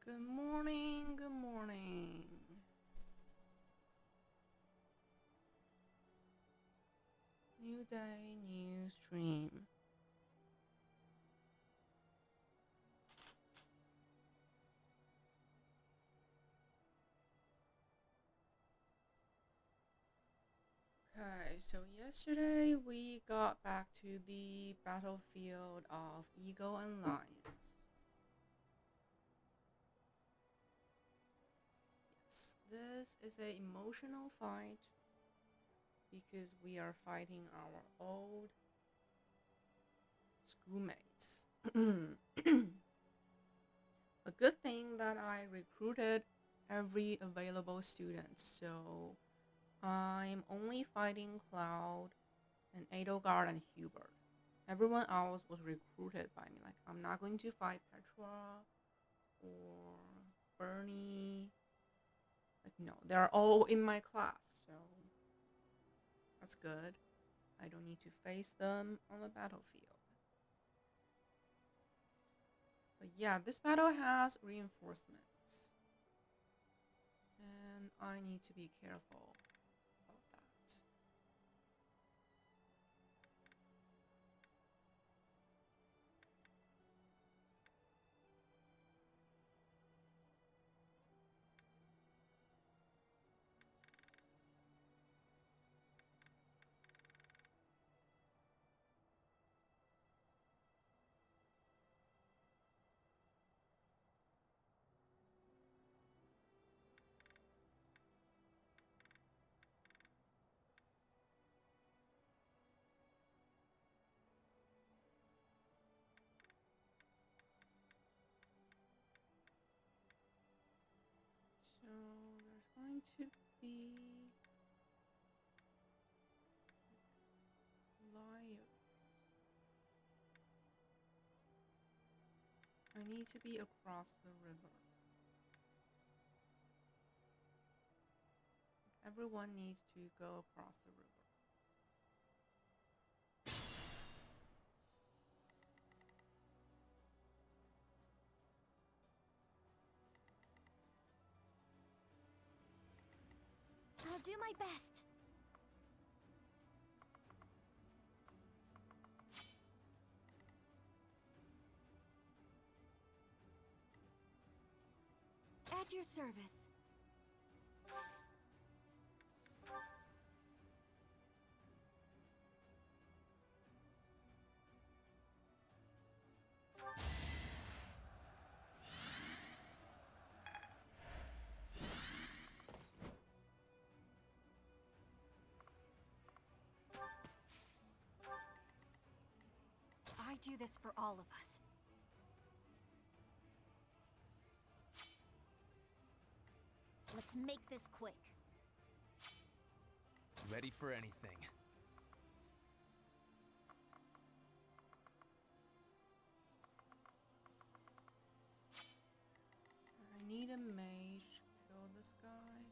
Good morning, good morning. New day, new stream. Okay, so yesterday we got back to the battlefield of Eagle and Lions. Yes, this is an emotional fight because we are fighting our old schoolmates. A good thing that I recruited every available student, so I'm only fighting Cloud and Edelgard and Hubert. Everyone else was recruited by me. Like, I'm not going to fight Petra or Bernie. Like, no, they're all in my class, so that's good. I don't need to face them on the battlefield. But yeah, this battle has reinforcements, and I need to be careful about that. So there's going to be lions. I need to be across the river. Everyone needs to go across the river. I'll do my best. At your service. I do this for all of us. Let's make this quick. Ready for anything. I need a mage to kill this guy.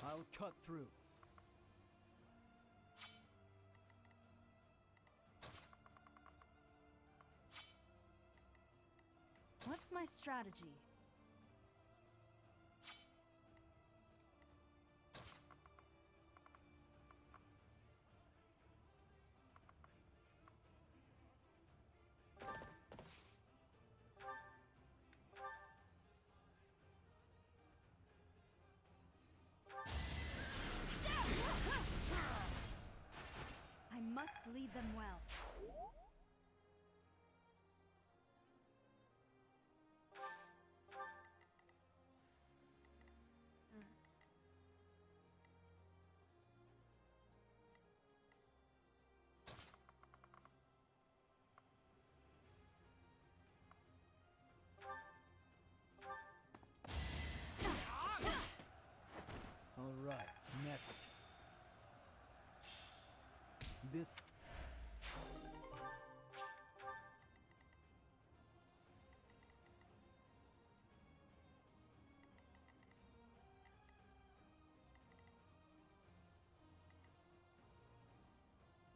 I'll cut through. What's my strategy? I must lead them well. All right, next. This.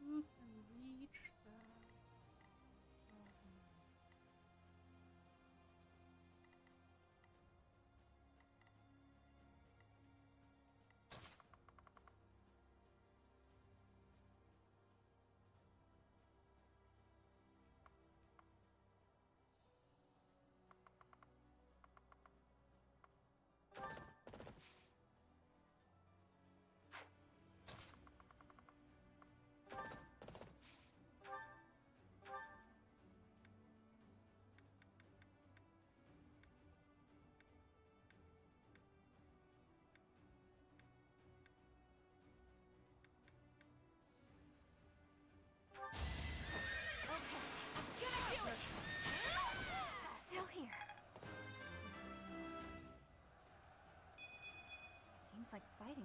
Who can reach that? Oh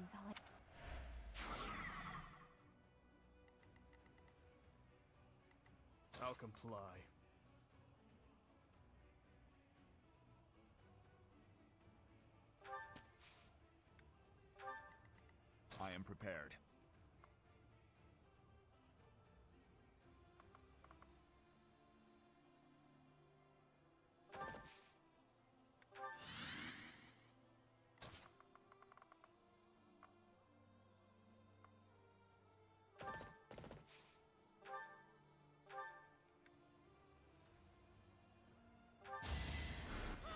things all I... I'll comply. I am prepared.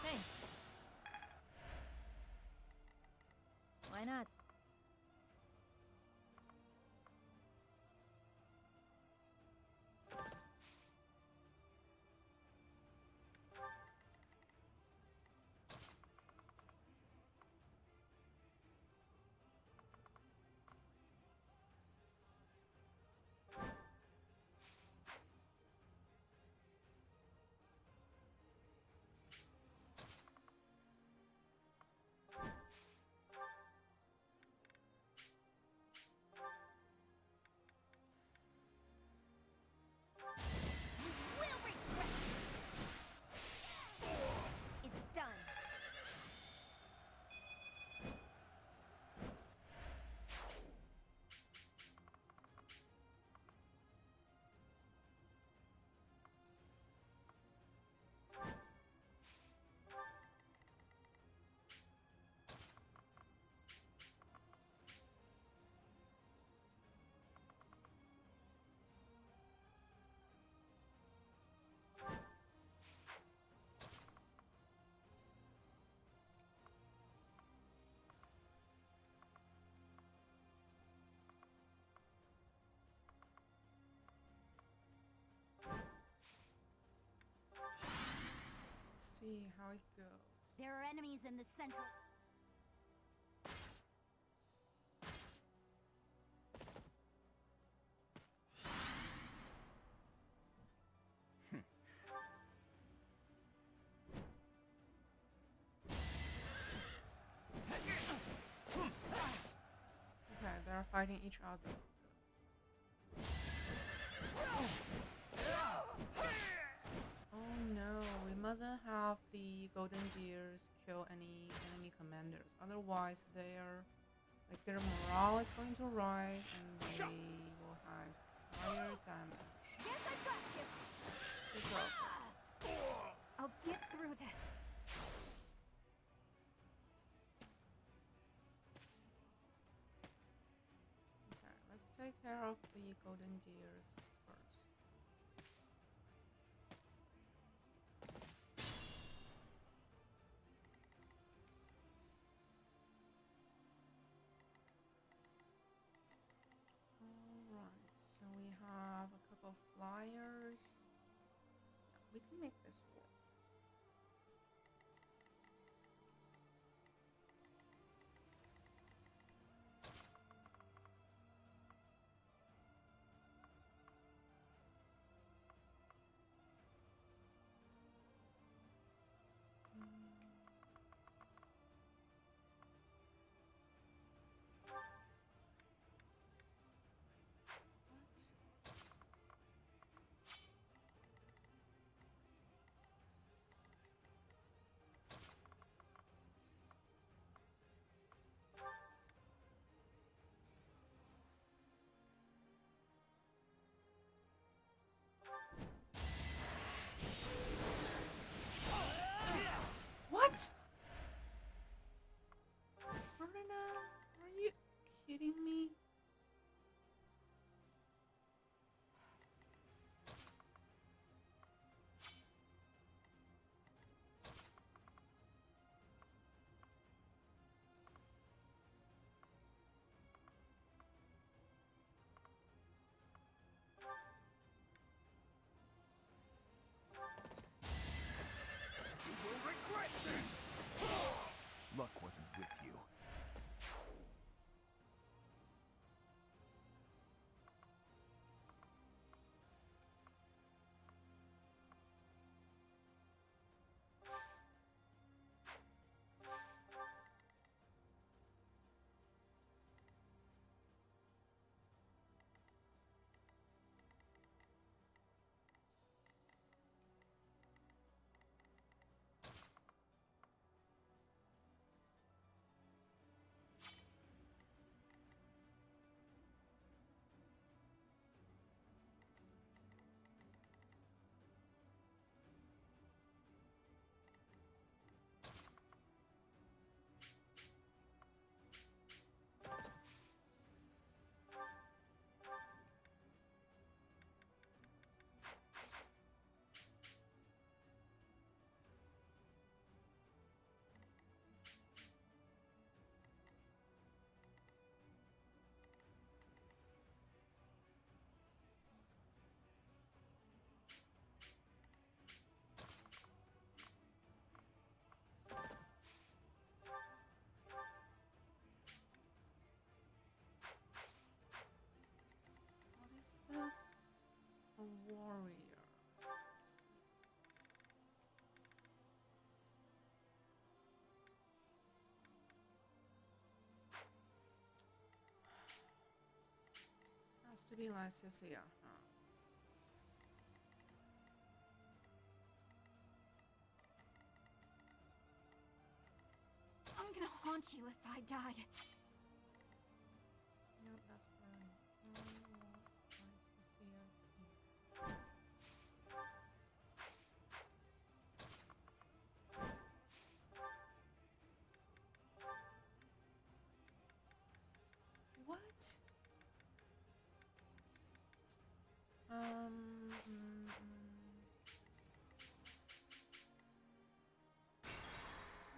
Thanks. Why not? Will regret this. It's done. Let's see how it goes. There are enemies in the central... Okay, they're fighting each other. Oh no, we mustn't have the golden deers kill any enemy commanders. Otherwise, their morale is going to rise and they will have higher damage. Yes, I've got you. Good job. I'll get through this. Okay, let's take care of the golden deers first. Alright, so we have a couple of flyers. Yeah, we can make this work. What? Ferdinand, are you kidding me? You will regret this! Luck wasn't with you. to be Lycicia, huh? I'm gonna haunt you if I die. Yep, that's fine. I want Lycicia here. What? I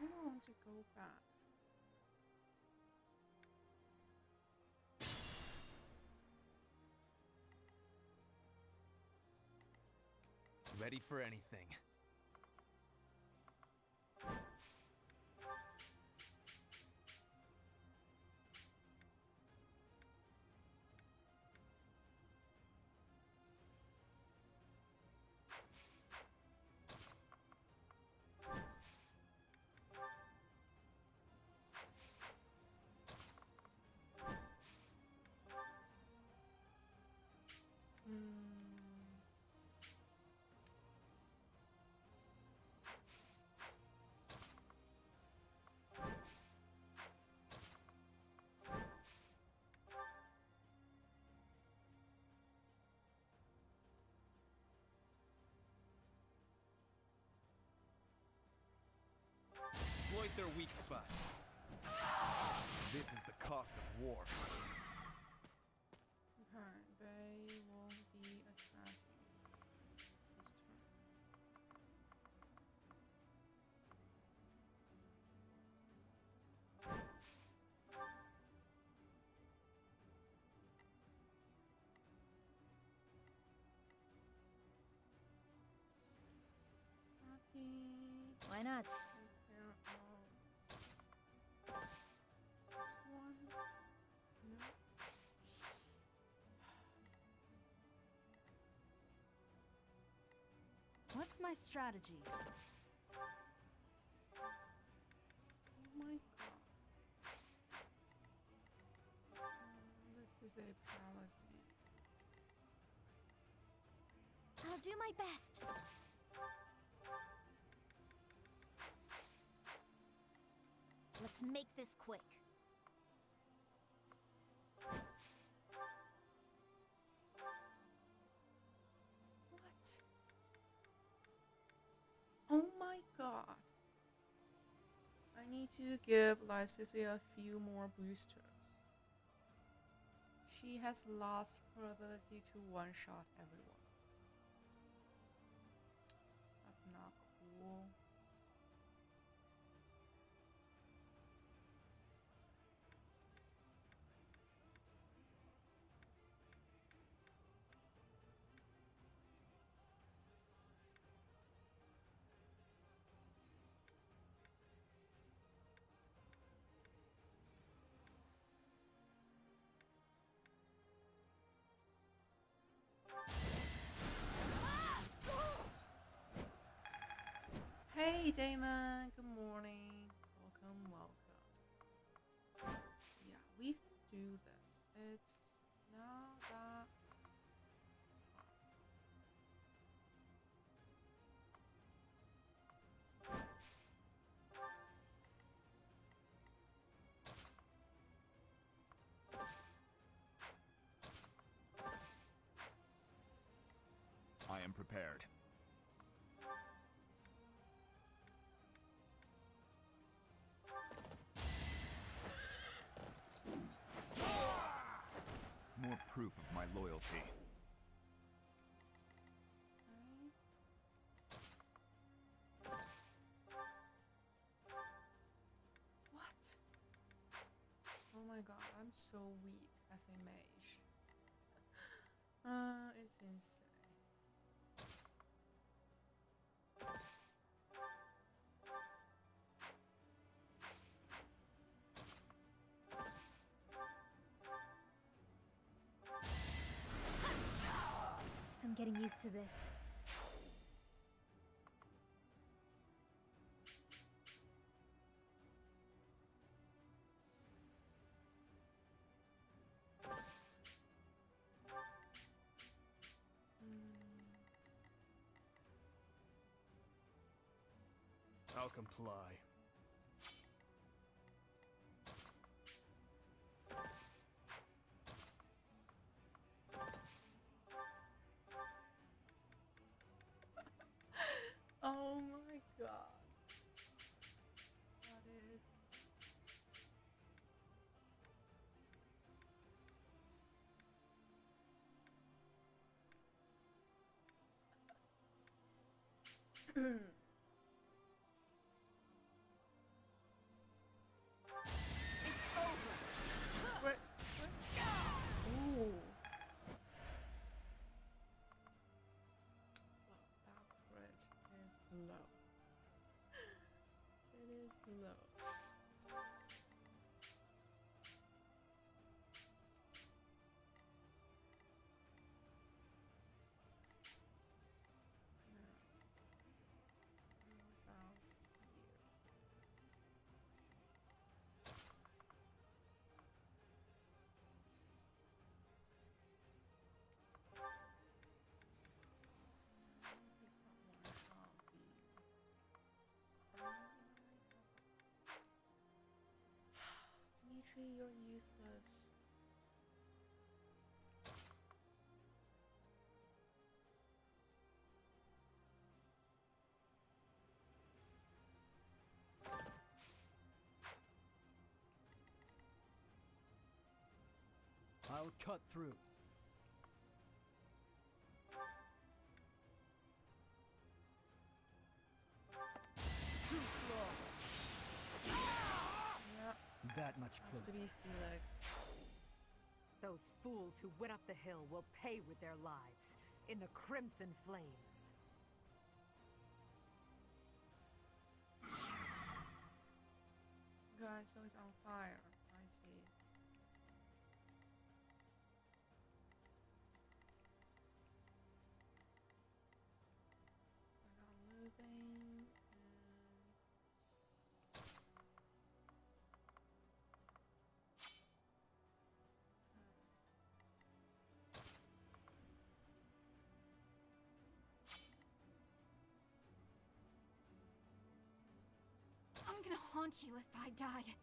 don't want to go back. Ready for anything. Exploit their weak spot. This is the cost of war. Okay, they won't be attacking this turn. Happy. Why not? Take care of this one. No. What's my strategy? Oh my god. This is a paladin. I'll do my best. Let's make this quick. What? Oh my god. I need to give Lycicia a few more boosters. She has lost her ability to one-shot everyone. That's not cool. Hey Damon, good morning. Welcome, welcome. Yeah, we can do this. It's not that I am prepared. More proof of my loyalty. What? Oh my god, I'm so weak as a mage. It's insane. I'm getting used to this. I'll comply. Oh my god. That is. Crit. Ooh. Wow, that crit is low. It is low. Dimitri, you're useless. I'll cut through. Too slow. Yeah, That much has to closer. be Felix. Those fools who went up the hill will pay with their lives in the crimson flames. Guys, so it's on fire. I see. We're not moving. I'm gonna haunt you if I die.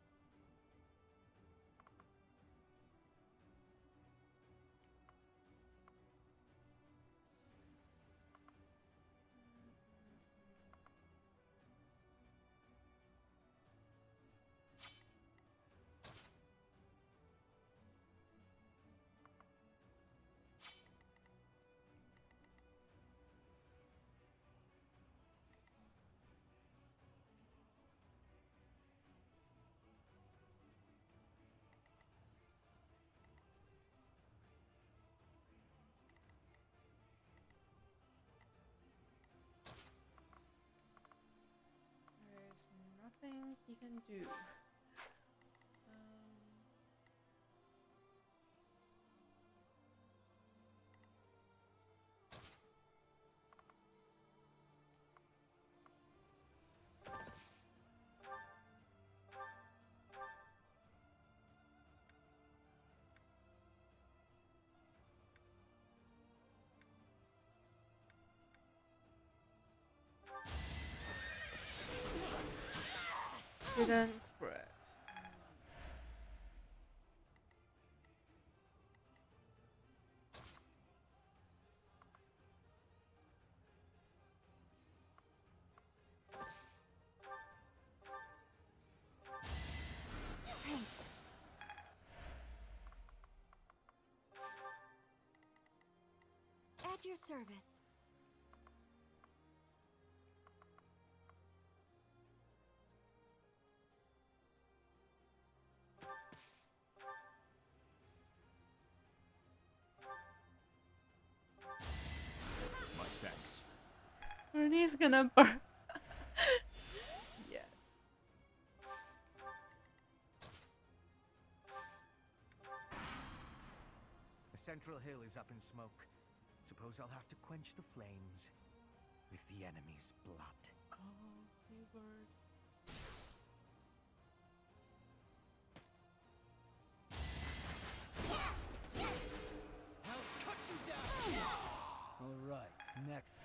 There's nothing he can do. Didn't crit. Thanks. At your service. My thanks. Ernie's gonna burn. Yes. The central hill is up in smoke. Suppose I'll have to quench the flames with the enemy's blood. Oh, Hubert. I'll cut you down. All right, next.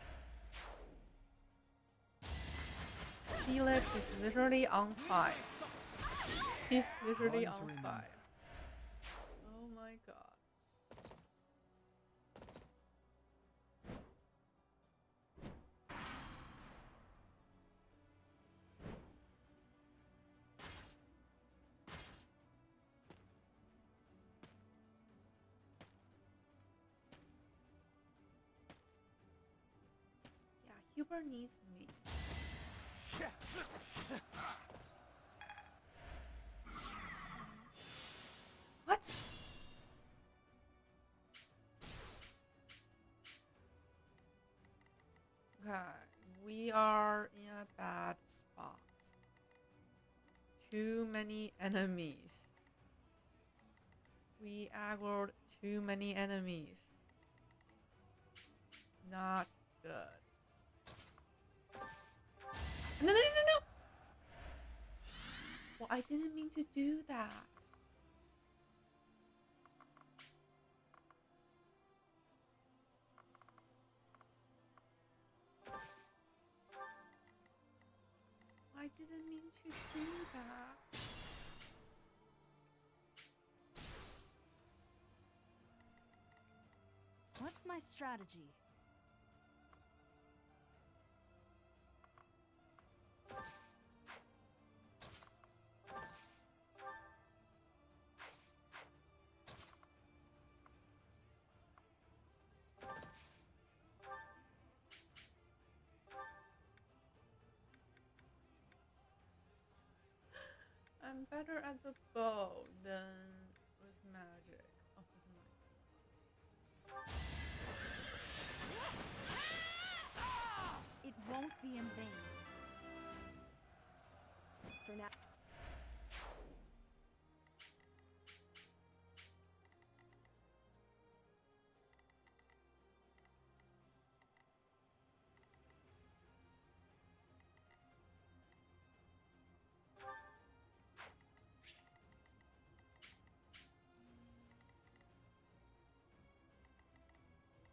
Felix is literally on fire. He's literally One to on remember. fire. Oh my god. Yeah, Hubert needs me. What? Okay, we are in a bad spot. Too many enemies. We aggroed too many enemies. Not good. No, no, no, no, no! Well, I didn't mean to do that. I didn't mean to do that. What's my strategy? I'm better at the bow than with magic. Oh my. It won't be in vain. For now.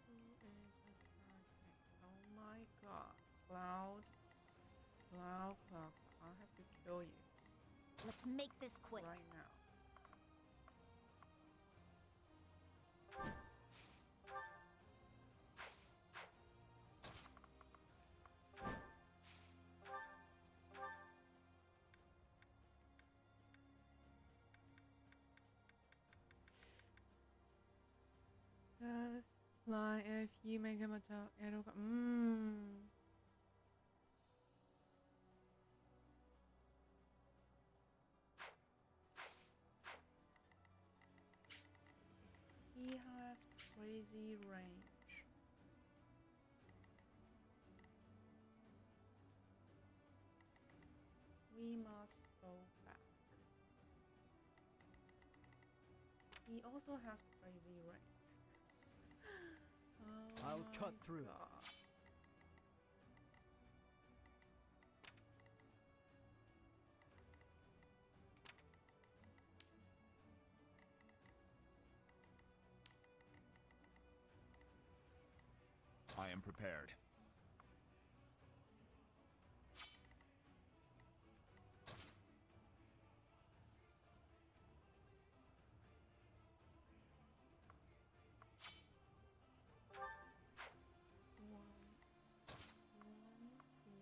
Who is attacking? Oh my god. Cloud. Cloud, Cloud, Cloud. I have to kill you Let's make this quick. right now. Yes, fly if you make him attack. It'll go. He has crazy range. We must fall back. He also has crazy range. Oh I'll my cut through. God. I am prepared. One, two,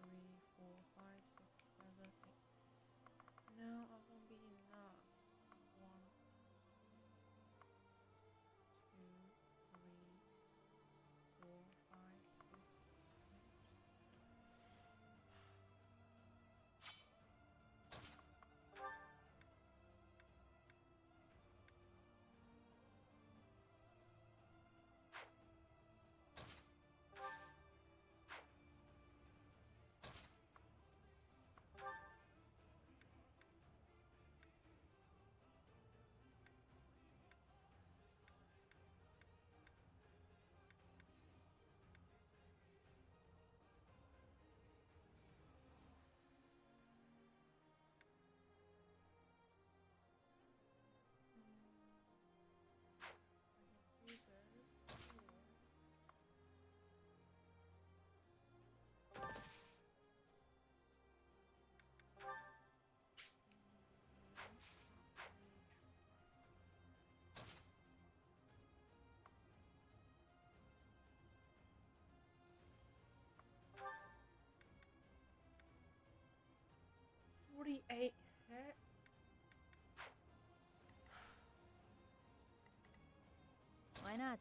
three, four, five, six, seven, eight. No, it won't be enough. One, two, three, four, five, 28 hit. Why not?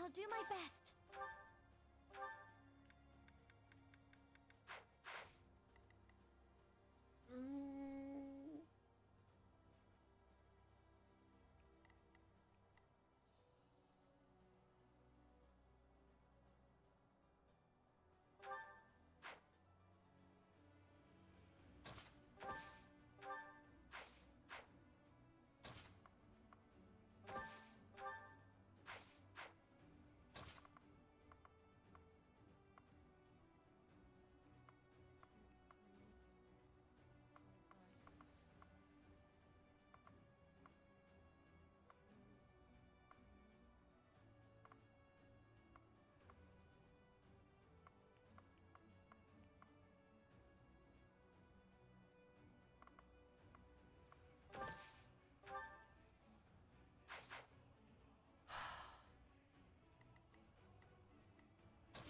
I'll do my best. Mm.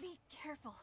Be careful.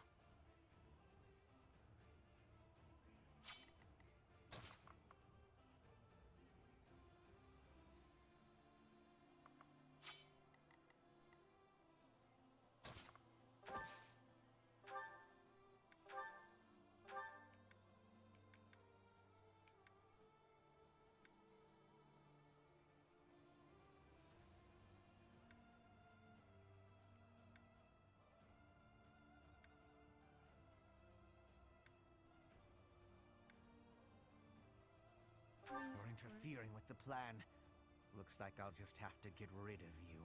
You're interfering with the plan. Looks like I'll just have to get rid of you.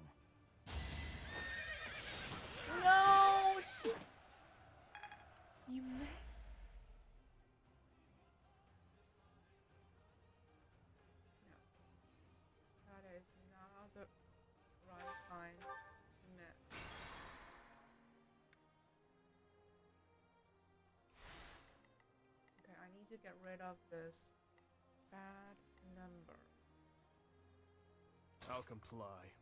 No! Shit. You missed. No. That is not the right time to miss. Okay, I need to get rid of this bad number. I'll comply.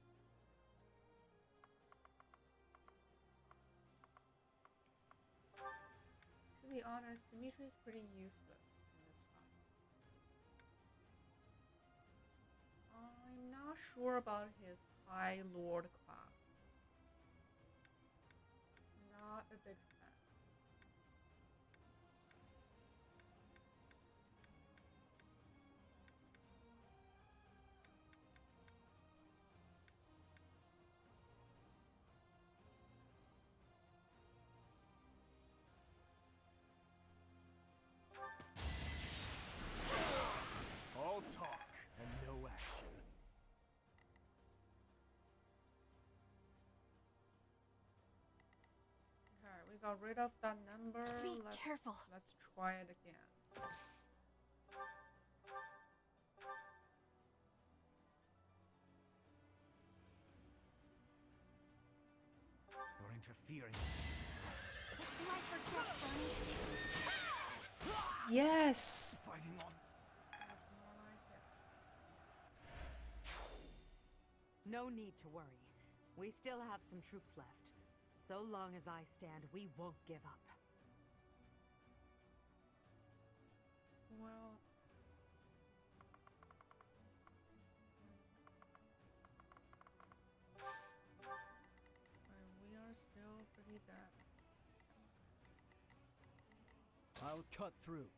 To be honest, Dimitri is pretty useless in this fight. I'm not sure about his High Lord class. Not a big fan. All talk and no action. Okay, we got rid of that number. Be careful. Let's try it again. You're interfering. It's life or death, Bunny. Yes! Fighting on. That's more like it. No need to worry. We still have some troops left. So long as I stand, we won't give up. Well... we are still pretty bad. I'll cut through.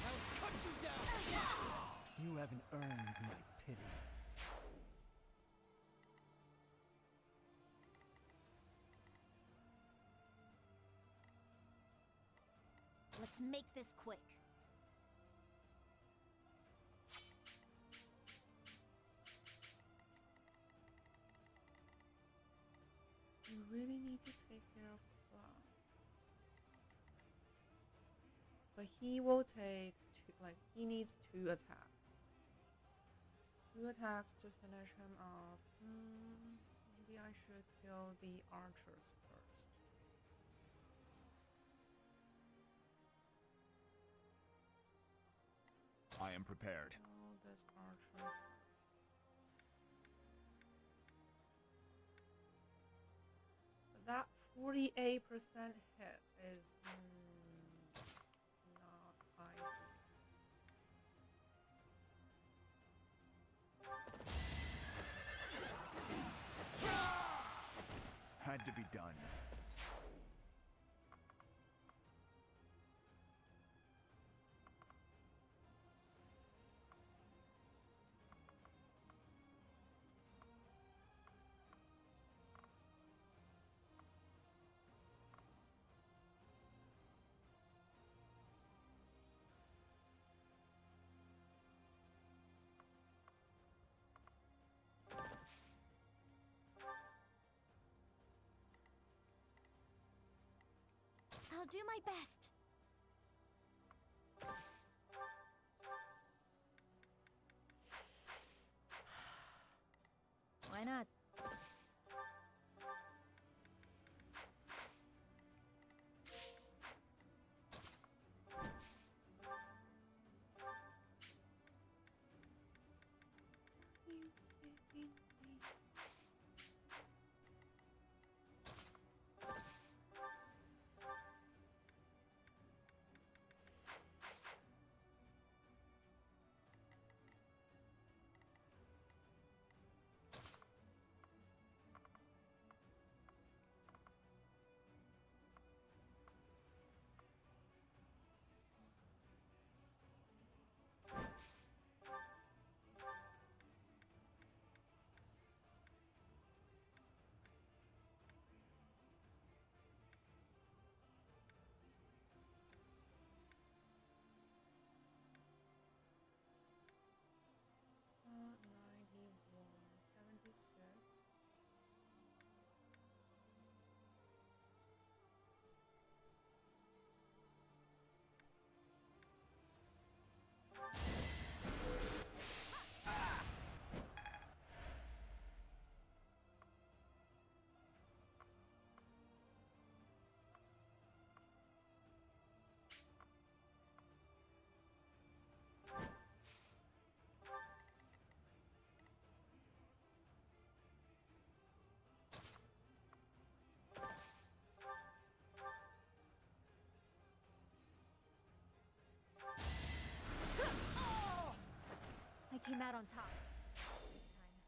I'll cut you down! You haven't earned my pity. Let's make this quick. You really need to take care of Cloud. But he will take two, like he needs 2 attacks. 2 attacks to finish him off. Maybe I should kill the archers first. I am prepared. Kill this archer first. That 48% hit is not ideal. Had to be done. I'll do my best. Why not? I came out on top this time.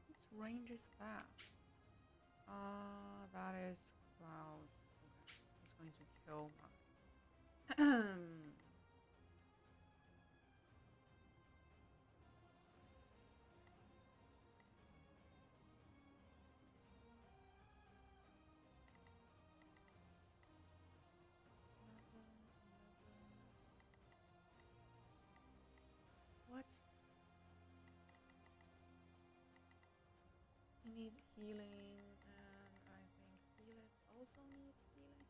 Whose range is that? That is Cloud. Okay, he's going to kill my. What? He needs healing, and I think Felix also needs healing.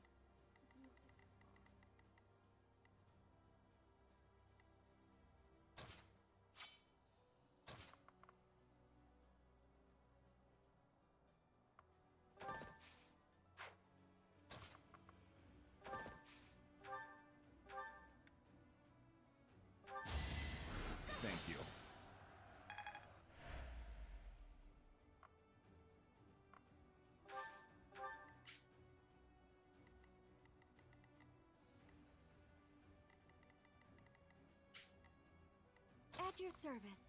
Thank you. At your service.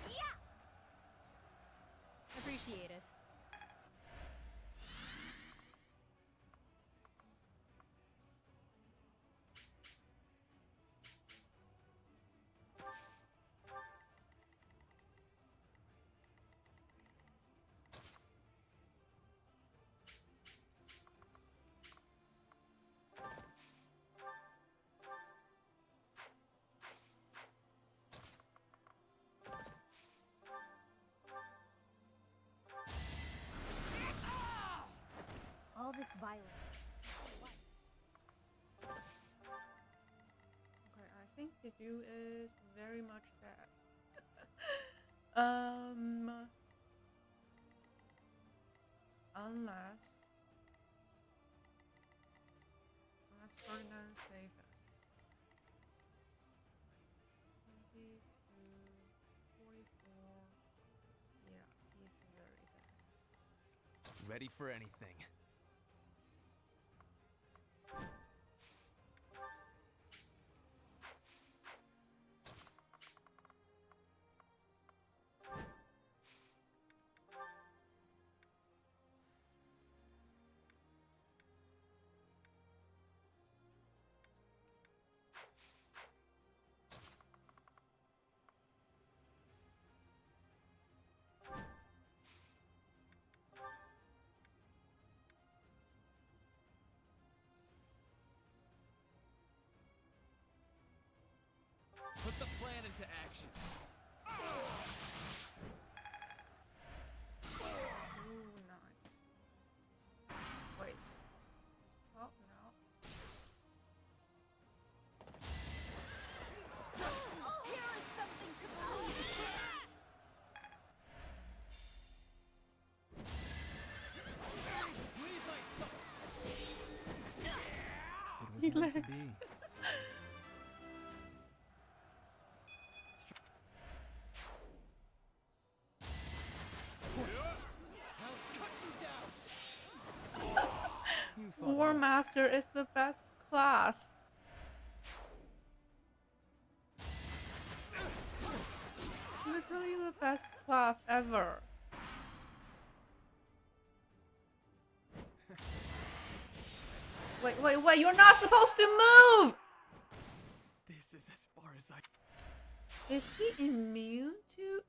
Yeah! Appreciated. to do is very much that. Unless Ferdinand save it. 20 to 44. Yeah, he's very dead. Ready for anything. Put the plan into action. Ooh, nice. Wait. Oh, no. Here is something to believe. Leave my salt. It was meant to be. I'll cut you down. You fought War well. Master is the best class. Literally the best class ever. Wait, you're not supposed to move! This is as far as I. Is he immune to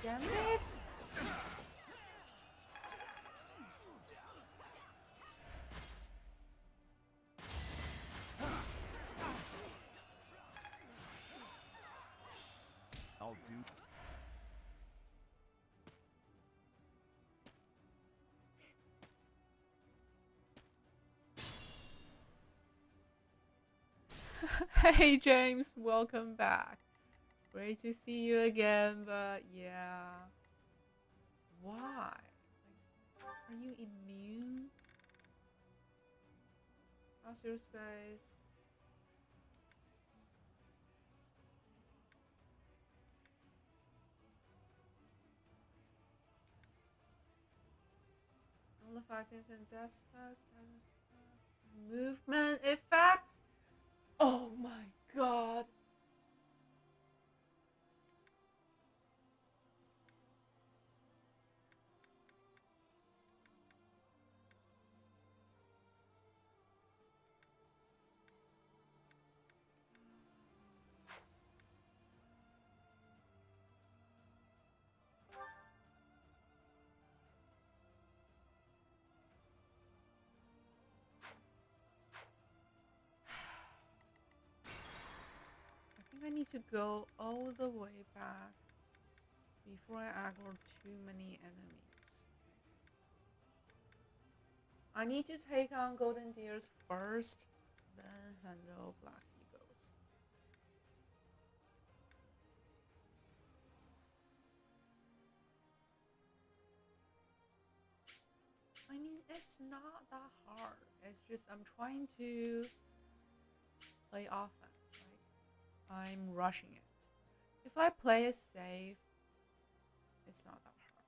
damage? I'll do. Hey James, welcome back. Great to see you again, but yeah. Why? Like, are you immune? How's your space? Nullifies instant death spells. Movement effects. Oh my god. I think I need to go all the way back before I aggro too many enemies. I need to take on Golden Deers first, then handle Black Eagles. I mean, it's not that hard. It's just I'm trying to play offense. Like, I'm rushing it. If I play it safe, it's not that hard.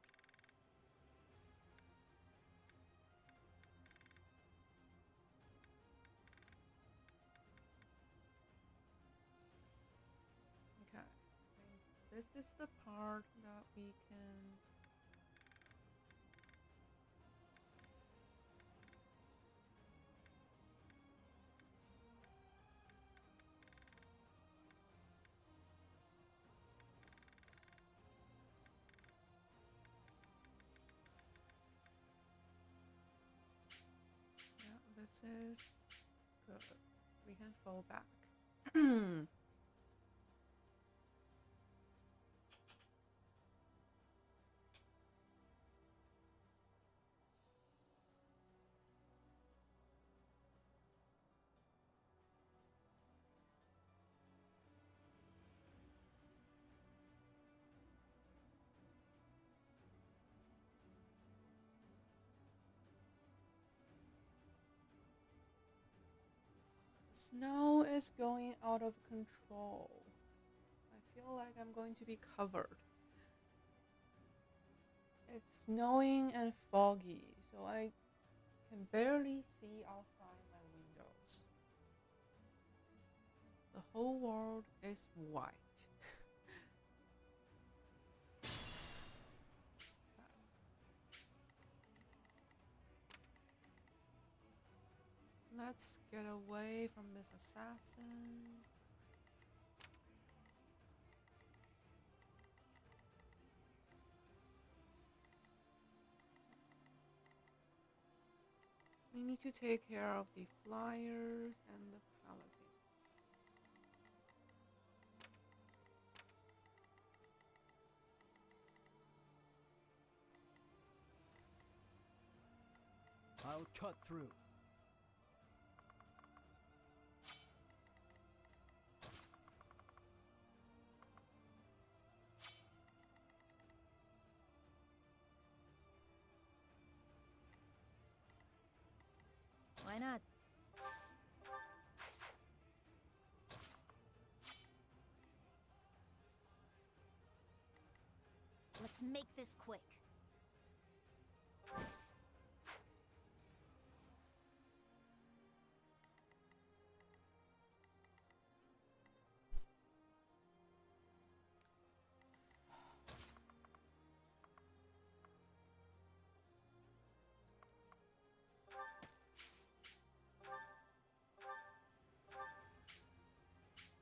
Okay. This is the part that we can. Yeah, this is good. We can fall back. snow is going out of control. I feel like I'm going to be covered. It's snowing and foggy, so I can barely see outside my windows. The whole world is white. Let's get away from this assassin. We need to take care of the flyers and the paladin. I'll cut through. Why not? Let's make this quick.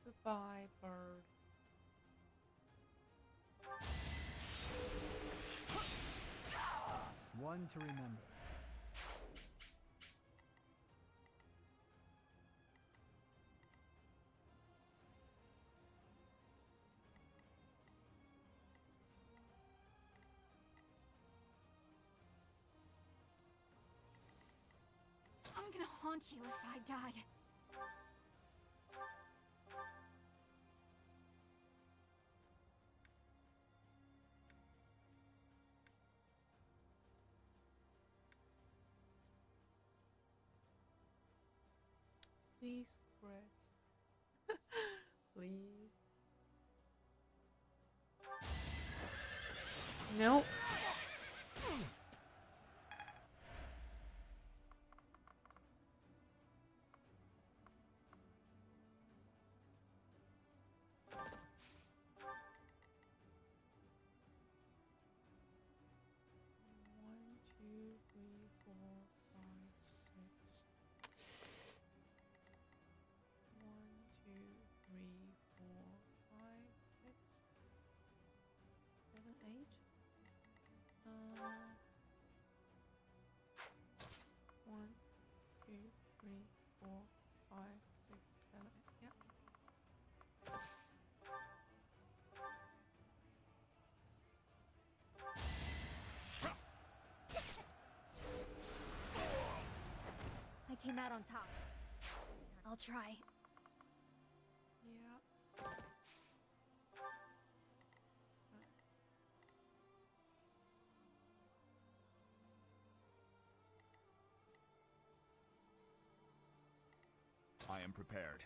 Goodbye, bird. One to remember. I'm gonna haunt you if I die. Please crit. Please. Nope. One, two, three, four, five, six. One, two, three, four, five, six, 7, 8. One, two, three, four, five, six, 7, 8. Yep. I came out on top. I'll try. Yeah. I am prepared.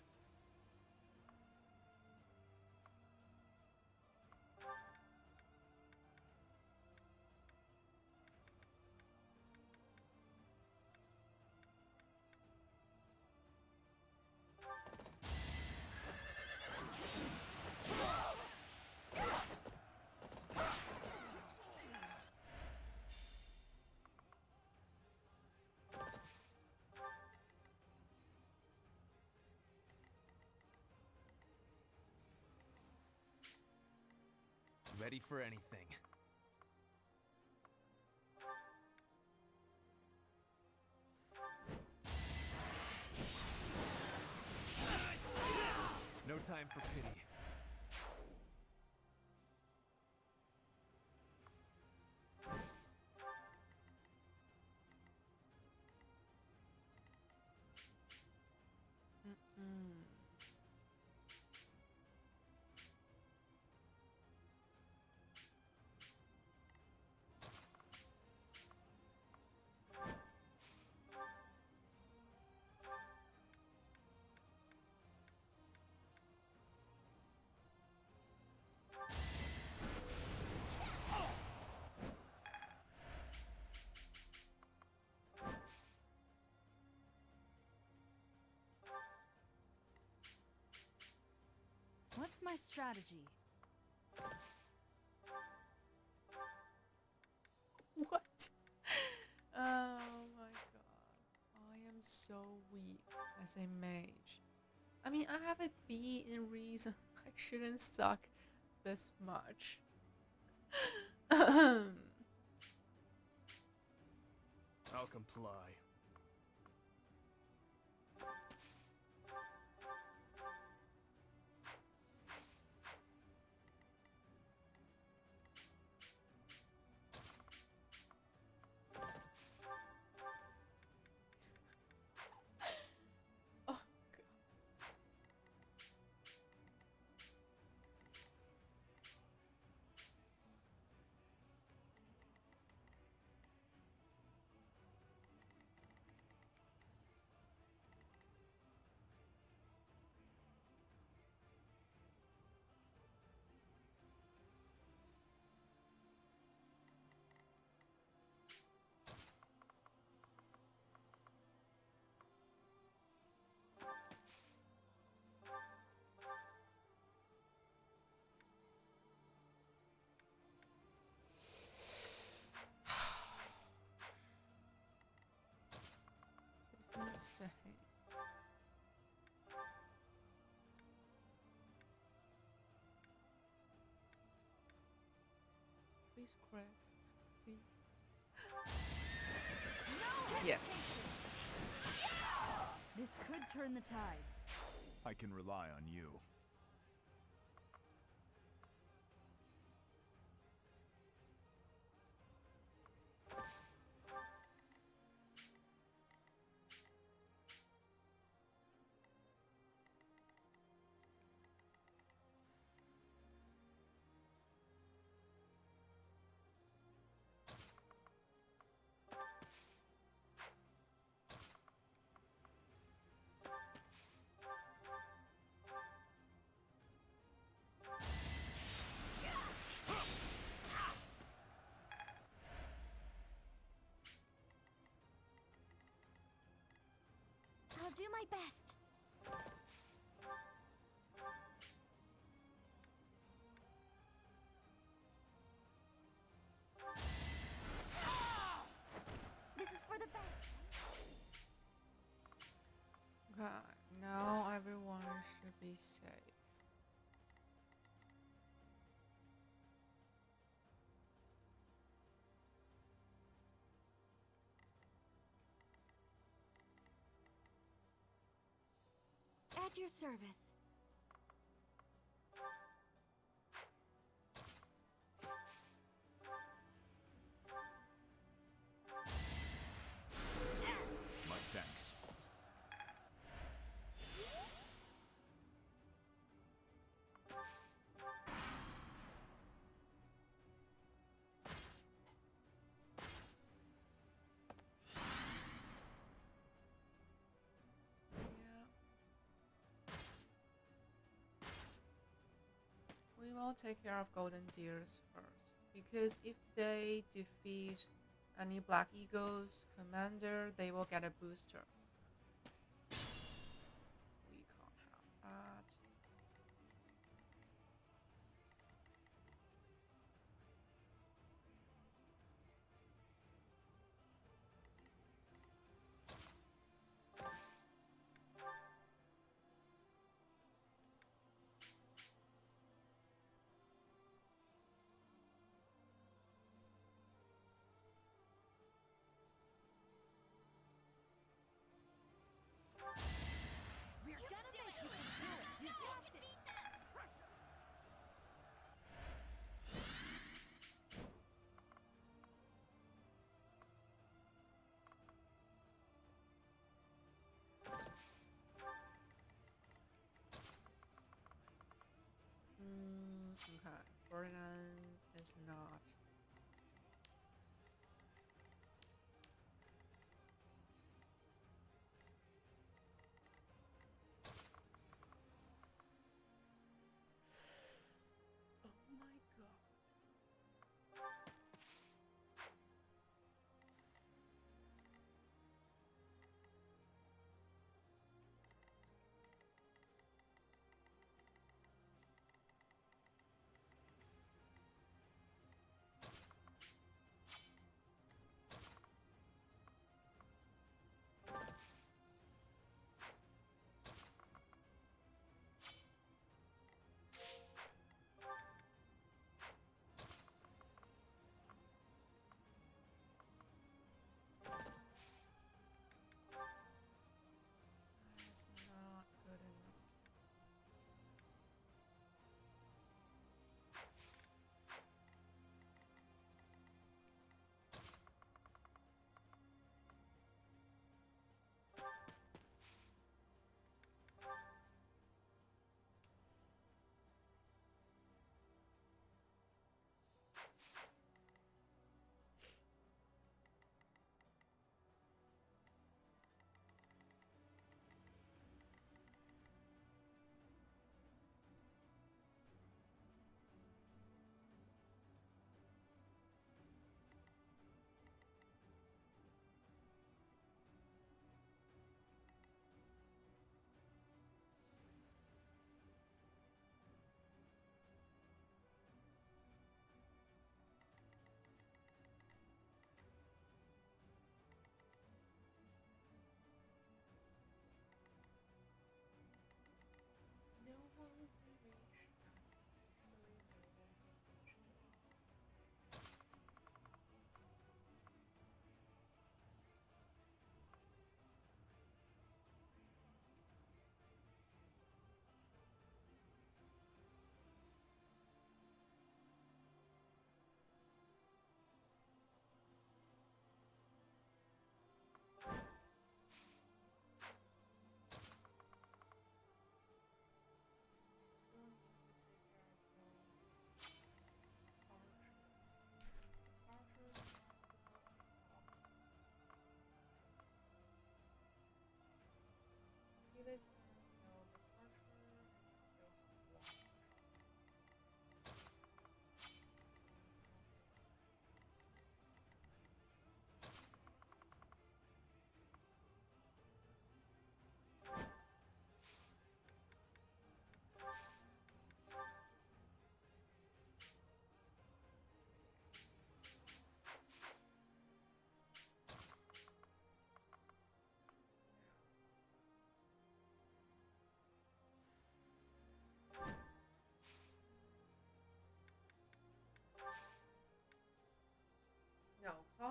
Ready for anything. No time for pity. Mm-mm. What's my strategy? What? Oh my god. I am so weak as a mage. I mean, I have a B in reason. I shouldn't suck this much. I'll comply. Oh, this is insane. Please crit. Please. Yes. This could turn the tides. I can rely on you. I'll do my best. This is for the best. Okay, now everyone should be safe. At your service. My thanks. Yeah. We will take care of Golden Deers first. Because if they defeat any Black Eagles commander, they will get a booster. We can't have that. We're gonna make it. You got this. Okay, Ferdinand is not. Oh my god.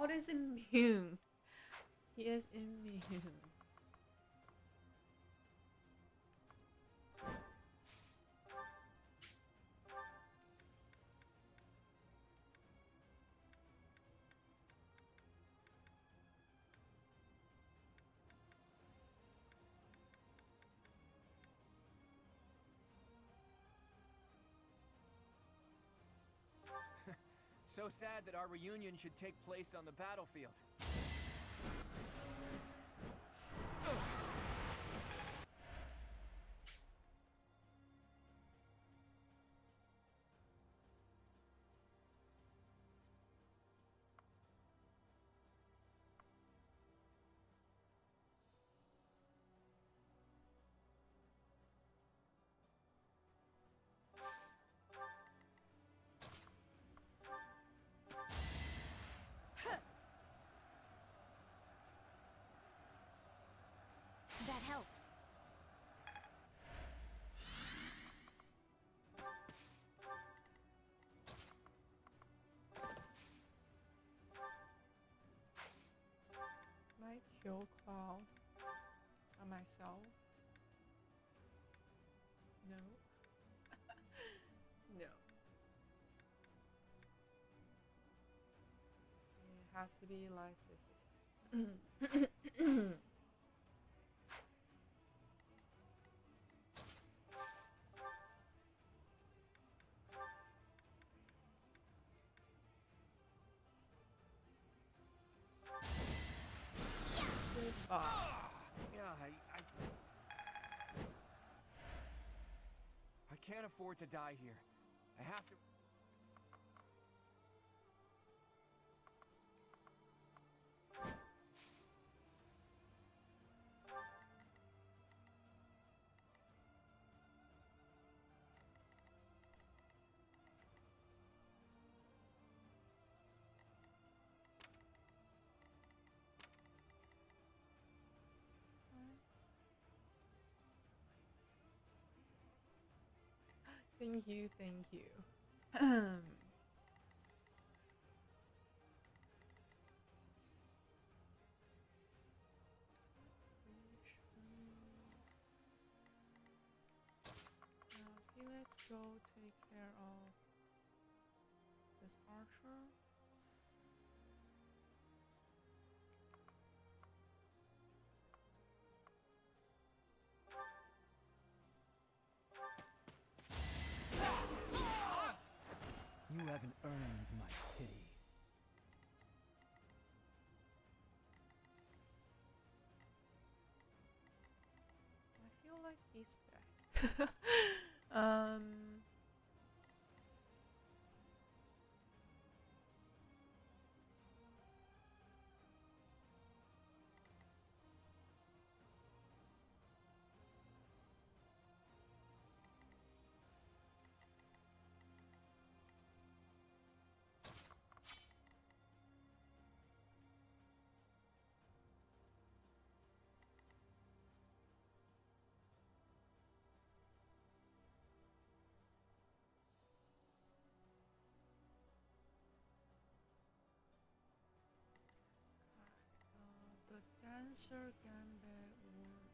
Cloud is immune. He is immune. So sad that our reunion should take place on the battlefield. That helps. Might kill Cloud by myself. No. No. It has to be like Sissy. Goodbye. Yeah, I can't afford to die here. I have to. Thank you, thank you. Let's go take care of this archer. You haven't earned my pity. I feel like he's dead. The dancer gambit works.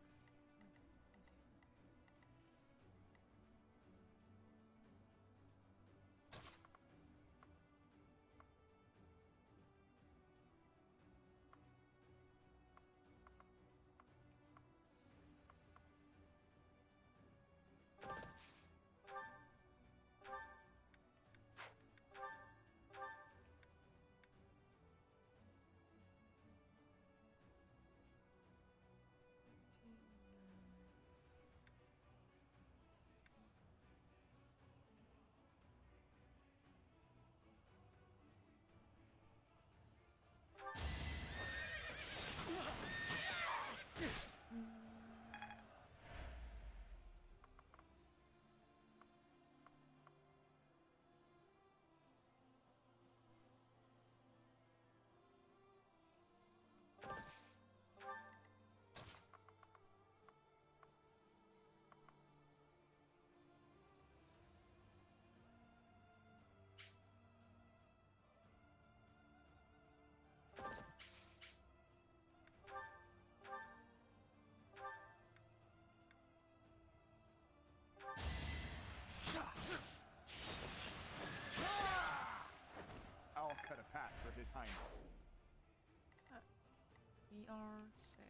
we are safe.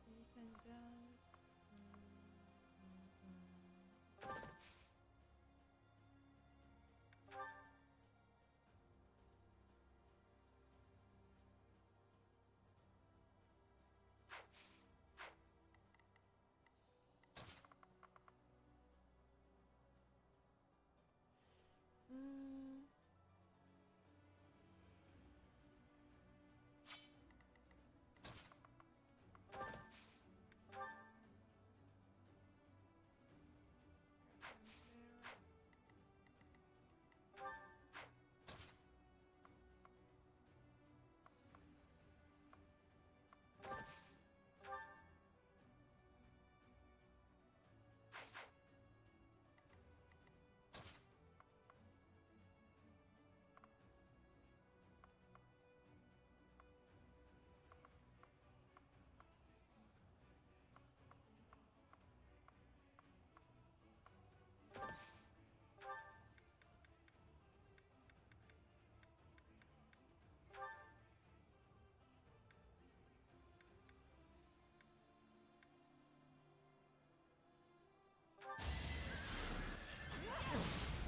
We can just. Mm.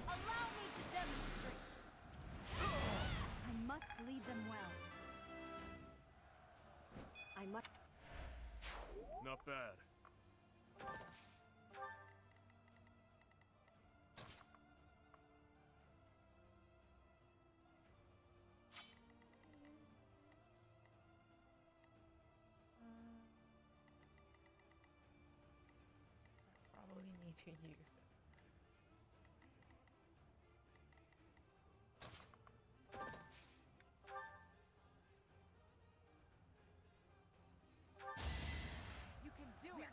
Allow me to demonstrate. I must lead them well. I must. Not bad. I probably need to use it. You can do it!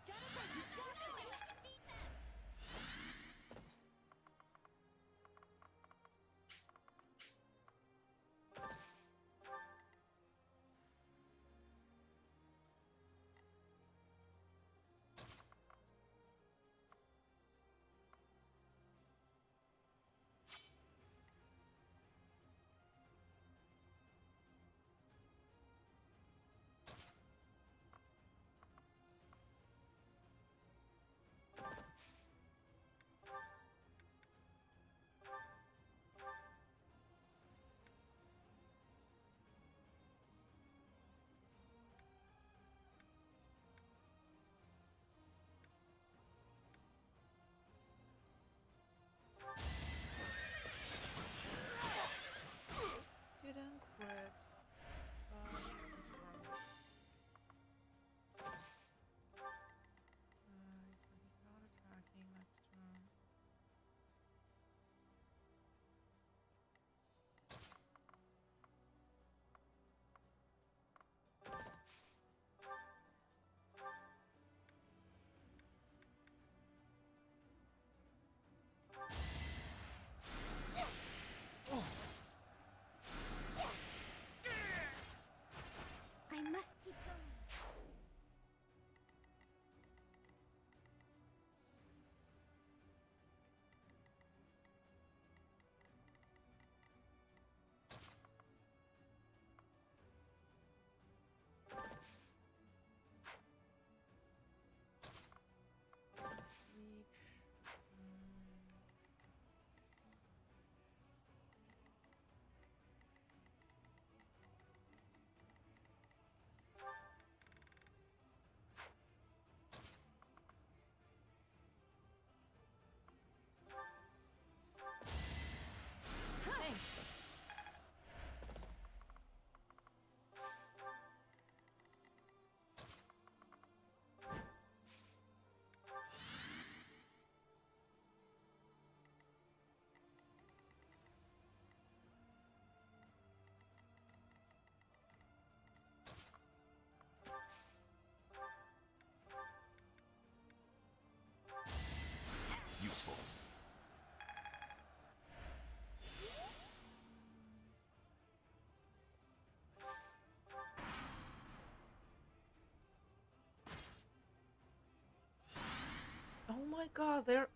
my god, they're...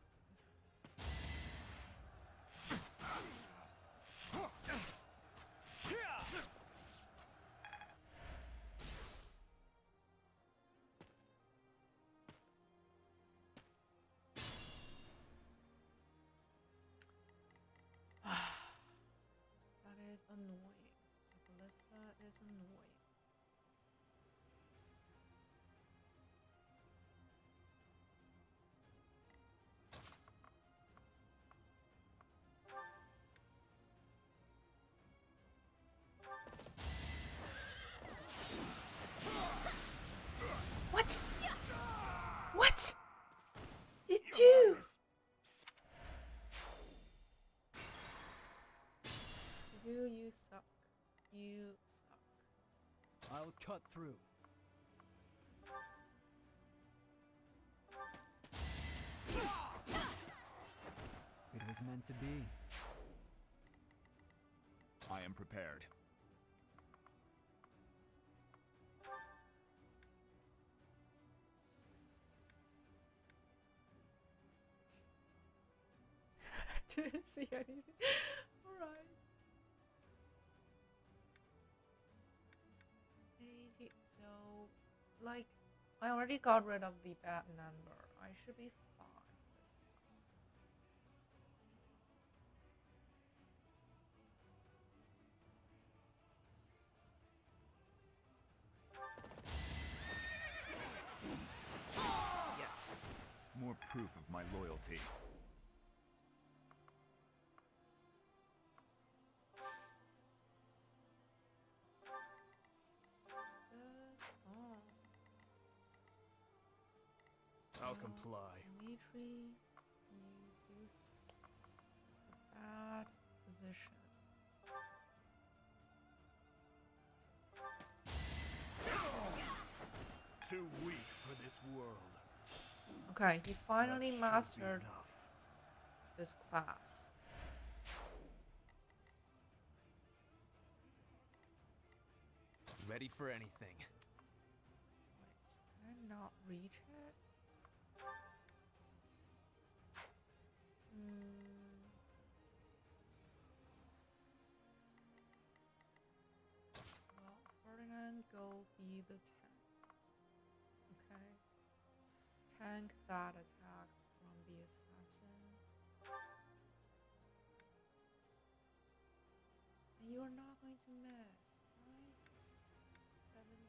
That is annoying. The ballista is annoying. What? What? You do? You suck. You suck. I'll cut through. It was meant to be. I am prepared. Didn't see anything. Alright. 80. So, like, I already got rid of the bad number. I should be fine this time. Yes. More proof of my loyalty. Oh. I'll comply. Dimitri, you do. It's a bad position. Too weak for this world. Okay, he finally That should be mastered enough. this class. Ready for anything. Wait, can I not reach it? Well, Ferdinand, go be the tank. Okay? Tank that attack from the assassin. And you are not going to miss, right? 79.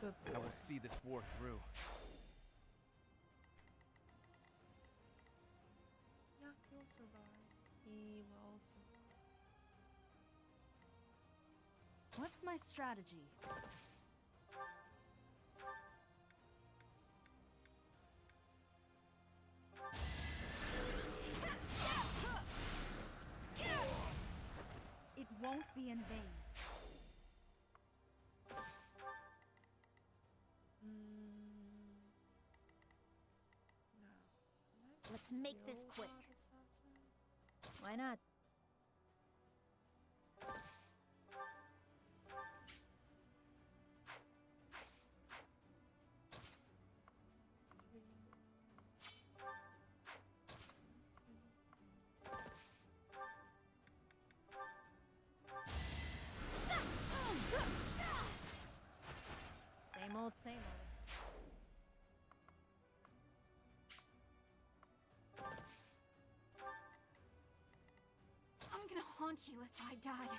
Good boy. I will see this war through. Yeah, he'll survive. He will survive. What's my strategy? It won't be in vain. No. Let's make this Kill quick. that assassin? Why not? Same old, same old. I'm gonna haunt you if I die.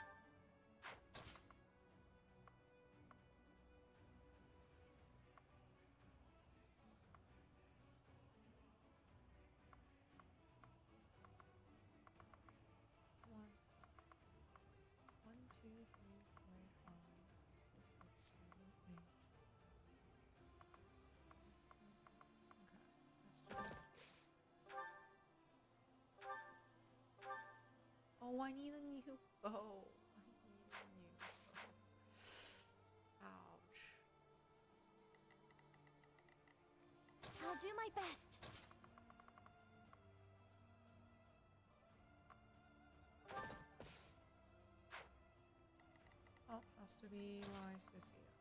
One, two, three, four, five, six, seven, eight. Okay, let's do it. Oh, I need a new bow. I need a new bow. Ouch. I'll do my best. be nice to see that.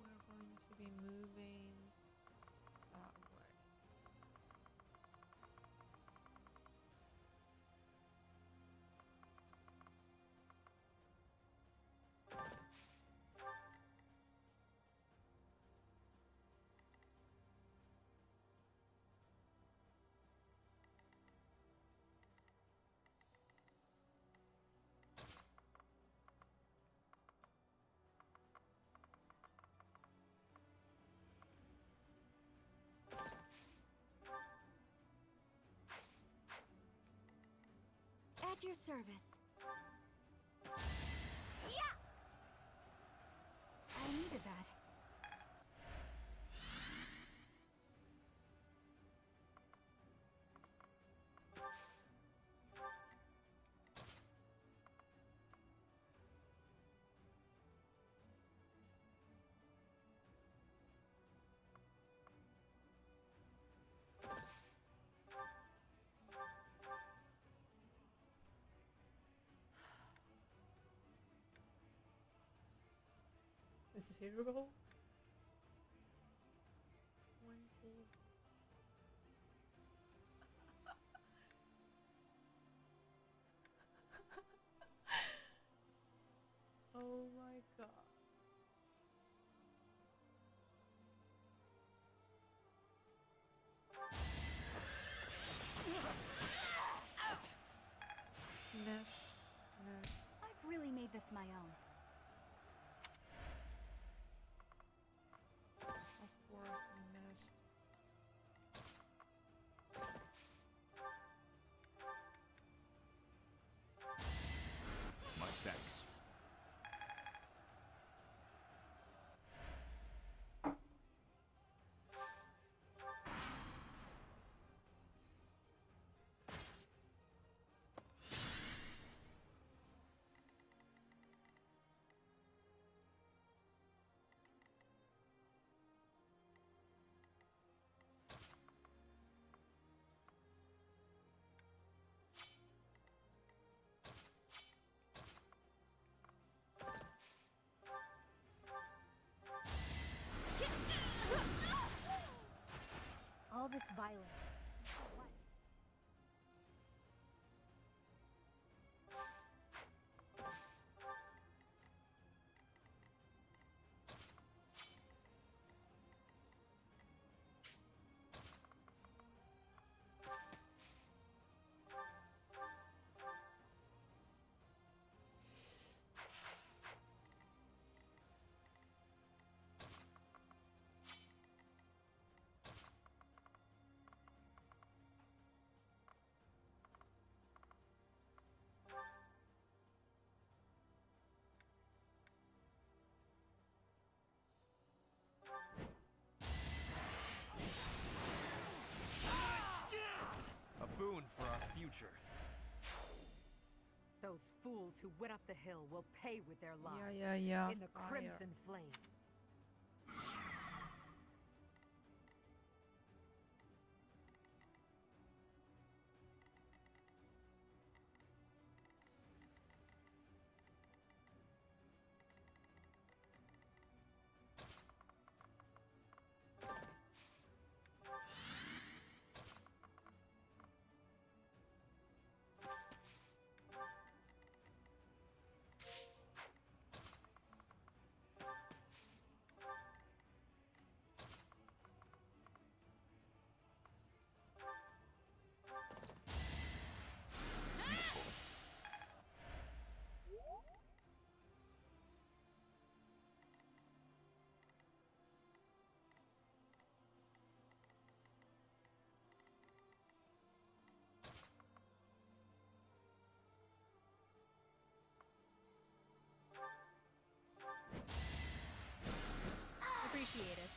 We're going to be moving that way. At your service. Yeah! I needed that. Zero? 20? Oh my god. Missed. Missed. I've really made this my own. Of course, missed. My thanks. All this violence. For what? A boon for our future. Those fools who went up the hill will pay with their lives. Yeah. In the Fire. crimson flame. Appreciated.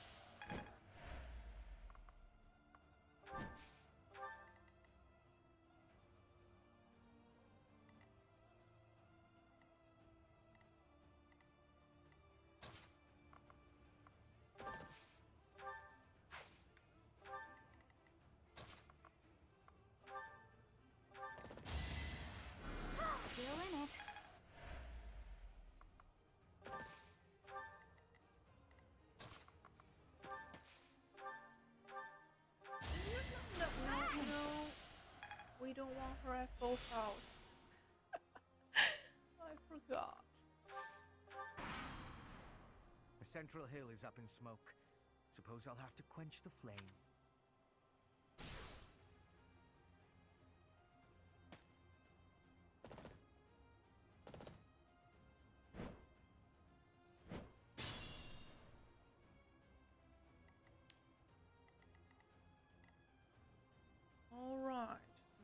Still in it. No, we don't want her at full house. I forgot. The central hill is up in smoke. Suppose I'll have to quench the flame. Alright,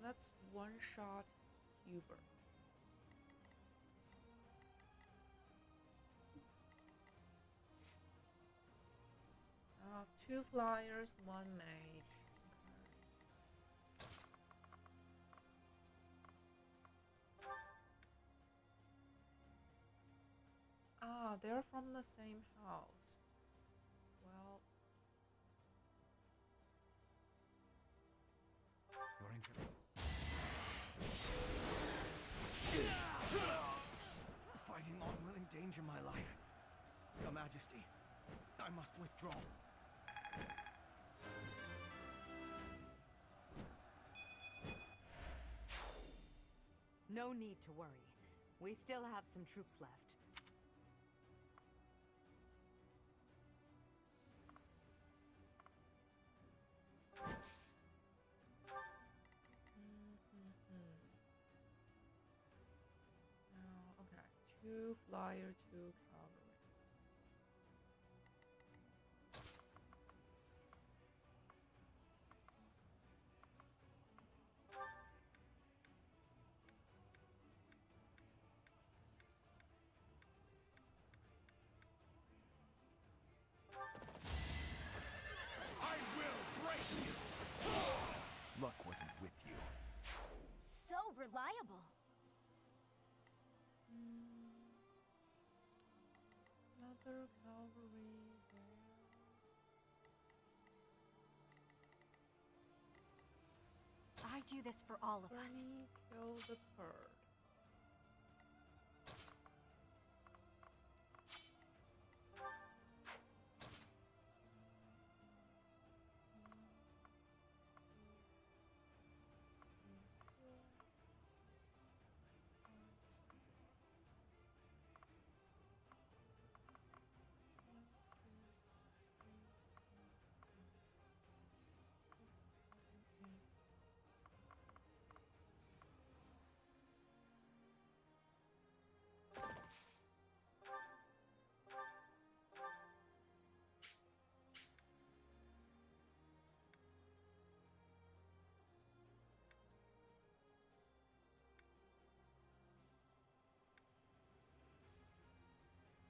let's one-shot Hubert. Two flyers, one mage. Okay. Ah, they're from the same house. Well, You're into Fighting on will endanger my life. Your Majesty, I must withdraw. No need to worry. We still have some troops left. no, okay. Two flyer, two cavalry. I will break you! Luck wasn't with you. So reliable. Another cavalry there. I do this for all of us. Bernie, kill the bird.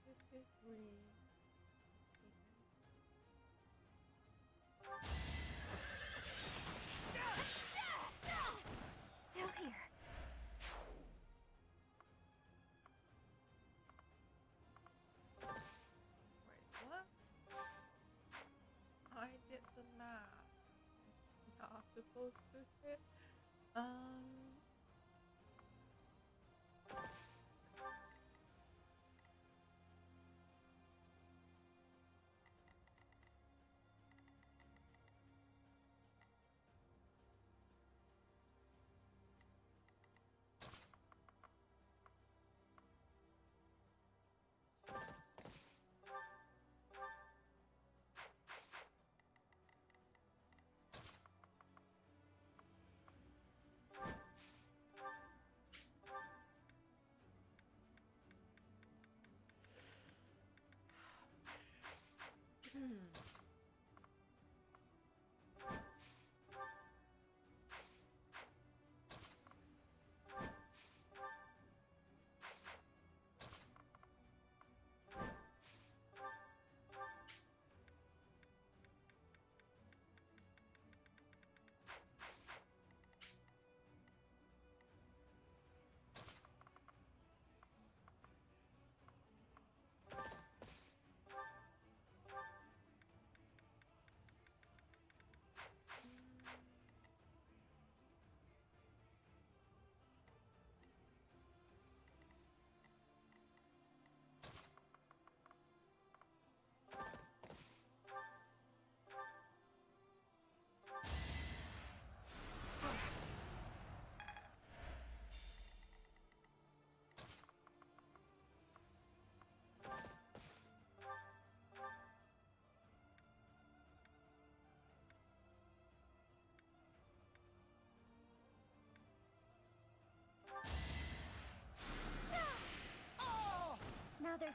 This is green. Still here. Wait, what? I did the math. It's not supposed to hit.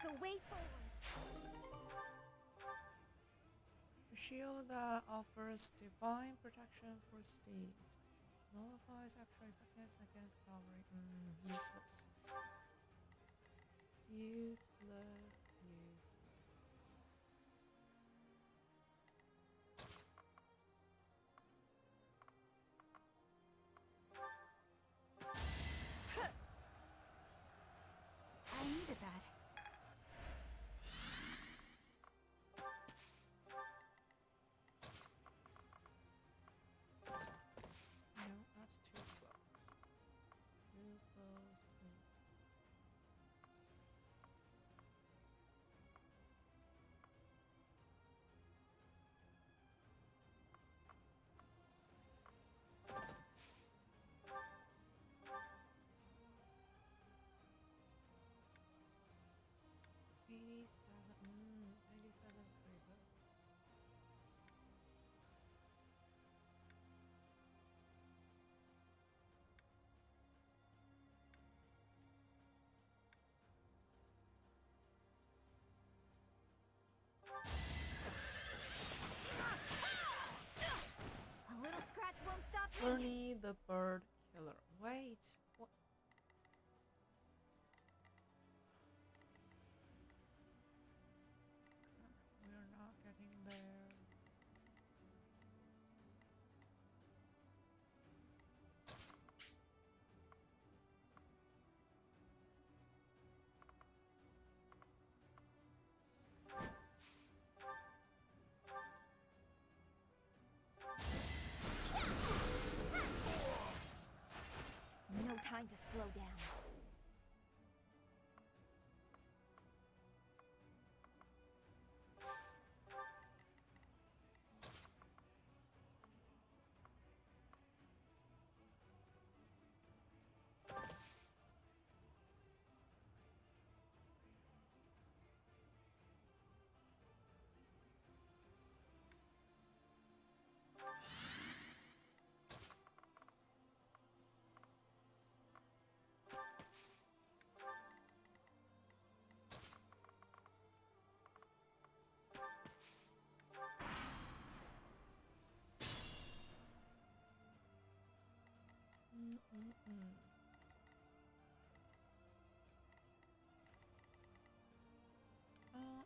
a way forward. A shield that offers divine protection for steeds. Nullifies extra effectiveness against cavalry. Useless. Useless. I needed that. No, that's too close. Too close. Mm, 87 is pretty good. A little scratch won't stop me. Bernie the Bird Killer. Wait, what? We're not getting there. No time to slow down.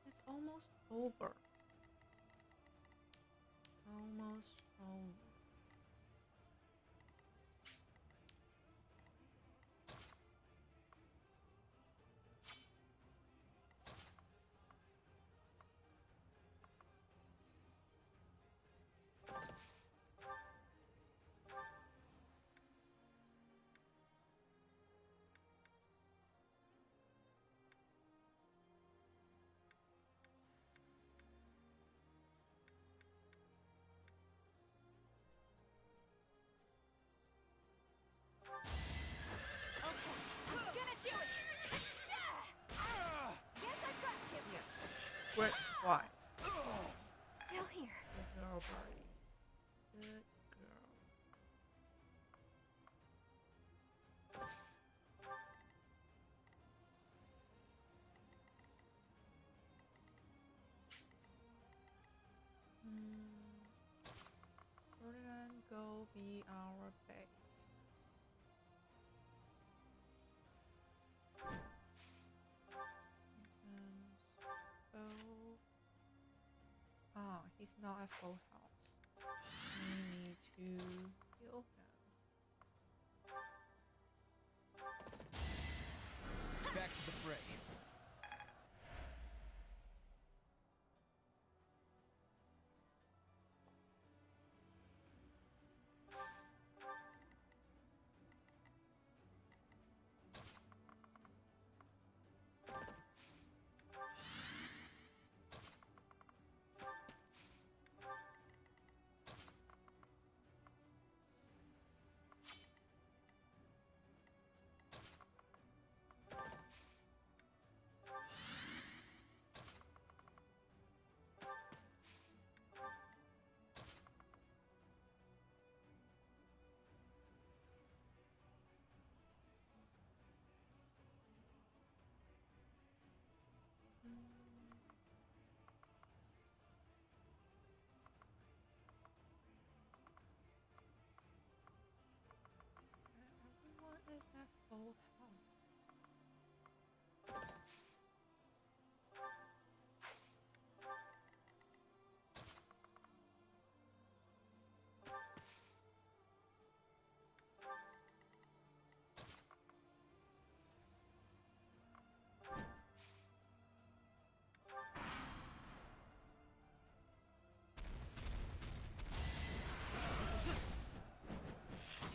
It's almost over. Almost over. I'm gonna do it! Guess I've got you! Yes. Great twice. Still here. Good girl, Birdie. Good girl. Ferdinand, go be our bait. Ah, he's not at full house. We need to heal him. Back to the fray. is at full health.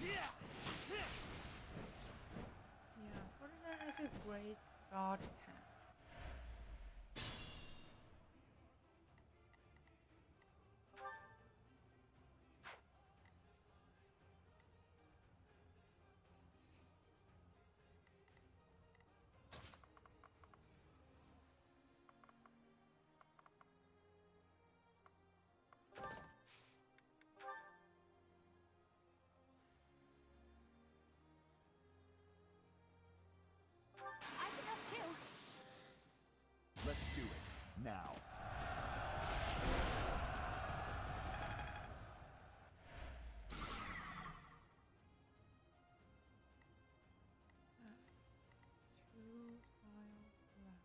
Yeah, Ferdinand is a great dodge tank. I can help too. Let's do it. Now. Two tiles left.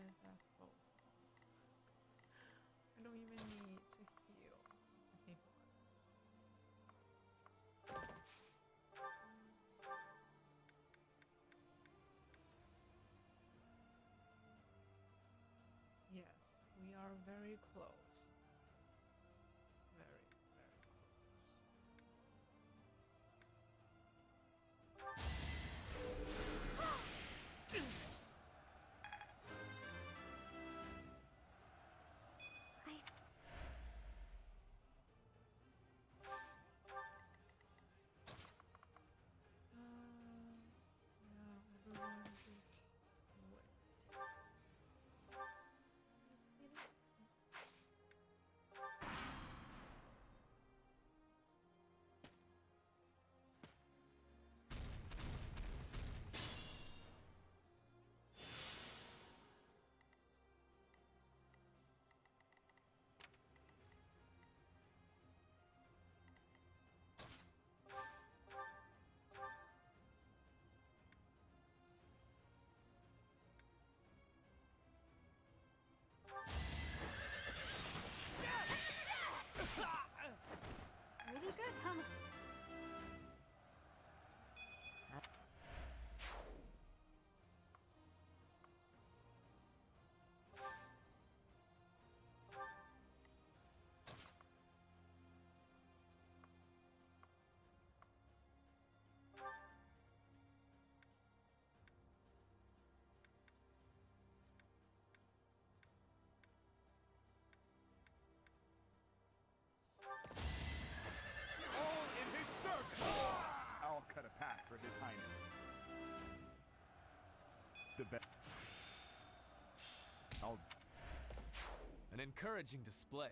is that full? I don't even need to heal. Okay, fine. Yes, we are very close. Very, very close. I... Yeah, everyone just wait. Just kidding. Pretty good, huh? All in his service! I'll cut a path for His Highness. The best. An encouraging display.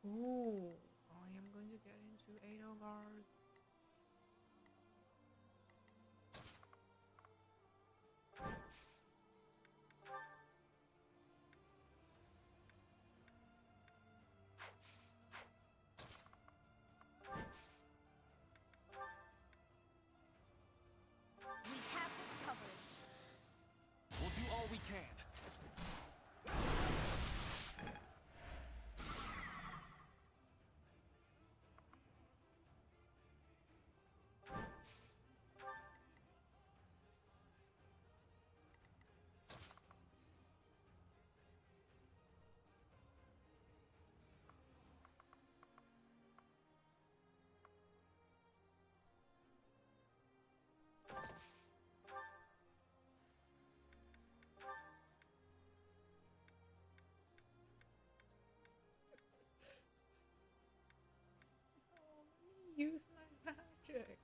Ooh, I am going to get into Edelgard's. We have this covered. We'll do all we can. Oh, let me use my magic.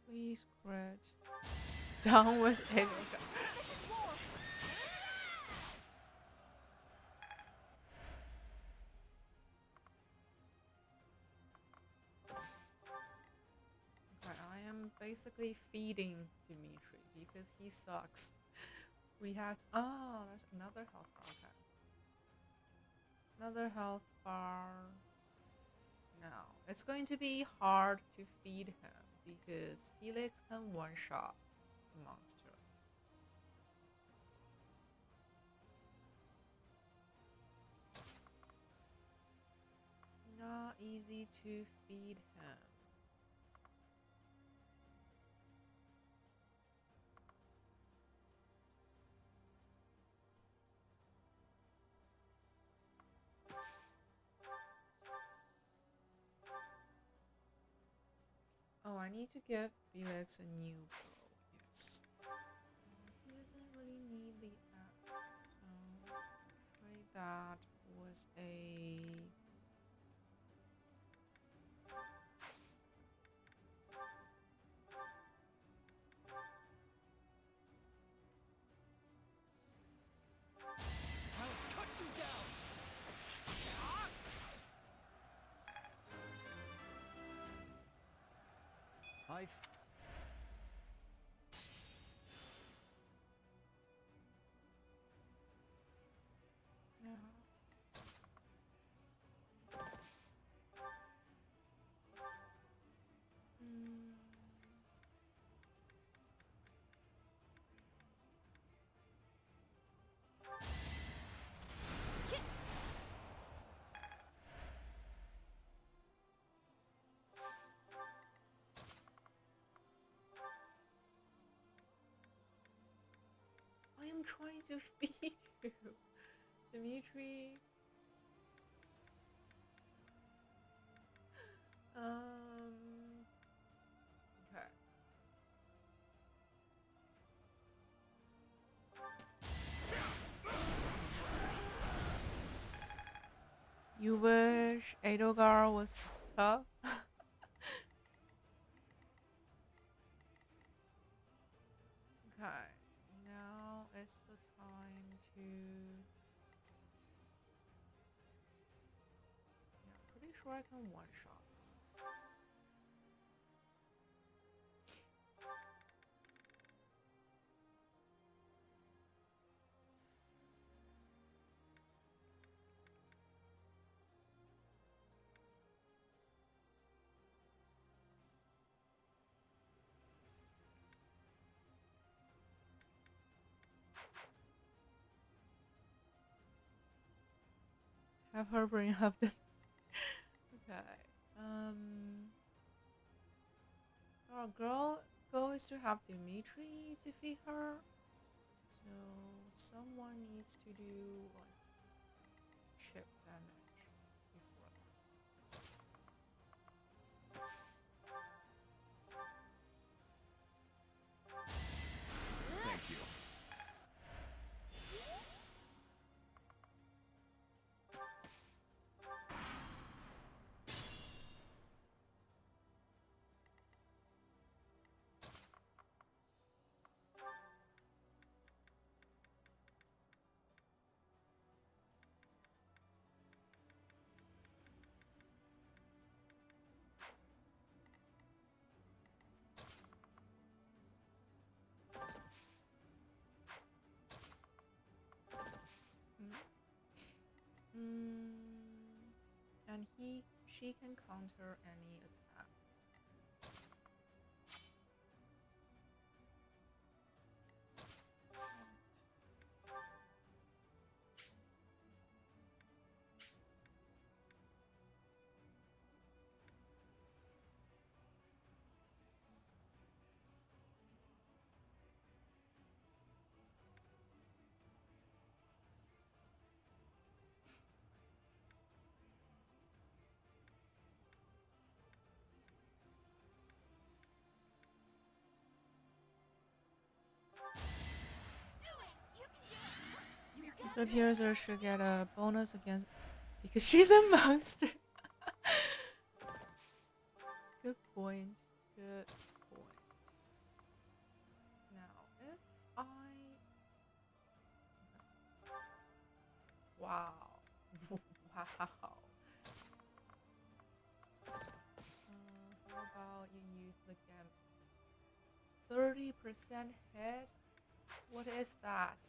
Please crit. Down with Edogar. Okay, I am basically feeding Dimitri because he sucks. We have to, oh, there's another health bar. Okay. Another health bar. Now, it's going to be hard to feed him because Felix can one-shot the monster. Not easy to feed him. Oh, I need to give Felix a new bow. Yes. He doesn't really need the axe, so I'm afraid that was a. I'll cut you down! Yeah. Mm. I am trying to feed you, Dimitri. Okay. You wish Edogar was this tough? Okay, now is the time to. Yeah, pretty sure I can one shot. Have her bring up this. Okay. Our goal is to have Dimitri defeat her. So someone needs to do like chip damage before that. Thank you. And she can counter any attacks. This piercer should get a bonus against because she's a monster. Good point. Good point. Wow. Wow. How about you use the gem? 30% hit? What is that?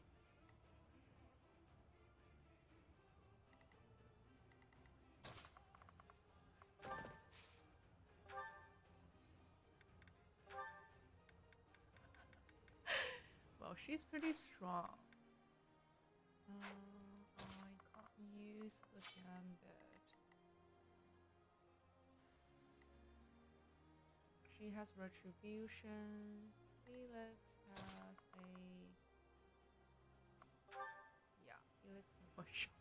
Well, she's pretty strong. I can't use the gambit. She has retribution. Felix has a Felix can one shot.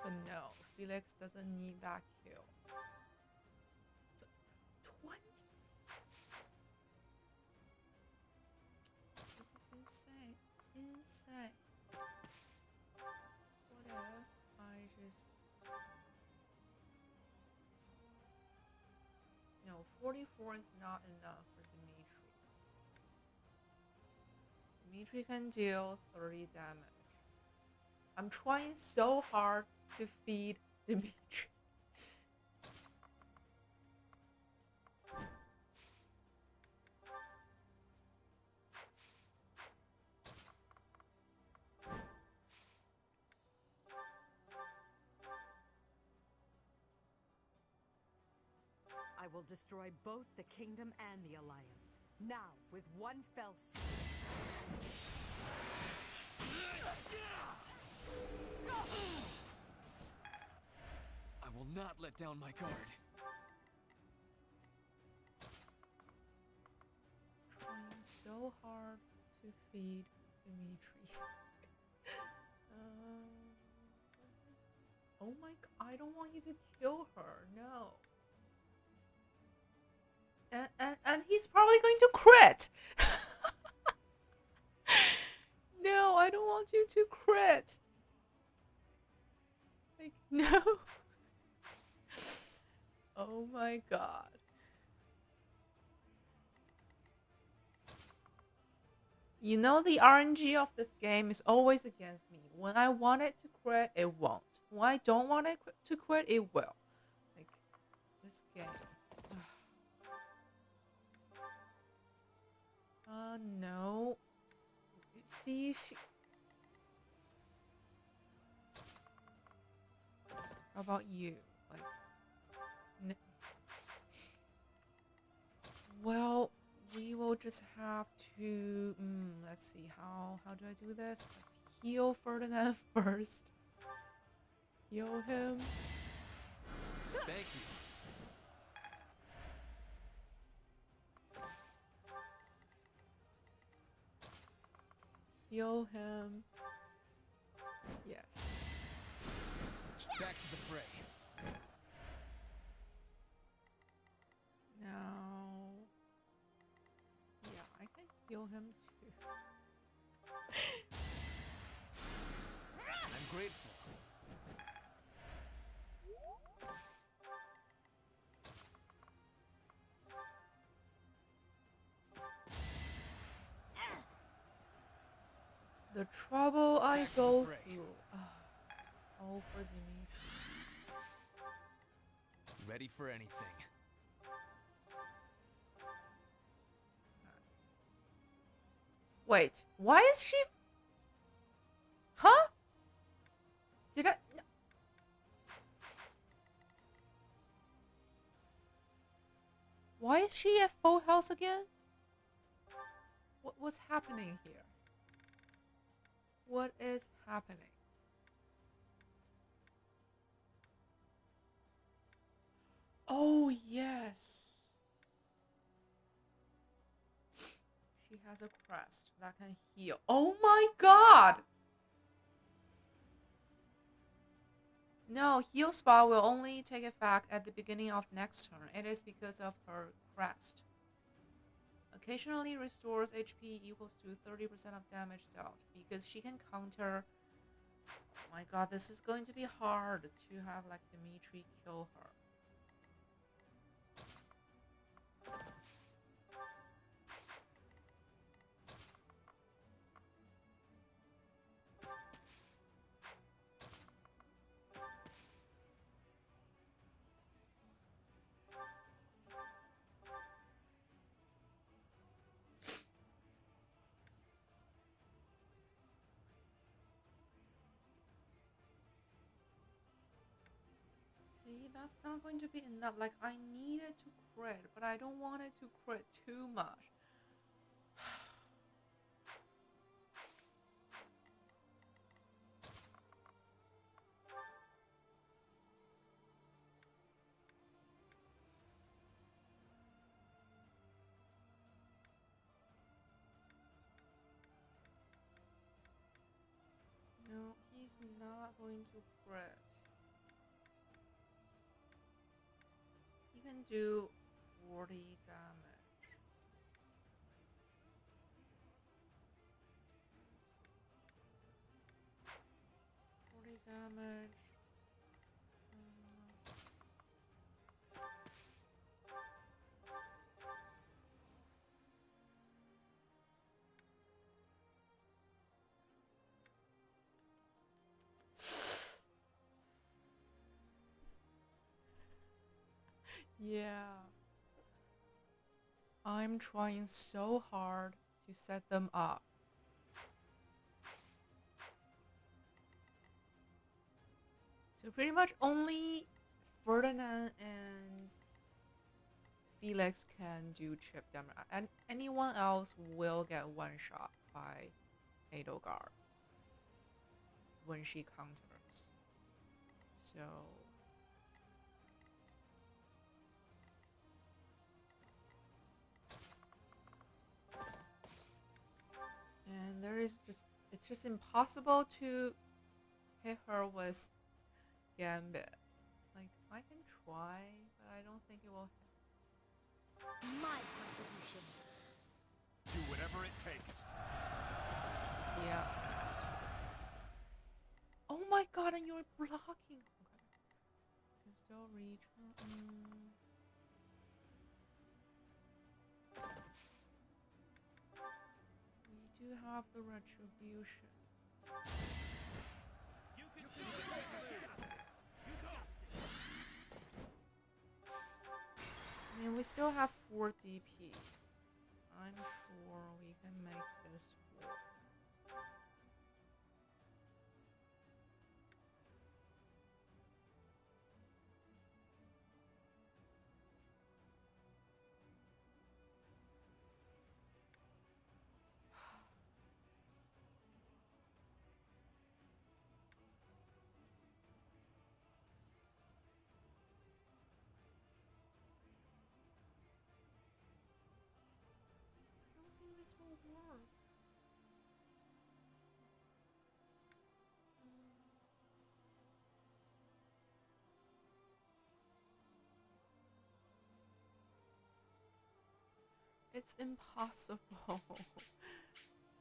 But no, Felix doesn't need that kill. 20. This is insane. Insane. What if I just... No, 44 is not enough for Dimitri. Dimitri can deal 30 damage. I'm trying so hard to feed Dimitri. I will destroy both the kingdom and the alliance. Now, with one fell swoop. I will not let down my guard. Trying so hard to feed Dimitri. Oh my god, I don't want you to kill her, no. And he's probably going to crit. No, I don't want you to crit. Like, no. Oh my god. You know the RNG of this game is always against me. When I want it to crit, it won't. When I don't want it to crit, it will. Like, this game. No. See, how about you? Like, well, we will just have to. Let's see. How do I do this? Let's heal Ferdinand first. Heal him. Thank you. Heal him. Yes. Back to the fray. Now. Yeah, I can heal him too. I'm grateful. The trouble I go through. Oh, for Dimitri. Ready for anything. Wait, why is she? Huh? Did I? No. Why is she at full health again? What's happening here? What is happening? Oh, yes. She has a crest that can heal. Oh my god! No, heal spell will only take effect at the beginning of next turn. It is because of her crest. Occasionally restores HP equals to 30% of damage dealt. Because she can counter... Oh my god, this is going to be hard to have like Dimitri kill her. See, that's not going to be enough. Like, I needed to crit, but I don't want it to crit too much. No, he's not going to crit. He can do 40 damage. 40 damage. Yeah. I'm trying so hard to set them up. So pretty much only Ferdinand and Felix can do chip damage, and anyone else will get one shot by Edelgard when she counters. So and it's just impossible to hit her with Gambit. Like, I can try, but I don't think it will hit. My contribution. Do whatever it takes. Yeah. Oh my god, and you're blocking. Okay. Can still reach her. We do have the retribution. You can do it. I mean, we still have 4 DP. I'm sure we can make this work. I don't think this will work. It's impossible.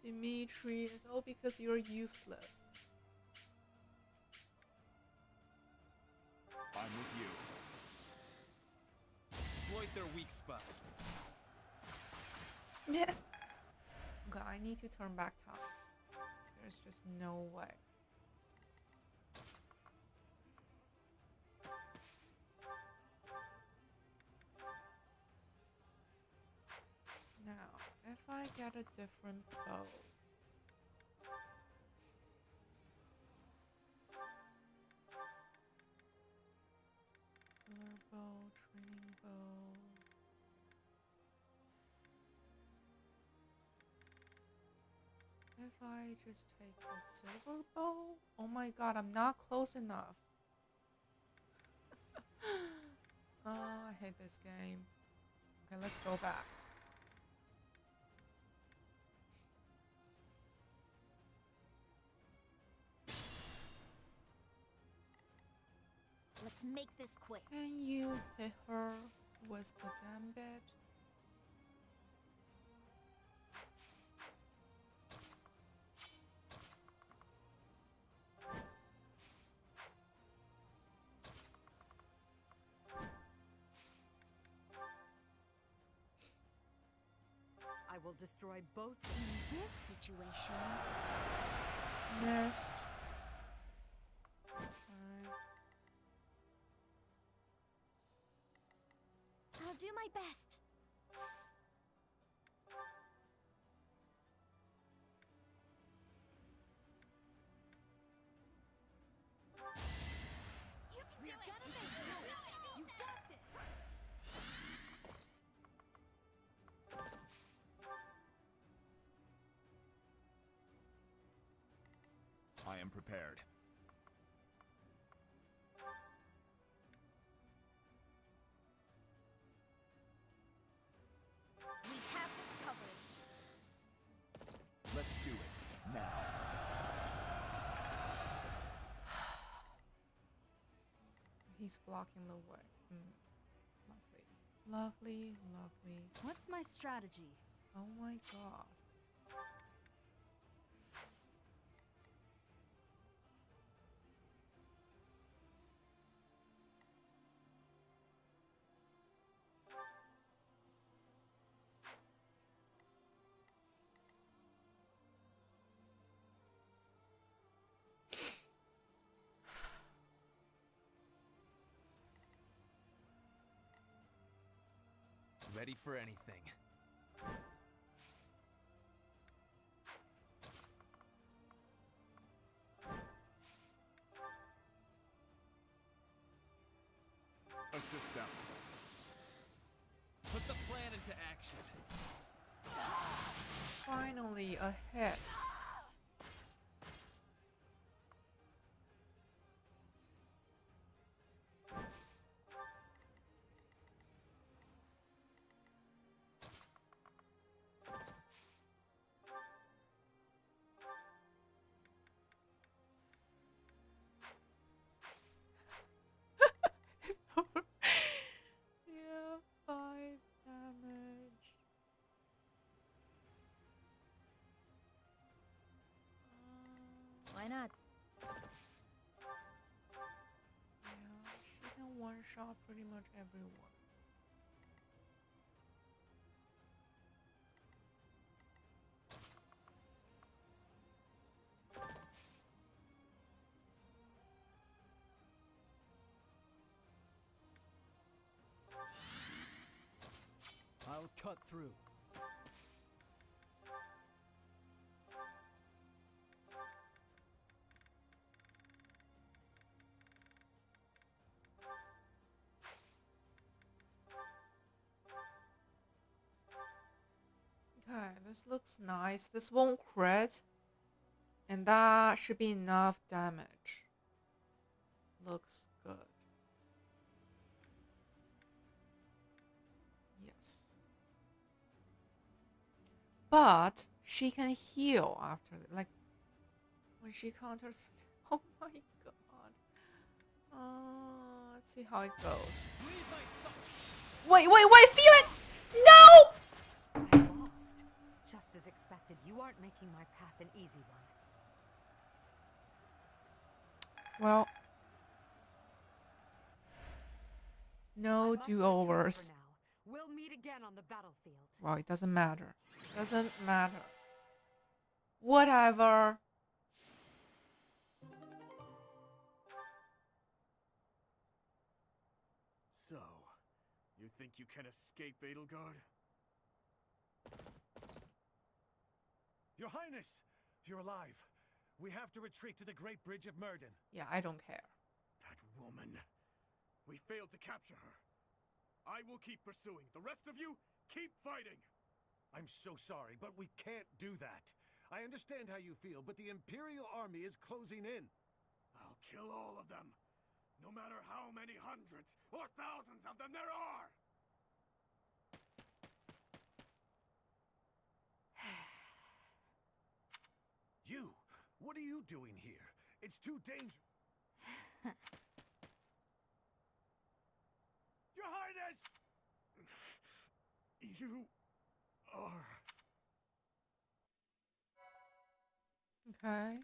Dimitri, it's all because you're useless. I'm with you. Exploit their weak spots. Yes. Okay, I need to turn back time. There's just no way. Now, if I get a different bow. Color bow, training bow. If I just take the silver bow? Oh my god, I'm not close enough. Oh, I hate this game. Okay, let's go back. Let's make this quick. Can you hit her with the gambit? I will destroy both. In this situation, Missed. Okay. I'll do my best. You can do it. Gotta make am prepared. We have this covered. Let's do it now. He's blocking the way. Lovely. Lovely, lovely. What's my strategy? Oh my god. Ready for anything. Assist them. Put the plan into action. Finally, a hit. It's over. Yeah, 5 damage. Why not? Yeah, she can one-shot pretty much everyone. I'll cut through. Okay, this looks nice. This won't crit. And that should be enough damage. Looks good. Yes. But she can heal after, like, when she counters. Oh my god. Let's see how it goes. Wait, feel it! No! I lost. Just as expected, you aren't making my path an easy one. Well, I no must retreat do-overs. for now. We'll meet again on the battlefield. Well, it doesn't matter. Doesn't matter. Whatever. So, you think you can escape, Edelgard? Your Highness! You're alive. We have to retreat to the Great Bridge of Murden. Yeah, I don't care. That woman. We failed to capture her. I will keep pursuing. The rest of you, keep fighting! I'm so sorry, but we can't do that. I understand how you feel, but the Imperial Army is closing in. I'll kill all of them. No matter how many hundreds or thousands of them there are! You! What are you doing here? It's too dangerous. Your Highness! You are... Okay.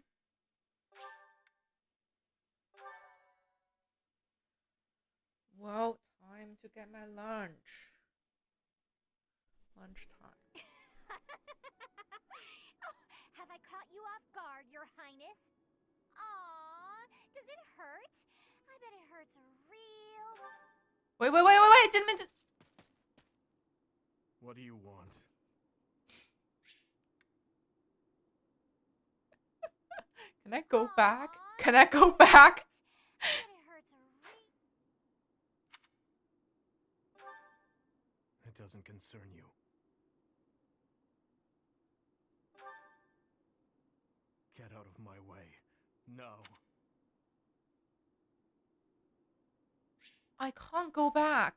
Well, time to get my lunch. Lunchtime. Have I caught you off guard, Your Highness? Aww, does it hurt? I bet it hurts real. Wait! Didn't mean to. What do you want? Can I go back? Aw, Can I go back? I bet it hurts real. It doesn't concern you. Get out of my way. No. I can't go back.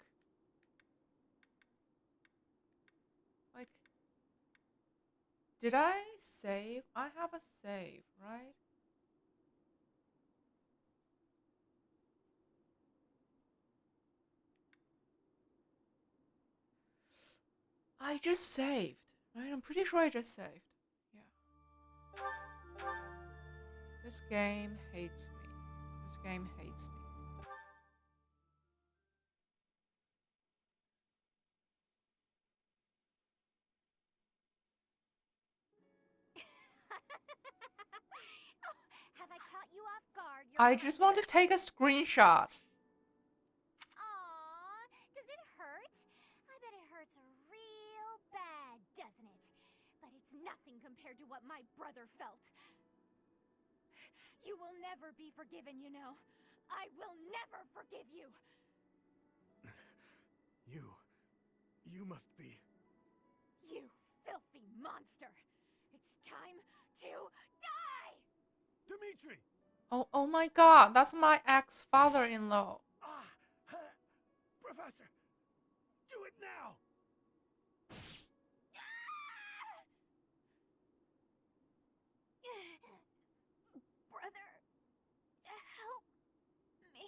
Like, did I save? I have a save, right? I just saved, right? I'm pretty sure I just saved. Yeah. This game hates me. This game hates me. Oh, have I caught you off guard? I just want to take a screenshot. Aw, does it hurt? I bet it hurts real bad, doesn't it? But it's nothing compared to what my brother felt. You will never be forgiven, you know. I will never forgive you. You must be... You filthy monster. It's time to die! Dimitri! Oh my god, that's my ex-father-in-law. Professor! Do it now! Brother, help me.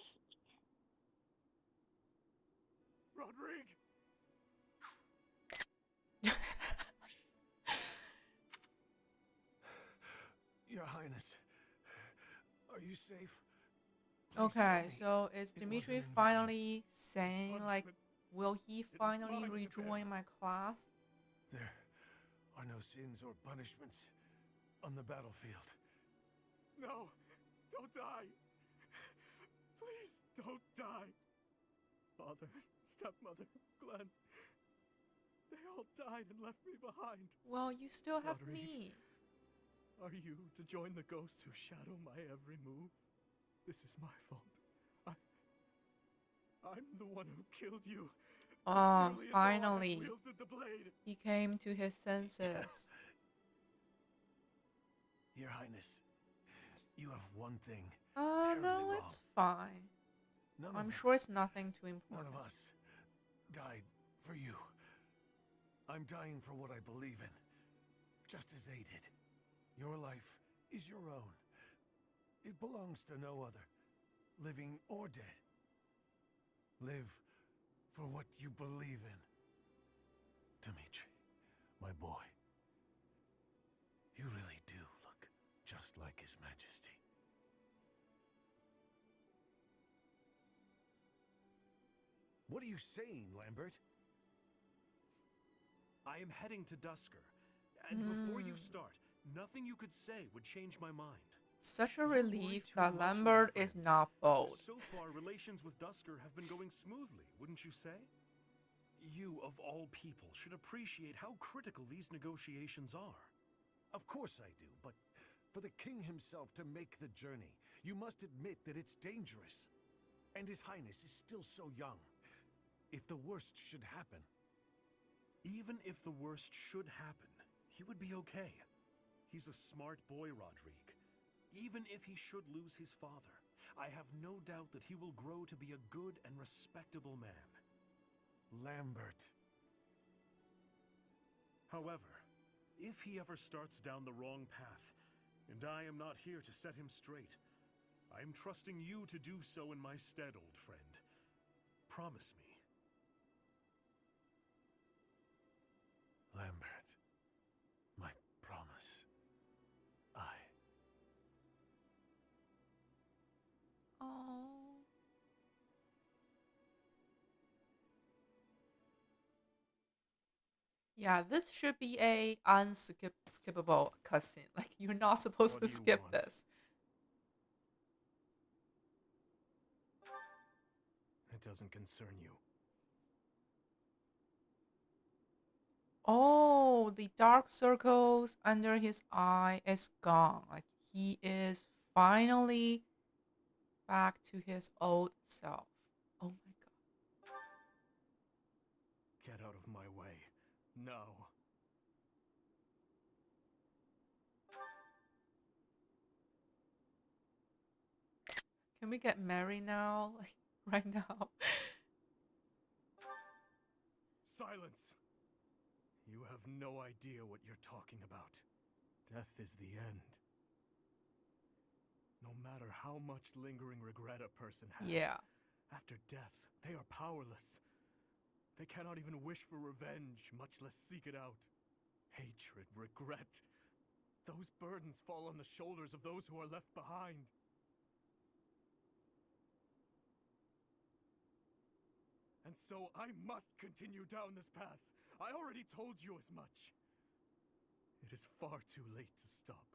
Rodrigue! Your Highness, are you safe? Please Okay, tell me so is it Dimitri wasn't in vain. finally saying, like, punishment, will he was finally mine to bear. rejoin my class? There are no sins or punishments on the battlefield. No, don't die. Please don't die. Father, stepmother, Glenn, they all died and left me behind. Well, you still have Rodrigue. me. Are you to join the ghosts who shadow my every move? This is my fault. I'm the one who killed you. Oh, Surely it's all I have finally. wielded the blade. He came to his senses. Your Highness, you have one thing. No, terribly it's fine. None I'm of sure it's nothing too None important. of us died for you. I'm dying for what I believe in, just as they did. Your life is your own. It belongs to no other, living or dead. Live for what you believe in. Dimitri, my boy, you really do look just like His Majesty. What are you saying, Lambert? I am heading to Dusker, and before you start, nothing you could say would change my mind. Such a You worry relief too that much, Lambert little is friend. not bold. So far, relations with Dusker have been going smoothly, wouldn't you say? You, of all people, should appreciate how critical these negotiations are. Of course I do, but for the king himself to make the journey, you must admit that it's dangerous. And His Highness is still so young. If the worst should happen... Even if the worst should happen, he would be okay. He's a smart boy, Rodrigue. Even if he should lose his father, I have no doubt that he will grow to be a good and respectable man. Lambert... However, if he ever starts down the wrong path, and I am not here to set him straight, I am trusting you to do so in my stead, old friend. Promise me. Lambert, my promise. Oh. Yeah, this should be a unskippable cutscene. Like, you're not supposed What to do you skip want? this. It doesn't concern you. Oh, the dark circles under his eye is gone. Like, he is finally back to his old self. Oh my god. Get out of my way. No. Can we get married now? Like, right now? Silence! You have no idea what you're talking about. Death is the end. No matter how much lingering regret a person has, Yeah. after death, they are powerless. They cannot even wish for revenge, much less seek it out. Hatred, regret, those burdens fall on the shoulders of those who are left behind. And so I must continue down this path. I already told you as much. It is far too late to stop.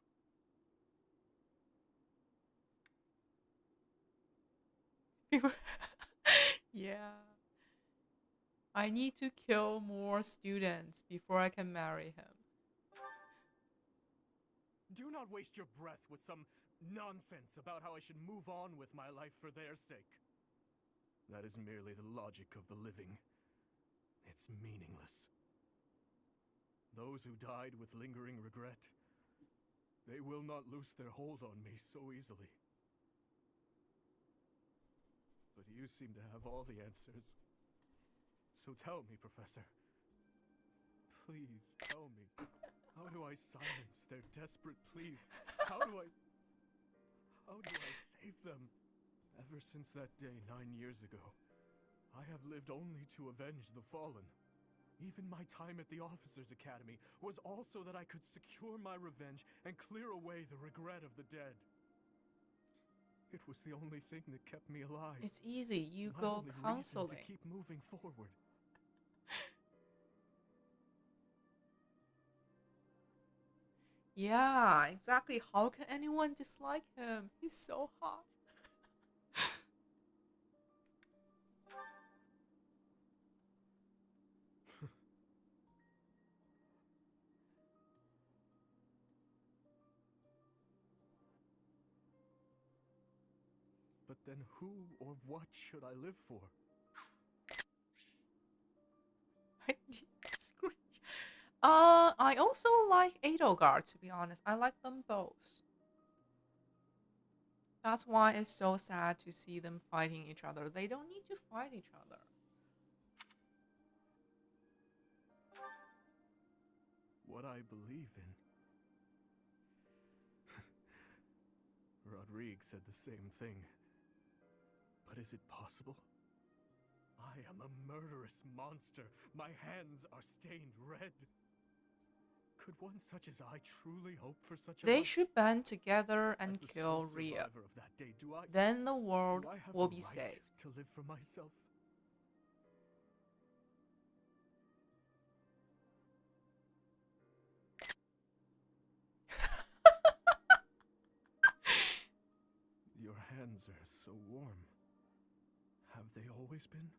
Yeah. I need to kill more students before I can marry him. Do not waste your breath with some nonsense about how I should move on with my life for their sake. That is merely the logic of the living. It's meaningless. Those who died with lingering regret, they will not loose their hold on me so easily. But you seem to have all the answers. So tell me, Professor. Please tell me. How do I silence their desperate pleas? How do I save them? Ever since that day 9 years ago, I have lived only to avenge the fallen. Even my time at the Officers' Academy was also that I could secure my revenge and clear away the regret of the dead. It was the only thing that kept me alive. It's easy. You My go only reason counseling. to keep moving forward. Yeah, exactly. How can anyone dislike him? He's so hot. But then who or what should I live for? I need to scream. I also like Edelgard, to be honest. I like them both. That's why it's so sad to see them fighting each other. They don't need to fight each other. What I believe in. Rodrigue said the same thing. But is it possible? I am a murderous monster. My hands are stained red. Could one such as I truly hope for such a They life? should band together As and the kill sole Rhea. survivor of that day, do I Then the world have will the be right saved. to live for myself? Your hands are so warm. Have they always been?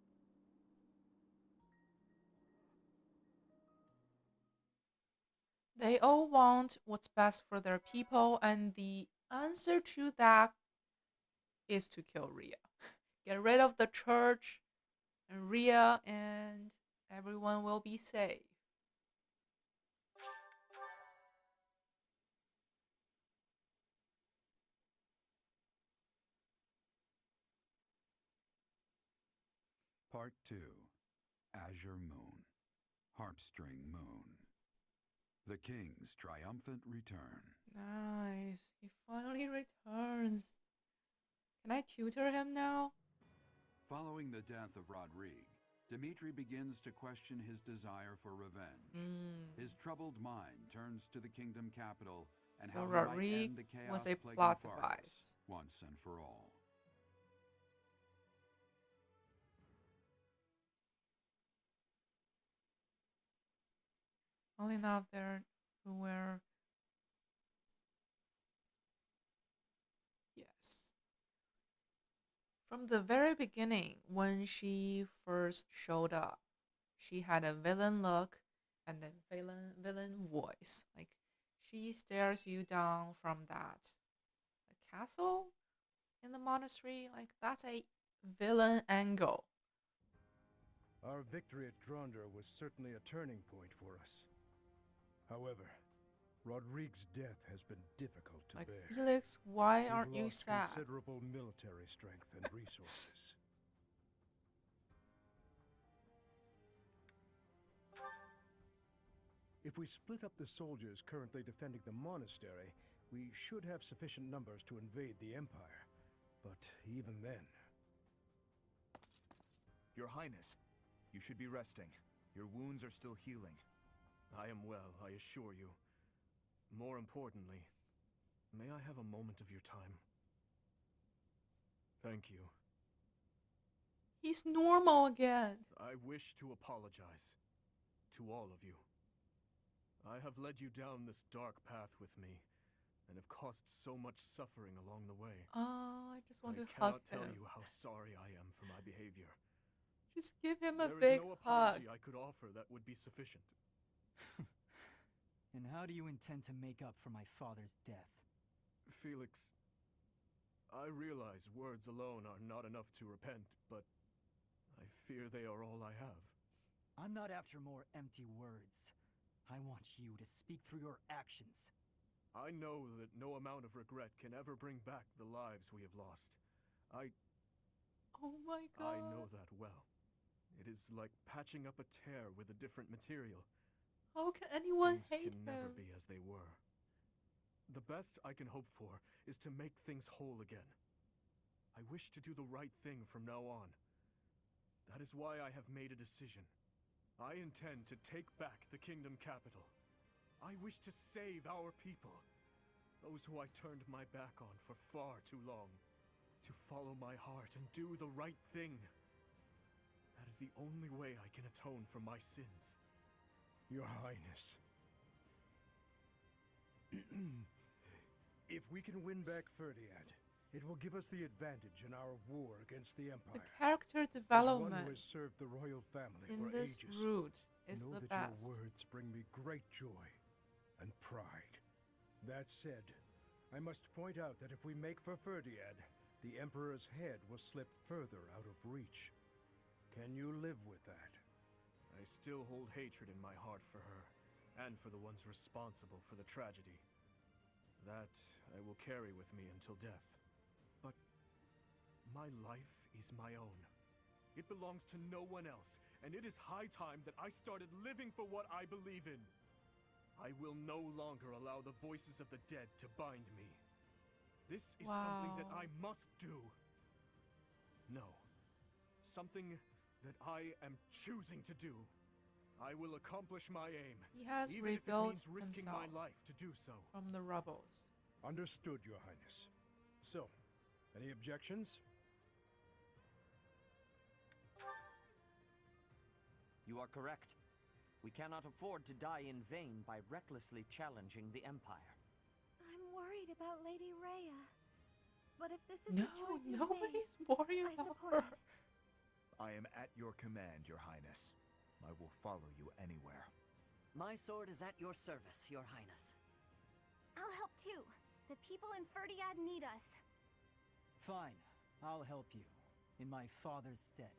They all want what's best for their people, and the answer to that is to kill Rhea. Get rid of the church and Rhea, and everyone will be safe. Part 2, Azure Moon, Harpstring Moon. The King's Triumphant Return. Nice. He finally returns. Can I tutor him now? Following the death of Rodrigue, Dimitri begins to question his desire for revenge. His troubled mind turns to the kingdom capital and So how he might Rodrigue end the chaos was a plaguing plot Fargus device. once and for all. Only enough there who were. Yes. From the very beginning, when she first showed up, she had a villain look and then villain voice. Like she stares you down from that castle in the monastery. Like that's a villain angle. Our victory at Gronder was certainly a turning point for us. However, Rodrigue's death has been difficult to Like, bear. Felix, why We've aren't you lost sad? considerable military strength and resources. If we split up the soldiers currently defending the monastery, we should have sufficient numbers to invade the Empire. But even then... Your Highness, you should be resting. Your wounds are still healing. I am well, I assure you. More importantly, may I have a moment of your time? Thank you. He's normal again. I wish to apologize to all of you. I have led you down this dark path with me, and have caused so much suffering along the way. Oh, I just want to I hug cannot tell him. you how sorry I am for my behavior. Just give him a There big is no hug. apology I could offer that would be sufficient. And how do you intend to make up for my father's death? Felix, I realize words alone are not enough to repent, but I fear they are all I have. I'm not after more empty words. I want you to speak through your actions. I know that no amount of regret can ever bring back the lives we have lost. Oh my I god. know that well. It is like patching up a tear with a different material. How can anyone Things hate can never him? be as they were. The best I can hope for is to make things whole again. I wish to do the right thing from now on. That is why I have made a decision. I intend to take back the kingdom capital. I wish to save our people, those who I turned my back on for far too long. To follow my heart and do the right thing. That is the only way I can atone for my sins. Your Highness. If we can win back Ferdiad, it will give us the advantage in our war against the The Empire. character As one development who has served the royal family in for this ages, route is know the that best. your words bring me great joy and pride. That said, I must point out that if we make for Ferdiad, the Emperor's head will slip further out of reach. Can you live with that? I still hold hatred in my heart for her, and for the ones responsible for the tragedy. That I will carry with me until death. But my life is my own. It belongs to no one else, and it is high time that I started living for what I believe in. I will no longer allow the voices of the dead to bind me. This is something that Wow. I must do. No. Something that I am choosing to do. I will accomplish my aim, He has even if it rebuilt means risking himself my life to do so. from the rebels. Understood, Your Highness. So, any objections? You are correct. We cannot afford to die in vain by recklessly challenging the Empire. I'm worried about Lady Rhea. But if this is No, the choice you've nobody's made, worried I about support her. it. I am at your command, Your Highness. I will follow you anywhere. My sword is at your service, Your Highness. I'll help too. The people in Ferdiad need us. Fine, I'll help you, in my father's stead.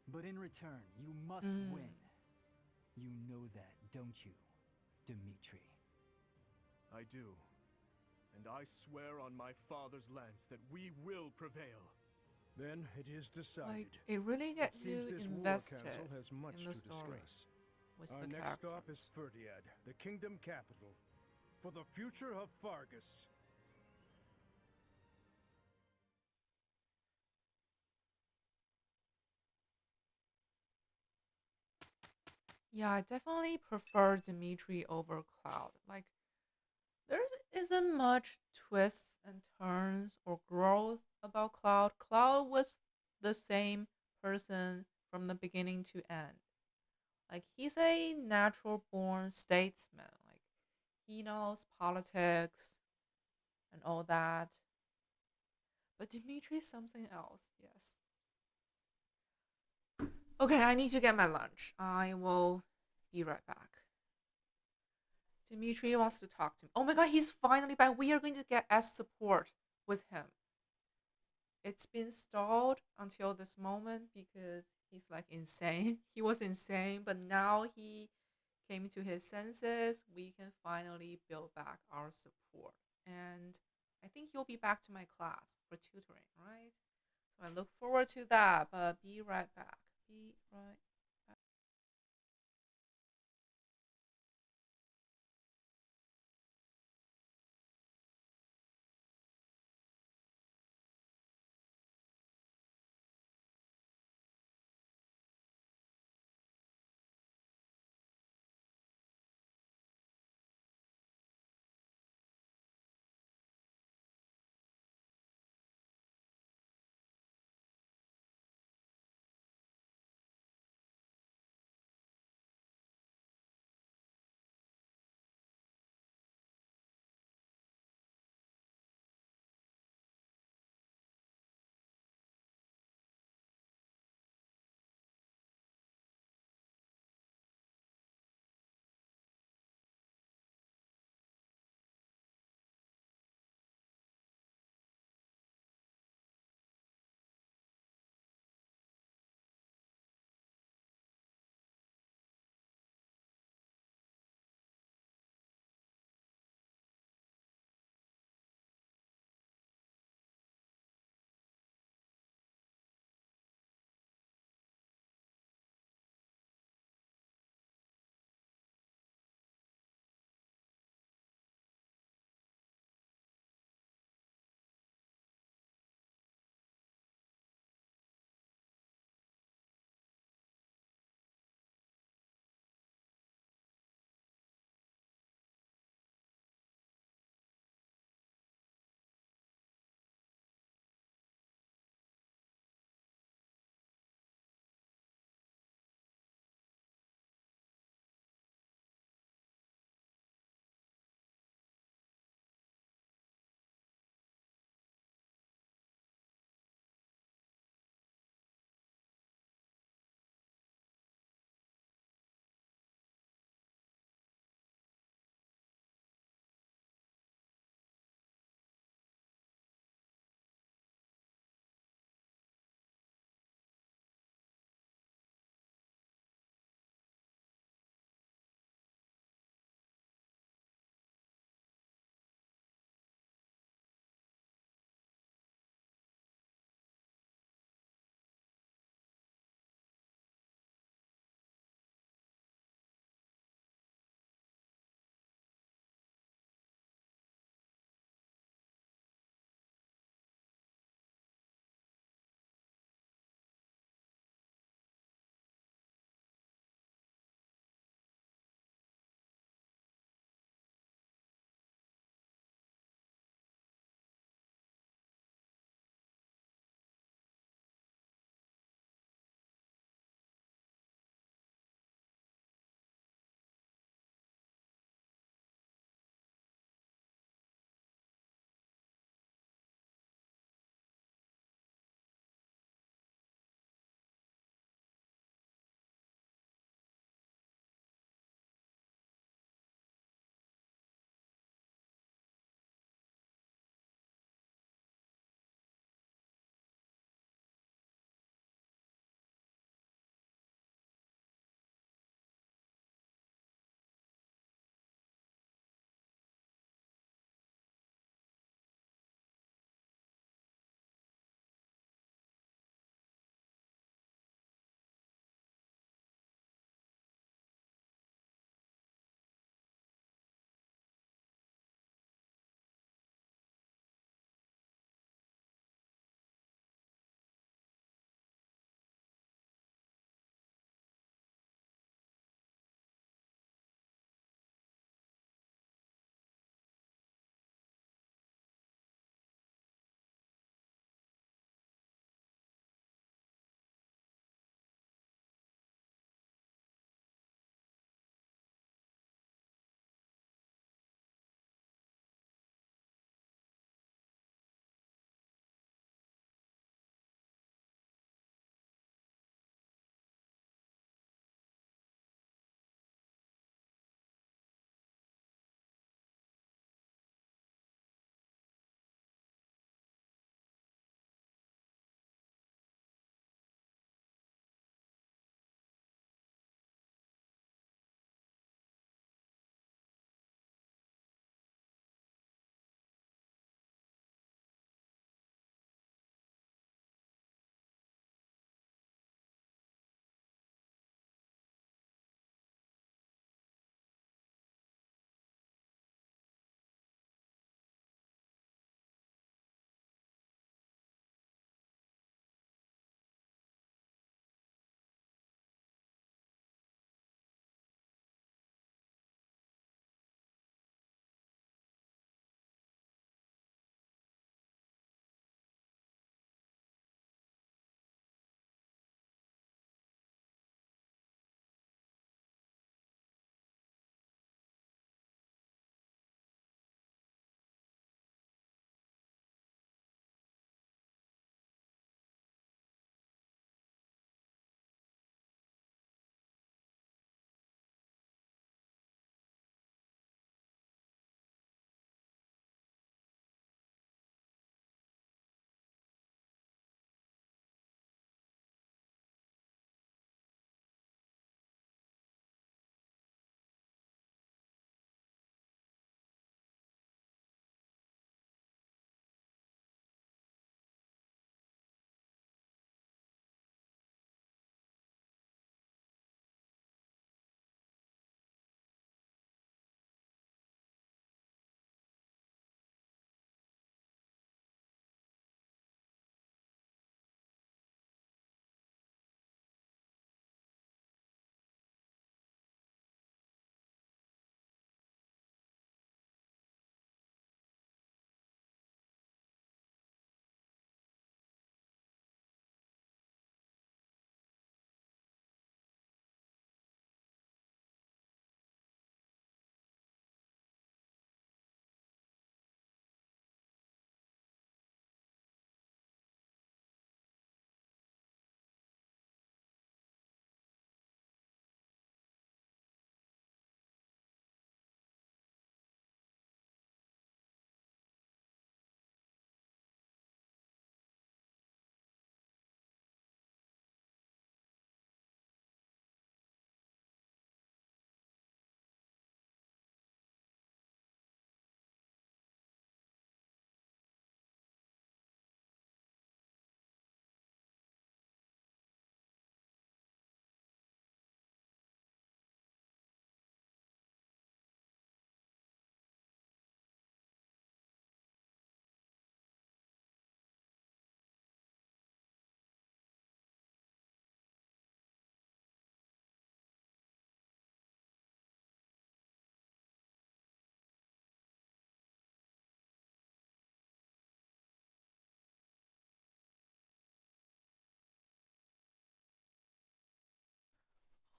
But in return, you must win. You know that, don't you, Dimitri? I do. And I swear on my father's lance that we will prevail. Then it is decided. Like, it really It gets seems you this war invested council has much in the to story discuss. with Our the next characters. stop is Ferdiad, the kingdom capital, for the future of Fargus. Yeah, I definitely prefer Dimitri over Cloud. Like, there isn't much twists and turns or growth about Cloud. Cloud was the same person from the beginning to end. Like, he's a natural born statesman. Like, he knows politics and all that. But Dimitri's something else, yes. Okay, I need to get my lunch. I will be right back. Dimitri wants to talk to me. Oh my god, he's finally back. We are going to get S support with him. It's been stalled until this moment because he's like insane. He was insane, but now he came to his senses, we can finally build back our support. And I think he'll be back to my class for tutoring, right? So I look forward to that, but be right back. Be right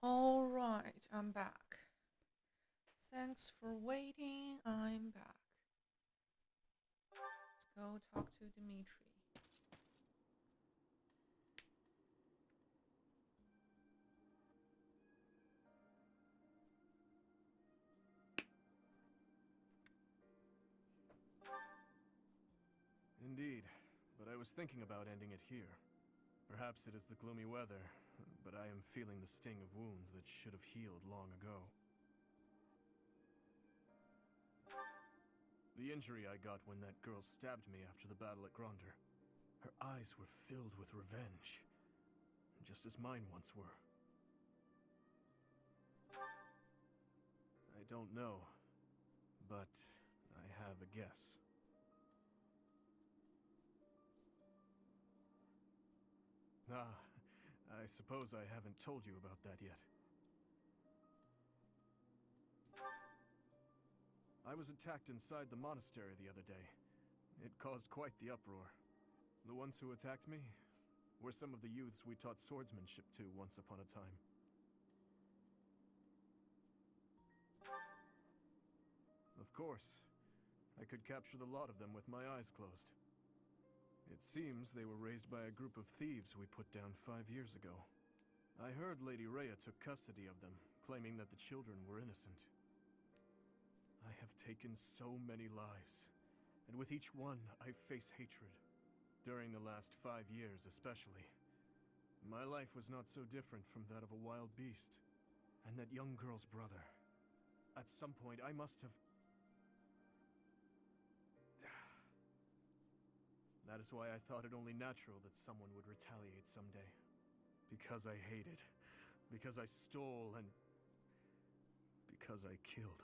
Alright, I'm back. Thanks for waiting, I'm back. Let's go talk to Dimitri. Indeed, but I was thinking about ending it here. Perhaps it is the gloomy weather, but I am feeling the sting of wounds that should have healed long ago. The injury I got when that girl stabbed me after the battle at Gronder. Her eyes were filled with revenge, just as mine once were. I don't know, but I have a guess. Ah, I suppose I haven't told you about that yet. I was attacked inside the monastery the other day. It caused quite the uproar. The ones who attacked me were some of the youths we taught swordsmanship to once upon a time. Of course, I could capture the lot of them with my eyes closed. It seems they were raised by a group of thieves we put down 5 years ago. I heard Lady Rhea took custody of them, claiming that the children were innocent. I have taken so many lives, and with each one I face hatred. During the last 5 years especially. My life was not so different from that of a wild beast. And that young girl's brother. At some point I must have... That is why I thought it only natural that someone would retaliate someday. Because I hated. Because I stole and... because I killed.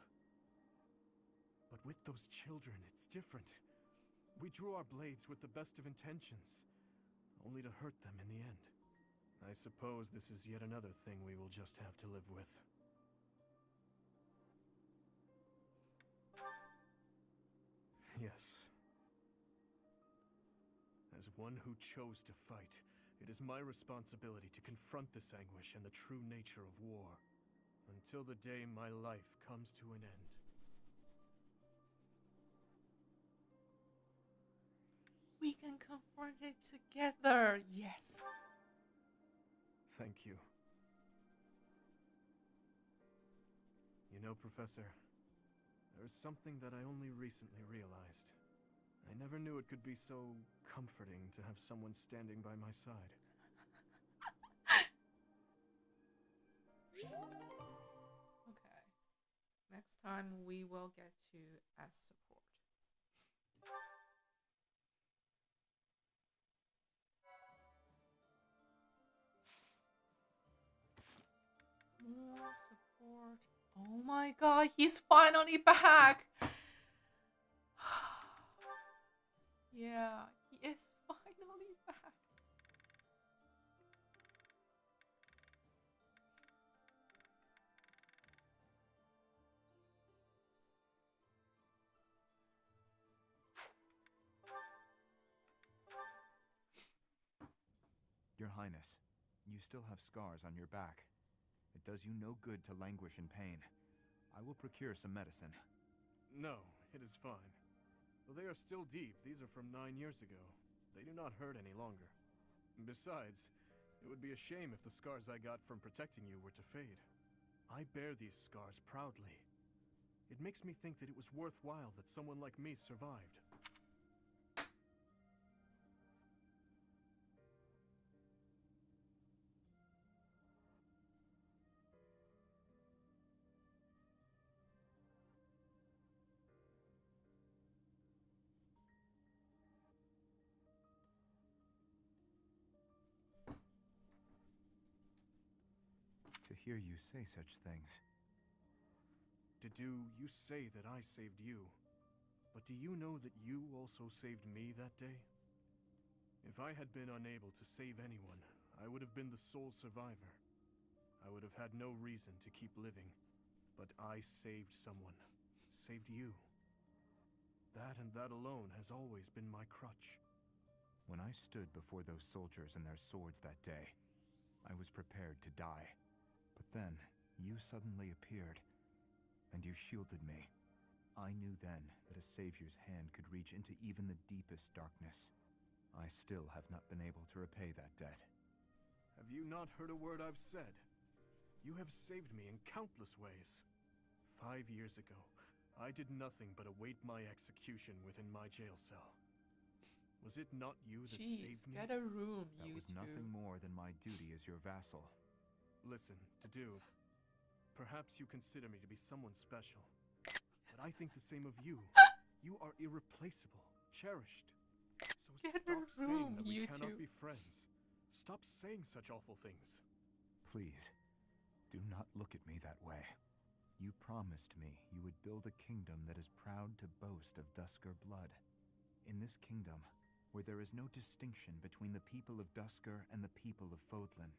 But with those children, it's different. We drew our blades with the best of intentions, only to hurt them in the end. I suppose this is yet another thing we will just have to live with. Yes. As one who chose to fight, it is my responsibility to confront this anguish and the true nature of war, until the day my life comes to an end. We can confront it together, yes. Thank you. You know, Professor, there's something that I only recently realized. I never knew it could be so comforting to have someone standing by my side. Okay. Next time we will get to as support. More support. Oh my god, he's finally back! Yeah, he is finally back. Your Highness, you still have scars on your back. It does you no good to languish in pain. I will procure some medicine. No, it is fine. Though they are still deep, these are from 9 years ago. They do not hurt any longer. Besides, it would be a shame if the scars I got from protecting you were to fade. I bear these scars proudly. It makes me think that it was worthwhile that someone like me survived. To hear you say such things. DEDUE, you say that I saved you. But do you know that you also saved me that day? If I had been unable to save anyone, I would have been the sole survivor. I would have had no reason to keep living. But I saved someone. Saved you. That and that alone has always been my crutch. When I stood before those soldiers and their swords that day, I was prepared to die. But then, you suddenly appeared, and you shielded me. I knew then that a savior's hand could reach into even the deepest darkness. I still have not been able to repay that debt. Have you not heard a word I've said? You have saved me in countless ways. 5 years ago, I did nothing but await my execution within my jail cell. Was it not you that saved me? Get a room, That you was two. nothing more than my duty as your vassal. Listen, DEDUE, perhaps you consider me to be someone special, but I think the same of you. You are irreplaceable, cherished. So Get a stop saying room, that we you cannot two. be friends. Stop saying such awful things. Please, do not look at me that way. You promised me you would build a kingdom that is proud to boast of Duscur blood. In this kingdom, where there is no distinction between the people of Duscur and the people of Fodlan,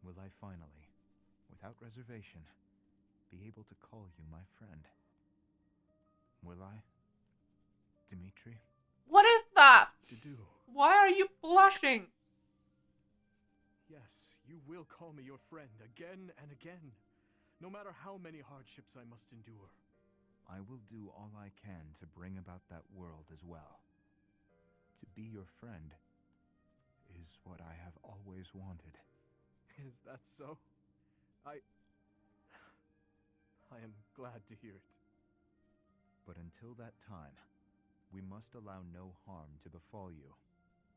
will I finally, without reservation, be able to call you my friend? Will I, Dimitri? What is that? DEDUE, Why are you blushing? yes, you will call me your friend again and again, no matter how many hardships I must endure. I will do all I can to bring about that world as well. To be your friend is what I have always wanted. Is that so? I am glad to hear it. But until that time, we must allow no harm to befall you.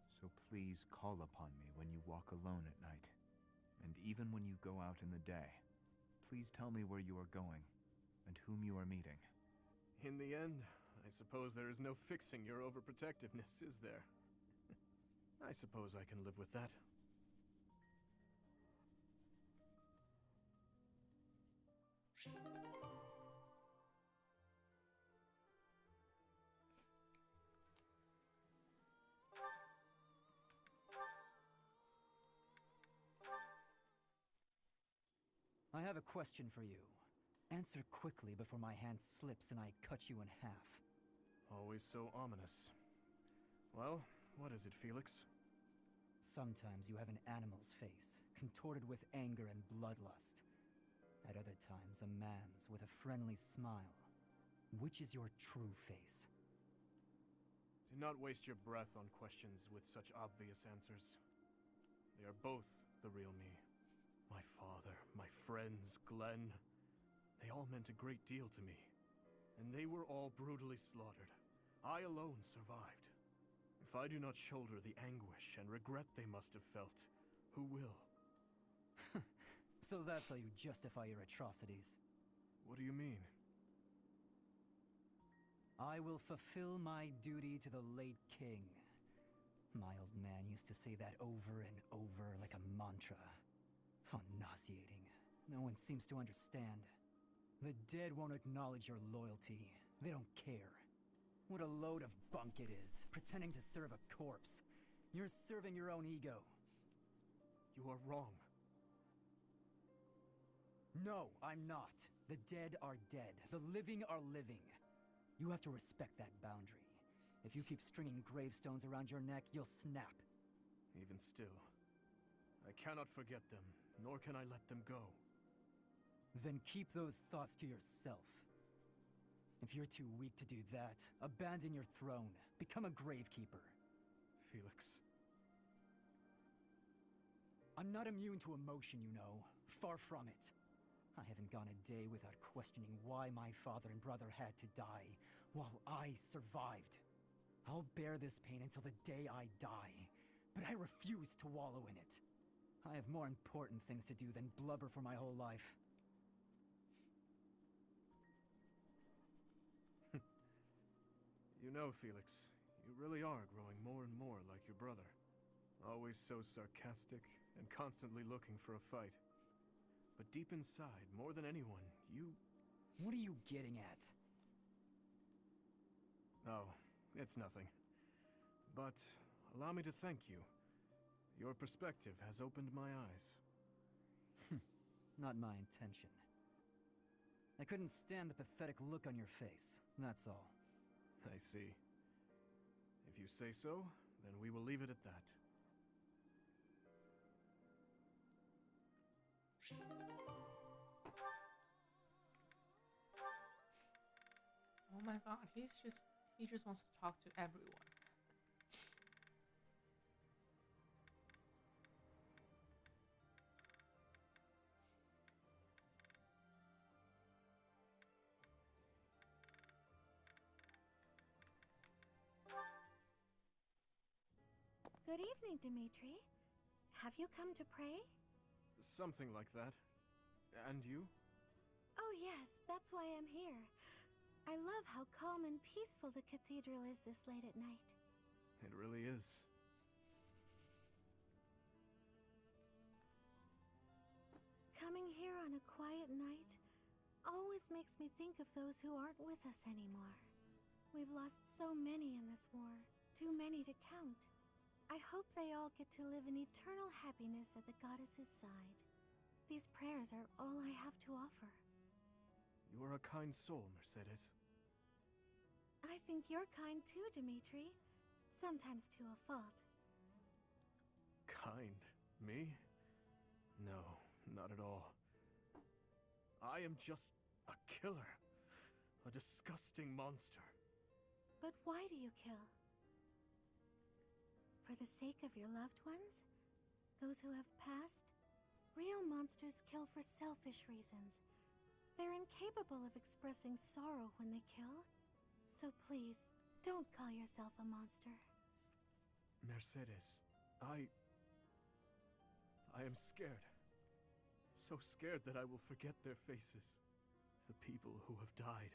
So please call upon me when you walk alone at night. And even when you go out in the day, please tell me where you are going and whom you are meeting. In the end, I suppose there is no fixing your overprotectiveness, is there? I suppose I can live with that. I have a question for you. Answer quickly before my hand slips and I cut you in half. Always so ominous. Well, what is it, Felix? Sometimes you have an animal's face, contorted with anger and bloodlust. At other times, a man's with a friendly smile. Which is your true face? Do not waste your breath on questions with such obvious answers. They are both the real me. My father, my friends, Glenn, they all meant a great deal to me. And they were all brutally slaughtered. I alone survived. If I do not shoulder the anguish and regret they must have felt, who will? So that's how you justify your atrocities. What do you mean? I will fulfill my duty to the late king. My old man used to say that over and over like a mantra. How nauseating. No one seems to understand. The dead won't acknowledge your loyalty. They don't care. What a load of bunk it is, pretending to serve a corpse. You're serving your own ego. You are wrong. No, I'm not. The dead are dead. The living are living. You have to respect that boundary. If you keep stringing gravestones around your neck, you'll snap. Even still, I cannot forget them, nor can I let them go. Then keep those thoughts to yourself. If you're too weak to do that, abandon your throne. Become a gravekeeper. Felix. I'm not immune to emotion, you know. Far from it. I haven't gone a day without questioning why my father and brother had to die, while I survived. I'll bear this pain until the day I die, but I refuse to wallow in it. I have more important things to do than blubber for my whole life. You know, Felix, you really are growing more and more like your brother. Always so sarcastic and constantly looking for a fight. But deep inside, more than anyone, you... What are you getting at? Oh, it's nothing. But allow me to thank you. Your perspective has opened my eyes. Not my intention. I couldn't stand the pathetic look on your face, that's all. I see. If you say so, then we will leave it at that. Oh my god, he just wants to talk to everyone. Good evening, Dimitri. Have you come to pray? Something like that. And you? Oh yes, that's why I'm here. I love how calm and peaceful the cathedral is this late at night. It really is. Coming here on a quiet night always makes me think of those who aren't with us anymore. We've lost so many in this war, too many to count. I hope they all get to live in eternal happiness at the goddess's side. These prayers are all I have to offer. You are a kind soul, Mercedes. I think you're kind too, Dimitri. Sometimes to a fault. Kind? Me? No, not at all. I am just a killer. A disgusting monster. But why do you kill? For the sake of your loved ones? Those who have passed? Real monsters kill for selfish reasons. They're incapable of expressing sorrow when they kill. So please, don't call yourself a monster. Mercedes, I am scared. So scared that I will forget their faces. The people who have died.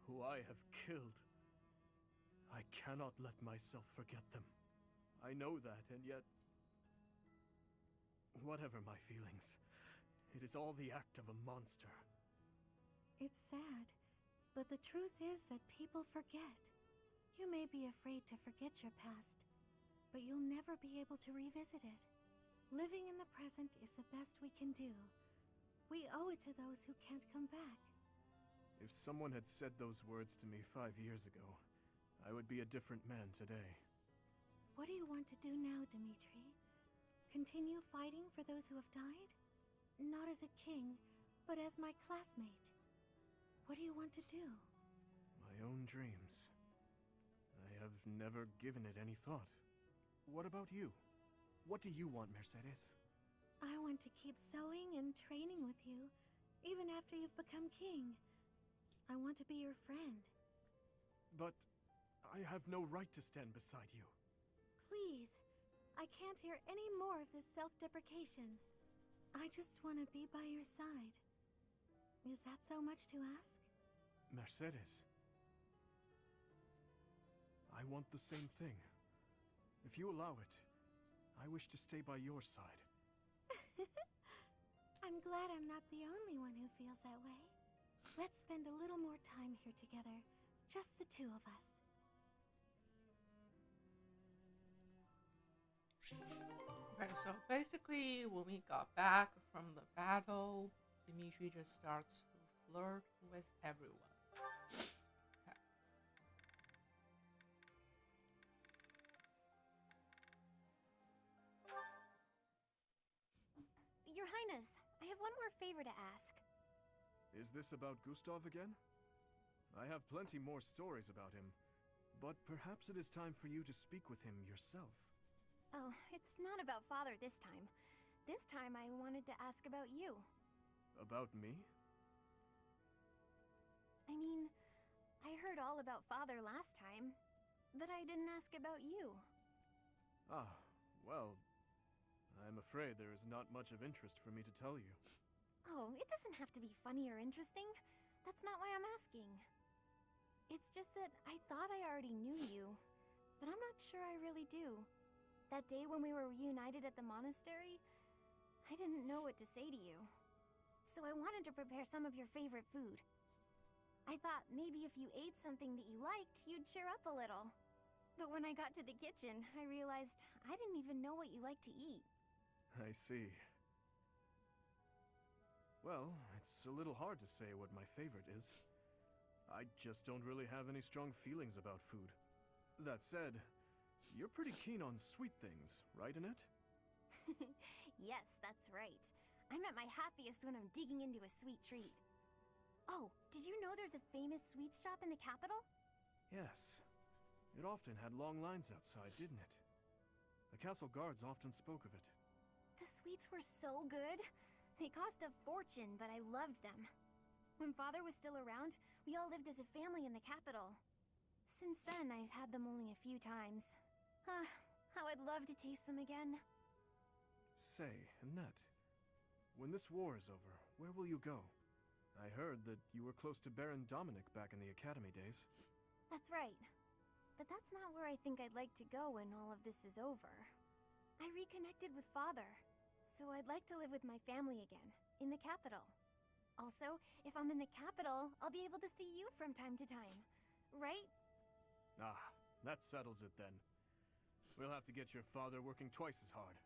Who I have killed. I cannot let myself forget them. I know that, and yet... Whatever my feelings, it is all the act of a monster. It's sad, but the truth is that people forget. You may be afraid to forget your past, but you'll never be able to revisit it. Living in the present is the best we can do. We owe it to those who can't come back. If someone had said those words to me 5 years ago, I would be a different man today. What do you want to do now, Dimitri? Continue fighting for those who have died? Not as a king, but as my classmate. What do you want to do? My own dreams. I have never given it any thought. What about you? What do you want, Mercedes? I want to keep sewing and training with you, even after you've become king. I want to be your friend. But I have no right to stand beside you. Please, I can't hear any more of this self-deprecation. I just want to be by your side. Is that so much to ask? Mercedes. I want the same thing. If you allow it, I wish to stay by your side. I'm glad I'm not the only one who feels that way. Let's spend a little more time here together, just the two of us. Okay, so basically when we got back from the battle, Dimitri just starts to flirt with everyone. Okay. Your Highness, I have one more favor to ask. Is this about Gustav again? I have plenty more stories about him, but perhaps it is time for you to speak with him yourself. Oh, it's not about Father this time. This time I wanted to ask about you. About me? I mean, I heard all about Father last time, but I didn't ask about you. Ah, well, I'm afraid there is not much of interest for me to tell you. Oh, it doesn't have to be funny or interesting. That's not why I'm asking. It's just that I thought I already knew you, but I'm not sure I really do. That day when we were reunited at the monastery, I didn't know what to say to you. So I wanted to prepare some of your favorite food. I thought maybe if you ate something that you liked, you'd cheer up a little. But when I got to the kitchen, I realized I didn't even know what you like to eat. I see. Well, it's a little hard to say what my favorite is. I just don't really have any strong feelings about food. That said, you're pretty keen on sweet things, right, Annette? Yes, that's right. I'm at my happiest when I'm digging into a sweet treat. Oh, did you know know there's a famous sweet shop in the capital? Yes. It often had long lines outside, didn't it? The castle guards often spoke of it. The sweets were so good. They cost a fortune, but I loved them. When Father was still around, we all lived as a family in the capital. Since then, I've had them only a few times. How I'd love to taste them again. Say, Annette, when this war is over, where will you go? I heard that you were close to Baron Dominic back in the academy days. That's right. But that's not where I think I'd like to go when all of this is over. I reconnected with Father, so I'd like to live with my family again, in the capital. Also, if I'm in the capital, I'll be able to see you from time to time. Right? Ah, that settles it then. We'll have to get your father working twice as hard.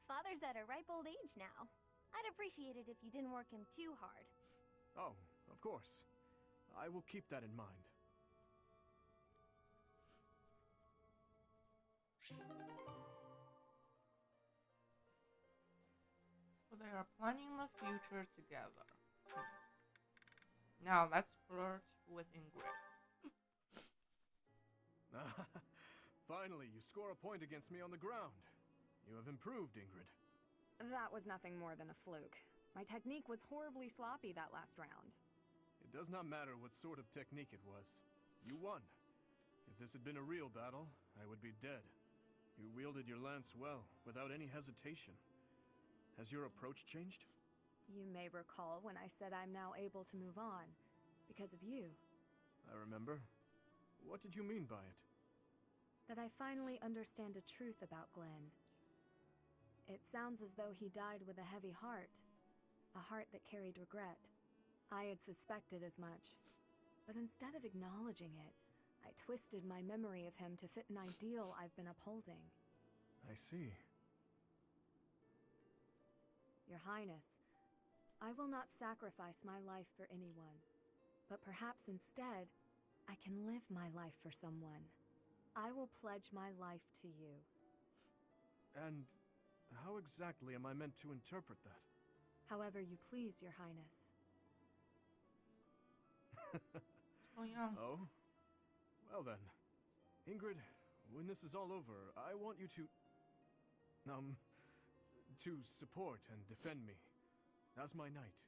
Father's at a ripe old age now. I'd appreciate it if you didn't work him too hard. Oh, of course. I will keep that in mind. So they are planning the future together. Now let's flirt with Ingrid. Finally, you score a point against me on the ground. You have improved, Ingrid. That was nothing more than a fluke. My technique was horribly sloppy that last round. It does not matter what sort of technique it was. You won. If this had been a real battle, I would be dead. You wielded your lance well, without any hesitation. Has your approach changed? You may recall when I said I'm now able to move on, because of you. I remember. What did you mean by it? That I finally understand the truth about Glenn. It sounds as though he died with a heavy heart. A heart that carried regret. I had suspected as much. But instead of acknowledging it, I twisted my memory of him to fit an ideal I've been upholding. I see. Your Highness, I will not sacrifice my life for anyone. But perhaps instead, I can live my life for someone. I will pledge my life to you. And how exactly am I meant to interpret that? However you please, Your Highness. Oh, yeah. Oh? Well then. Ingrid, when this is all over, I want you to support and defend me. As my knight.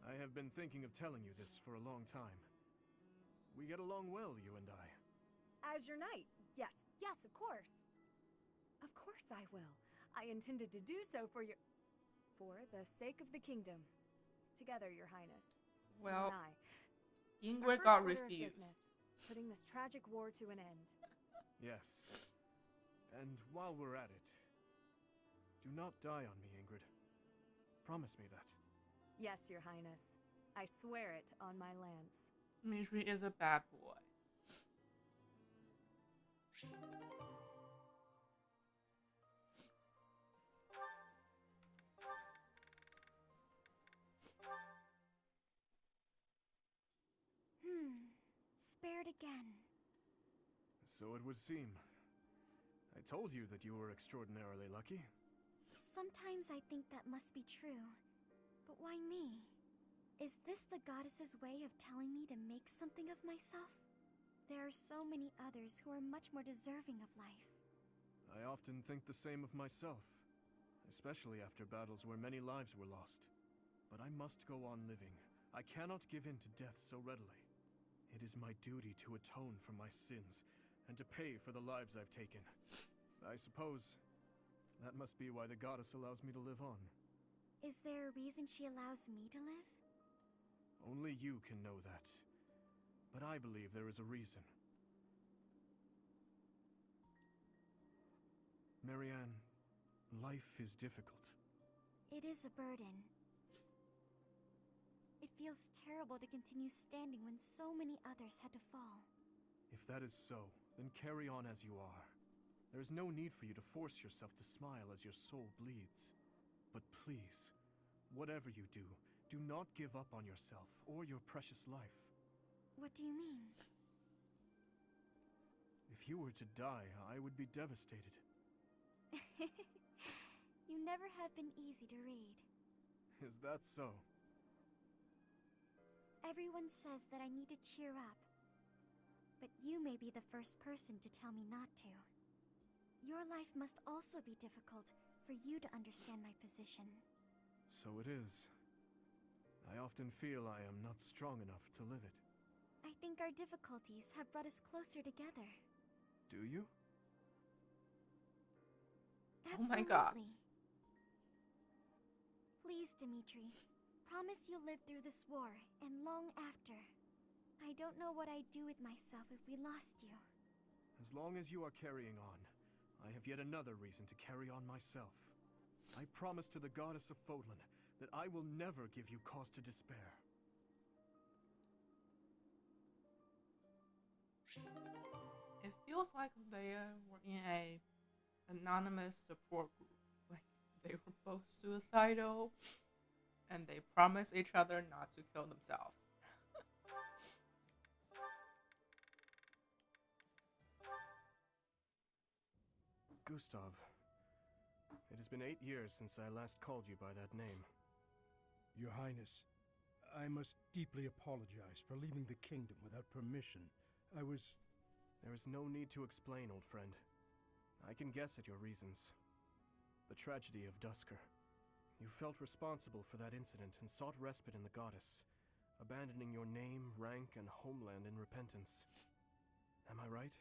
I have been thinking of telling you this for a long time. We get along well, you and I. As your knight, yes, of course. Of course I will. I intended to do so for the sake of the kingdom. Together, Your Highness. Well, you and I. Ingrid Our got first order of refused. business, putting this tragic war to an end. Yes. And while we're at it, do not die on me, Ingrid. Promise me that. Yes, Your Highness. I swear it on my lance. Dimitri is a bad boy. Spared again. So it would seem. I told you that you were extraordinarily lucky. Sometimes I think that must be true. But why me? Is this the goddess's way of telling me to make something of myself? There are so many others who are much more deserving of life. I often think the same of myself. Especially after battles where many lives were lost. But I must go on living. I cannot give in to death so readily. It is my duty to atone for my sins, and to pay for the lives I've taken. I suppose that must be why the goddess allows me to live on. Is there a reason she allows me to live? Only you can know that. But I believe there is a reason. Marianne, life is difficult. It is a burden. It feels terrible to continue standing when so many others had to fall. If that is so, then carry on as you are. There is no need for you to force yourself to smile as your soul bleeds. But please, whatever you do, do not give up on yourself or your precious life. What do you mean? If you were to die, I would be devastated. You never have been easy to read. Is that so? I Everyone says that I need to cheer up. But you may be the first person to tell me not to. Your life must also be difficult for you to understand my position. So it is. I often feel I am not strong enough to live it. I think our difficulties have brought us closer together. Do you? Oh my god. Absolutely. Please, Dimitri, promise you'll live through this war and long after. I don't know what I'd do with myself if we lost you. As long as you are carrying on, I have yet another reason to carry on myself. I promise to the goddess of Fodlan that I will never give you cause to despair. It feels like they were in a anonymous support group. Like they were both suicidal and they promised each other not to kill themselves. Gustav, it has been 8 years since I last called you by that name. Your Highness, I must deeply apologize for leaving the kingdom without permission. There is no need to explain, old friend. I can guess at your reasons. The tragedy of Dusker. You felt responsible for that incident and sought respite in the goddess, abandoning your name, rank, and homeland in repentance. Am I right?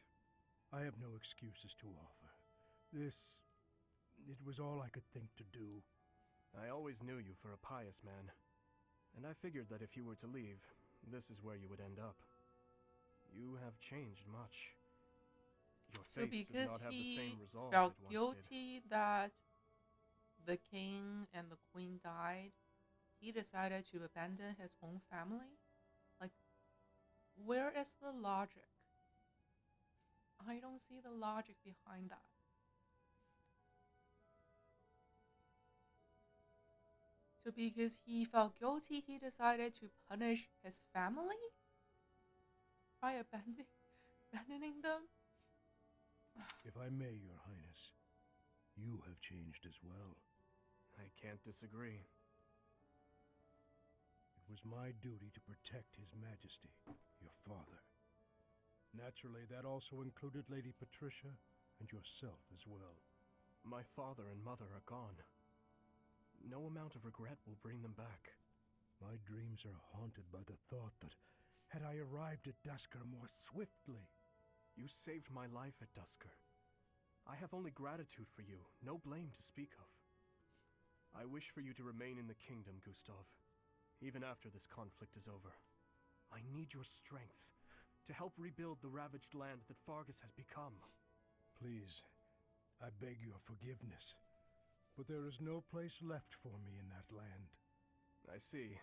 I have no excuses to offer. It was all I could think to do. I always knew you for a pious man, and I figured that if you were to leave, this is where you would end up. You have changed much. Your So face does not have the same resolve felt it once guilty that the king and the queen died, he decided to abandon his own family? Like, where is the logic? I don't see the logic behind that. So because he felt guilty, he decided to punish his family by abandoning them? If I may, Your Highness, you have changed as well. I can't disagree. It was my duty to protect His Majesty, your father. Naturally, that also included Lady Patricia and yourself as well. My father and mother are gone. No amount of regret will bring them back. My dreams are haunted by the thought that had I arrived at Dusker more swiftly... You saved my life at Dusker. I have only gratitude for you, no blame to speak of. I wish for you to remain in the kingdom, Gustav, even after this conflict is over. I need your strength to help rebuild the ravaged land that Fargus has become. Please, I beg your forgiveness, but there is no place left for me in that land. I see.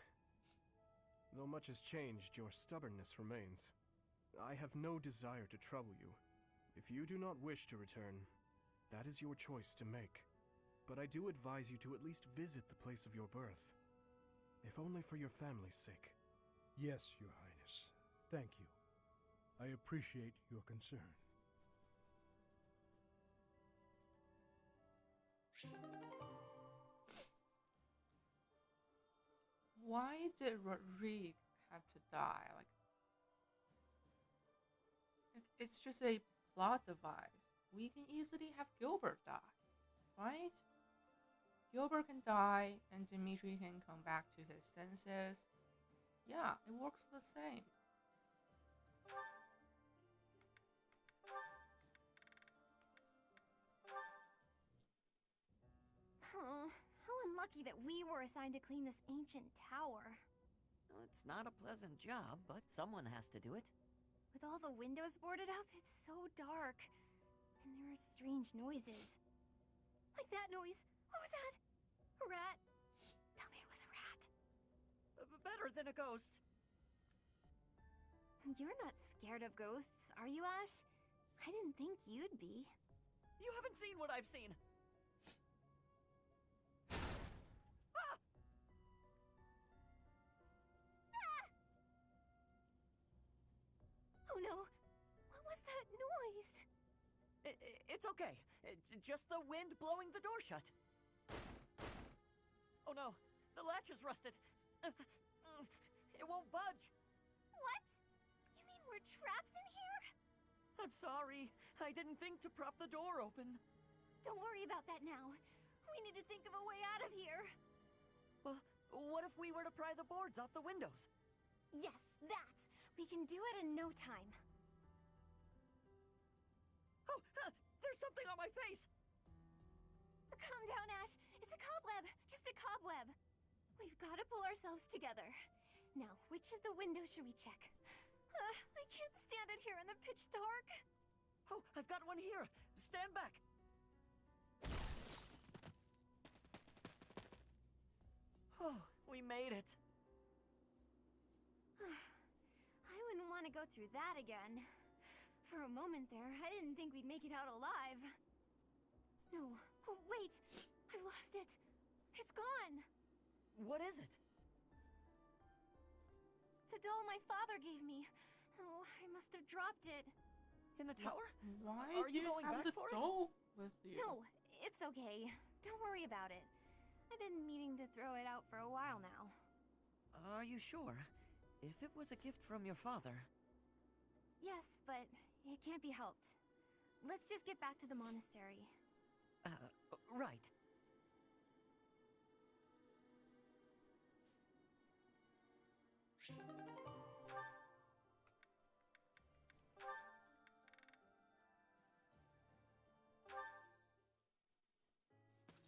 Though much has changed, your stubbornness remains. I have no desire to trouble you. If you do not wish to return, that is your choice to make. But I do advise you to at least visit the place of your birth, if only for your family's sake. Yes, Your Highness. Thank you. I appreciate your concern. Why did Rodrigue have to die? Like, it's just a plot device. We can easily have Gilbert die, right? Gilbert can die and Dimitri can come back to his senses. Yeah, it works the same. Oh, how unlucky that we were assigned to clean this ancient tower. Well, it's not a pleasant job, but someone has to do it. With all the windows boarded up, it's so dark. And there are strange noises. Like that noise. What was that? A rat? Tell me it was a rat. Better than a ghost. You're not scared of ghosts, are you, Ash? I didn't think you'd be. You haven't seen what I've seen. Ah! Ah! Oh no! What was that noise? It's okay. It's just the wind blowing the door shut. Oh no! The latch is rusted. It won't budge. we're trapped in here? I'm sorry. I didn't think to prop the door open. Don't worry about that now. We need to think of a way out of here. Well, what if we were to pry the boards off the windows? Yes, that! We can do it in no time. Oh, there's something on my face! Calm down, Ash. It's a cobweb. Just a cobweb. We've got to pull ourselves together. Now, which of the windows should we check? I can't stand it here in the pitch dark. Oh, I've got one here. Stand back. Oh, we made it. I wouldn't want to go through that again. For a moment there, I didn't think we'd make it out alive. No. Oh, wait! I've lost it! It's gone! What is it? The doll my father gave me. Oh, I must have dropped it. In the tower? Why Are you going have back the for it? doll with you? No, it's okay. Don't worry about it. I've been meaning to throw it out for a while now. Are you sure? If it was a gift from your father... Yes, but it can't be helped. Let's just get back to the monastery. Right.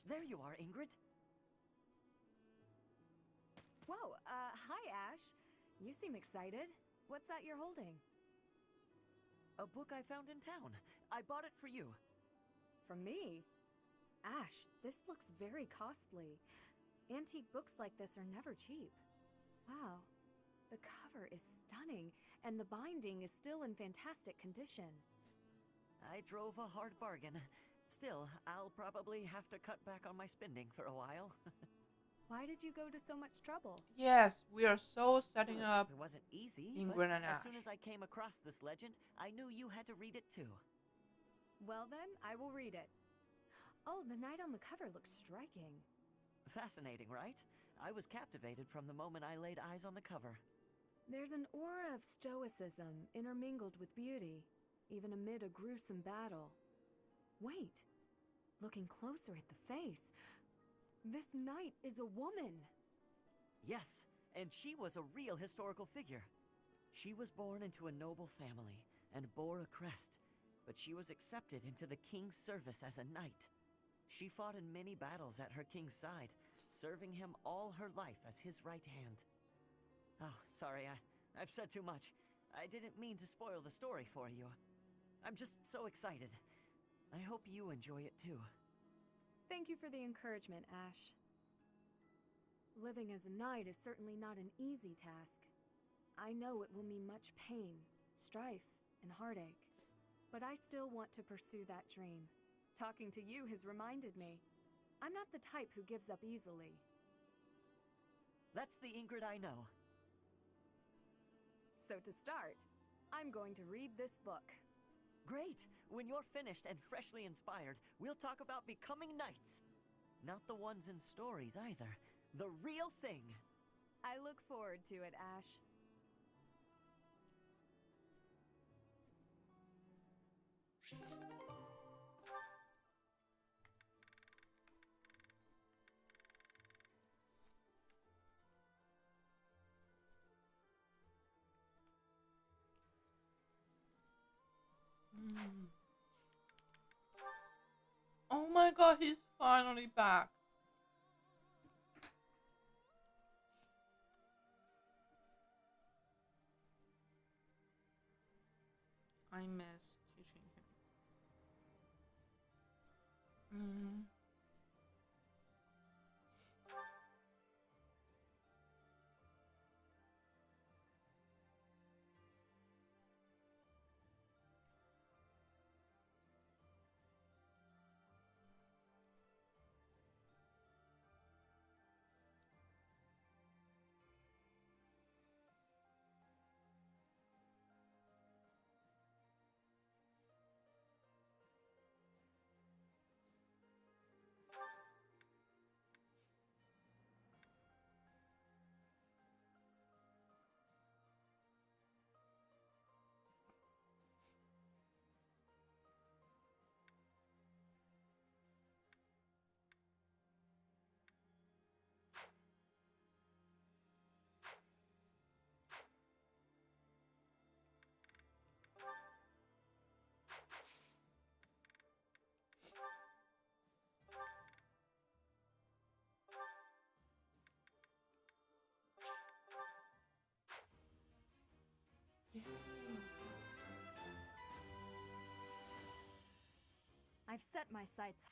There you are, Ingrid. Whoa, hi, Ash. You seem excited. What's that you're holding? A book I found in town. I bought it for you. For me? Ash, this looks very costly. Antique books like this are never cheap. Wow. The cover is stunning, and the binding is still in fantastic condition. I drove a hard bargain. Still, I'll probably have to cut back on my spending for a while. Why did you go to so much trouble? Yes, we are so setting up It wasn't easy, Ingrid but and as Ash. soon as I came across this legend, I knew you had to read it too. Well then, I will read it. Oh, the knight on the cover looks striking. Fascinating, right? I was captivated from the moment I laid eyes on the cover. There's an aura of stoicism intermingled with beauty, even amid a gruesome battle. Wait, looking closer at the face, this knight is a woman. Yes, and she was a real historical figure. She was born into a noble family and bore a crest, but she was accepted into the king's service as a knight. She fought in many battles at her king's side, serving him all her life as his right hand. Oh, sorry, I've said too much. I didn't mean to spoil the story for you. I'm just so excited. I hope you enjoy it too. Thank you for the encouragement, Ash. Living as a knight is certainly not an easy task. I know it will mean much pain, strife, and heartache. But I still want to pursue that dream. Talking to you has reminded me. I'm not the type who gives up easily. That's the Ingrid I know. So to start, I'm going to read this book. Great! When you're finished and freshly inspired, we'll talk about becoming knights. Not the ones in stories either. The real thing. I look forward to it, Ash. Oh my god, he's finally back. I miss teaching him. I've set my sights.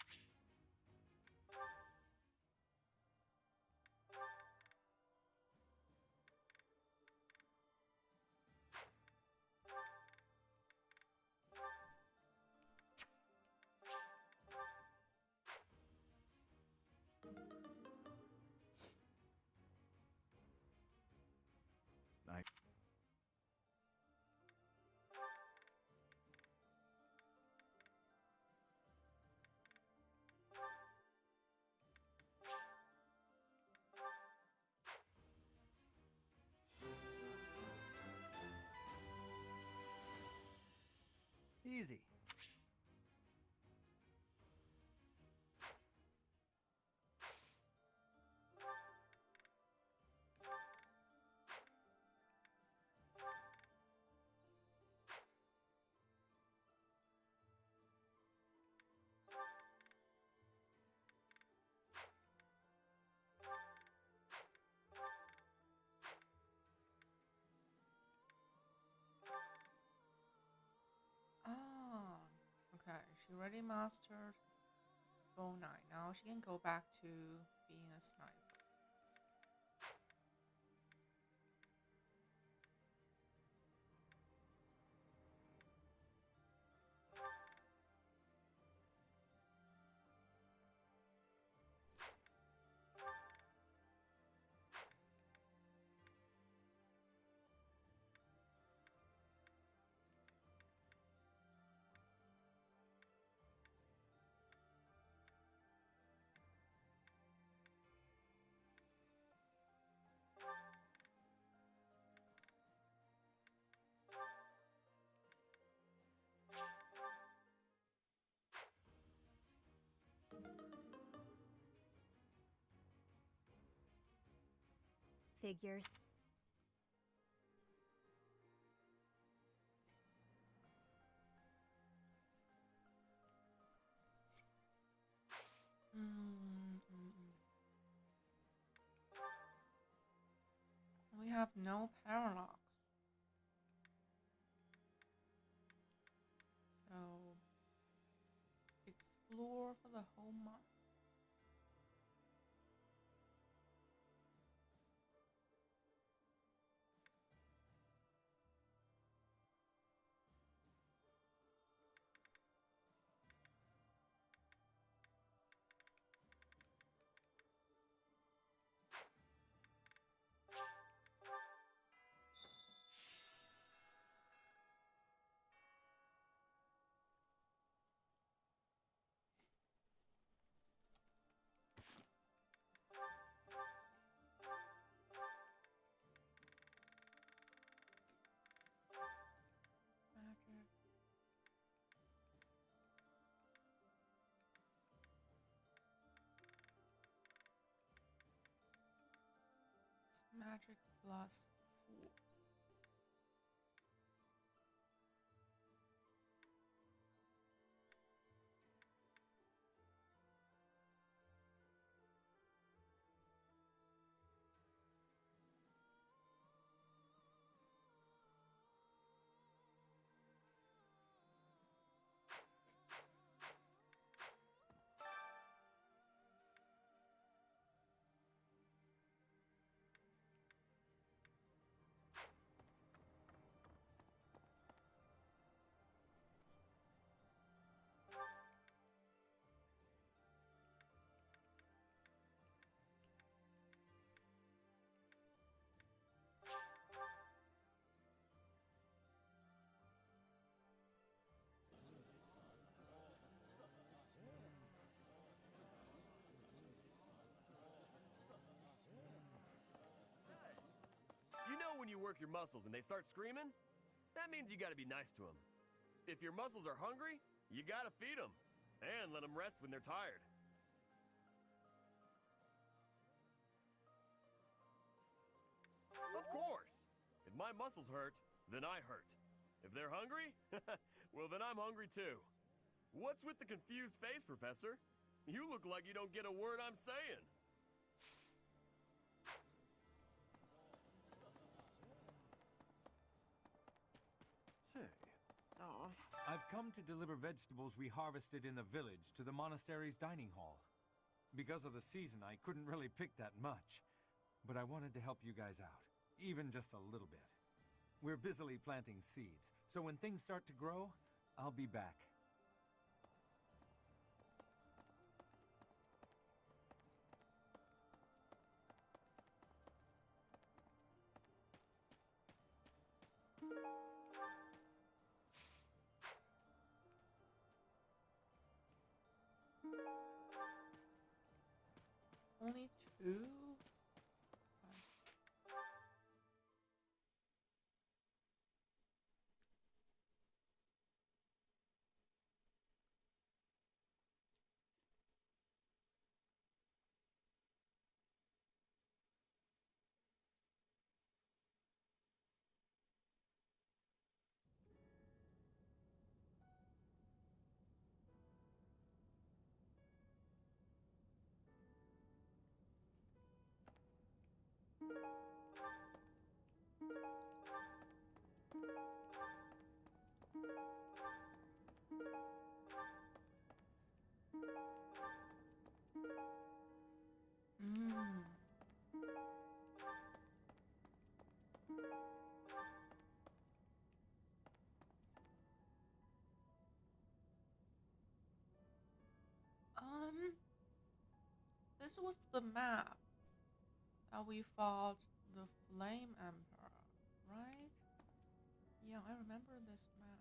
Easy. Ah, okay. She already mastered bow 9. Now she can go back to being a sniper. Figures. We have no paradox. So, explore for the whole month. Magic. It's magic plus 4. You know when you work your muscles and they start screaming? That means you gotta be nice to them. If your muscles are hungry, you gotta feed them. And let them rest when they're tired. Of course! If my muscles hurt, then I hurt. If they're hungry, well then I'm hungry too. What's with the confused face, Professor? You look like you don't get a word I'm saying. Say, Oh. I've come to deliver vegetables we harvested in the village to the monastery's dining hall. Because of the season, I couldn't really pick that much. But I wanted to help you guys out, even just a little bit. We're busily planting seeds, so when things start to grow, I'll be back. Only two? Mm. This was the map that we fought the Flame Emperor, right? Yeah, I remember this map.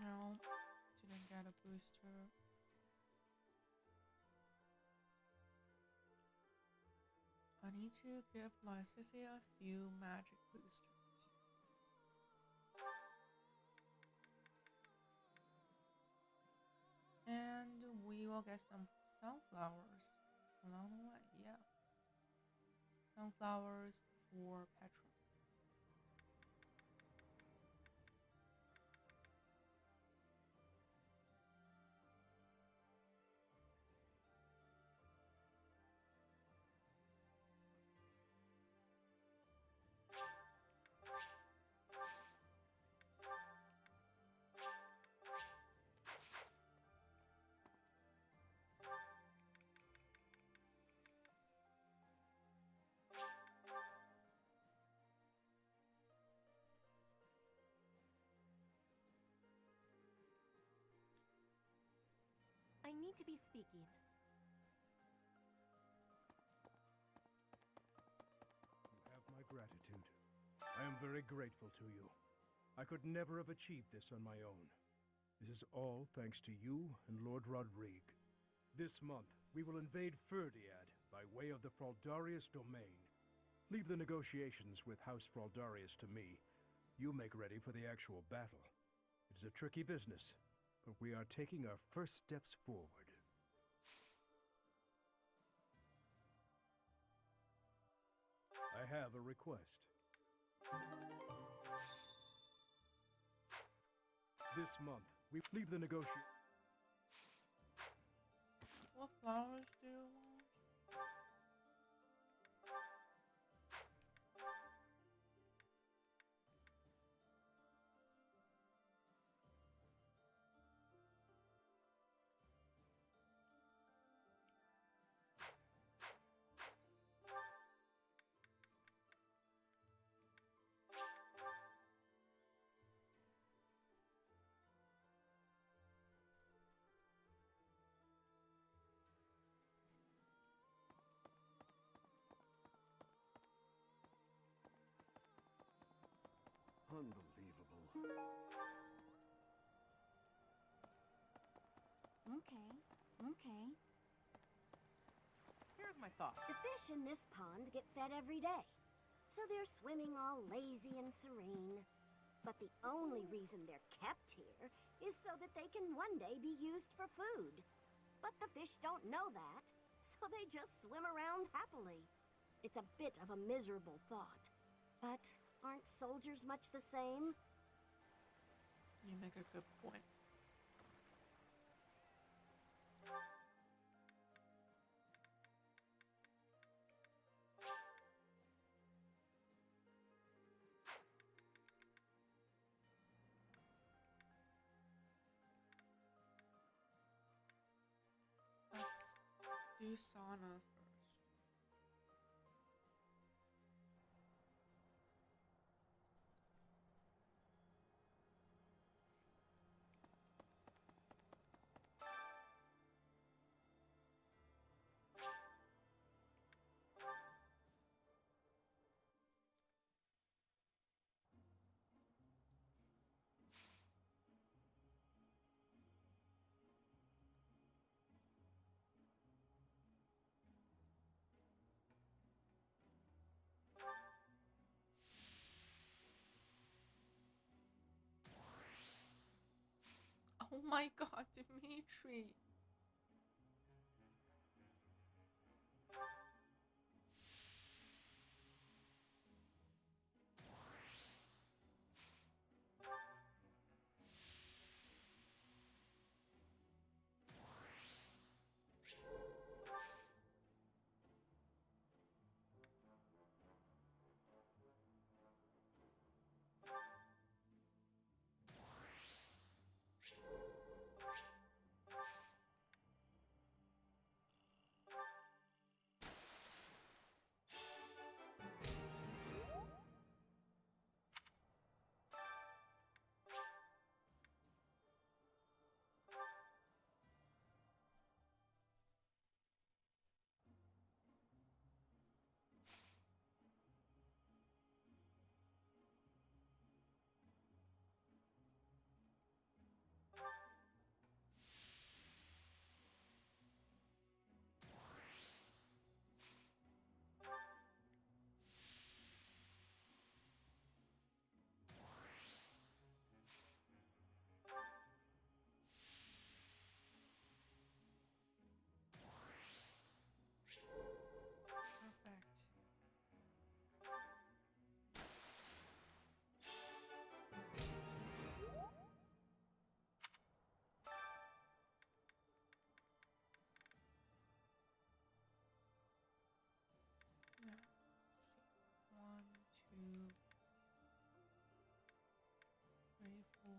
No, didn't get a booster. I need to give Lycicia a few magic boosters. And we will get some sunflowers along the way, yeah. Sunflowers for Petra. I need to be speaking. You have my gratitude. I am very grateful to you. I could never have achieved this on my own. This is all thanks to you and Lord Rodrigue. This month, we will invade Ferdiad by way of the Fraldarius domain. Leave the negotiations with House Fraldarius to me. You make ready for the actual battle. It is a tricky business, but we are taking our first steps forward. I have a request. This month, we leave the negotiation. What flowers do you want? Okay. Here's my thought. The fish in this pond get fed every day, so they're swimming all lazy and serene. But the only reason they're kept here is so that they can one day be used for food. But the fish don't know that, so they just swim around happily. It's a bit of a miserable thought, but aren't soldiers much the same? You make a good point. Let's do sauna first. Oh my god, Dimitri! Perfect. Now, let's see. 1, 2, 3, 4.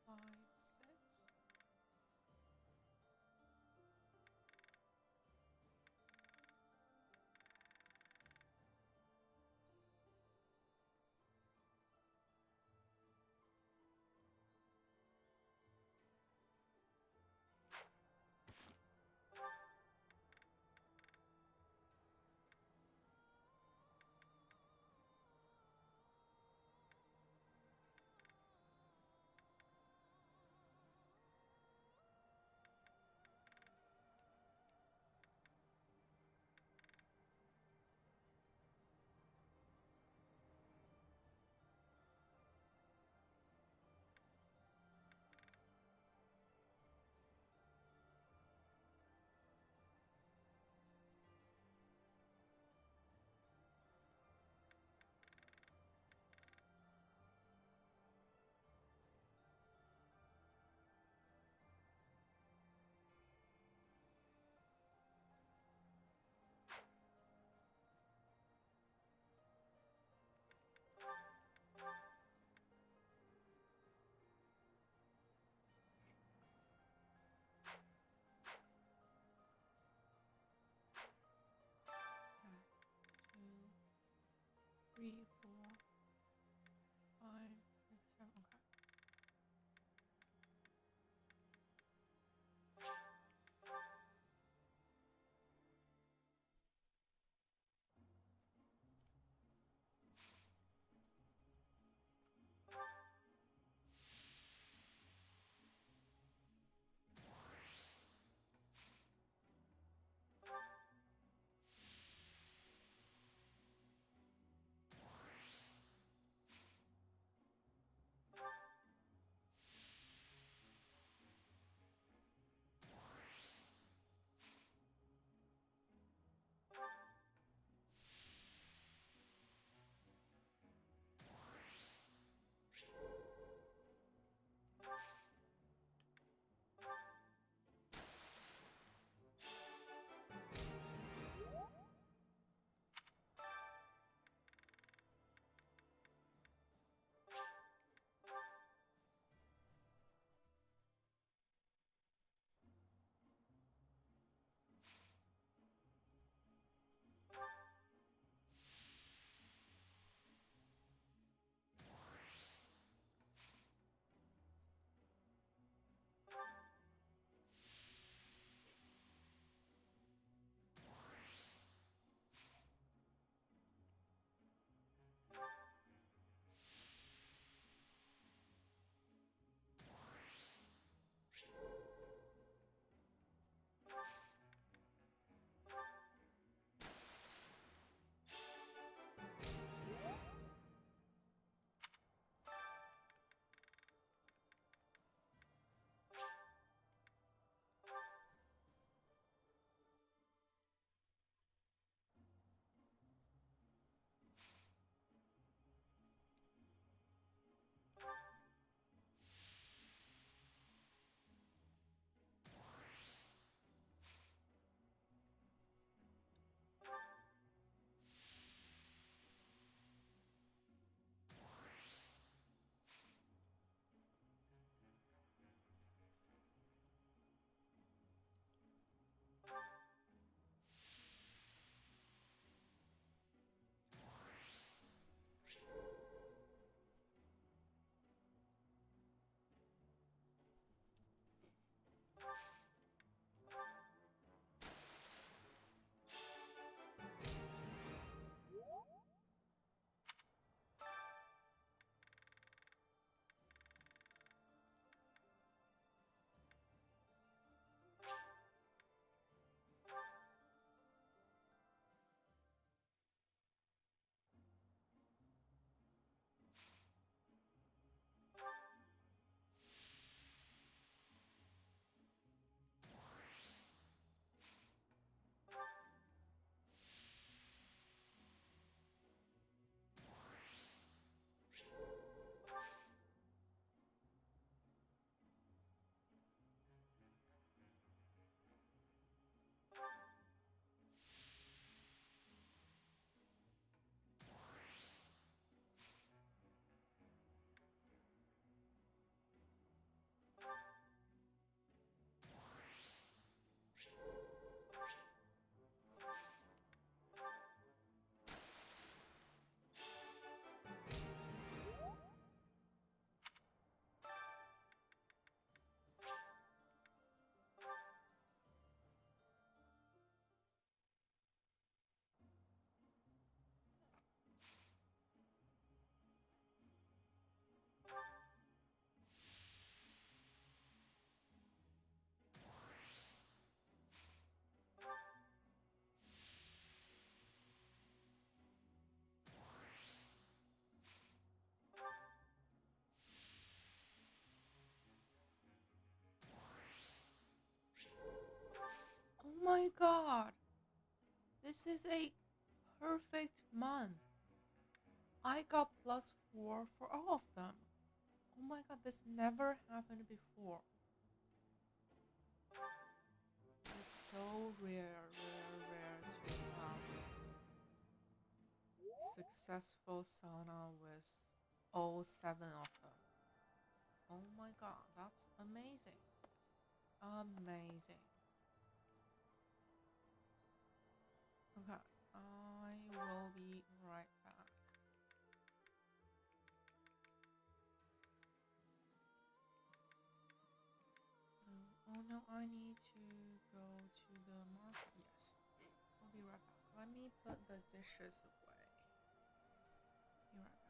5, 6. Okay. 2, 3, 4, 5, 6, 7. Okay. my god! This is a perfect month. I got +4 for all of them. Oh my god, this never happened before. It's so rare to have successful sauna with all 7 of them. Oh my god, that's amazing. Amazing. Okay, I will be right back. Oh no, I need to go to the market. Yes, I'll be right back. Let me put the dishes away. Be right back.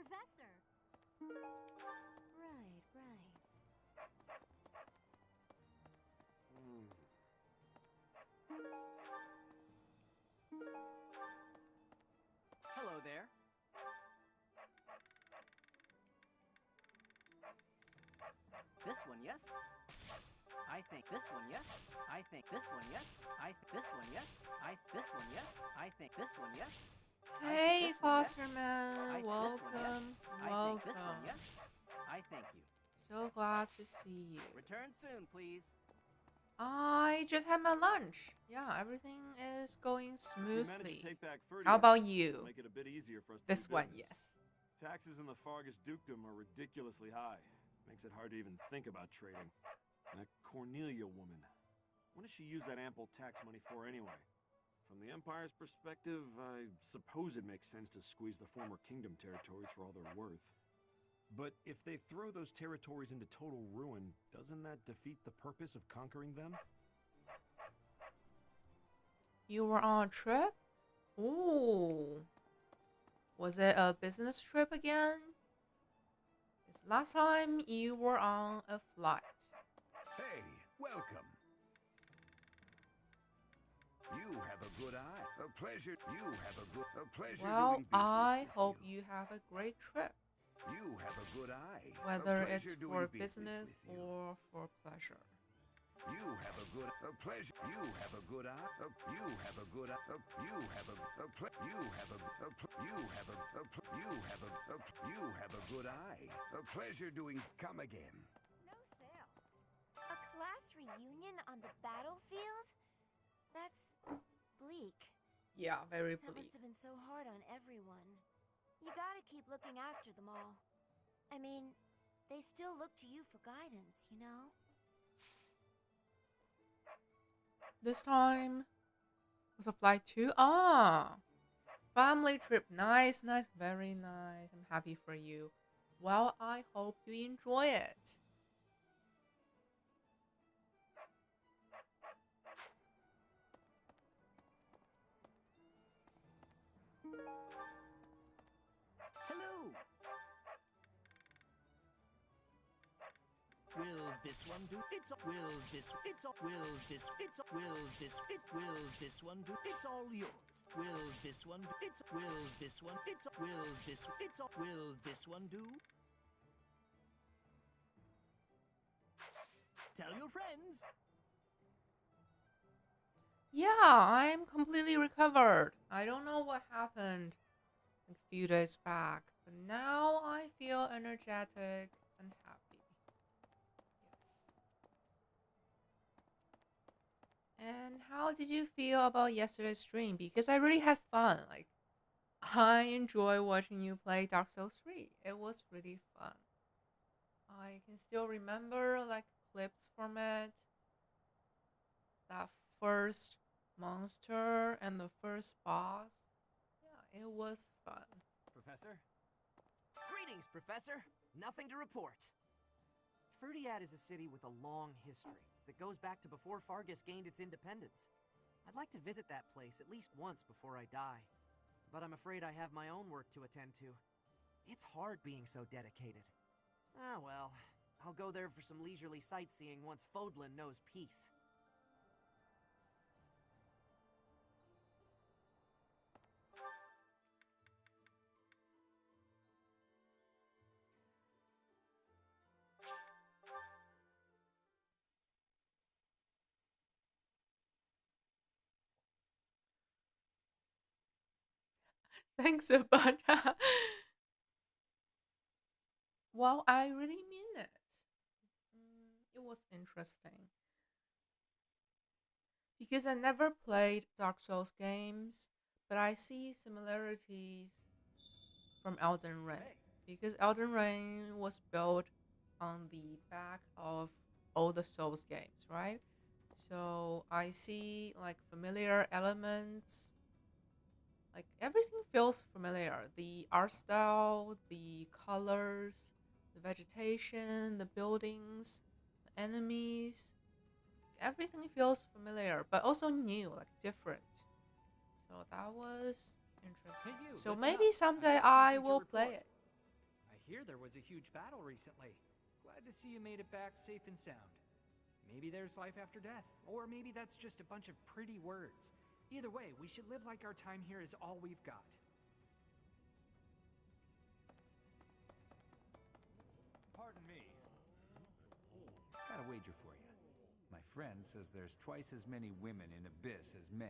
Professor! Right, right. Hello there. This one, yes? I think this one, yes? I think this one, yes? This one, yes? this one, yes? I think this one, yes? Hey, Foster Yes? Man, welcome, I think this one, welcome. yes? I thank you. So glad to see you. Return soon, please. I just had my lunch. Yeah, everything is going You managed smoothly. to take back How Ferdiad. about you? Make it a bit easier for us to This do one, business. yes. Taxes in the Fargus dukedom are ridiculously high. Makes it hard to even think about trading. That Cornelia woman. What does she use that ample tax money for anyway? From the Empire's perspective, I suppose it makes sense to squeeze the former kingdom territories for all they're worth. But if they throw those territories into total ruin, doesn't that defeat the purpose of conquering them? You were on a trip? Ooh. Was it a business trip again? 'Cause last time you were on a flight. Hey, welcome. You have a good eye. A pleasure. You have a pleasure Well, doing business I with hope you have a great trip. you. have a good eye. Whether a it's pleasure for doing business with you. or for pleasure. You have a good pleasure. You have a good eye. You have a good eye. You have you have you have you have you have a good eye. A pleasure doing. Come again. No sale. A class reunion on the battlefield? That's bleak. Yeah, very That bleak. must have been so hard on everyone. You gotta keep looking after them all. I mean, they still look to you for guidance, you know? This time was a flight too. Ah, family trip. Nice, nice, very nice. I'm happy for you. Well, I hope you enjoy it. Hello. Will this one do? Will this one do? This one do? It's all yours. Will this one do? Will this one do? Tell your friends. Yeah, I'm completely recovered. I don't know what happened a few days back, but now I feel energetic and happy. Yes. And how did you feel about yesterday's stream? Because I really had fun. Like, I enjoy watching you play Dark Souls 3. It was really fun. I can still remember like clips from it. That first monster and the first boss. Yeah, it was fun. Professor? Greetings, Professor. Nothing to report. Ferdiad is a city with a long history that goes back to before Fargus gained its independence. I'd like to visit that place at least once before I die, but I'm afraid I have my own work to attend to. It's hard being so dedicated. Ah, well, I'll go there for some leisurely sightseeing once Fodlan knows peace. Thanks a bunch. Well, I really mean it. It was interesting. Because I never played Dark Souls games, but I see similarities from Elden Ring. Because Elden Ring was built on the back of all the Souls games, right? So I see like familiar elements. Like everything feels familiar. The art style, the colors, the vegetation, the buildings, the enemies. Everything feels familiar, but also new, like different. So that was interesting. Hey, you, So listen maybe up. someday I've got I something to will play report. it. hear there was a huge battle recently. Glad to see you made it back safe and sound. Maybe there's life after death, or maybe that's just a bunch of pretty words. Either way, we should live like our time here is all we've got. Pardon me. Got a wager for you. My friend says there's twice as many women in Abyss as men.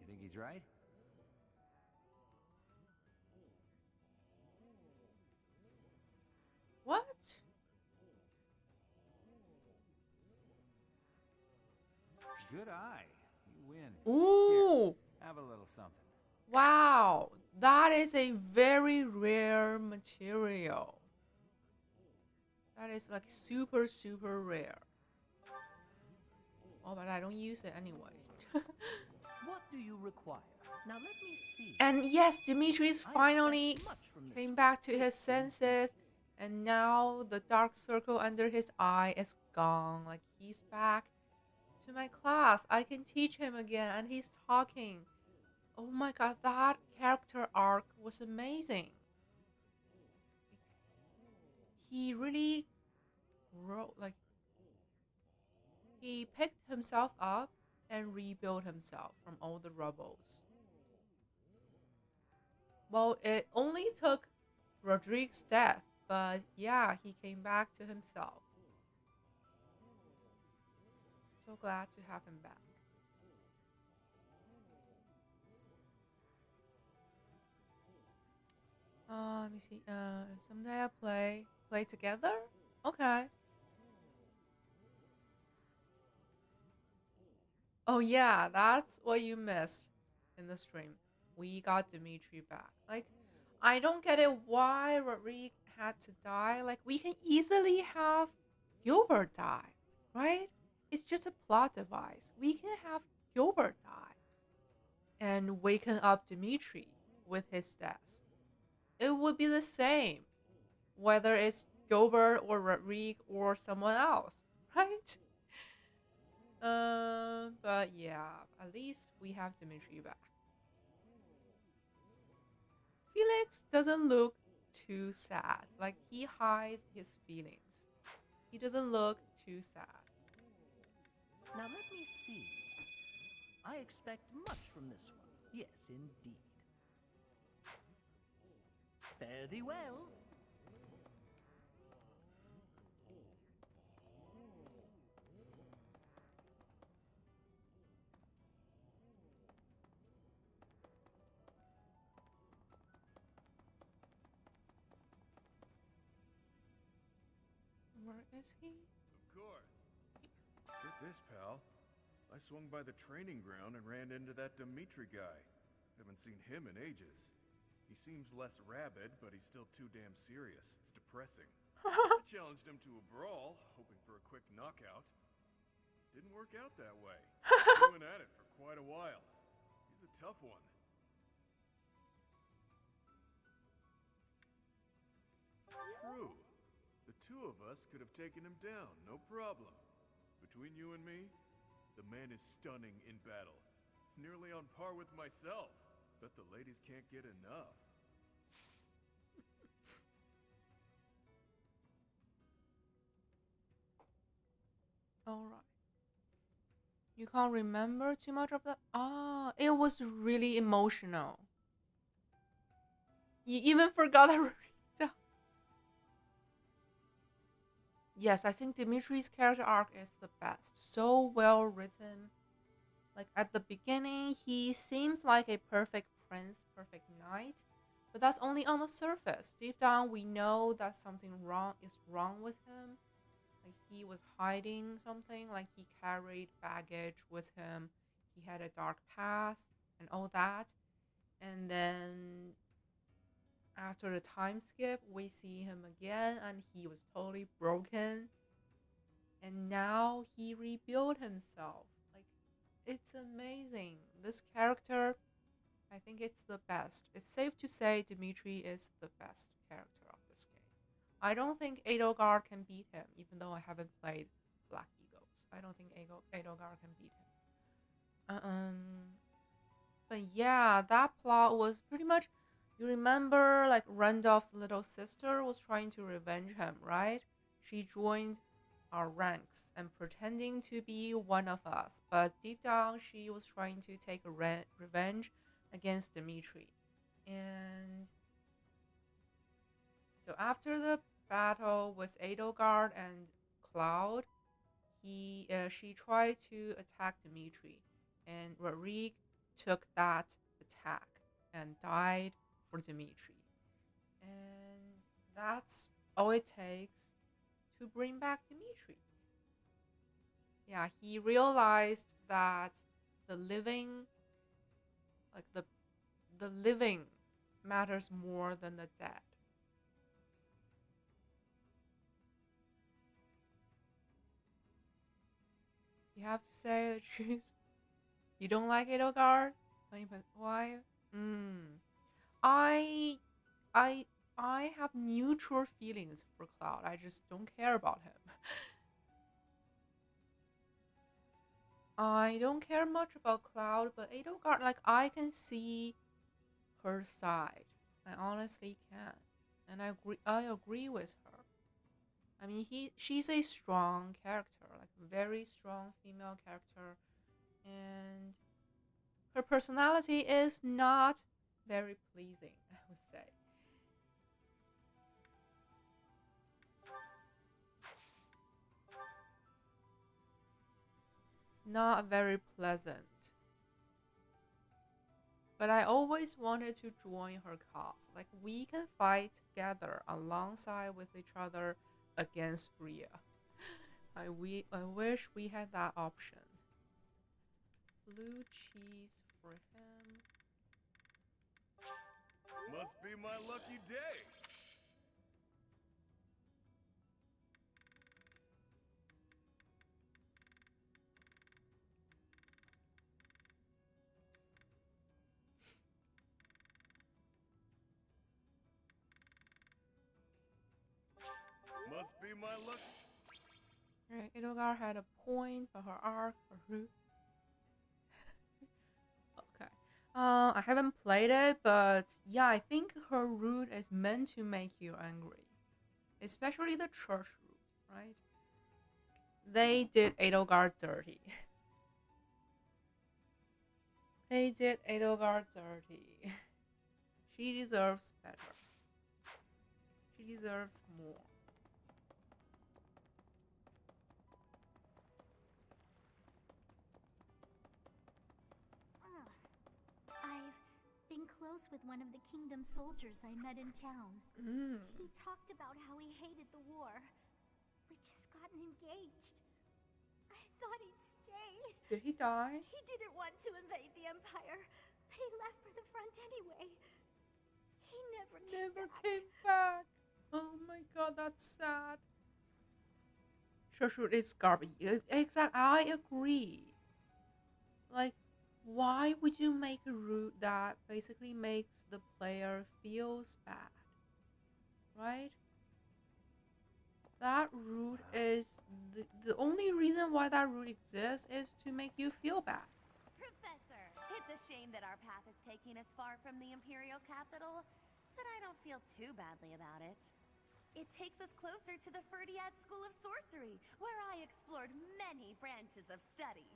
You think he's right? What? Good eye. You win. Ooh! Here, have a little something. Wow, that is a very rare material. That is like super, super rare. Oh, but I don't use it anyway. What do you require? Now let me see. And yes, Dimitri's finally came back to his senses. And now the dark circle under his eye is gone. Like, he's back to my class. I can teach him again. And he's talking. Oh my god, that character arc was amazing. He really wrote, like, he picked himself up and rebuilt himself from all the rubbles. Well, it only took Rodrigue's death, but yeah, he came back to himself. So glad to have him back. Let me see. Someday I play together? Okay. Oh yeah, that's what you missed in the stream. We got Dimitri back. Like, I don't get it why Rodrigue had to die. Like, we can easily have Gilbert die, right? It's just a plot device. We can have Gilbert die and waken up Dimitri with his death. It would be the same, whether it's Gilbert or Rodrigue or someone else, right? But yeah, at least we have Dimitri back. Felix doesn't look too sad. Like, he hides his feelings. He doesn't look too sad. Now let me see. I expect much from this one. Yes, indeed. Fare thee well. Where is he? Of course. Get this, pal. I swung by the training ground and ran into that Dimitri guy. Haven't seen him in ages. He seems less rabid, but he's still too damn serious. It's depressing. I challenged him to a brawl, hoping for a quick knockout. Didn't work out that way. We went at it for quite a while. He's a tough one. True. The two of us could have taken him down, no problem. Between you and me, the man is stunning in battle. Nearly on par with myself. Bet the ladies can't get enough. Alright. You can't remember too much of that? Ah, it was really emotional. You even forgot that. Yes, I think Dimitri's character arc is the best. So well written. Like, at the beginning, he seems like a perfect prince, perfect knight. But that's only on the surface. Deep down, we know that something is wrong with him. Like, he was hiding something. Like, he carried baggage with him. He had a dark past and all that. And then after the time skip, we see him again and he was totally broken. And now he rebuilt himself. Like, it's amazing. This character, I think it's the best. It's safe to say Dimitri is the best character of this game. I don't think Edelgard can beat him, even though I haven't played Black Eagles. I don't think Edelgard can beat him. But yeah, that plot was pretty much You remember, like, Randolph's little sister was trying to revenge him, right? She joined our ranks and pretending to be one of us, but deep down, she was trying to take a revenge against Dimitri. And so after the battle with Edelgard and Cloud, she tried to attack Dimitri, and Rodrigue took that attack and died for Dimitri. And that's all it takes to bring back Dimitri. Yeah, he realized that the living, like the living matters more than the dead. You have to say the truth. You don't like Edelgard? Why? I I I have neutral feelings for Cloud. I just don't care about him. I don't care much about Cloud, but Edelgard, like, I can see her side. I honestly can. And I agree with her. I mean, she's a strong character, like a very strong female character, and her personality is not very pleasing, I would say. Not very pleasant. But I always wanted to join her cause. Like, we can fight together alongside with each other against Rhea. I wish we had that option. Blue cheese for him. Must be my lucky day. Must be my luck. Right, Edelgard had a point for her arc, her root. Okay. I haven't played it, but yeah, I think her root is meant to make you angry. Especially the church root, right? They did Edelgard dirty. They did Edelgard dirty. She deserves better. She deserves more. I've been close with one of the kingdom's soldiers I met in town. He talked about how he hated the war. We just gotten engaged. I thought he'd stay. Did he die? He didn't want to invade the Empire, but he left for the front anyway. He never came back. Oh my god, that's sad. Church root is garbage. Exactly, I agree. Like, why would you make a route that basically makes the player feels bad? Right? That route is the only reason why that route exists is to make you feel bad. Professor, it's a shame that our path is taking us far from the Imperial capital, but I don't feel too badly about it. It takes us closer to the Ferdiad School of Sorcery, where I explored many branches of study.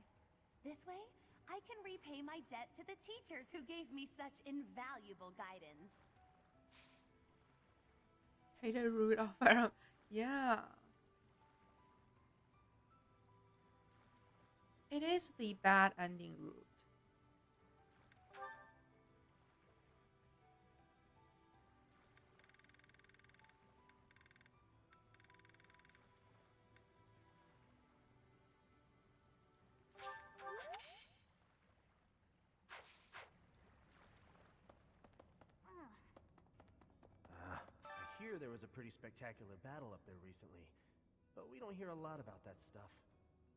This way, I can repay my debt to the teachers who gave me such invaluable guidance. Hated route of Aram. Yeah. It is the bad ending route. I hear there was a pretty spectacular battle up there recently, but we don't hear a lot about that stuff.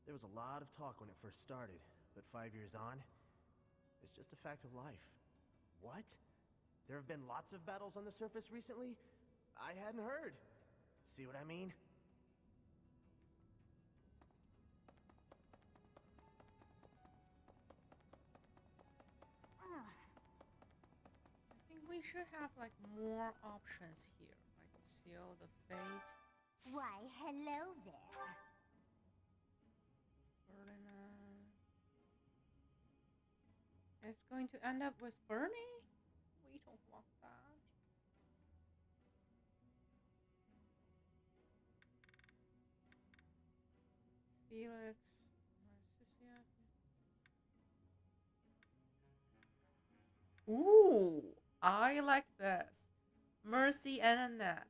There was a lot of talk when it first started, but 5 years on, it's just a fact of life. What? There have been lots of battles on the surface recently? I hadn't heard. See what I mean? I think we should have like more options here, like seal the fate. Why, hello there. Ferdinand. It's going to end up with Bernie? We don't want that. Felix. Narcissia. Ooh, I like this. Mercy and Annette.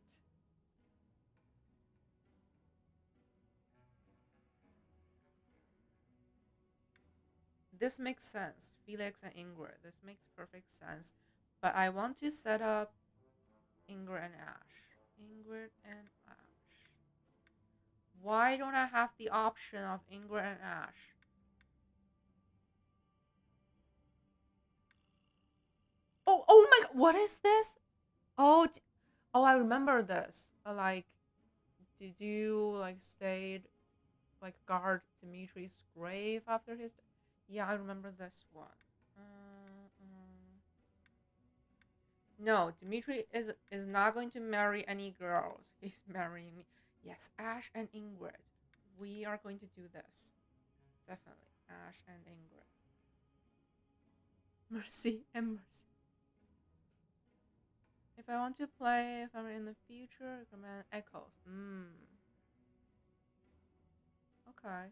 This makes sense. Felix and Ingrid. This makes perfect sense. But I want to set up Ingrid and Ash. Ingrid and Ash. Why don't I have the option of Ingrid and Ash? Oh my god, what is this? Oh, I remember this. Like, did you like stayed like guard Dimitri's grave after his? Yeah, I remember this one. No, Dimitri is not going to marry any girls. He's marrying me. Yes, Ash and Ingrid. We are going to do this. Definitely, Ash and Ingrid. Mercy and Mercy. If I want to play, if I'm in the future, command echoes. Okay.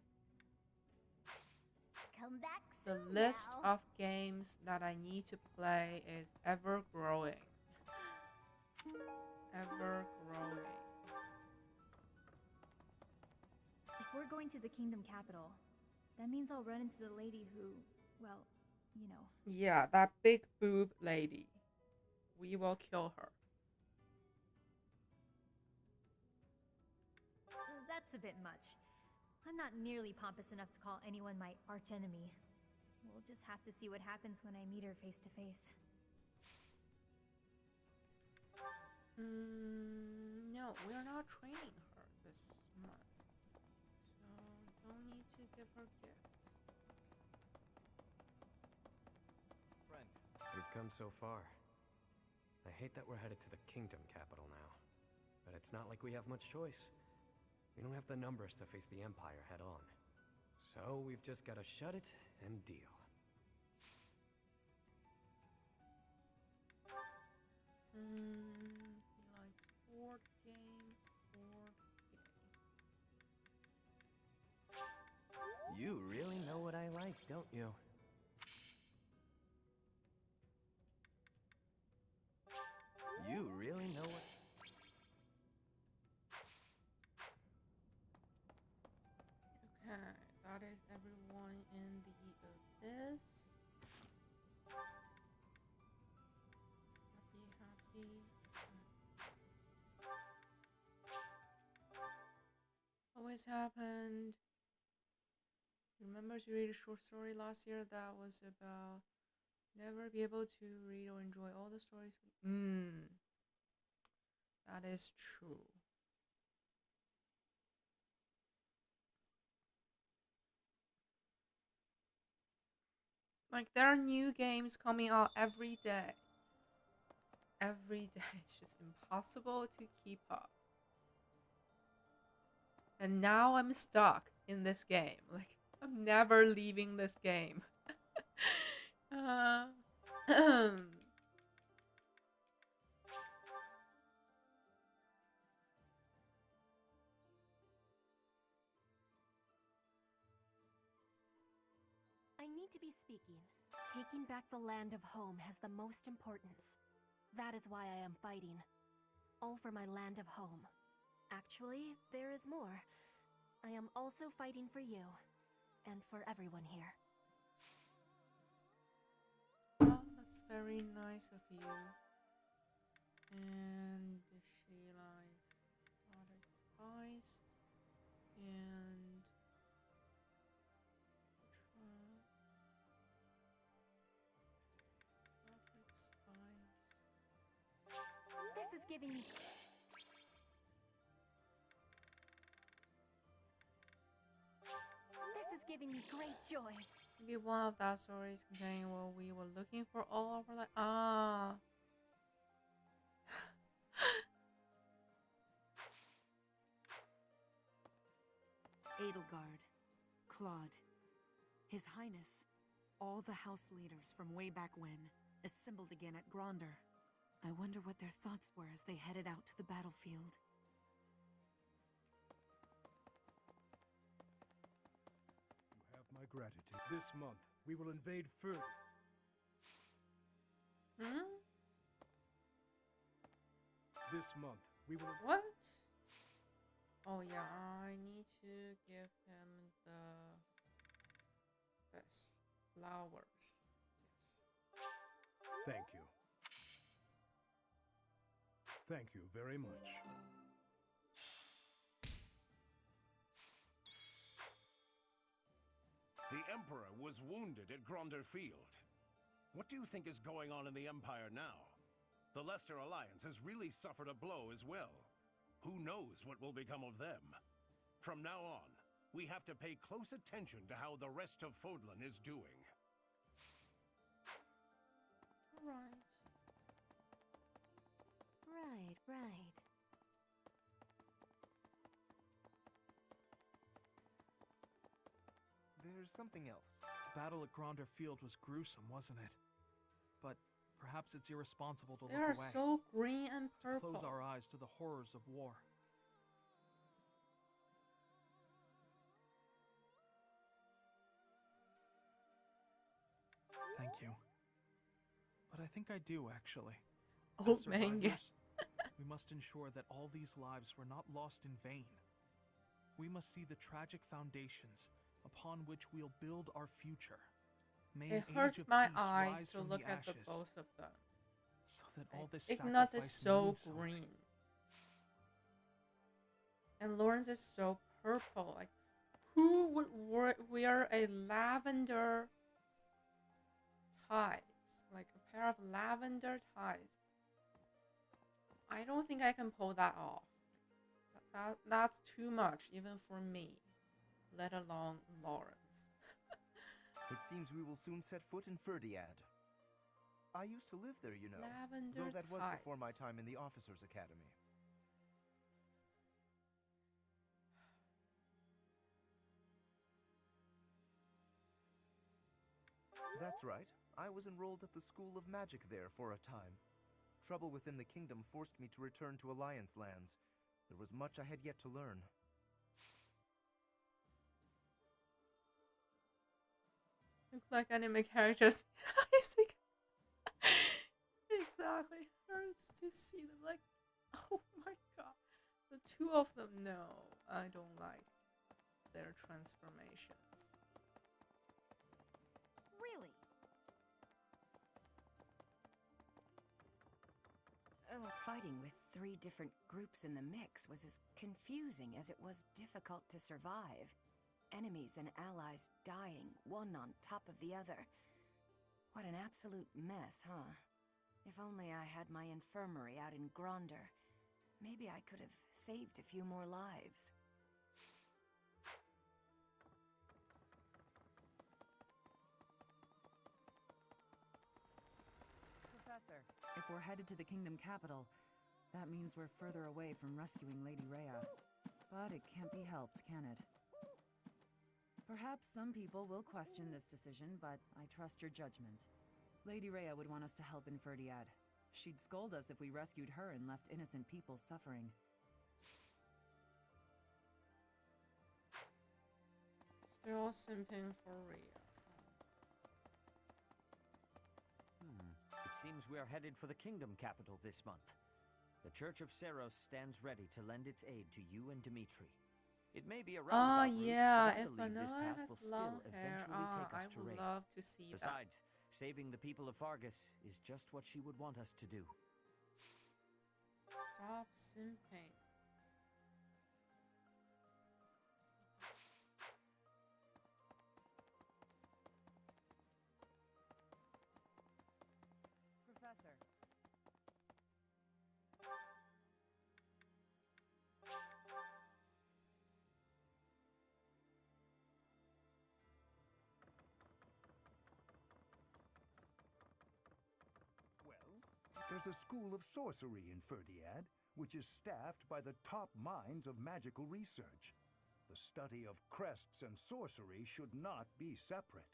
Come back The soon list now. of games that I need to play is ever growing. Ever growing. If we're going to the kingdom capital, that means I'll run into the lady who, well, you know. Yeah, that big boob lady. We will kill her. That's a bit much. I'm not nearly pompous enough to call anyone my archenemy. We'll just have to see what happens when I meet her face to face. No, we're not training her this month. So don't need to give her gifts. Friend, we've come so far. I hate that we're headed to the kingdom capital now. But it's not like we have much choice. We don't have the numbers to face the Empire head on. So we've just gotta shut it and deal. He likes board game. You really know what I like, don't you? You really know what... Okay, that is everyone in the abyss. Happy. Always happened. Remember to read a short story last year that was about never be able to read or enjoy all the stories. That is true. Like, there are new games coming out every day. Every day. It's just impossible to keep up. And now I'm stuck in this game. Like, I'm never leaving this game. I need to be speaking. Taking back the land of home has the most importance. That is why I am fighting. All for my land of home. Actually, there is more. I am also fighting for you. And for everyone here. Oh, that's very nice of you. And she likes product spice. And This is giving me... This is giving me great joy. Maybe one of that stories containing what we were looking for all of our life. Ah. Edelgard, Claude, His Highness, all the house leaders from way back when, assembled again at Gronder. I wonder what their thoughts were as they headed out to the battlefield. You have my gratitude. This month, we will invade Fur. This month, we will... What? Oh yeah, I need to give him this flowers. Yes. Thank you. Thank you very much. The Emperor was wounded at Gronder Field. What do you think is going on in the Empire now? The Leicester Alliance has really suffered a blow as well. Who knows what will become of them? From now on, we have to pay close attention to how the rest of Fodlan is doing. Right. Right. There's something else. The battle at Gronder Field was gruesome, wasn't it? But perhaps it's irresponsible to They look are away. so green and To purple. close our eyes to the horrors of war. Thank you. But I think I do, actually. Oh, As man. survivors, we must ensure that all these lives were not lost in vain. We must see the tragic foundations upon which we'll build our future. May It an age hurts of my peace eyes rise to from look the at the ashes, both of them. so that all this Ignaz is sacrifice so means something. green. And Lawrence is so purple. Like, who would wear a lavender ties? Like a pair of lavender ties. I don't think I can pull that off. That's too much, even for me, let alone Lawrence. It seems we will soon set foot in Ferdiad. I used to live there, you know. Lavender though that was before my tights. time in the Officers' Academy. That's right. I was enrolled at the School of Magic there for a time. Trouble within the kingdom forced me to return to Alliance lands. There was much I had yet to learn. Look like anime characters. Isaac. Exactly. Hurts to see them. Like, oh my god. The two of them, no. I don't like their transformations. Really? Fighting with 3 different groups in the mix was as confusing as it was difficult to survive. Enemies and allies dying, one on top of the other. What an absolute mess, huh? If only I had my infirmary out in Gronder. Maybe I could have saved a few more lives. Professor, if we're headed to the kingdom capital, that means we're further away from rescuing Lady Rhea. But it can't be helped, can it? Perhaps some people will question this decision, but I trust your judgment. Lady Rhea would want us to help in Ferdiad. She'd scold us if we rescued her and left innocent people suffering. Still simping for Rhea. It seems we are headed for the kingdom capital this month. The Church of Seros stands ready to lend its aid to you and Dimitri. It may be a roundabout route, Yeah, but I if believe this Vanilla path will has long still hair, eventually take us I to would Rhea. love to see that. Besides, saving the people of Fargus is just what she would want us to do. Stop simping. Professor. There's a school of sorcery in Ferdiad, which is staffed by the top minds of magical research. The study of crests and sorcery should not be separate.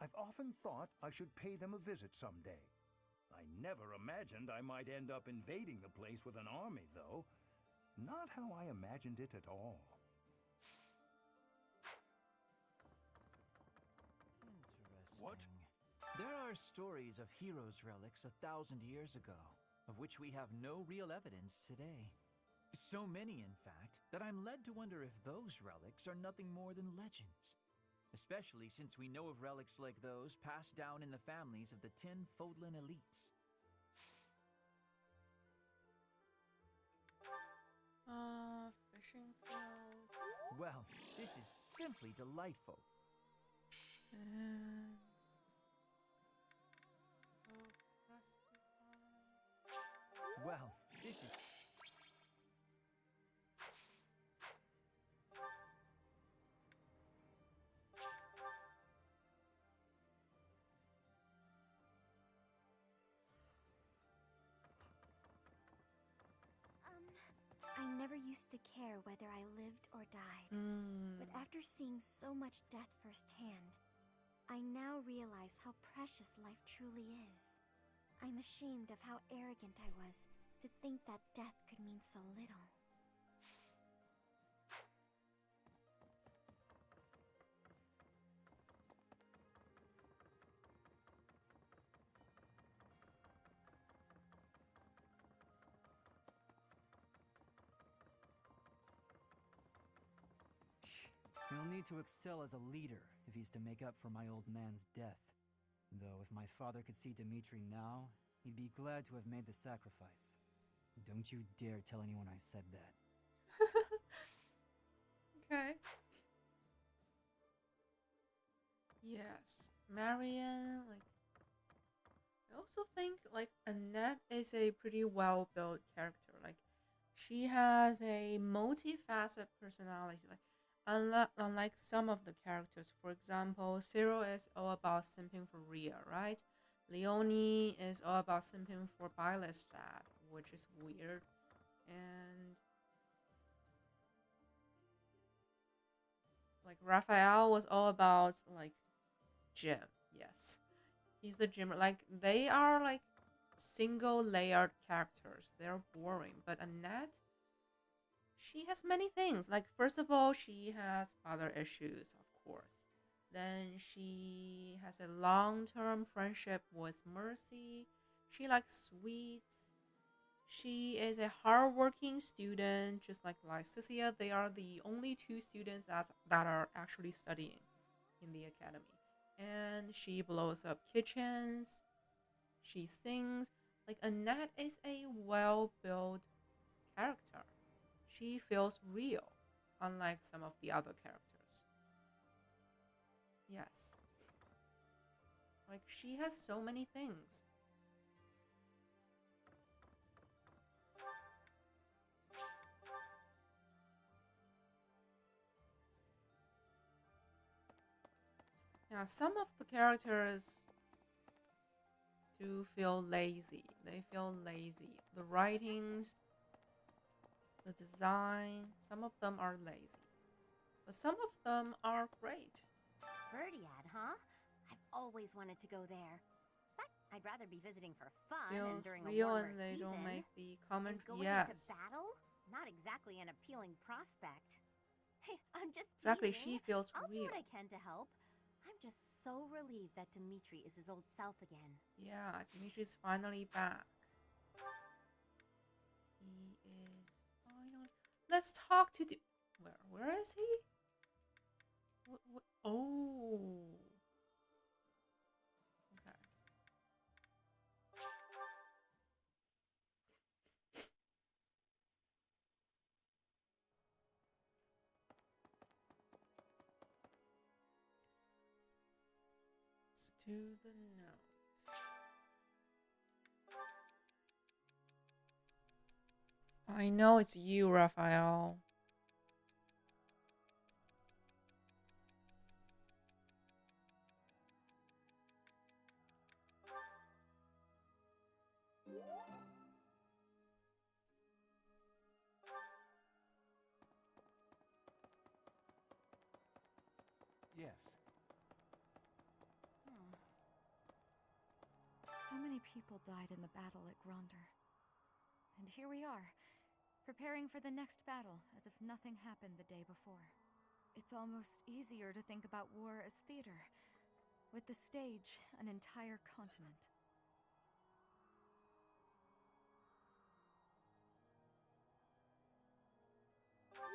I've often thought I should pay them a visit someday. I never imagined I might end up invading the place with an army, though. Not how I imagined it at all. Interesting. What? There are stories of heroes' relics 1,000 years ago, of which we have no real evidence today. So many, in fact, that I'm led to wonder if those relics are nothing more than legends. Especially since we know of relics like those passed down in the families of the 10 Fodlan elites. Fishing field. Well, this is simply delightful. And... Well, this is... I never used to care whether I lived or died. But after seeing so much death firsthand, I now realize how precious life truly is. I'm ashamed of how arrogant I was to think that death could mean so little. He'll need to excel as a leader if he's to make up for my old man's death. Though if my father could see Dimitri now, he'd be glad to have made the sacrifice. Don't you dare tell anyone I said that. Okay. Yes, Marion, like, I also think, like, Annette is a pretty well-built character. Like, she has a multifaceted personality. Like, unlike some of the characters, for example, Cyril is all about simping for Rhea, right? Leonie is all about simping for Bylestad, which is weird. And like Raphael was all about like Jim. Yes, he's the gymmer. Like they are like single layered characters. They're boring, but Annette, she has many things. Like, first of all, she has father issues, of course. Then she has a long-term friendship with Mercy. She likes sweets. She is a hardworking student, just like Lycia. They are the only two students that are actually studying in the academy. And she blows up kitchens. She sings. Like, Annette is a well-built character. She feels real, unlike some of the other characters. Yes. Like, she has so many things. Yeah, some of the characters do feel lazy. They feel lazy. The writings, the design, some of them are lazy. But some of them are great. Verdiad, huh? I've always wanted to go there. But I'd rather be visiting for fun Feels and during real a warmer and they season. don't make the comment. And going Yes. into battle? Not exactly an appealing prospect. Hey, I'm just Exactly, teasing. she feels I'll real. do what I can to help. I'm just so relieved that Dimitri is his old self again. Yeah, Dimitri's finally back. He is finally. Let's talk to Where is he? Oh. Okay. To the note. I know it's you, Raphael. Yes. So many people died in the battle at Gronder. And here we are, preparing for the next battle as if nothing happened the day before. It's almost easier to think about war as theater, with the stage an entire continent.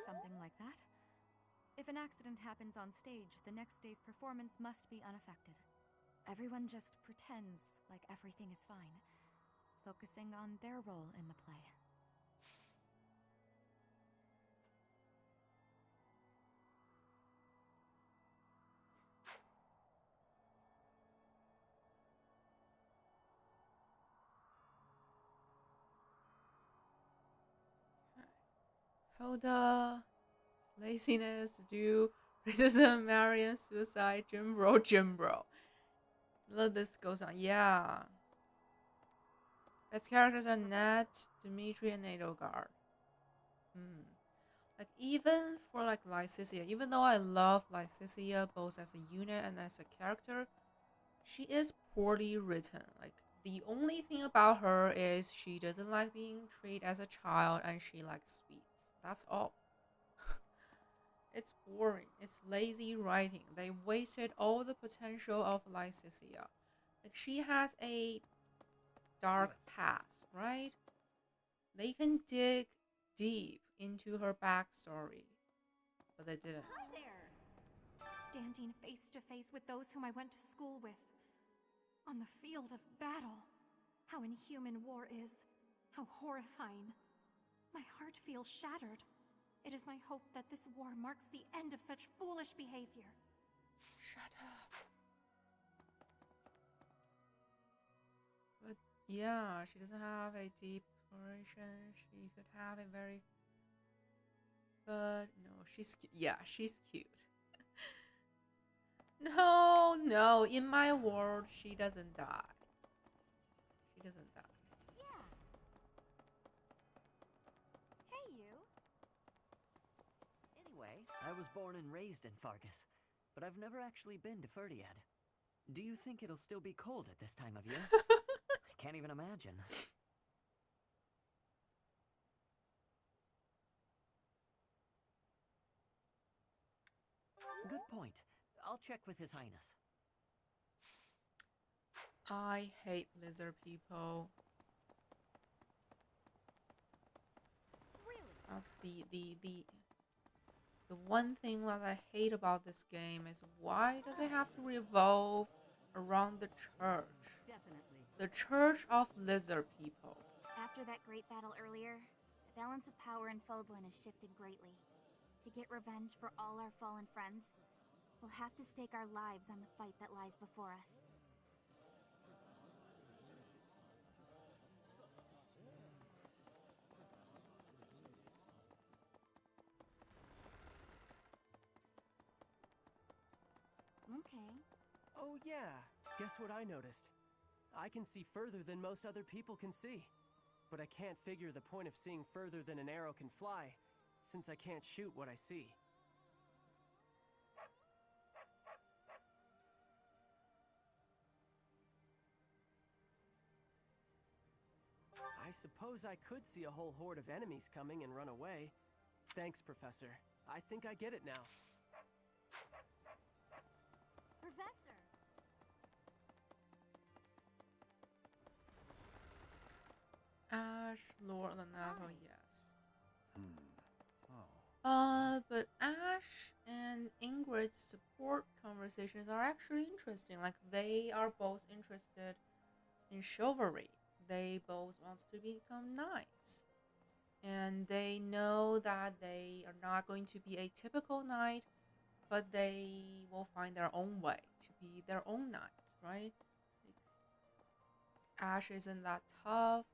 Something like that. If an accident happens on stage, the next day's performance must be unaffected. Everyone just pretends like everything is fine, focusing on their role in the play. Hilda, laziness, do racism, Marion, suicide, Jim Bro. Let this goes on. Yeah. Its characters are Nat, Dimitri, and Edelgard. Like even for like Lycicia, even though I love Lycicia both as a unit and as a character, she is poorly written. Like the only thing about her is she doesn't like being treated as a child and she likes sweets. That's all. It's boring. It's lazy writing. They wasted all the potential of Lycicia. Like she has a dark past, right? They can dig deep into her backstory, but they didn't. Hi there! Standing face to face with those whom I went to school with. On the field of battle. How inhuman war is. How horrifying. My heart feels shattered. It is my hope that this war marks the end of such foolish behavior. Shut up. But yeah, she doesn't have a deep exploration. She could have a very... But no, she's cute. Yeah, she's cute. No, in my world, she doesn't die. She doesn't die. Yeah. Hey, you. Anyway, I was born and raised in Fargus, but I've never actually been to Ferdiad. Do you think it'll still be cold at this time of year? I can't even imagine. Good point. I'll check with His Highness. I hate lizard people. Really? That's the one thing that I hate about this game is why does it have to revolve around the church? Definitely. The church of lizard people. After that great battle earlier, the balance of power in Fodlan has shifted greatly. To get revenge for all our fallen friends, we'll have to stake our lives on the fight that lies before us. Okay. Oh yeah, guess what I noticed? I can see further than most other people can see. But I can't figure the point of seeing further than an arrow can fly, since I can't shoot what I see. I suppose I could see a whole horde of enemies coming and run away. Thanks, Professor. I think I get it now. Professor! Ash, Lord Lenato, yes. Oh. But Ash and Ingrid's support conversations are actually interesting. Like, they are both interested in chivalry. They both want to become knights. And they know that they are not going to be a typical knight, but they will find their own way to be their own knights, right? Like, Ash isn't that tough,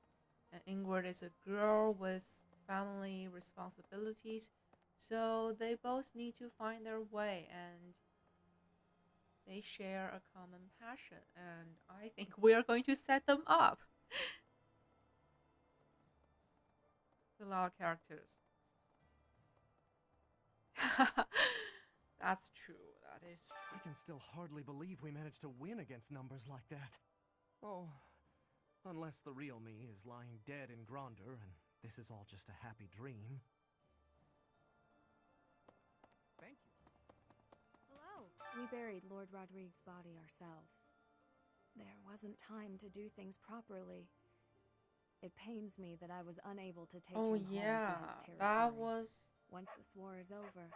and Ingrid is a girl with family responsibilities, so they both need to find their way, and they share a common passion, and I think we are going to set them up. It's a lot of characters. That's true. That is true. I can still hardly believe we managed to win against numbers like that. Oh, unless the real me is lying dead in Gronder and this is all just a happy dream. Thank you. Hello. We buried Lord Rodrigue's body ourselves. There wasn't time to do things properly. It pains me that I was unable to take him home to his territory. That was... Once this war is over,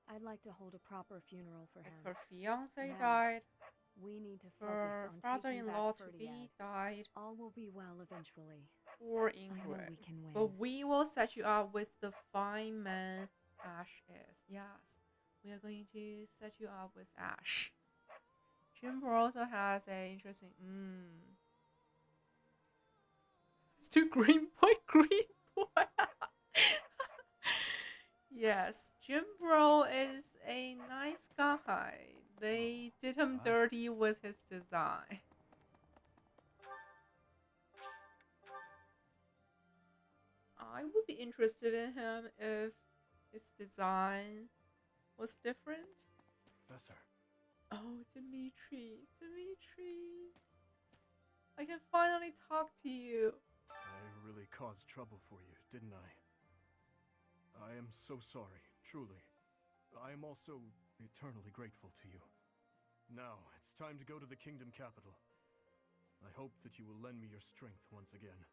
I'd like to hold a proper funeral for him. Her fiance Now, died. we need to Her focus on taking father-in-law back to Ferdiad. be died. All will be well eventually. Poor I know Ingrid. we can win. But we will set you up with the fine man Ash is. Yes, we are going to set you up with Ash. Jimbo also has a interesting. It's too green boy, green boy. Yes, Jimbro is a nice guy. They did him dirty with his design. I would be interested in him if his design was different. Professor. Oh, Dimitri. I can finally talk to you. I really caused trouble for you, didn't I? I am so sorry, truly. I am also eternally grateful to you. Now, it's time to go to the kingdom capital. I hope that you will lend me your strength once again.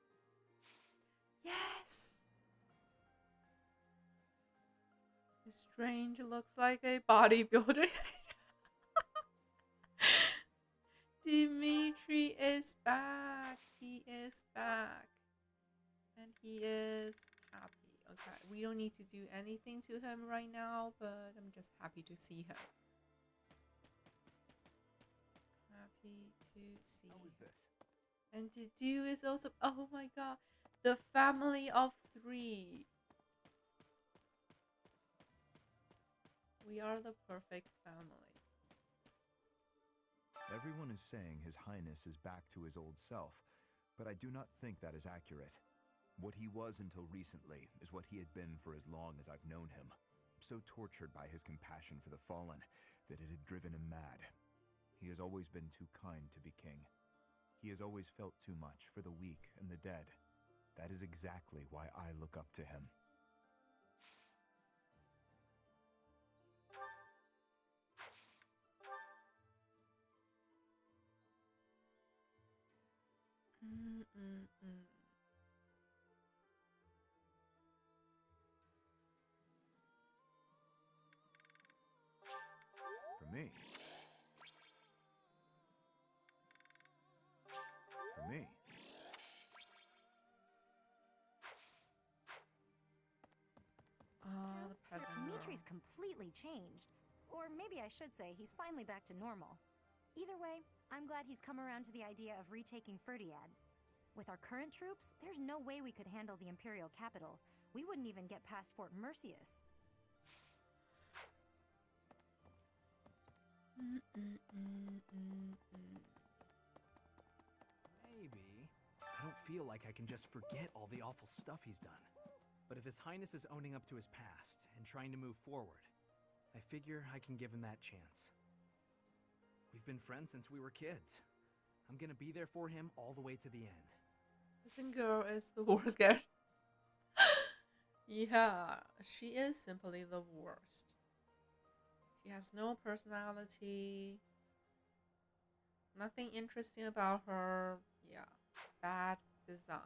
Yes! Strange looks like a bodybuilder. Dimitri is back. He is back. And he is happy. Okay, we don't need to do anything to him right now, but I'm just happy to see him. Happy to see. How is this? And DEDUE is also, oh my god, the family of 3. We are the perfect family. Everyone is saying His Highness is back to his old self, but I do not think that is accurate. What he was until recently is what he had been for as long as I've known him. So tortured by his compassion for the fallen that it had driven him mad. He has always been too kind to be king. He has always felt too much for the weak and the dead. That is exactly why I look up to him. For me. For me. The peasant Dimitri's girl. completely changed. Or maybe I should say he's finally back to normal. Either way, I'm glad he's come around to the idea of retaking Ferdiad. With our current troops, there's no way we could handle the Imperial capital. We wouldn't even get past Fort Mercius. Maybe. I don't feel like I can just forget all the awful stuff he's done. But if His Highness is owning up to his past and trying to move forward, I figure I can give him that chance. We've been friends since we were kids. I'm gonna be there for him all the way to the end. This girl is the worst girl. Yeah, she is simply the worst. She has no personality. Nothing interesting about her. Yeah, bad design.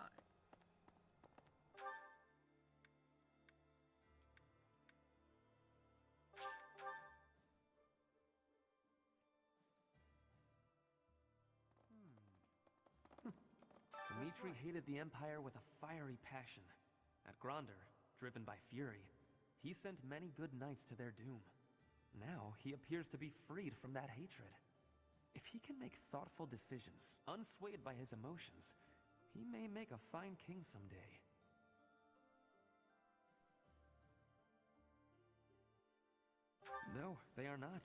Dimitri hated the Empire with a fiery passion. At Gronder, driven by fury, he sent many good knights to their doom. Now he appears to be freed from that hatred. If he can make thoughtful decisions, unswayed by his emotions, he may make a fine king someday. No, they are not.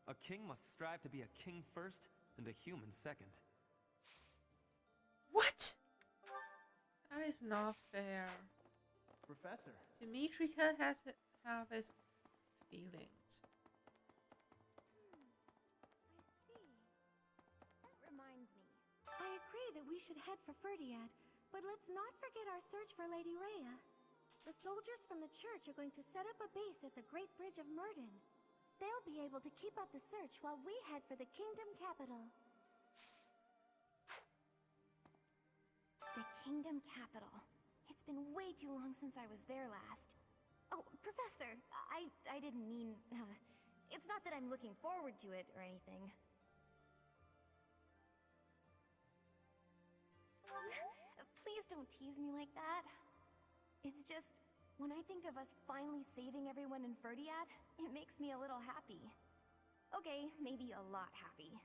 A king must strive to be a king first and a human second. What? That is not fair. Professor. Dimitri can have his feelings. say that we should head for Ferdiad, but let's not forget our search for Lady Rhea. The soldiers from the church are going to set up a base at the Great Bridge of Myrden. They'll be able to keep up the search while we head for the kingdom capital. The kingdom capital. It's been way too long since I was there last. Oh, Professor, I didn't mean... it's not that I'm looking forward to it or anything. Please don't tease me like that. It's just, when I think of us finally saving everyone in Ferdiad, it makes me a little happy. Okay, maybe a lot happy.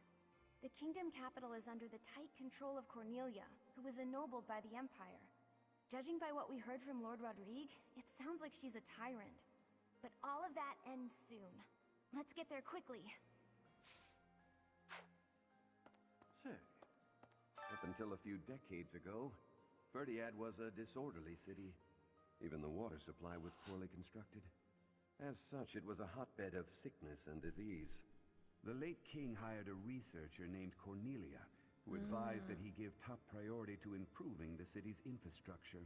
The kingdom capital is under the tight control of Cornelia, who was ennobled by the Empire. Judging by what we heard from Lord Rodrigue, it sounds like she's a tyrant. But all of that ends soon. Let's get there quickly. Say, up until a few decades ago, Ferdiad was a disorderly city. Even the water supply was poorly constructed. As such, it was a hotbed of sickness and disease. The late king hired a researcher named Cornelia, who advised that he give top priority to improving the city's infrastructure.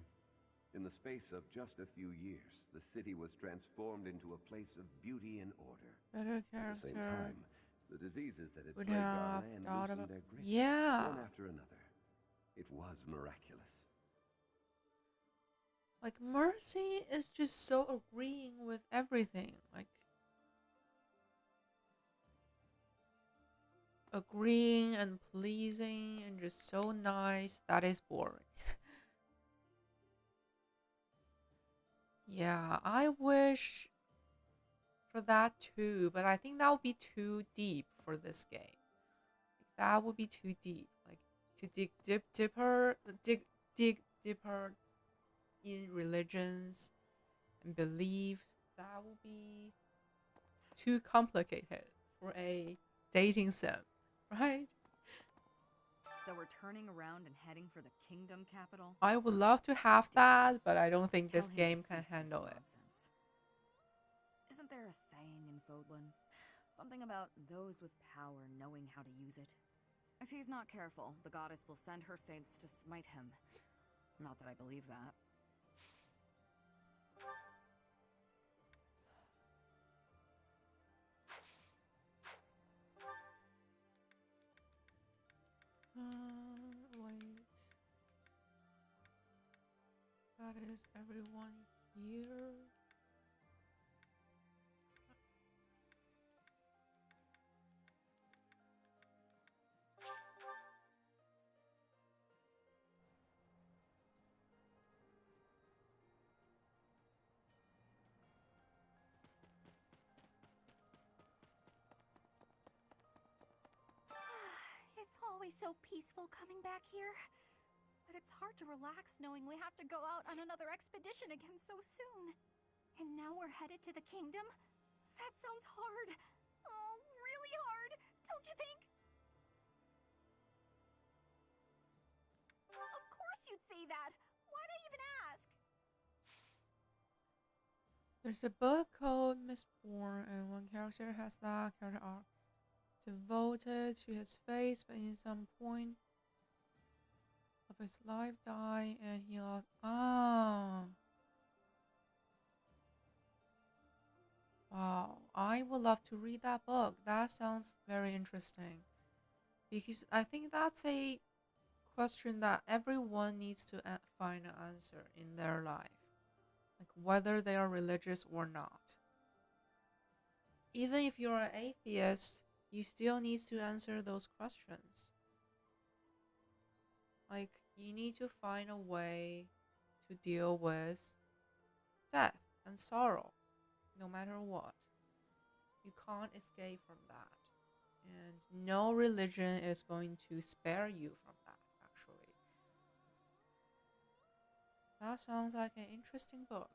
In the space of just a few years, the city was transformed into a place of beauty and order. Better At the same character. time, the diseases that had Would plagued have our land thought loosened about- their grip, Yeah. one after another. It was miraculous. Like, Mercy is just so agreeing with everything. Like, agreeing and pleasing and just so nice. That is boring. Yeah, I wish for that too, but I think that would be too deep for this game. That would be too deep. Like, to dig deeper in religions and beliefs, that would be too complicated for a dating sim, right? So we're turning around and heading for the kingdom capital? I would love to have that, but I don't think this Tell him to game can cease this handle it. nonsense. Isn't there a saying in Fodlan? Something about those with power knowing how to use it? If he's not careful, the goddess will send her saints to smite him. Not that I believe that. Wait. That is everyone here. It's always so peaceful coming back here. But it's hard to relax knowing we have to go out on another expedition again so soon. And now we're headed to the kingdom? That sounds hard. Oh, really hard, don't you think? Of course you'd say that. Why'd I even ask? There's a book called Mistborn, and one character has that character arc devoted to his face, but in some point of his life died and he lost. Wow, I would love to read that book. That sounds very interesting, because I think that's a question that everyone needs to find an answer in their life, like whether they are religious or not. Even if you're an atheist, you still need to answer those questions. Like, you need to find a way to deal with death and sorrow, no matter what. You can't escape from that. And no religion is going to spare you from that, actually. That sounds like an interesting book.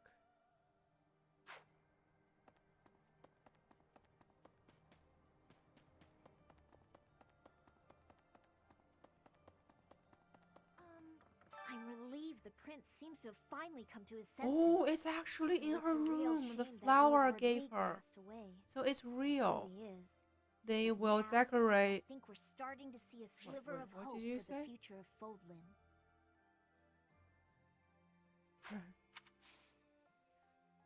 I'm relieved the prince seems to have finally come to his senses. Oh, it's actually in It's her a real room. The shame that flower I Lord gave Rodrigue her. passed away. So it's real. It really is. They will Now, decorate. I think we're starting to see a sliver of what hope did you for say? the future of Fodlan.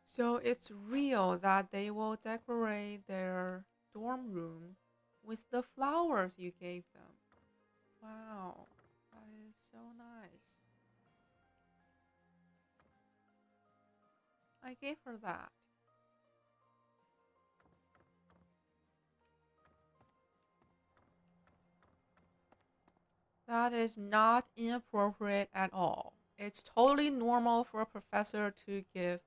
So it's real that they will decorate their dorm room with the flowers you gave them. Wow, that is so nice. I gave her that. That is not inappropriate at all. It's totally normal for a professor to give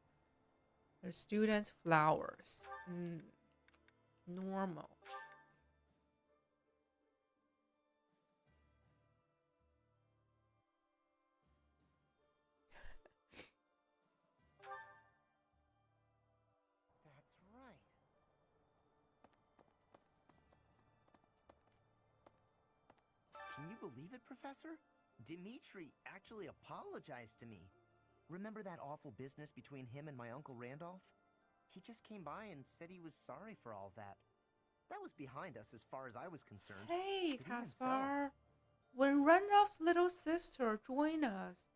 their students flowers. Normal. That's right. Can you believe it, Professor? Dimitri actually apologized to me. Remember that awful business between him and my Uncle Randolph? He just came by and said he was sorry for all that. That was behind us as far as I was concerned. Hey, But even so, Caspar. When Randolph's little sister joined us,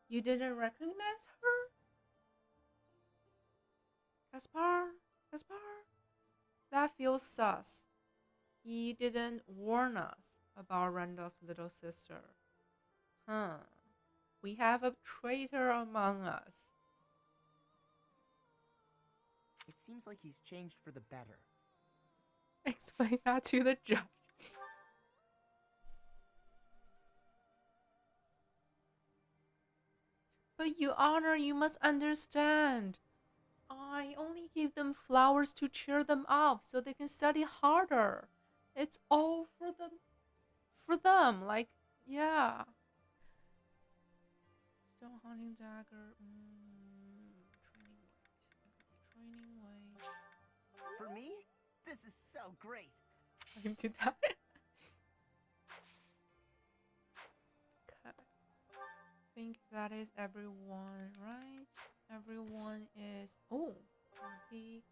you didn't recognize her? Caspar? Caspar? That feels sus. He didn't warn us about Randolph's little sister. Huh. We have a traitor among us. it seems like he's changed for the better. Explain that to the judge. But Your Honor, you must understand. I only gave them flowers to cheer them up so they can study harder. It's all for them. Like, yeah. Stone hunting dagger. Training weight. For me, this is so great. I'm too tired. Okay. I think that is everyone, right? Everyone is happy.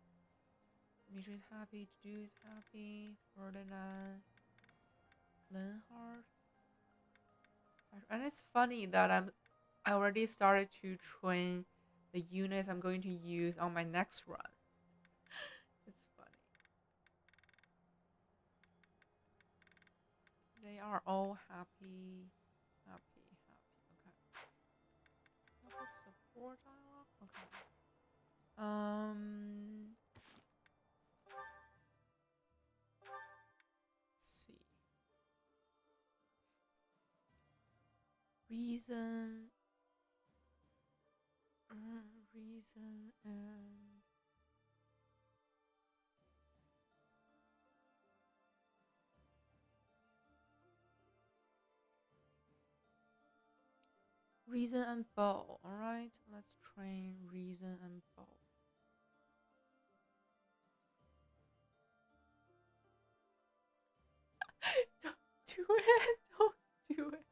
Dimitri's happy. Dedue's happy. Ferdinand. Linhard. And it's funny that I already started to train the units I'm going to use on my next run. It's funny. They are all happy. Okay. What is support dialogue? Okay. Let's see. Reason and Reason and bow. Alright, let's train reason and bow. Don't do it. Don't do it.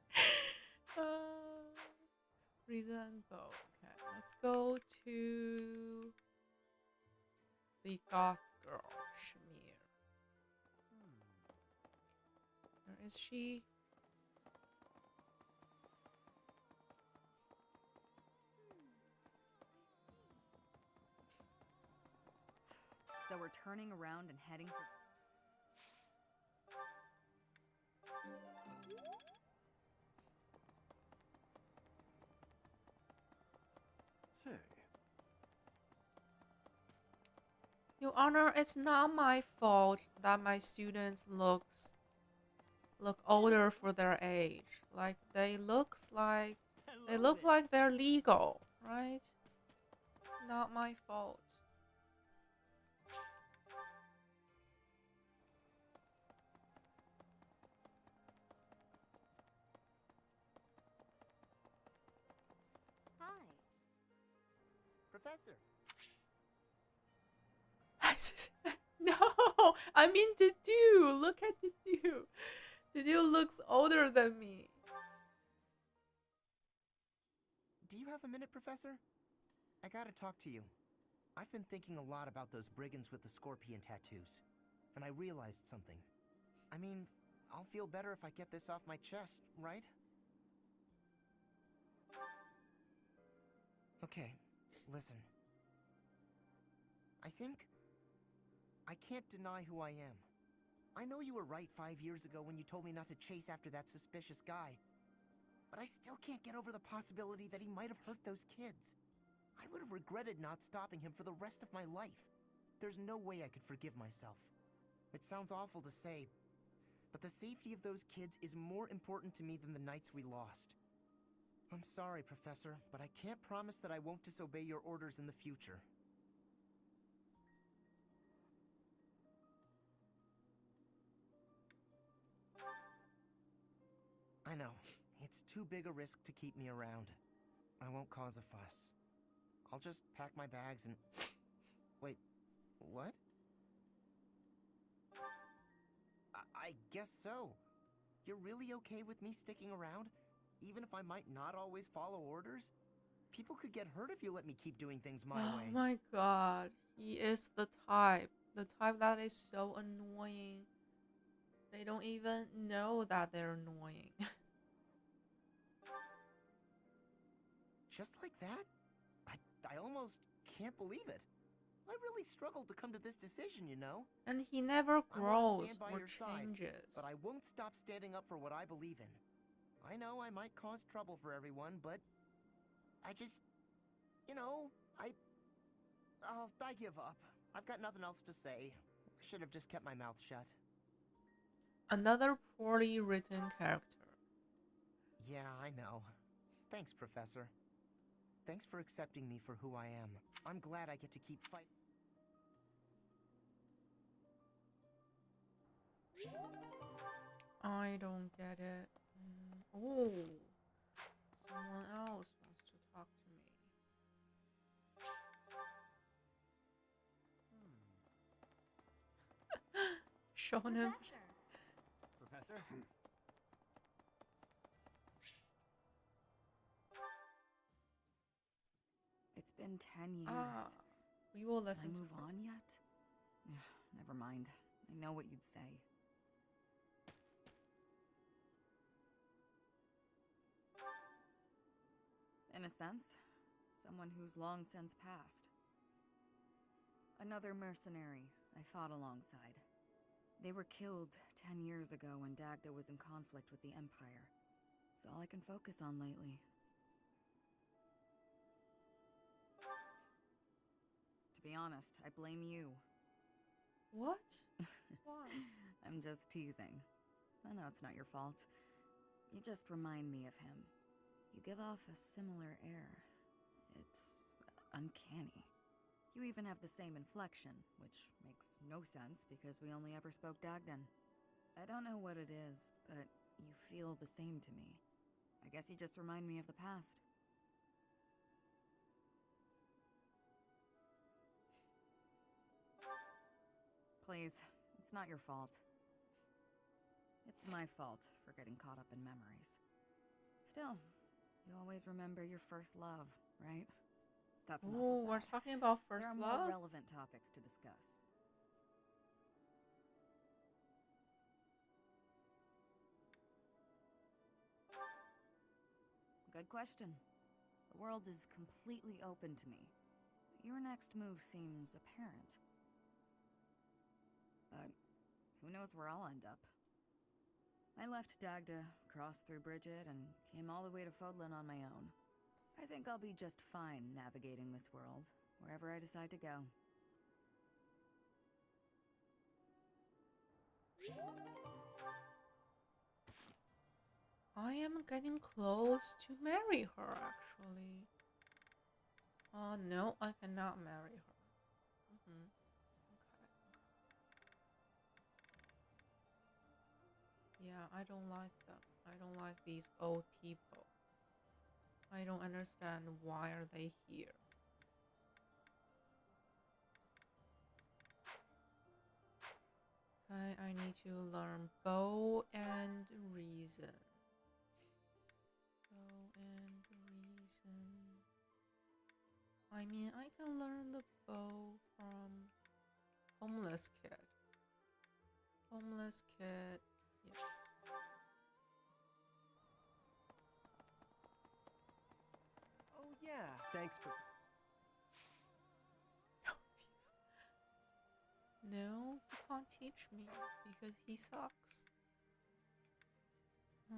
Reason and bow. Okay, let's go to the goth girl, Shamir. Where is she? So we're turning around and heading for... Say. Your Honor, it's not my fault that my students look older for their age. Like they look like they're legal, right? Not my fault. Hi. Professor. No, I mean Dedue. Look at Dedue. Dedue looks older than me. Do you have a minute, Professor? I gotta talk to you. I've been thinking a lot about those brigands with the scorpion tattoos. and I realized something. I mean, I'll feel better if I get this off my chest, right? Okay, listen. I think I can't deny who I am. I know you were right 5 years ago when you told me not to chase after that suspicious guy. But I still can't get over the possibility that he might have hurt those kids. I would have regretted not stopping him for the rest of my life. There's no way I could forgive myself. It sounds awful to say, but the safety of those kids is more important to me than the knights we lost. I'm sorry, Professor, but I can't promise that I won't disobey your orders in the future. I know. It's too big a risk to keep me around. I won't cause a fuss. I'll just pack my bags and... Wait, what? I guess so. You're really okay with me sticking around? Even if I might not always follow orders? People could get hurt if you let me keep doing things my way. Oh my god. He is the type. The type that is so annoying. They don't even know that they're annoying. Just like that? I almost can't believe it. I really struggled to come to this decision, you know? And he never I grows want to stand by or your side, changes. but I won't stop standing up for what I believe in. I know I might cause trouble for everyone, but I just, you know, I give up. I've got nothing else to say. I should have just kept my mouth shut. Another poorly written character. Yeah, I know. Thanks, Professor. Thanks for accepting me for who I am. I'm glad I get to keep fighting. I don't get it. Oh, someone else wants to talk to me. Shonen. Professor? It's been 10 years. We will listen Can I to move her. on yet? Never mind. I know what you'd say. In a sense, someone who's long since passed. Another mercenary I fought alongside. They were killed 10 years ago when Dagda was in conflict with the Empire. It's all I can focus on lately. To be honest, I blame you. What? Why? I'm just teasing. I know it's not your fault. You just remind me of him. You give off a similar air. It's uncanny. You even have the same inflection, which makes no sense because we only ever spoke Dagdan. I don't know what it is, but you feel the same to me. I guess you just remind me of the past. Please, it's not your fault. It's my fault for getting caught up in memories. Still, you always remember your first love, right? That's enough of Oh, that. we're talking about first There are love? more relevant topics to discuss. Good question. The world is completely open to me. Your next move seems apparent. But who knows where I'll end up. I left Dagda, crossed through Bridget, and came all the way to Fodlan on my own. I think I'll be just fine navigating this world, wherever I decide to go. I am getting close to marry her, actually. No, I cannot marry her. Okay. Yeah, I don't like them. I don't like these old people. I don't understand why are they here. Okay, I need to learn bow and reason. Bow and reason. I mean, I can learn the bow from homeless kid. Homeless kid. Yes. Oh, yeah. Thanks for. No, you can't teach me because he sucks. Huh.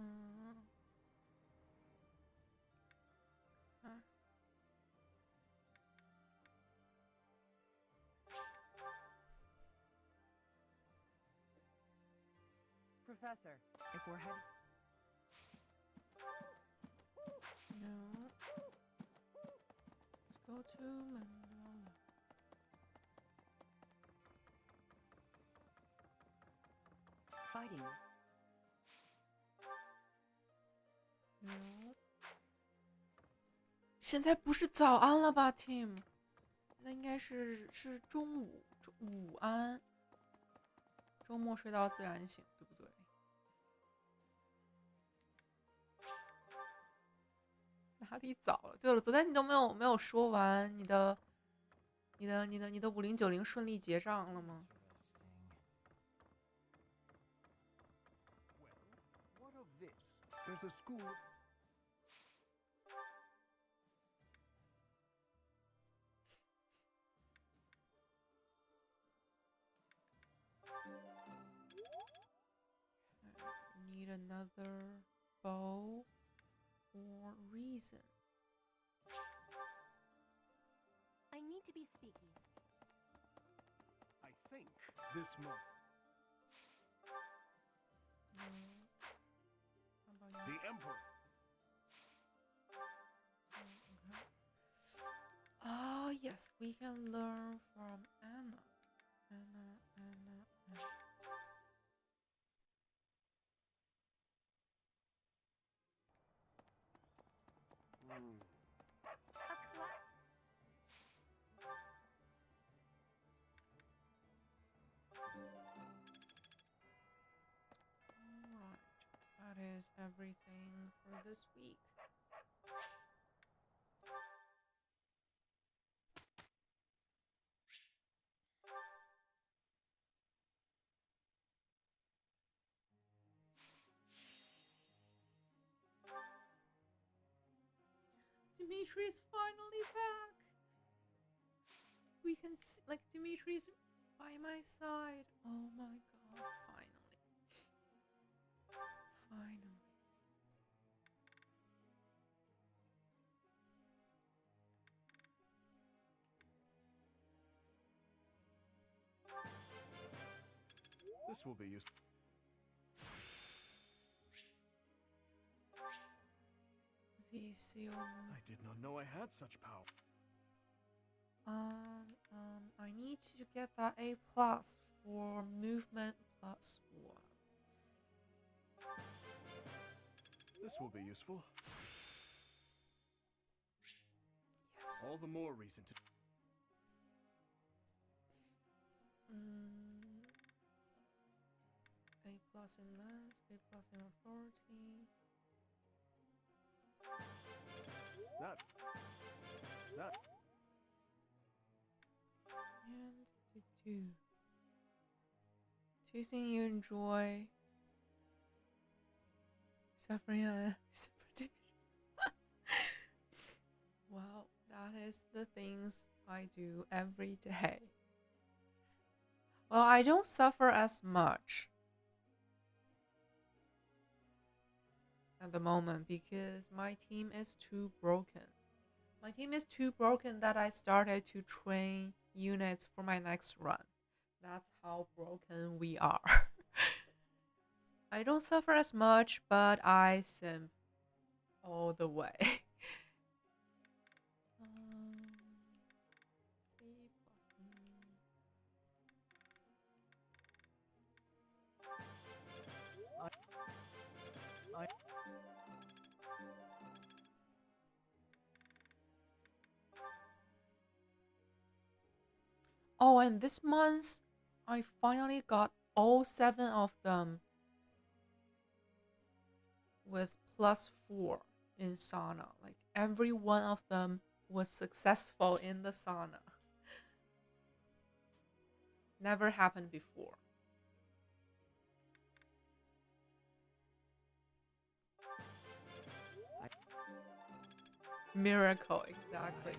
Professor, if we're heading... No. Let's go to Mandala. Fighting. No. 现在不是早安了吧 ，Tim？ 那应该是中午，午安。周末睡到自然醒，对不对？哪里早了？对了，昨天你都没有说完你的5090顺利结账了吗？ What of this? There's a school of... Need another bow or reason. I need to be speaking. I think this month. The Emperor. Ah, yes, we can learn from Anna. Alright, that is everything for this week. Dimitri's finally back. We can see, like, Dimitri's by my side. Oh my god, finally. Finally. This will be useful. I did not know I had such power. I need to get that A plus for movement plus 1. This will be useful. Yes. All the more reason to... A plus in mass, A plus in authority. That. And to do. Choosing you enjoy. Suffering Well, that is the things I do every day. Well, I don't suffer as much at the moment because my team is too broken. My team is too broken that I started to train units for my next run. That's how broken we are. I don't suffer as much, but I simp all the way. Oh, and this month, I finally got all 7 of them with +4 in sauna. Like, every one of them was successful in the sauna. Never happened before. Miracle, exactly.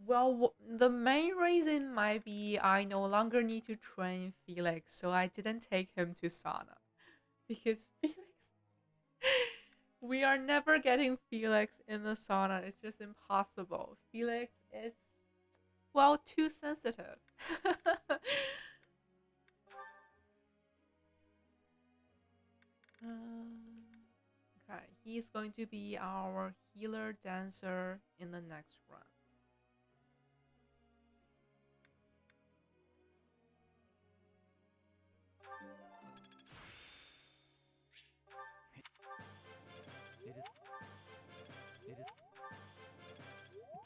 Well, the main reason might be I no longer need to train Felix, so I didn't take him to sauna. Because Felix, we are never getting Felix in the sauna. It's just impossible. Felix is, well, too sensitive. Okay, he's going to be our healer dancer in the next run.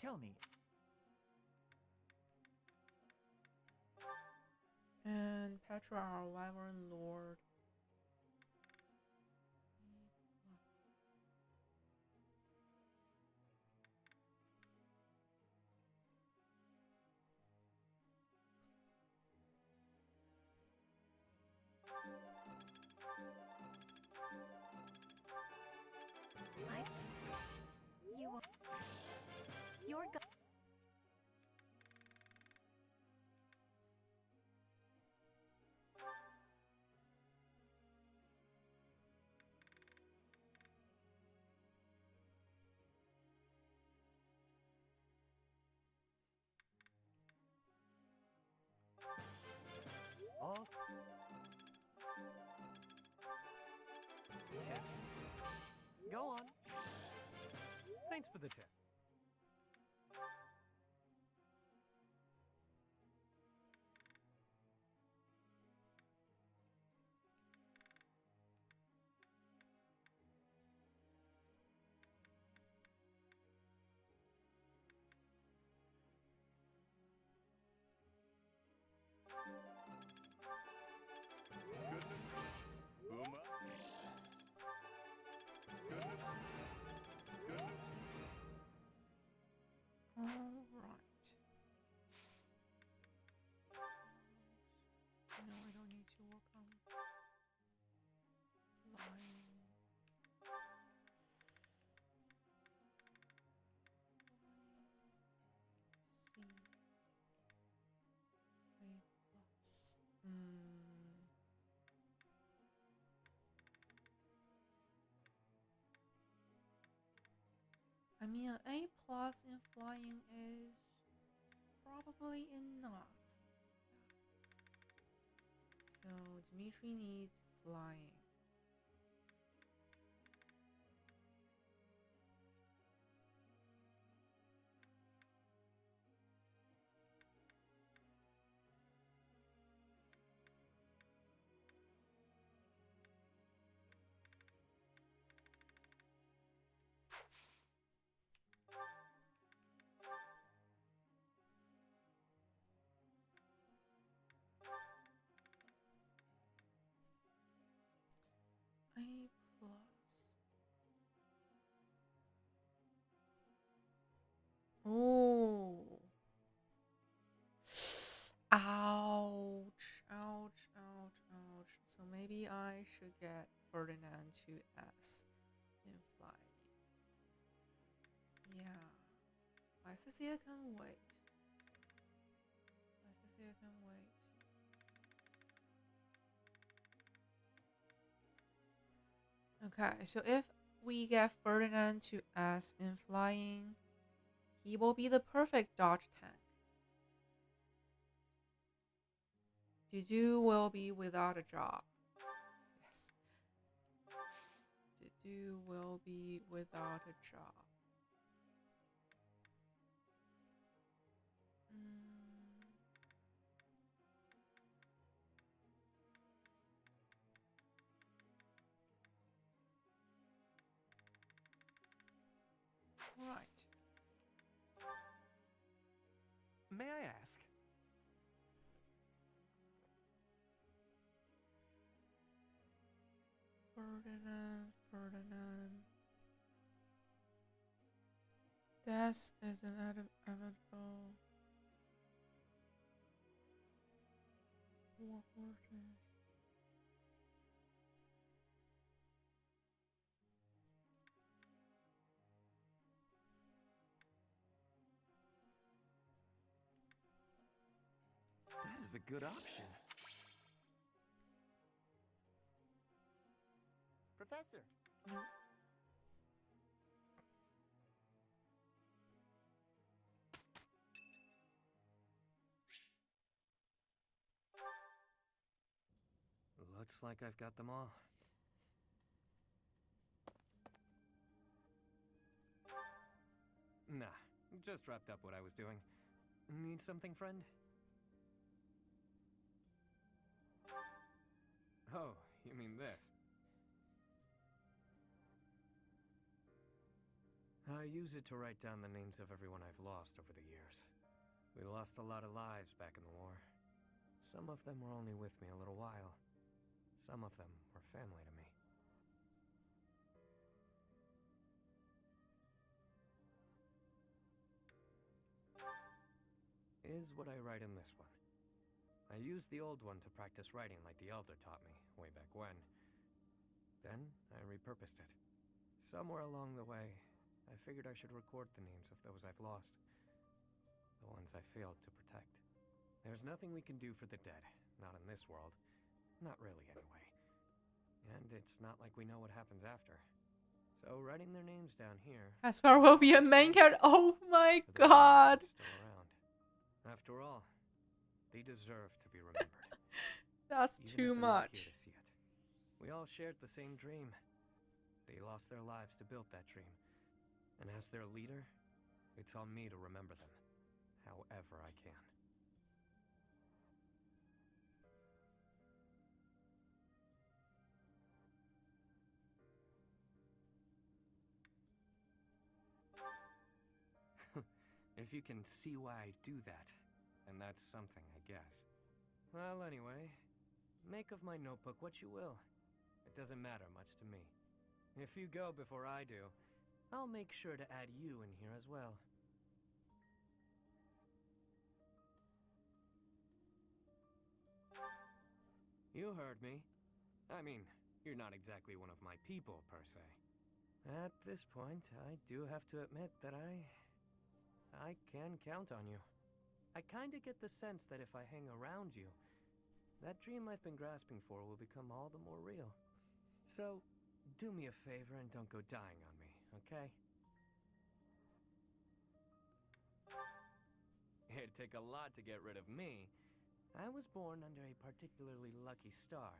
Tell me. And Petra, our Wyvern Lord. You're go- Off. Yes. Go on. Thanks for the tip. Alright. No, I don't need to work on flying. C. A plus. I mean, an A plus in flying is probably enough. So Dmitry needs flying. A plus. Oh. Ouch. Ouch. Ouch. Ouch. So maybe I should get Ferdinand to S in flying. Yeah. My Cecilia can wait. My Cecilia can wait. Okay, so if we get Ferdinand to S in flying, he will be the perfect dodge tank. DEDUE will be without a job. Yes. DEDUE will be without a job. Right. May I ask? Ferdinand. Death is inevitable. War horses. is a good option. Professor. Looks like I've got them all. Nah, just wrapped up what I was doing. Need something, friend? Oh, you mean this? I use it to write down the names of everyone I've lost over the years. We lost a lot of lives back in the war. Some of them were only with me a little while. Some of them were family to me. Is what I write in this one. I used the old one to practice writing like the Elder taught me, way back when. Then, I repurposed it. Somewhere along the way, I figured I should record the names of those I've lost. The ones I failed to protect. There's nothing we can do for the dead, not in this world. Not really, anyway. And it's not like we know what happens after. So writing their names down here... Caspar will be a main character. Oh my god. Still around. After all, they deserve to be remembered. That's Even too if they're not much. here to see it. We all shared the same dream. They lost their lives to build that dream. And as their leader, it's on me to remember them, however I can. If you can see why I do that, then that's something, I guess. Well, anyway, make of my notebook what you will. It doesn't matter much to me. If you go before I do, I'll make sure to add you in here as well. You heard me. I mean, you're not exactly one of my people, per se. At this point, I do have to admit that I can count on you. I kinda get the sense that if I hang around you, that dream I've been grasping for will become all the more real. So, do me a favor and don't go dying on me, okay? It'd take a lot to get rid of me. I was born under a particularly lucky star.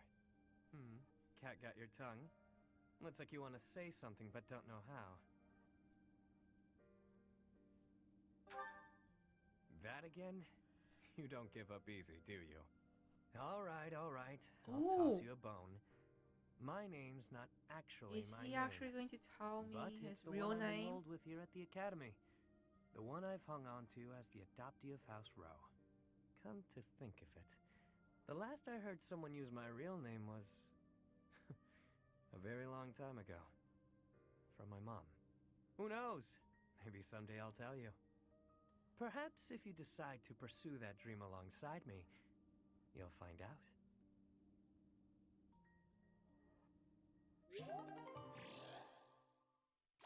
Cat got your tongue? Looks like you want to say something but don't know how. That again? You don't give up easy, do you? Alright, alright. I'll toss you a bone. My name's not actually Is my he name. actually going to tell me But his it's the real one I'm name? enrolled with here at the academy. The one I've hung on to as the adoptee of House Row. Come to think of it, the last I heard someone use my real name was... a very long time ago. From my mom. Who knows? Maybe someday I'll tell you. Perhaps if you decide to pursue that dream alongside me, you'll find out.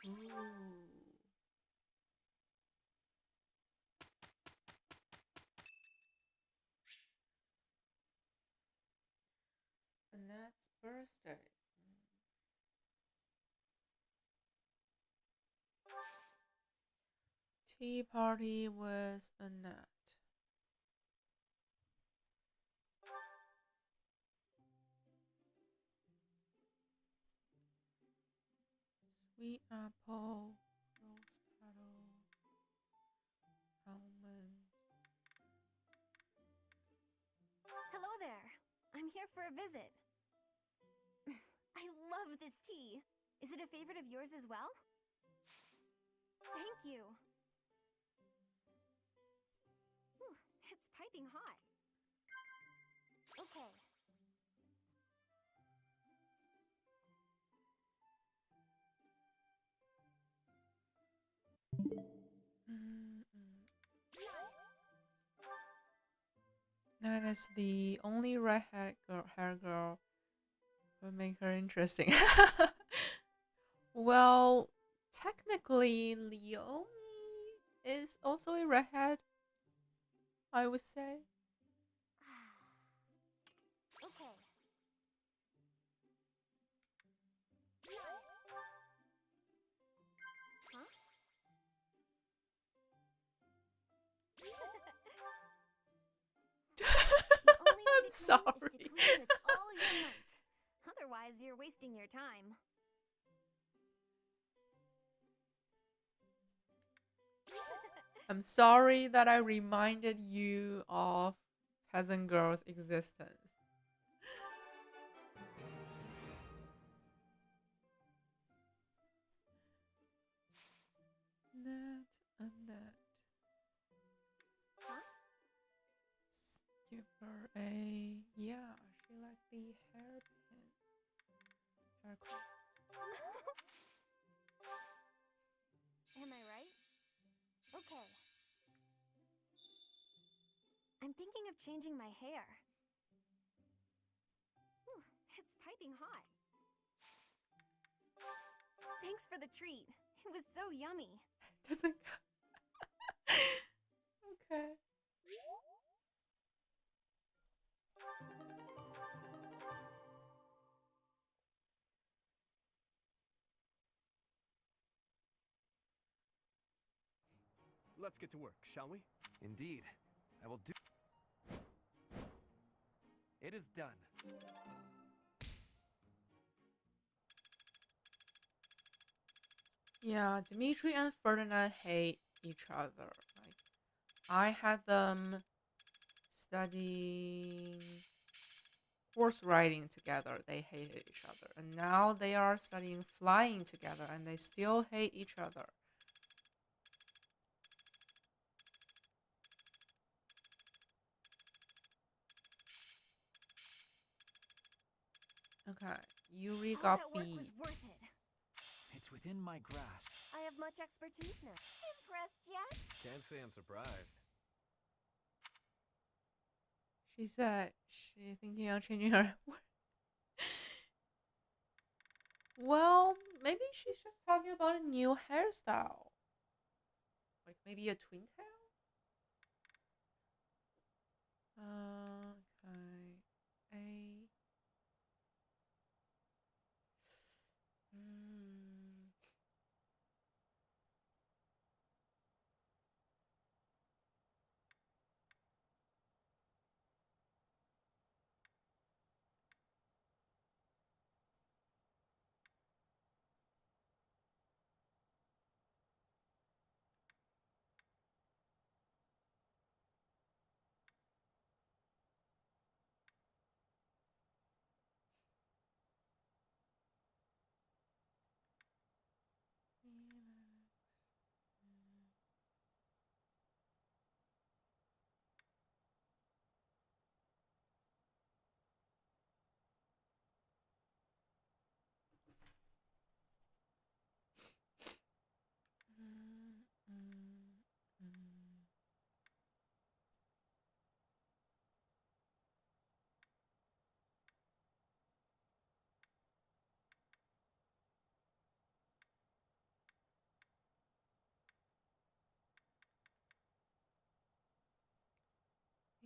Ooh. Annette's birthday. Tea party with Annette. Sweet apple, rose petal, almond. Hello there. I'm here for a visit. I love this tea. Is it a favorite of yours as well? Thank you. Whew, it's piping hot. Okay. That is the only redhead hair girl will make her interesting. Well, technically, Leomi is also a redhead, I would say. is to sorry. clean with all your might. Otherwise, you're wasting your time. I'm sorry that I reminded you of Peasant Girl's existence. Net and net. Give her a she liked the hairpin. Hair clip. Am I right? Okay. I'm thinking of changing my hair. Whew, it's piping hot. Thanks for the treat. It was so yummy. Doesn't. Okay. Let's get to work, shall we? Indeed. I will do. It is done. Yeah, Dimitri and Ferdinand hate each other. Like, I had them studying horse riding together. They hated each other. And now they are studying flying together and they still hate each other. Okay, Yuri All got that work B. was worth it. It's within my grasp. I have much expertise now. Impressed yet? Can't say I'm surprised. She said she's thinking of changing her. Well, maybe she's just talking about a new hairstyle. Like maybe a twin tail? Okay. A.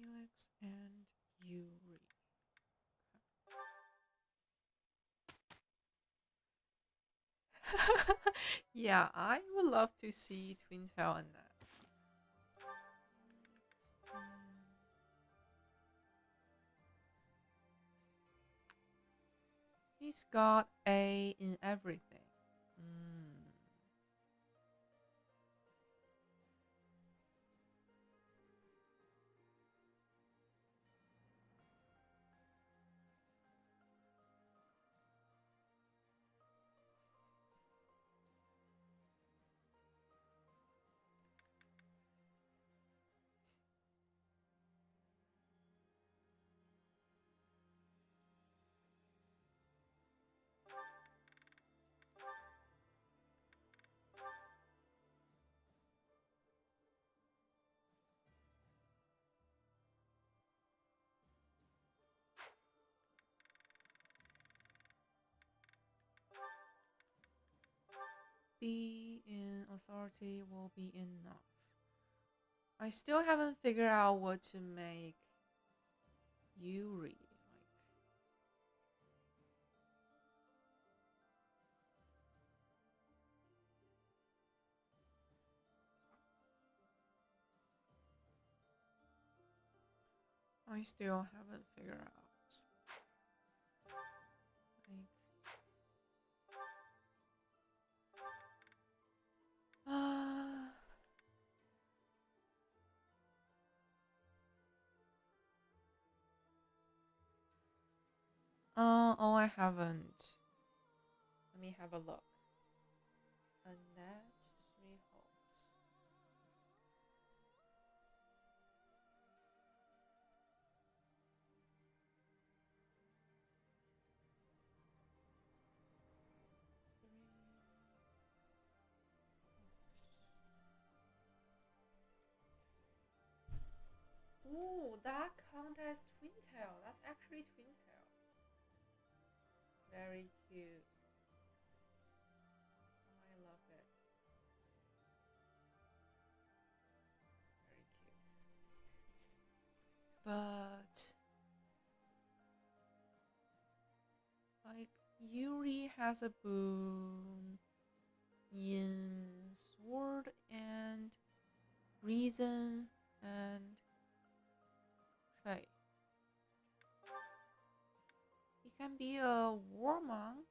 Felix and Yuri. Yeah, I would love to see Twin Tail in that. He's got A in everything. B in authority will be enough. I still haven't figured out what to make Yuri. I still haven't figured out. Oh, I haven't. Let me have a look. A net, 3 holes. Ooh, that counts as twin tail. That's actually twin tail. Very cute. I love it. Very cute. But like Yuri has a boon in sword and reason and faith. He can be a war monk.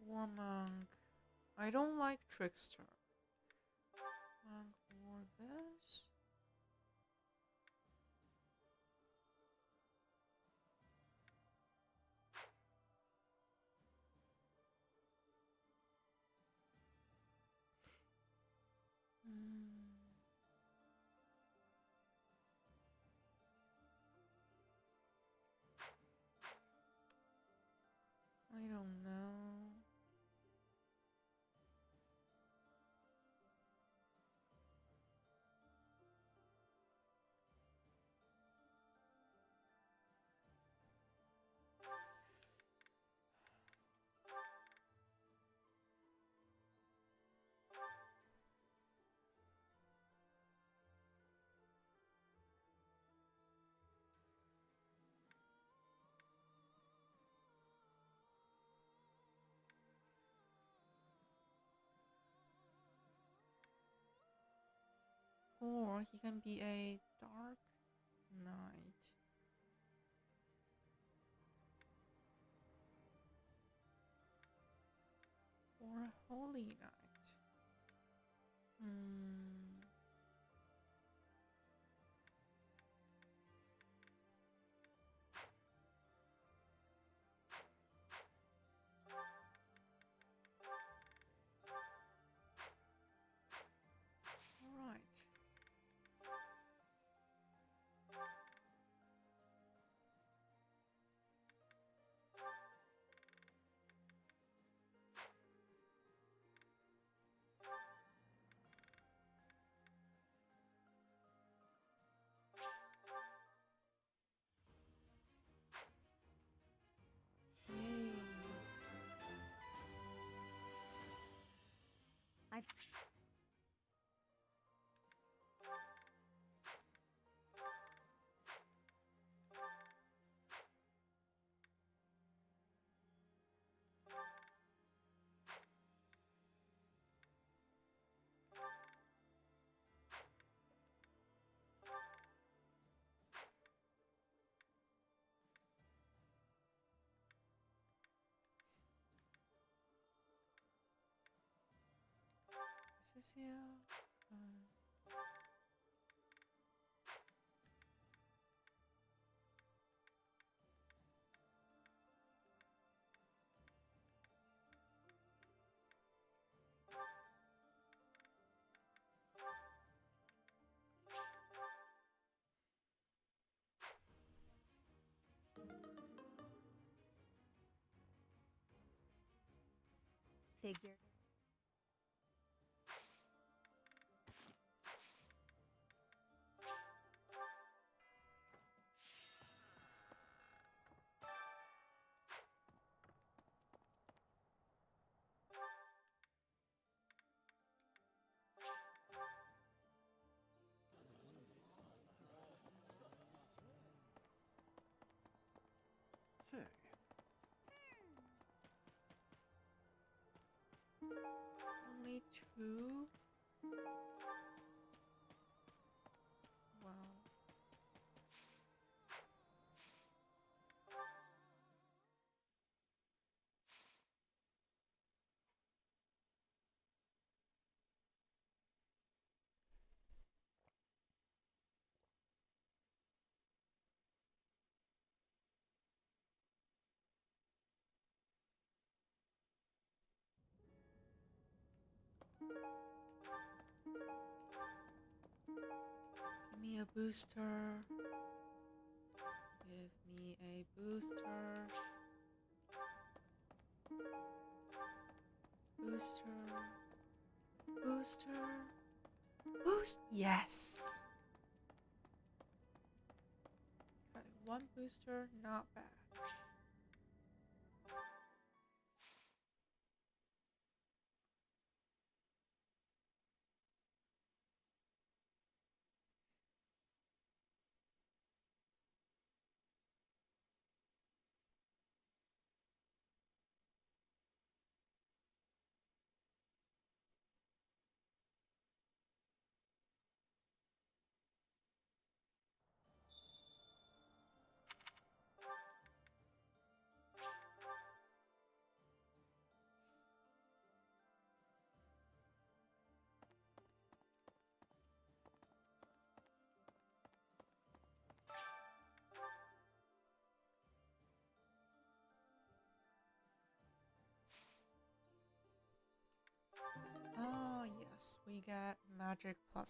War monk. I don't like trickster. Monk for this. I don't know. Or he can be a dark knight. Or a holy knight. Alright. I've This is here. figured. Say, 2. Wow. Give me a booster. Give me a booster. Booster. Booster. Boost. Yes. Okay, 1 booster, not bad. Ah, yes, we get magic +1.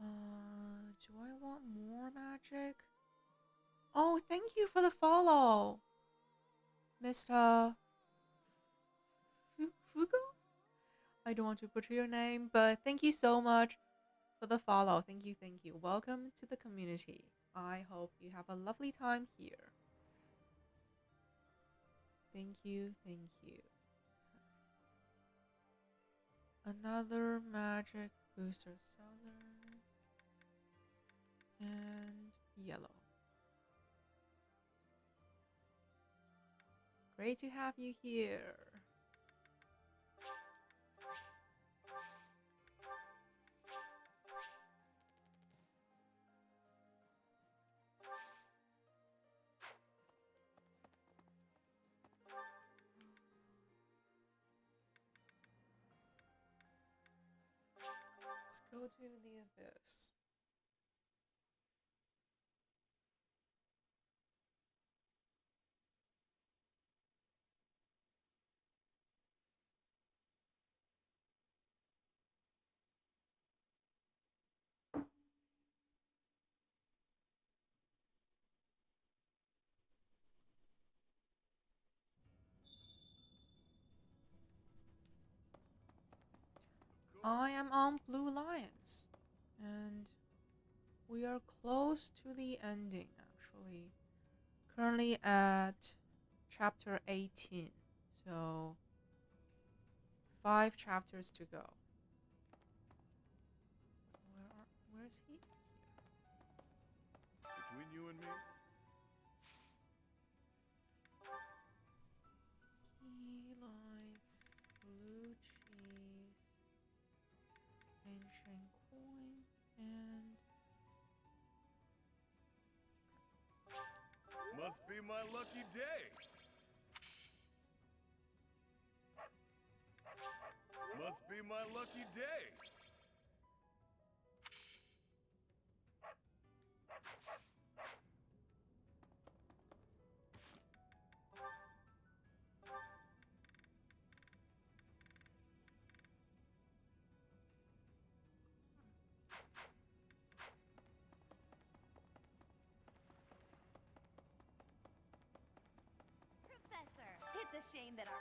Do I want more magic? Oh, thank you for the follow, Mr. Fugo? I don't want to butcher your name, but thank you so much for the follow. Thank you, thank you. Welcome to the community. I hope you have a lovely time here. Thank you, thank you. Another magic booster, southern and yellow. Great to have you here. Let's go to the abyss. I am on Blue Lions, and we are close to the ending actually. Currently at chapter 18, so 5 chapters to go. Where's he? Between you and me? He likes blue cheese, ancient coin, and Must be my lucky day. Must be my lucky day. Professor, it's a shame that our...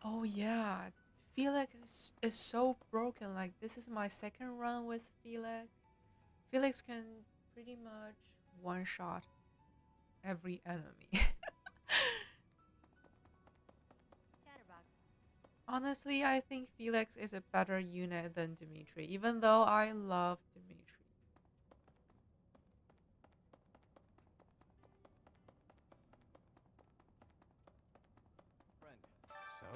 oh yeah, Felix is so broken. Like, this is my second run with Felix. Felix can pretty much one-shot every enemy. Chatterbox. Honestly, I think Felix is a better unit than Dimitri, even though I love Dimitri. Friend. So?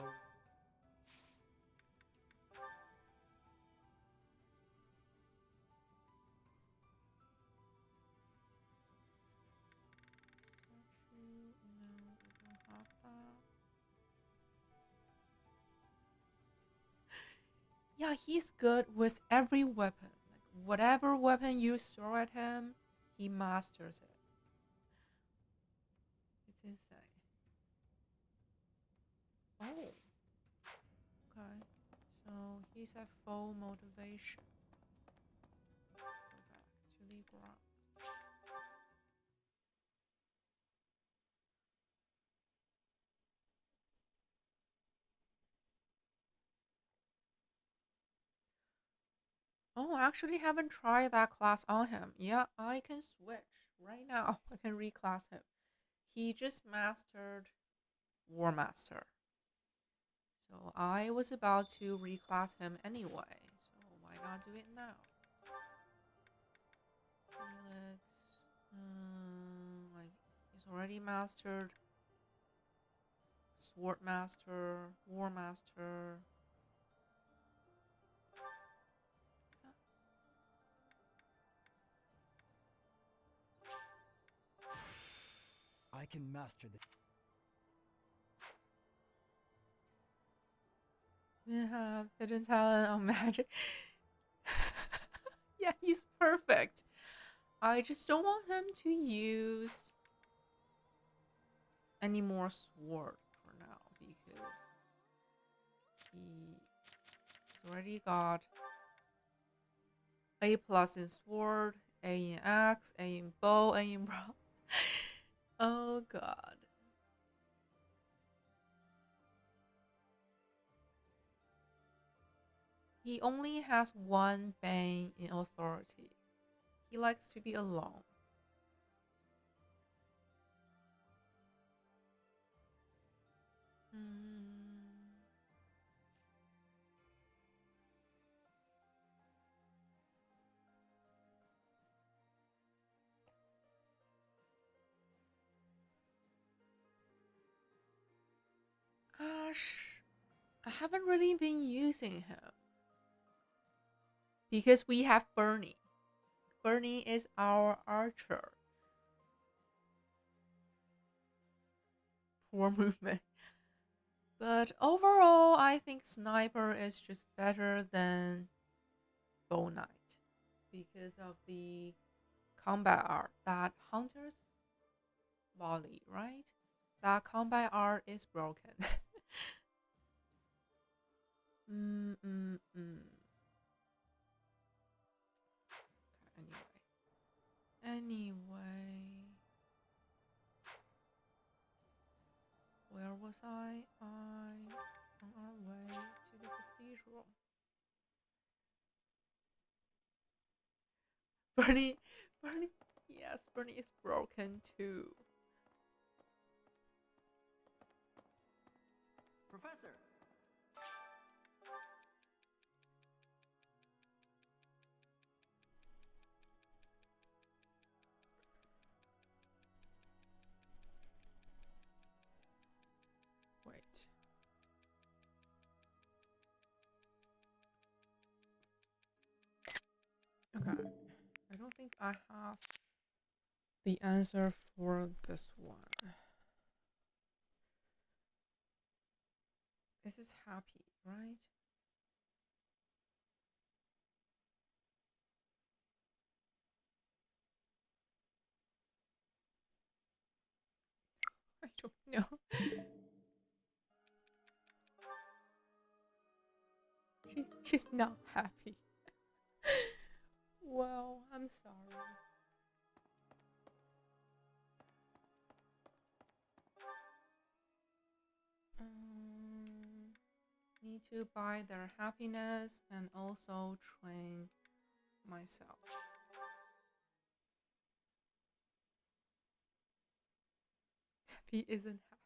Yeah, he's good with every weapon. Like whatever weapon you throw at him, he masters it. It's insane. Oh, okay. So he's at full motivation. Let's go back to the ground. Oh, I actually haven't tried that class on him. Yeah, I can switch right now. I can reclass him. He just mastered War Master. So I was about to reclass him anyway. So why not do it now? Felix, like he's already mastered Sword Master, War Master. I can master the. We have hidden talent on magic. Yeah, he's perfect. I just don't want him to use any more sword for now because he's already got A+ in sword, A in axe, A in bow, A in bow. Oh god. He only has one bane in authority. He likes to be alone. Ash, I haven't really been using him because we have Bernie. Bernie is our archer. Poor movement. But overall, I think Sniper is just better than Bow Knight because of the combat art. That Hunter's volley, right? That combat art is broken. Okay, anyway, where was I? On our way to the cathedral. Bernie, yes, Bernie is broken too. Professor! Wait. Okay. I don't think I have the answer for this one. This is happy, right? I don't know. She's not happy. Well, I'm sorry. Need to buy their happiness and also train myself. Happy isn't happy.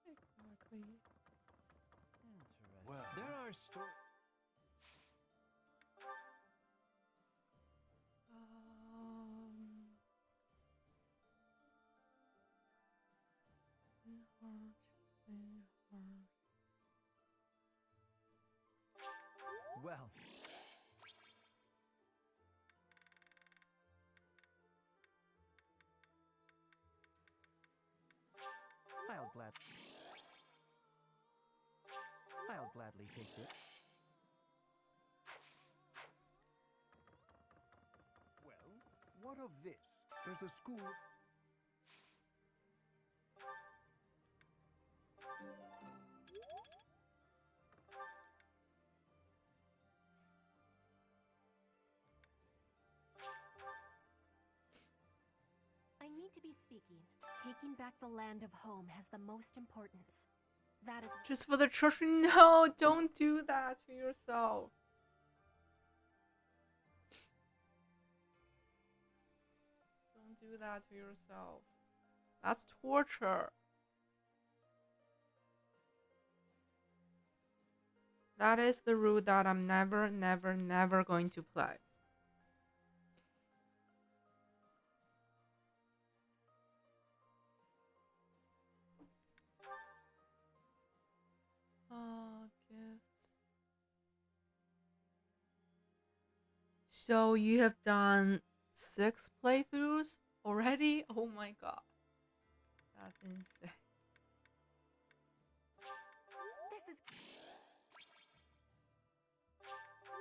Exactly. Well, there are stories. Well, I'll gladly take it. Well, what of this? There's a school of... I need to be speaking. Taking back the land of home has the most importance. That is Just for the church. No, don't do that to yourself. Don't do that to yourself. That's torture. That is the route that I'm never, never, never going to play. Gifts. So you have done 6 playthroughs already? Oh my god. That's insane.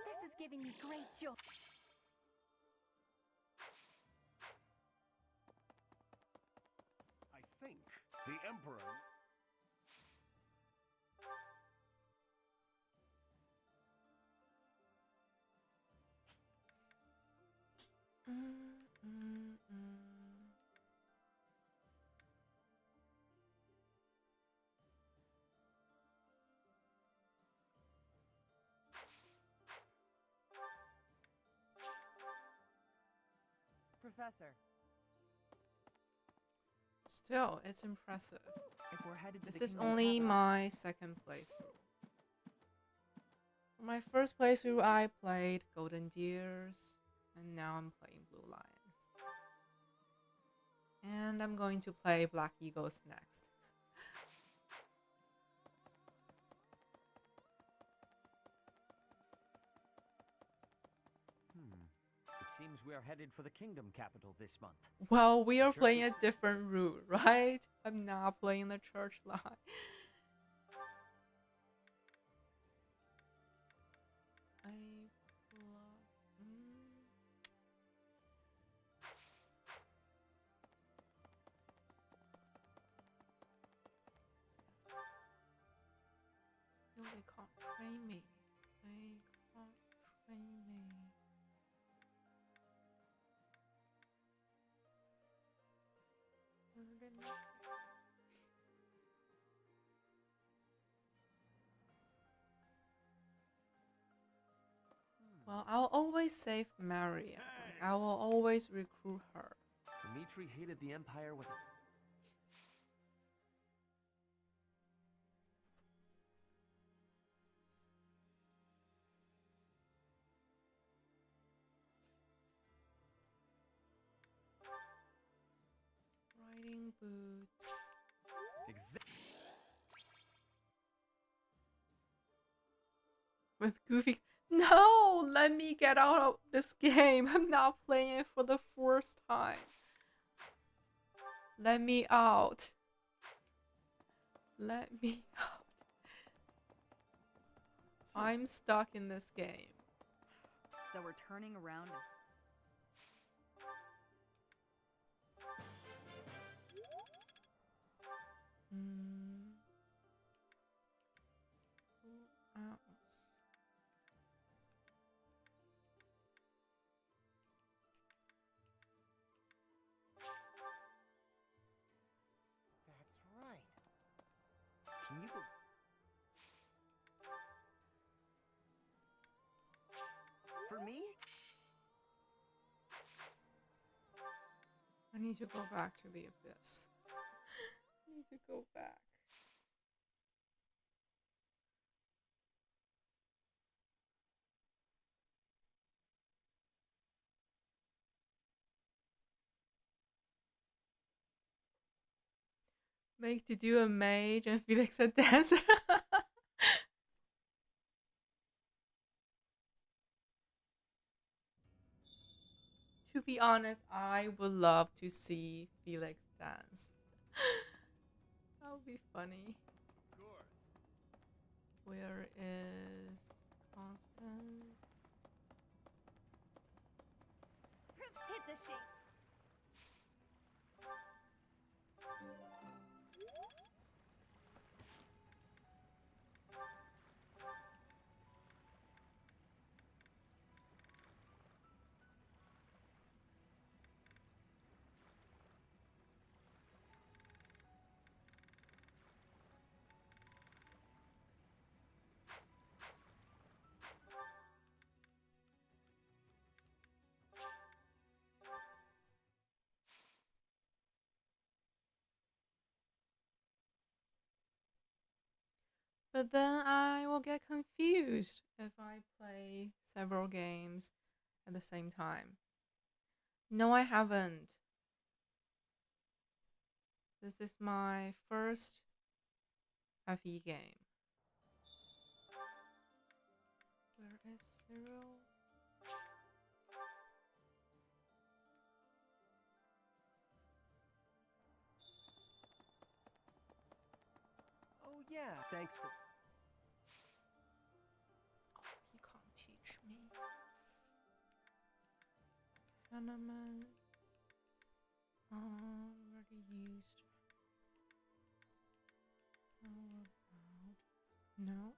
This is giving me great joy. I think the Emperor... Professor, Still, it's impressive. if we're headed to This the is kingdom only capital- my 2nd playthrough. For my 1st playthrough, I played Golden Deers, and now I'm playing Blue Lions. And I'm going to play Black Eagles next. It seems we are headed for the kingdom capital this month. Well, we The are playing a churches- different route, right? I'm not playing the church line. No, they can't train me. They can't train me. Well, I'll always save Maria. I will always recruit her. Dimitri hated the Empire with... Riding boots. With Goofy. No! Let me get out of this game. I'm not playing it for the first time. Let me out. Let me out. I'm stuck in this game. So we're turning around. Who else? That's right. Can you For me? I need to go back to the abyss. I need to go back. Make DEDUE a mage and Felix a dancer. To be honest, I would love to see Felix dance. That would be funny. Where is Constance? It's a shame. But then I will get confused if I play several games at the same time. No, I haven't. This is my first FE game. Where is Cyril? Oh yeah, thanks for... Oh, he can't teach me. Hanneman. Already used. How about... No.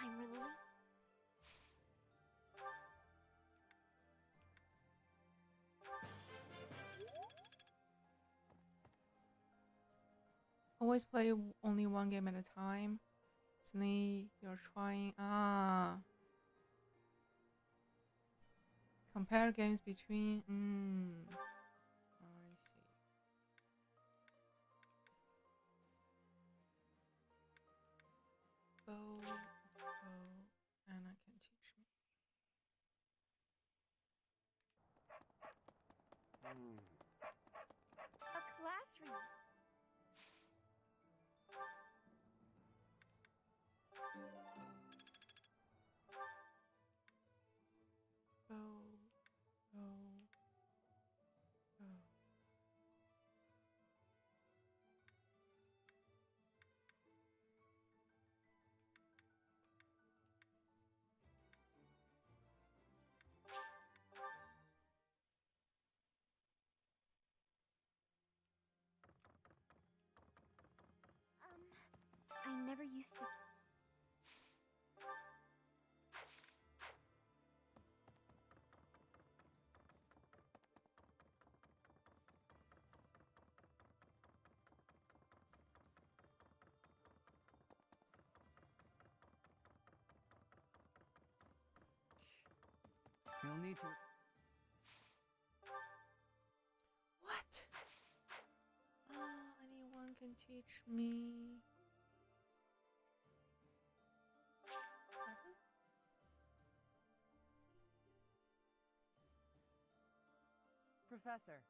I'm really... Always play only one game at a time. Suddenly you're trying compare games between I see. Bow, Anna can teach me. A classroom. Bow, bow, bow. I never used to... You'll need to... What? Anyone can teach me. Professor.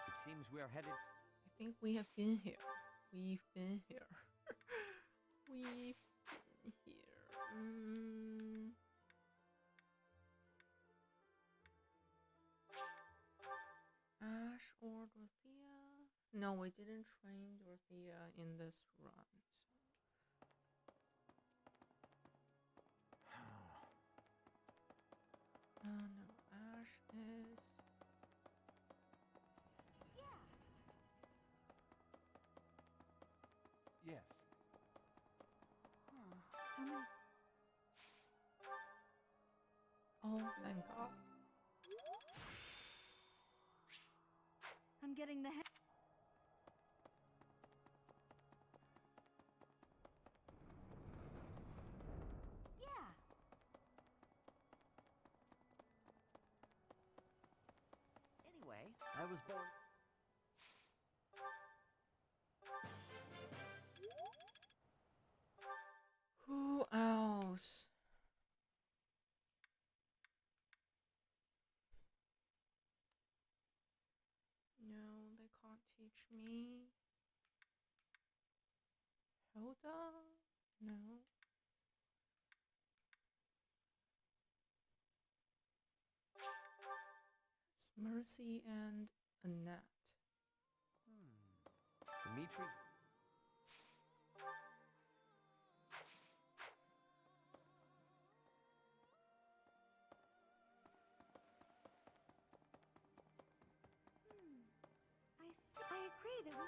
It seems we are headed... I think we have been here. We've been here. We've been here. Ash or Dorothea? No, we didn't train Dorothea in this run. No, Ash is... So many. Oh, thank God. I'm getting the hang. Yeah. Anyway, I was born. Who else? No, they can't teach me. Hilda? No. It's Mercy and Annette. Dimitri. I agree that we.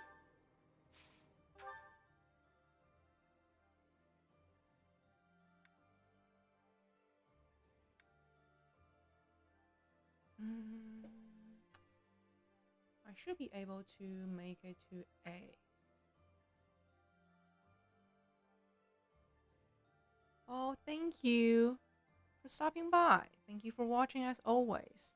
I should be able to make it to A. Oh, thank you for stopping by. Thank you for watching as always.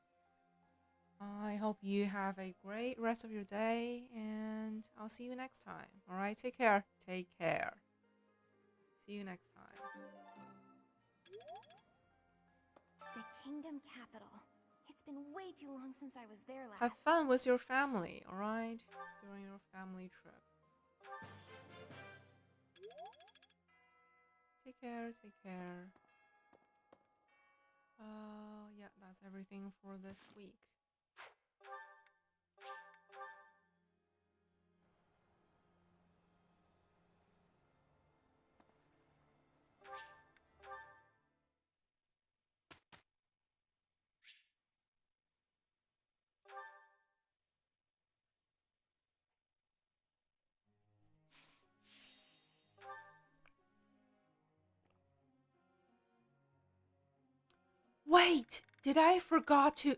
I hope you have a great rest of your day, and I'll see you next time. All right, take care. Take care. See you next time. The Kingdom Capital. It's been way too long since I was there last. Have fun with your family, all right? During your family trip. Take care, take care. Yeah, that's everything for this week. Wait, did I forgot to...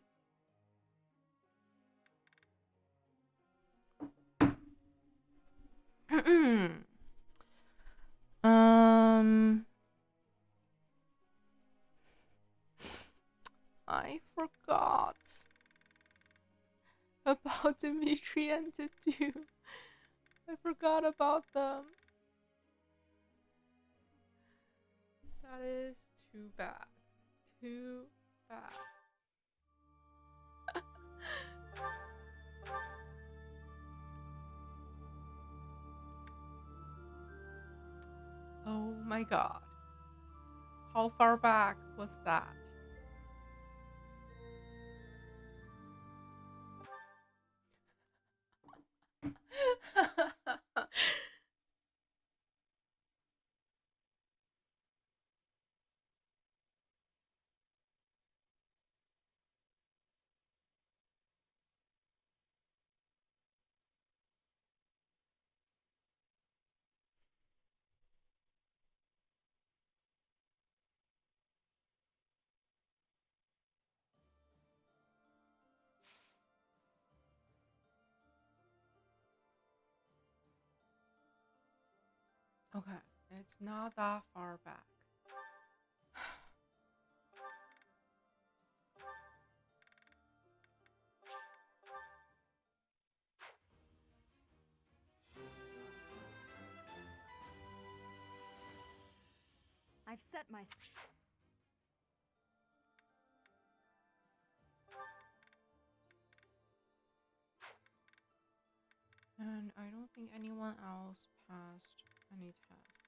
I forgot about Dimitri and DEDUE. I forgot about them. That is too bad. Too bad. Oh my God. How far back was that? Okay, it's not that far back. I've set my... And I don't think anyone else passed any tests.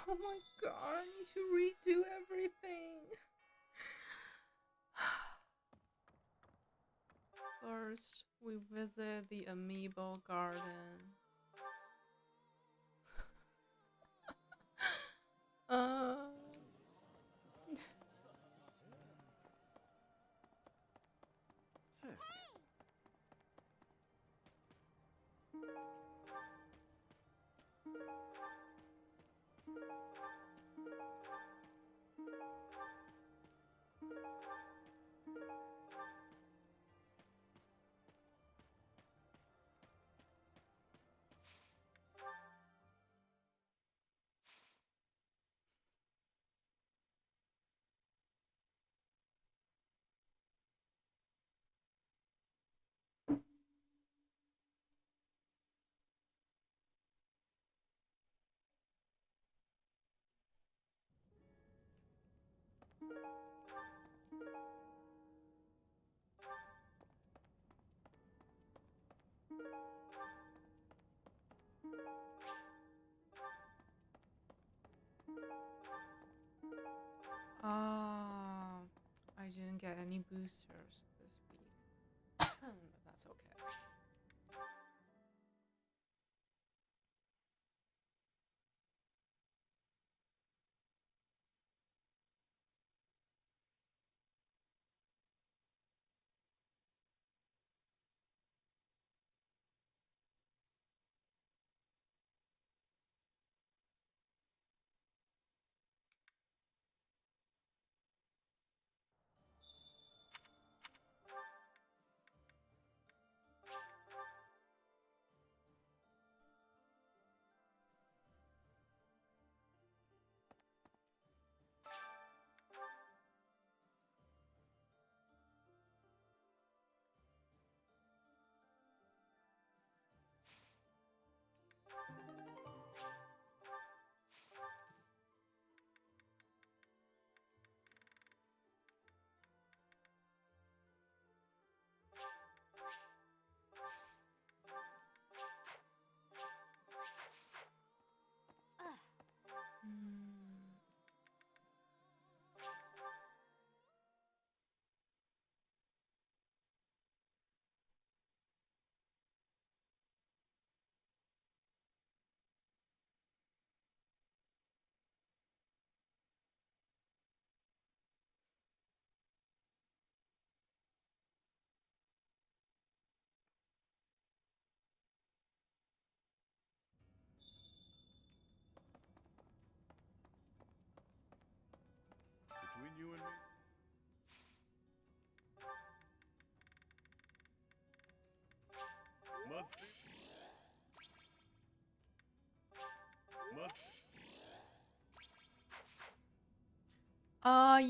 Oh my God, I need to redo everything. First, we visit the Amiibo Garden. Say. I didn't get any boosters this week, but that's okay. Between you and me? Must be. Must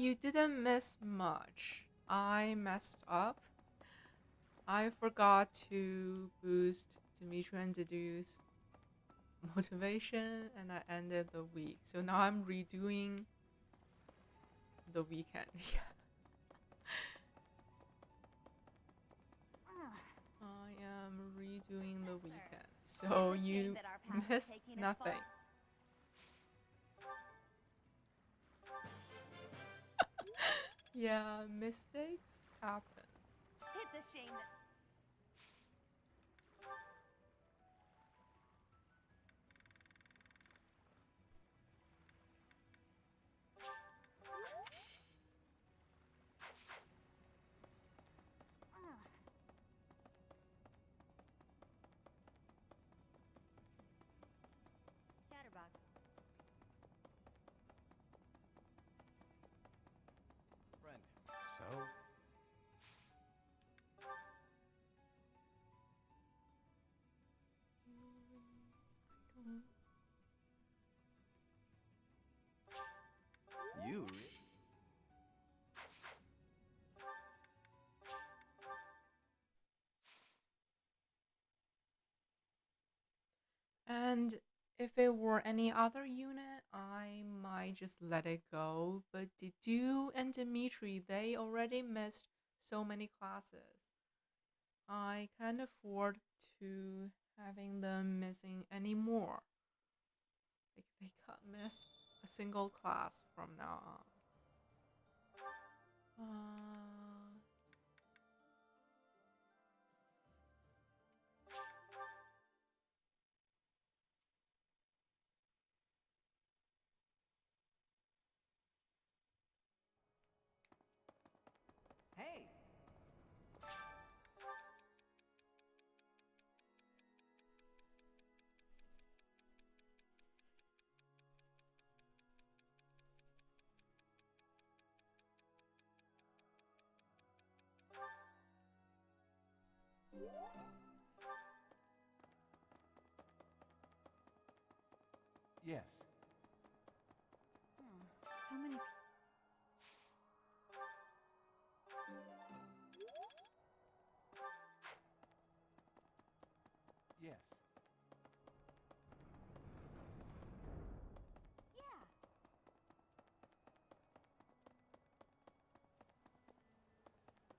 You didn't miss much. I messed up. I forgot to boost Dimitri and Dedue's motivation, and I ended the week. So now I'm redoing the weekend. Yeah. I am redoing the weekend. So It's a shame you that our path is missed taking its nothing. Yeah, mistakes happen. It's a shame that. Chatterbox. Friend. So? You? And if it were any other unit, I might just let it go. But Dedu and Dimitri, they already missed so many classes. I can't afford to having them missing any more. Like they can't miss a single class from now on. Hey! Yes. So many. Yes.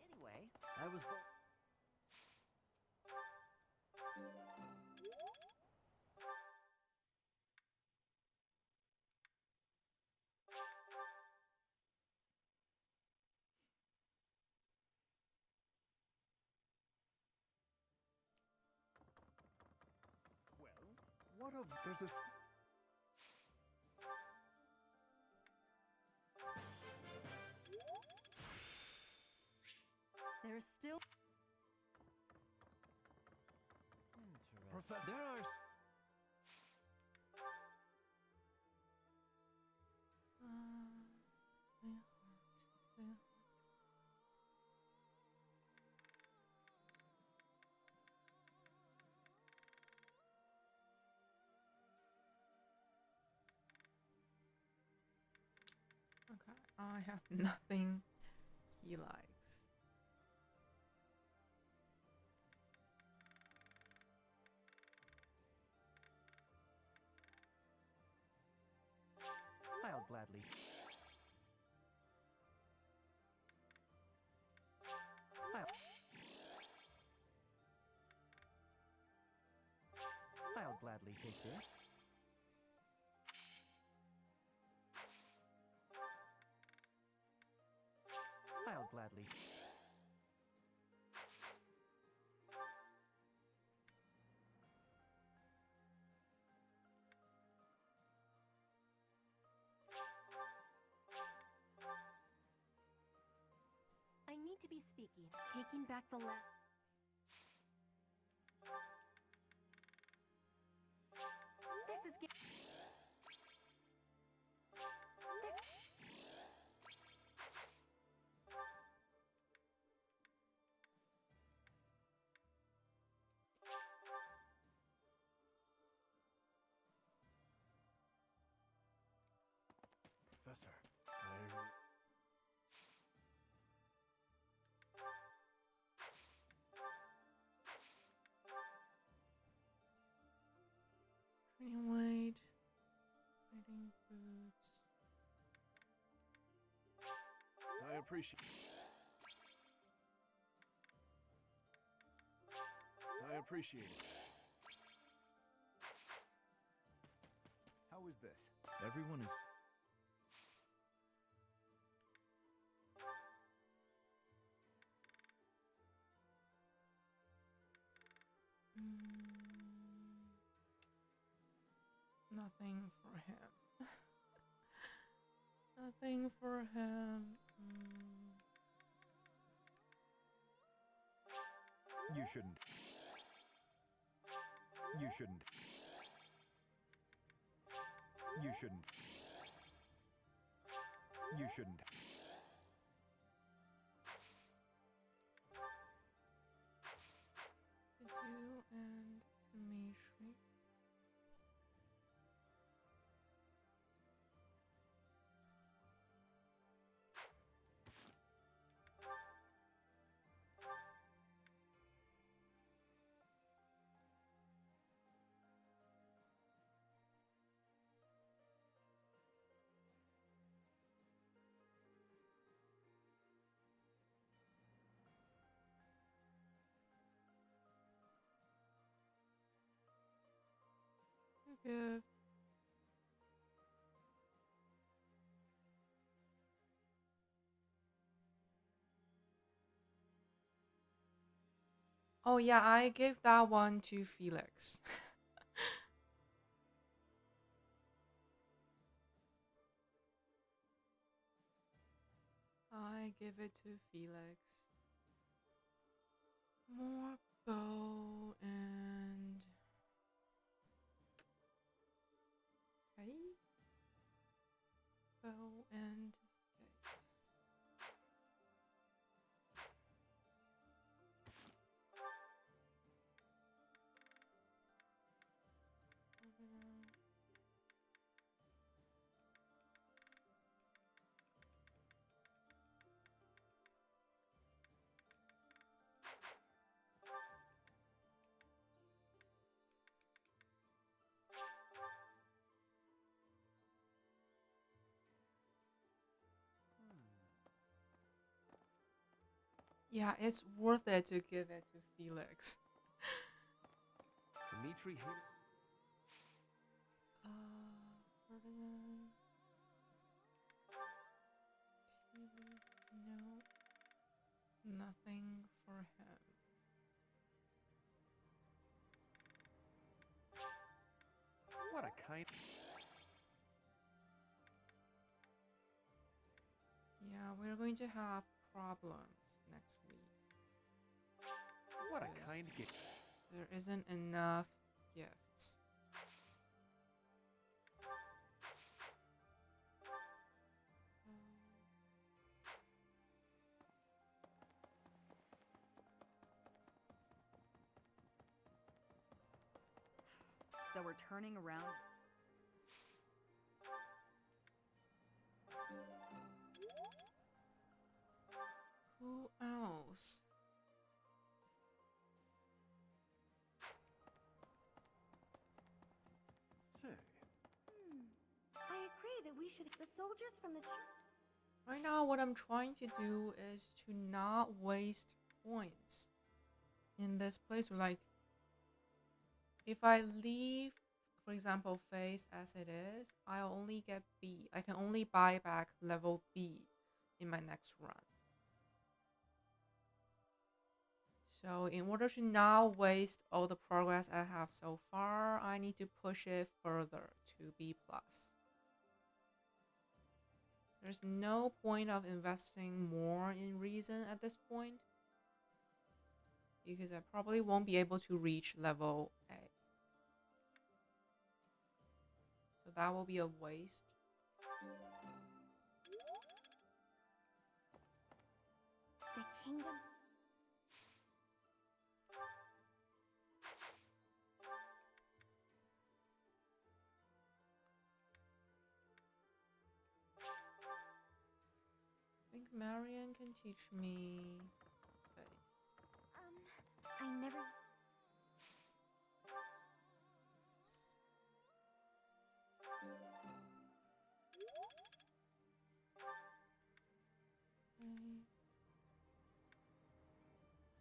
Anyway, I was born. What of there's a There's still... Professor, there are... Okay, I have nothing he likes. I'll gladly. I'll gladly take this. I'll gladly. I need to be speaking. Taking back the land. This is this. Professor, Training weight, riding boots. I appreciate. I appreciate it. How is this? Everyone is... Nothing for him. Nothing for him. You shouldn't. You shouldn't. You shouldn't. You shouldn't. DEDUE and Dimitri. Good. Oh yeah, I gave that one to Felix. I give it to Felix. More bow and face. Bow and face. Yeah, it's worth it to give it to Felix. Dimitri here. Ferdinand. No, nothing for him. kind. Yeah, we're going to have problems next week. What a because kind gift. There isn't enough gifts. So we're turning around. Who else? Say, I agree that we should. The soldiers from the Right now, what I'm trying to do is to not waste points in this place. Like, if I leave, for example, phase as it is, I'll only get B. I can only buy back level B in my next run. So in order to not waste all the progress I have so far, I need to push it further to B+. There's no point of investing more in reason at this point, because I probably won't be able to reach level A. So that will be a waste. The kingdom. I think Marion can teach me face. I never.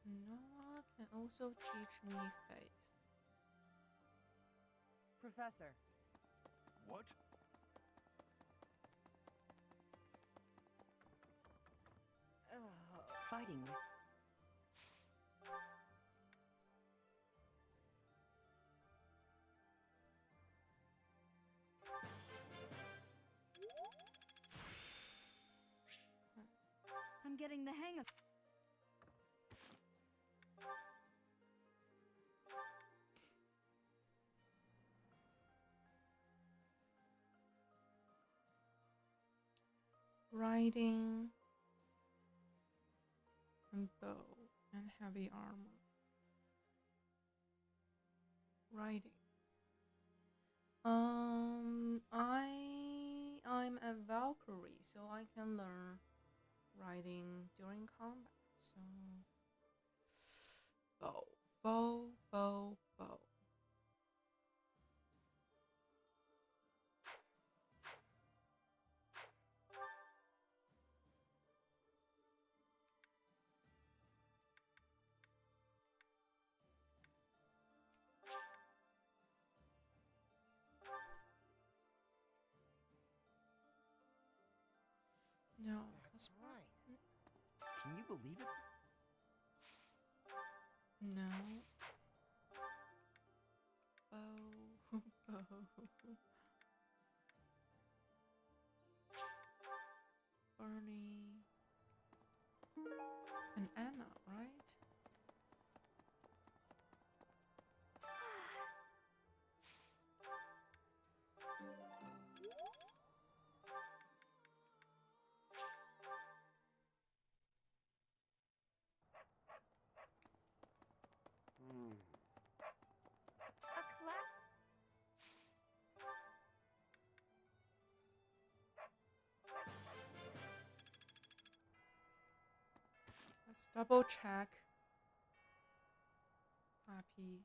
Noah can also teach me face. Professor. What? Fighting with. I'm getting the hang of. Riding and bow and heavy armor. Riding. I'm a Valkyrie, so I can learn riding during combat. So bow. No, That's right. Can you believe it? no. Bow. Bernie. And Anna, right? A class. Let's double check. Happy.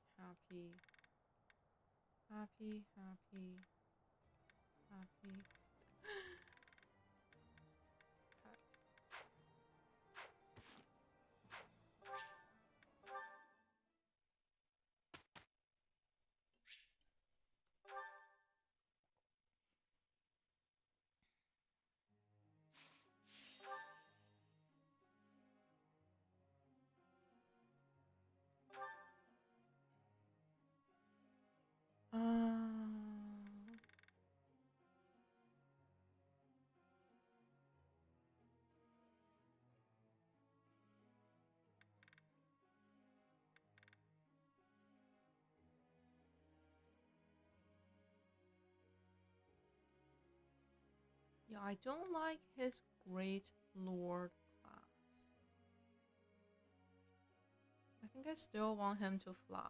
Yeah, I don't like his Great Lord class. I think I still want him to fly.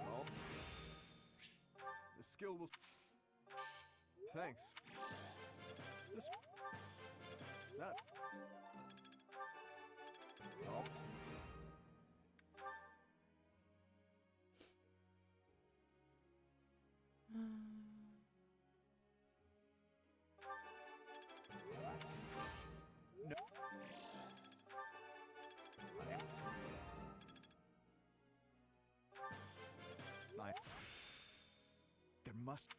Well, the skill will. Thanks. This. That. Oh. No. There must.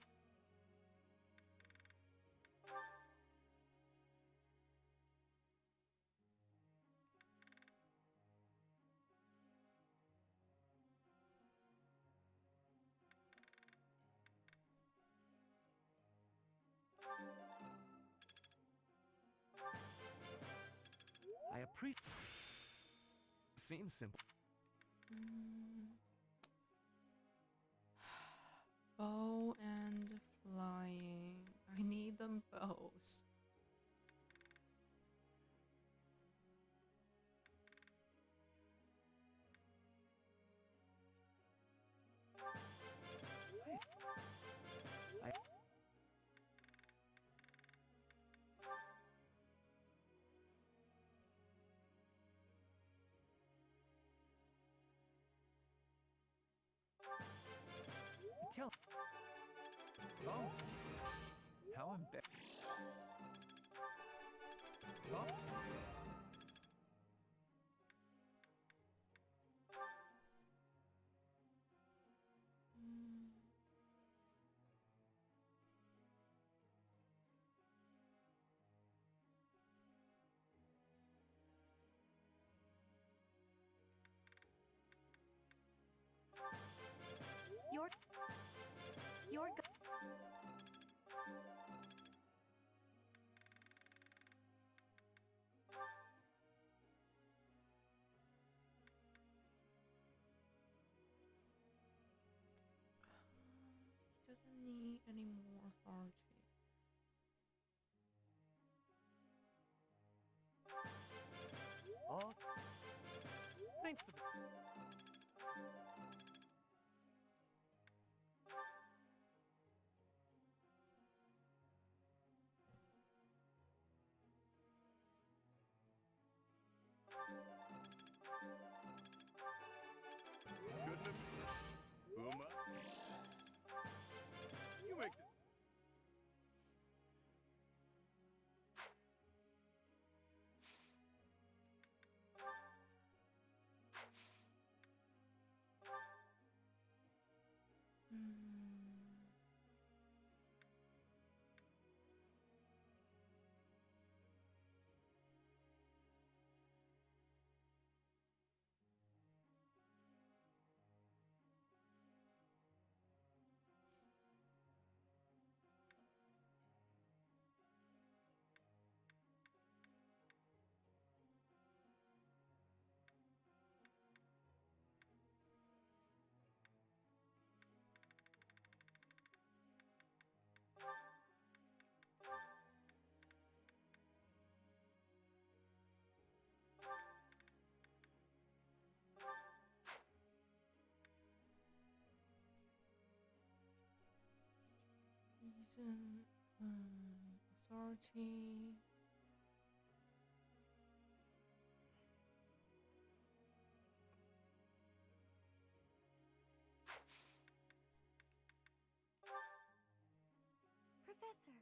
I appreciate. Seems simple. Bow and flying. I need them both. Tell. Oh. How embarrassing. Oh. Your He doesn't need any more authority. Oh. Thanks for the. Goodness. Who am I? You make the. Reason, authority. Professor.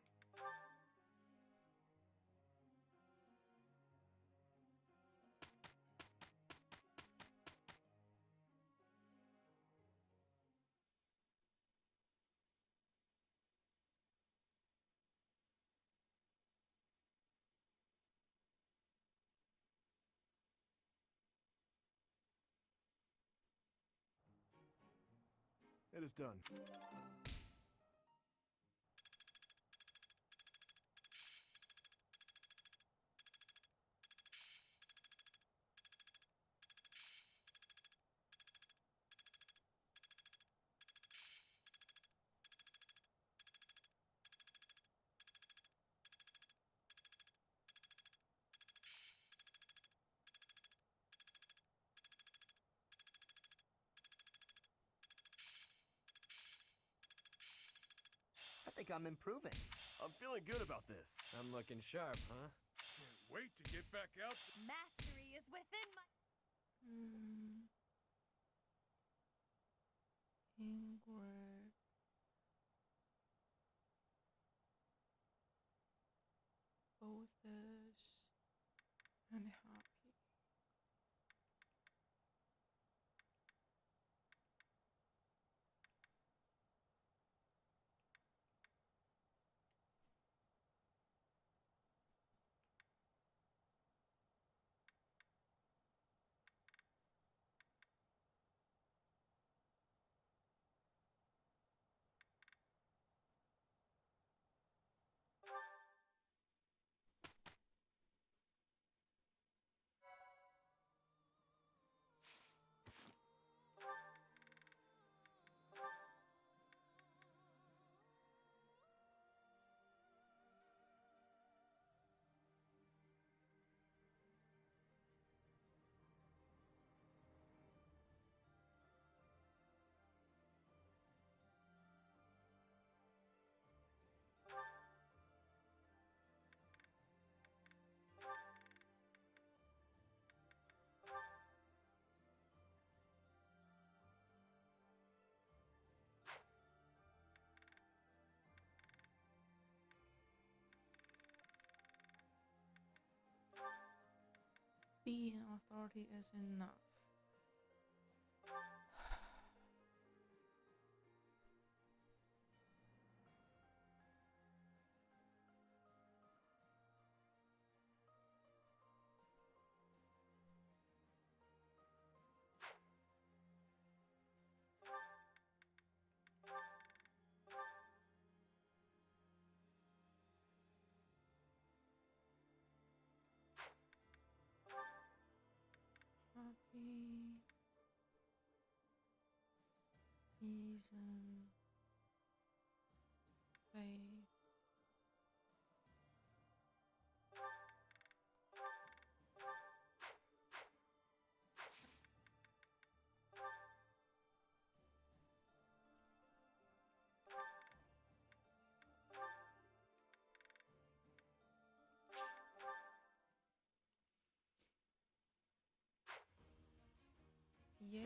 It is done. I think I'm improving. I'm feeling good about this. I'm looking sharp, huh? Can't wait to get back out. Mastery is within my... Ingrid. Bothus. And happy. Being authority is enough. Happy. Reason. Faith. Yay.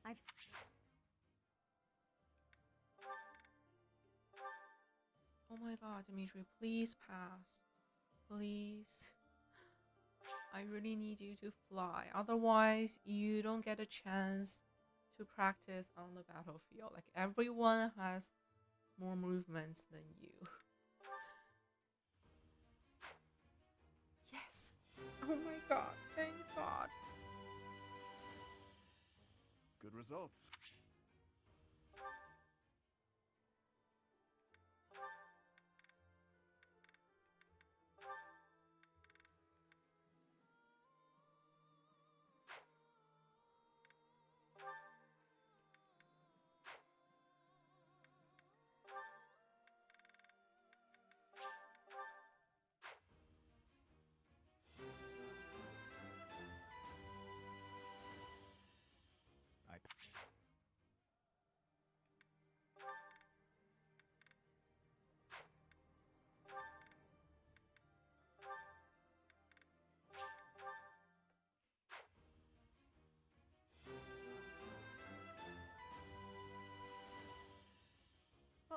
I've... Oh my god, Dimitri, please pass. Please. I really need you to fly. Otherwise, you don't get a chance to practice on the battlefield. Like, everyone has more movements than you. Yes. Oh my god, thank god. Good results.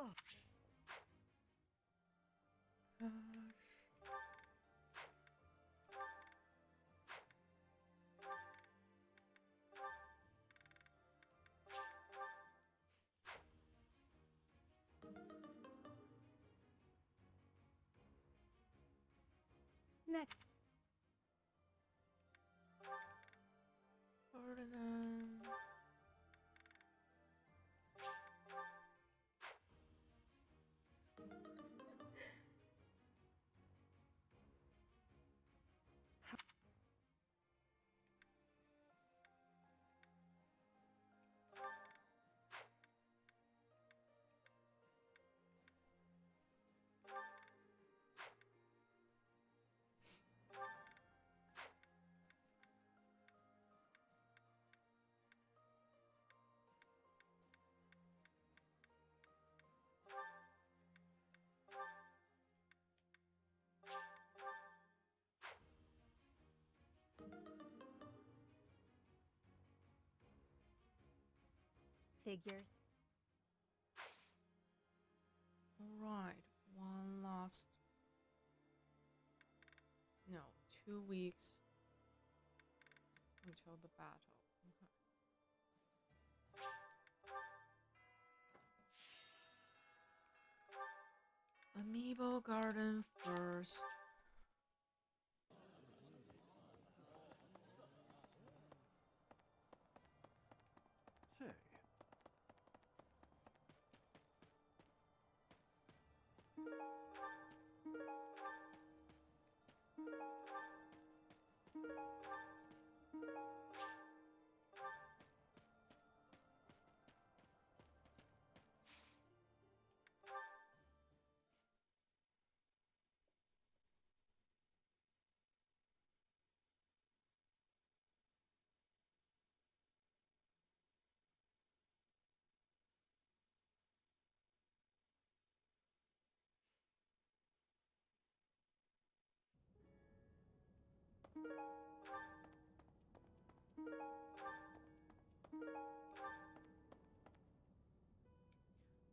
Oh. Gosh. Next. Ferdinand. Figures. Alright, one last. No, 2 weeks until the battle. Okay. Amiibo Garden first. Say,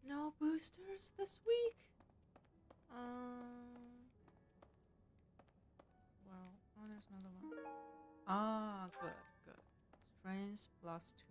No boosters this week? Well, oh, there's another one. Ah, good, good. Strength +2.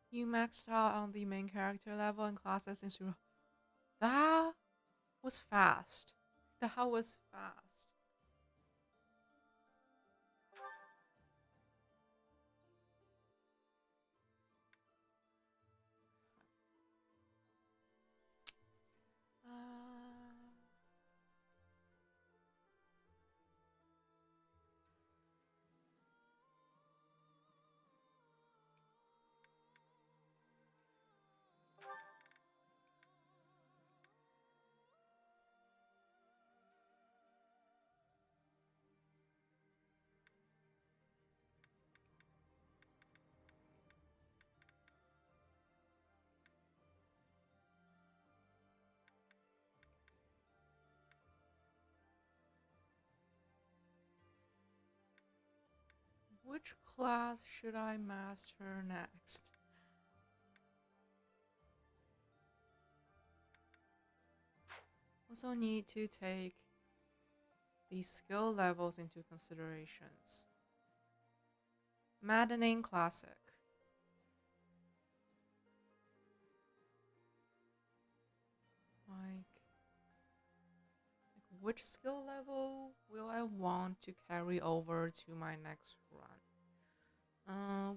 You maxed out on the main character level and classes into. That was fast. That was fast. Which class should I master next? Also need to take the skill levels into considerations. Maddening Classic. Like which skill level will I want to carry over to my next run?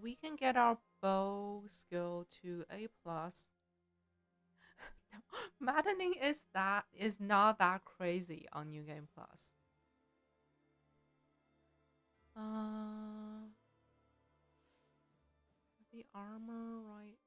We can get our bow skill to A+. Maddening is not that crazy on New Game Plus. The armor, right?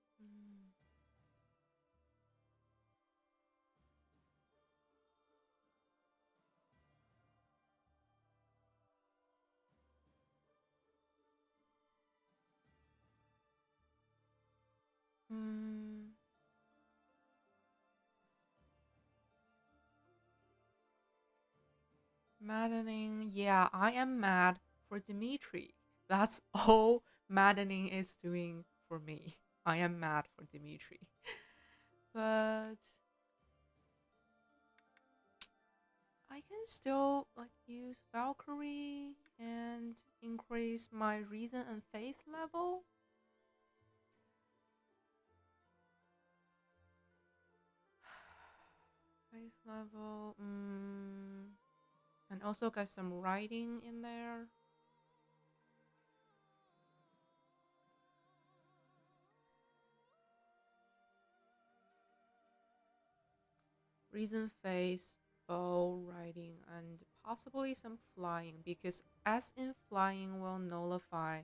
Maddening. Yeah, I am mad for Dimitri. That's all Maddening is doing for me. I am mad for Dimitri. But I can still like use Valkyrie and increase my reason and faith level. Faith level, and also got some writing in there. Reason, face, bow, riding, and possibly some flying, because S in flying will nullify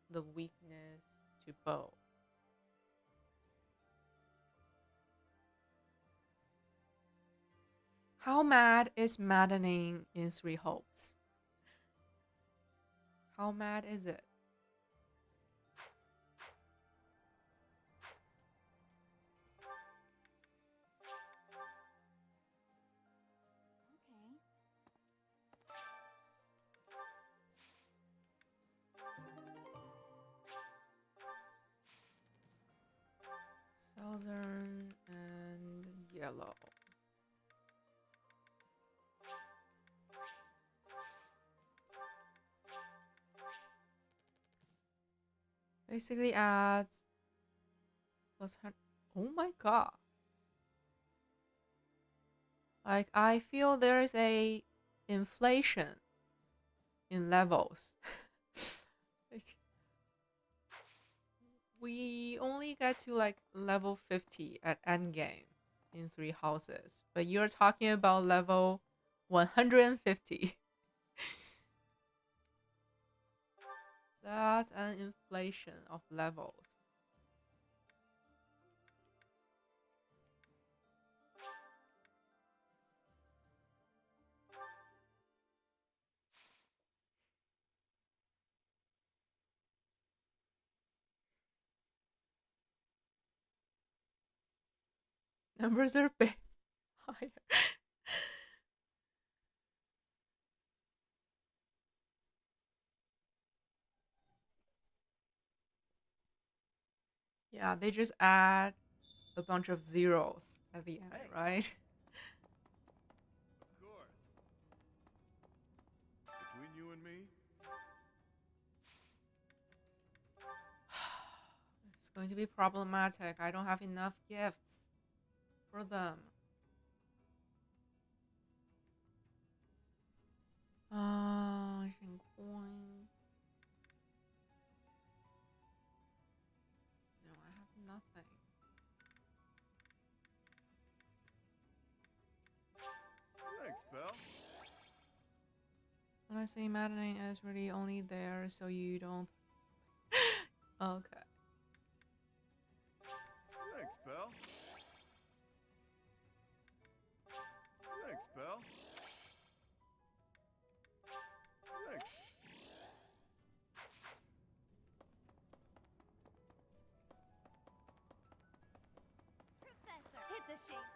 the weakness to bow. How mad is Maddening in Three Hopes? How mad is it? Southern and yellow. Basically adds plus oh my god. Like I feel there is a inflation in levels. Like we only get to like level 50 at endgame in Three Houses, but you're talking about level 150. That's an inflation of levels. Numbers are big higher. Yeah, they just add a bunch of zeros at the end, right? Of course. Between you and me? It's going to be problematic. I don't have enough gifts for them. Coin. No, I have nothing. Thanks, pal. When I say Maddening is really only there so you don't. Okay. Thanks, pal. Thanks, pal. Thanks. Professor, it's a shame.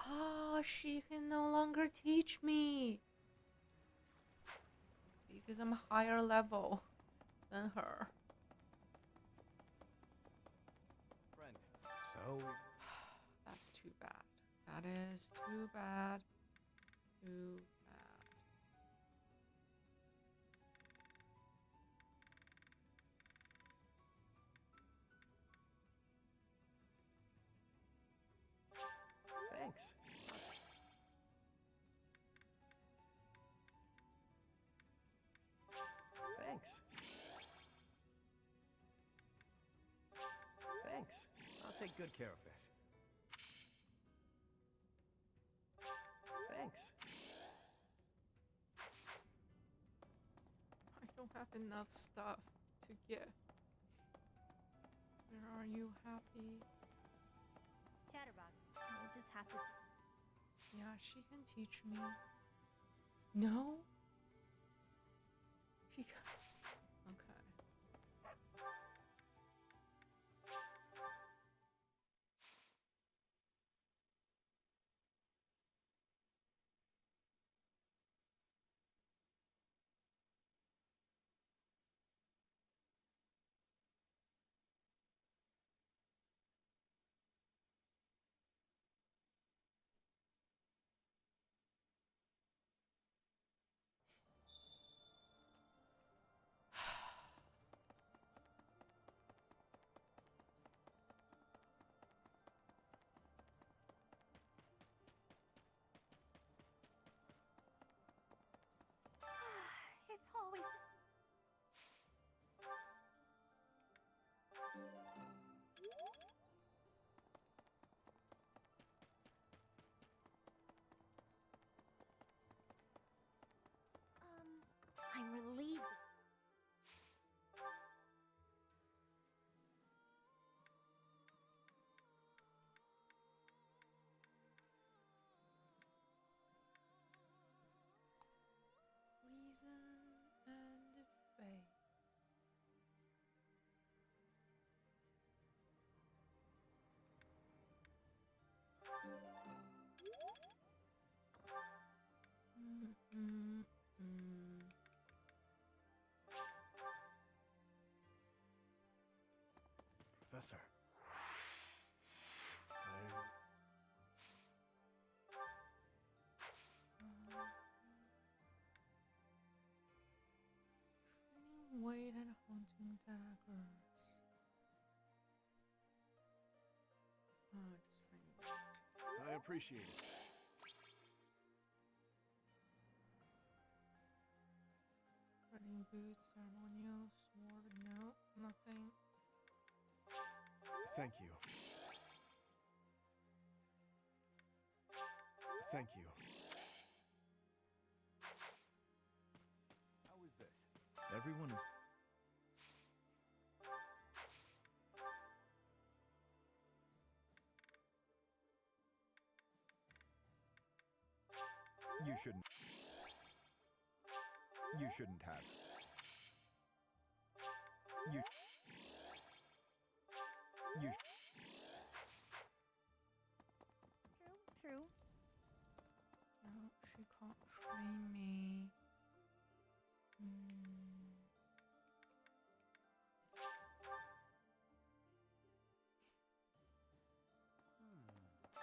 Oh, she can no longer teach me because I'm higher level than her. Friend. So that's too bad. That is too bad. Too bad. Thanks. Thanks. Thanks. I'll take good care of this. Thanks. I don't have enough stuff to give. Where are you, Happy? Chatterbox, we'll just have to. Yeah, she can teach me. No? She can. Okay. and fate. Professor. Weight and haunting daggers. Just ring. I appreciate it. Riding boots, ceremonial, sword, no, nothing. Thank you. Thank you. How is this? Everyone is... You shouldn't. You shouldn't have. You. You. True. No, she can't train me.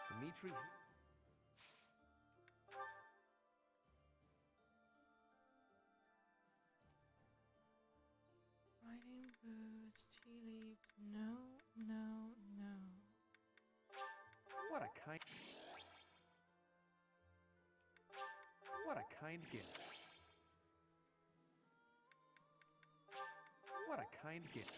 Dimitri... Riding boots, tea leaves, no, no, no. What a kind... What a kind gift. What a kind gift.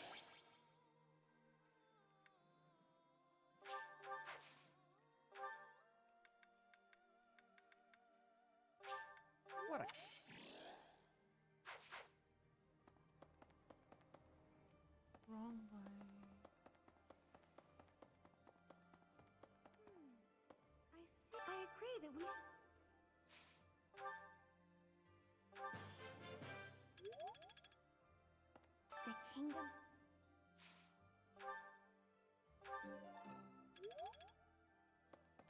What a... Wrong way. I see. I agree that we should. The kingdom.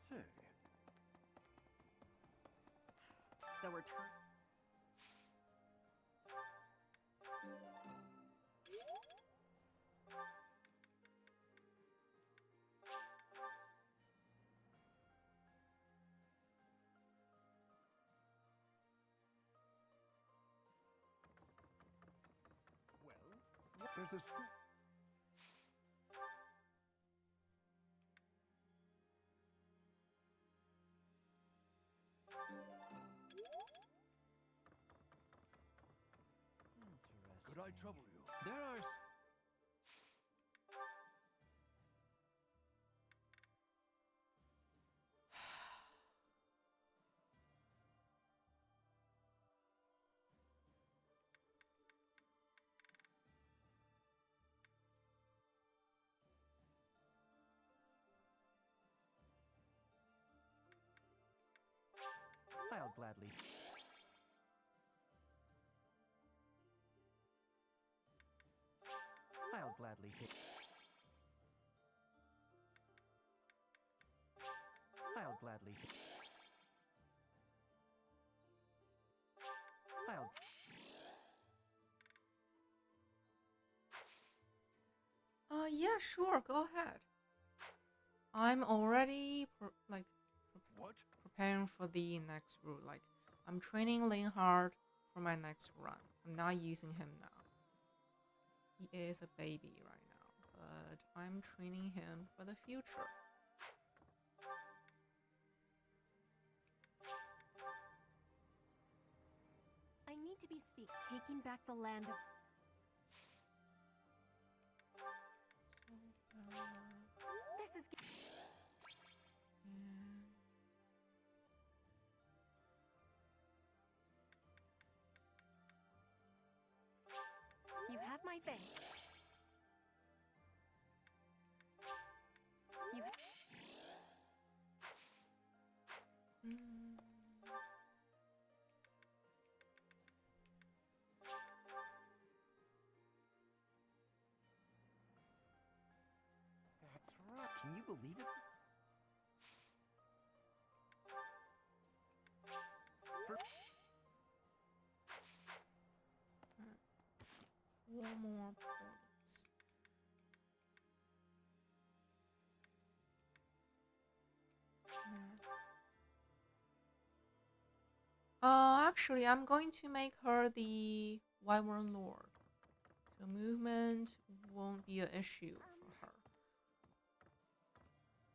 Say, So we're turn. Well, there's a school. could I trouble you? There are... I'll gladly... I'll gladly take... I'll gladly take... I'll... Yeah, sure, go ahead. I'm already preparing for the next route. Like, I'm training Lane hard for my next run. I'm not using him now. He is a baby right now, but I'm training him for the future. I need to be taking back the land of... This is... You have my thing. You Can you believe it? Four more points. Actually, I'm going to make her the Wyvern Lord. So movement won't be an issue for her.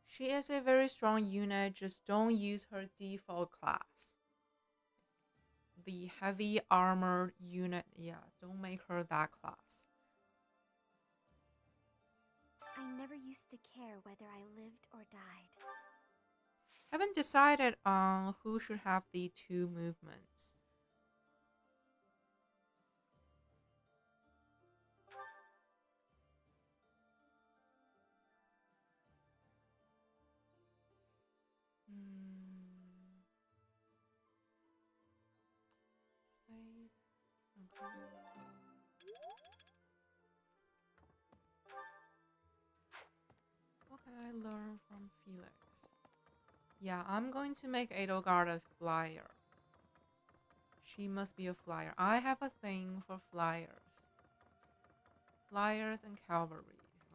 She is a very strong unit, just don't use her default class. The heavy armored unit, yeah, don't make her that class. I never used to care whether I lived or died. Haven't decided on who should have the 2 movements. What can I learn from Felix? Yeah, I'm going to make Edelgard a flyer. She must be a flyer. I have a thing for flyers. Flyers and cavalries.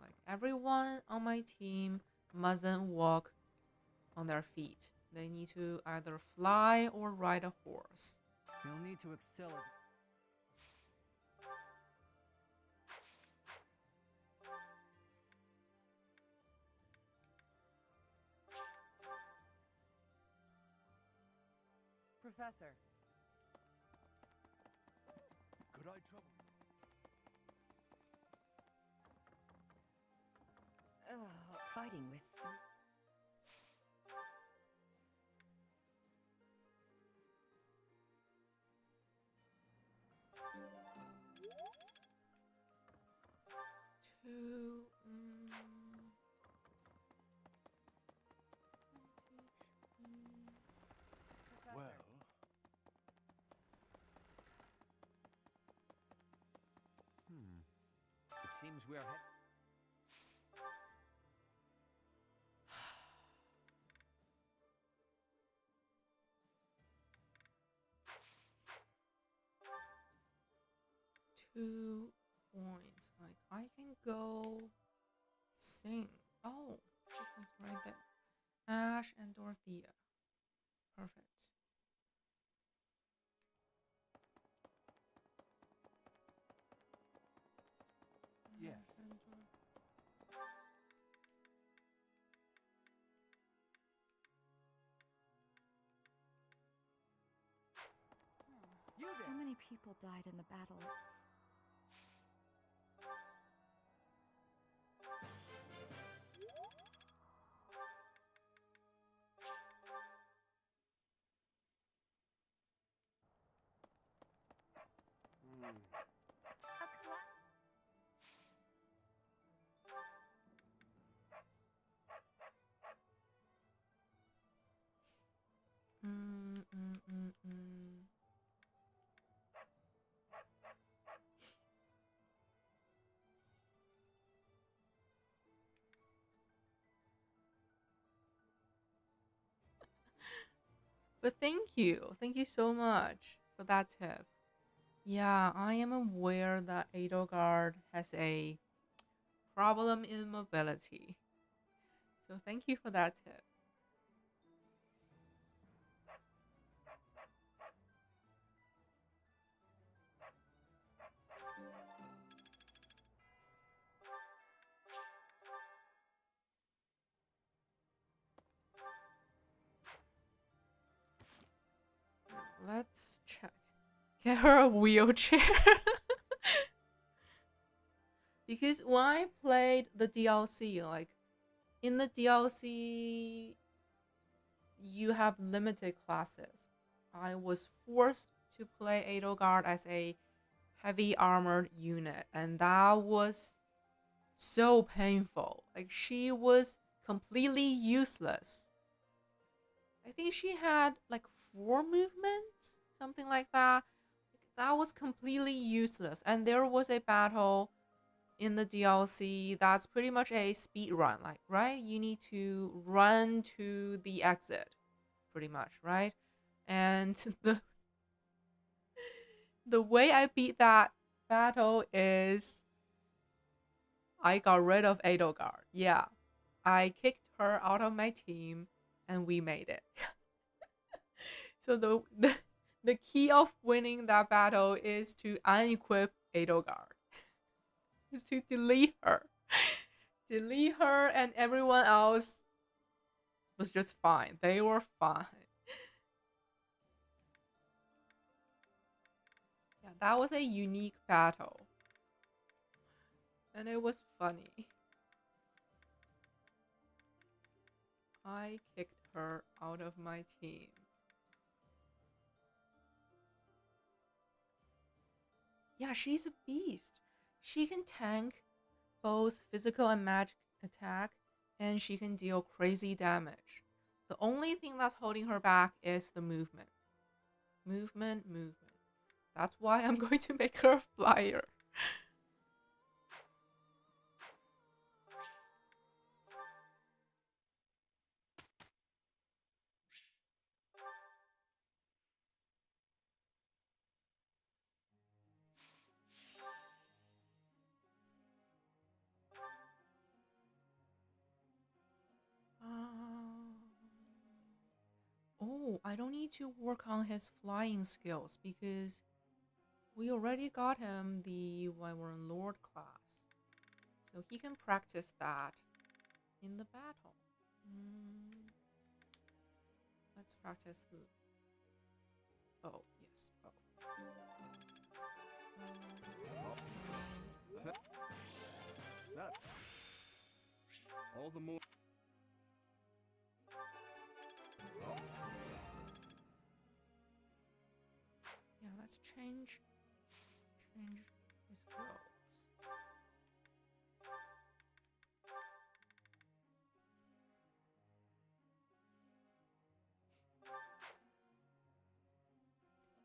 Like, everyone on my team mustn't walk on their feet. They need to either fly or ride a horse. You'll need to excel as... Professor. Could I trouble? Fighting with... Two... Well... It seems we are heading... Two points. Like, I can go sing. Oh, it was right there. Ash and Dorothea. Perfect. Yes. So many people died in the battle. But thank you. Thank you so much for that tip. Yeah, I am aware that Edelgard has a problem in mobility. So thank you for that tip. Let's check. Get her a wheelchair. Because when I played the DLC, like, in the DLC, you have limited classes. I was forced to play Edelgard as a heavy armored unit, and that was so painful. Like, she was completely useless. I think she had like 4 movements, something like that. That was completely useless. And there was a battle in the DLC, that's pretty much a speed run, like, right? You need to run to the exit, pretty much, right? And the way I beat that battle is I got rid of Edelgard. Yeah, I kicked her out of my team, and we made it. So the key of winning that battle is to unequip Edelgard. Is to delete her. Delete her, and everyone else was just fine. They were fine. Yeah, that was a unique battle. And it was funny. I kicked her out of my team. Yeah, she's a beast. She can tank both physical and magic attack, and she can deal crazy damage. The only thing that's holding her back is the movement. Movement. That's why I'm going to make her a flyer. Oh, I don't need to work on his flying skills because we already got him the Wyvern Lord class. So he can practice that in the battle. Let's practice the... Oh, yes. Oh. All the more. Yeah, let's change his girls.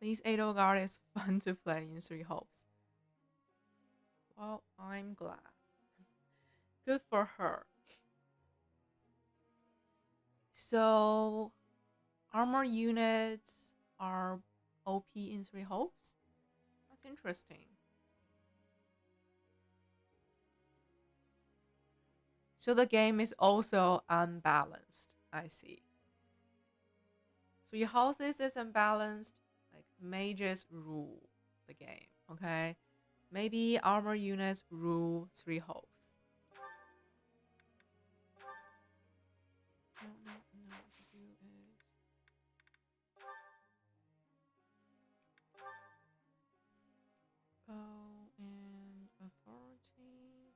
This Edelgard is fun to play in 3 hopes. Well, I'm glad. Good for her. So, armor units are OP in 3 hopes? That's interesting. So the game is also unbalanced, I see. 3 houses is unbalanced, like mages rule the game, okay? Maybe armor units rule 3 hopes. I don't know what to do is... Oh, and authority...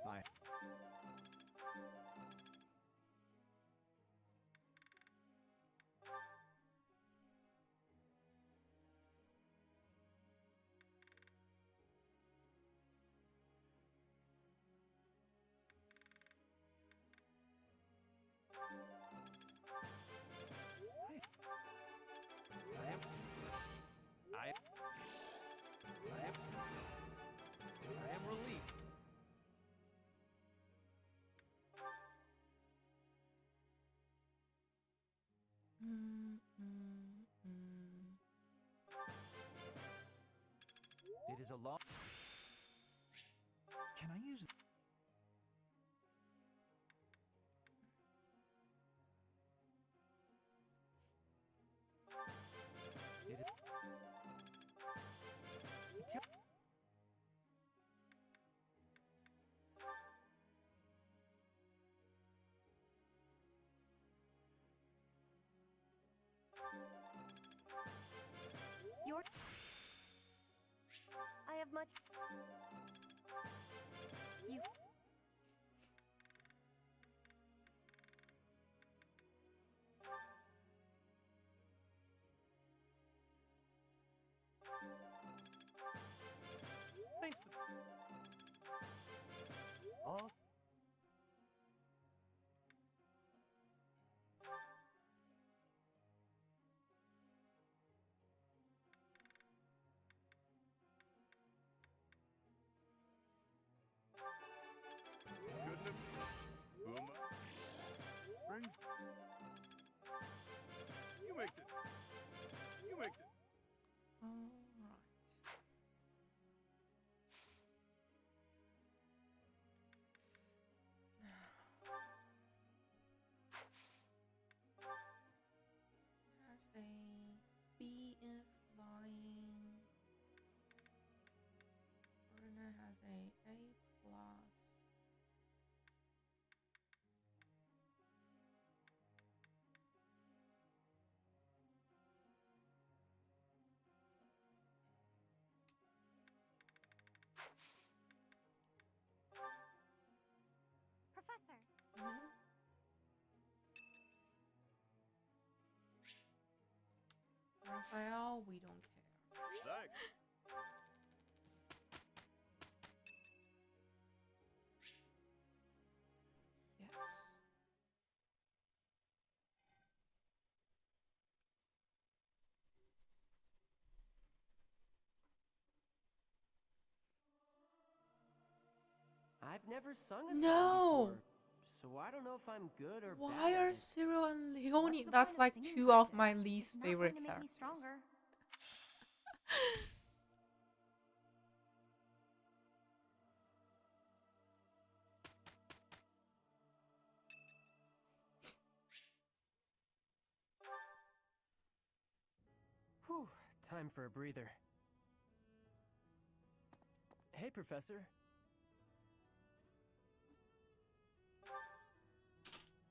My... I am relieved. It is a long... Can I use... It is... Your... I have much... You... Thanks for... Off. brings... You make this. You make this. Alright. Has a B in flying. Ferdinand has a plus. Professor. Raphael, we don't care. Thanks. Yes. I've never sung a No. song before, so I don't know if I'm good or Why bad are at it. Cyril and Leonie? What's the That's point of like singing two of practice? my least It's favorite not going to make me characters. stronger. Whew, time for a breather. Hey, Professor.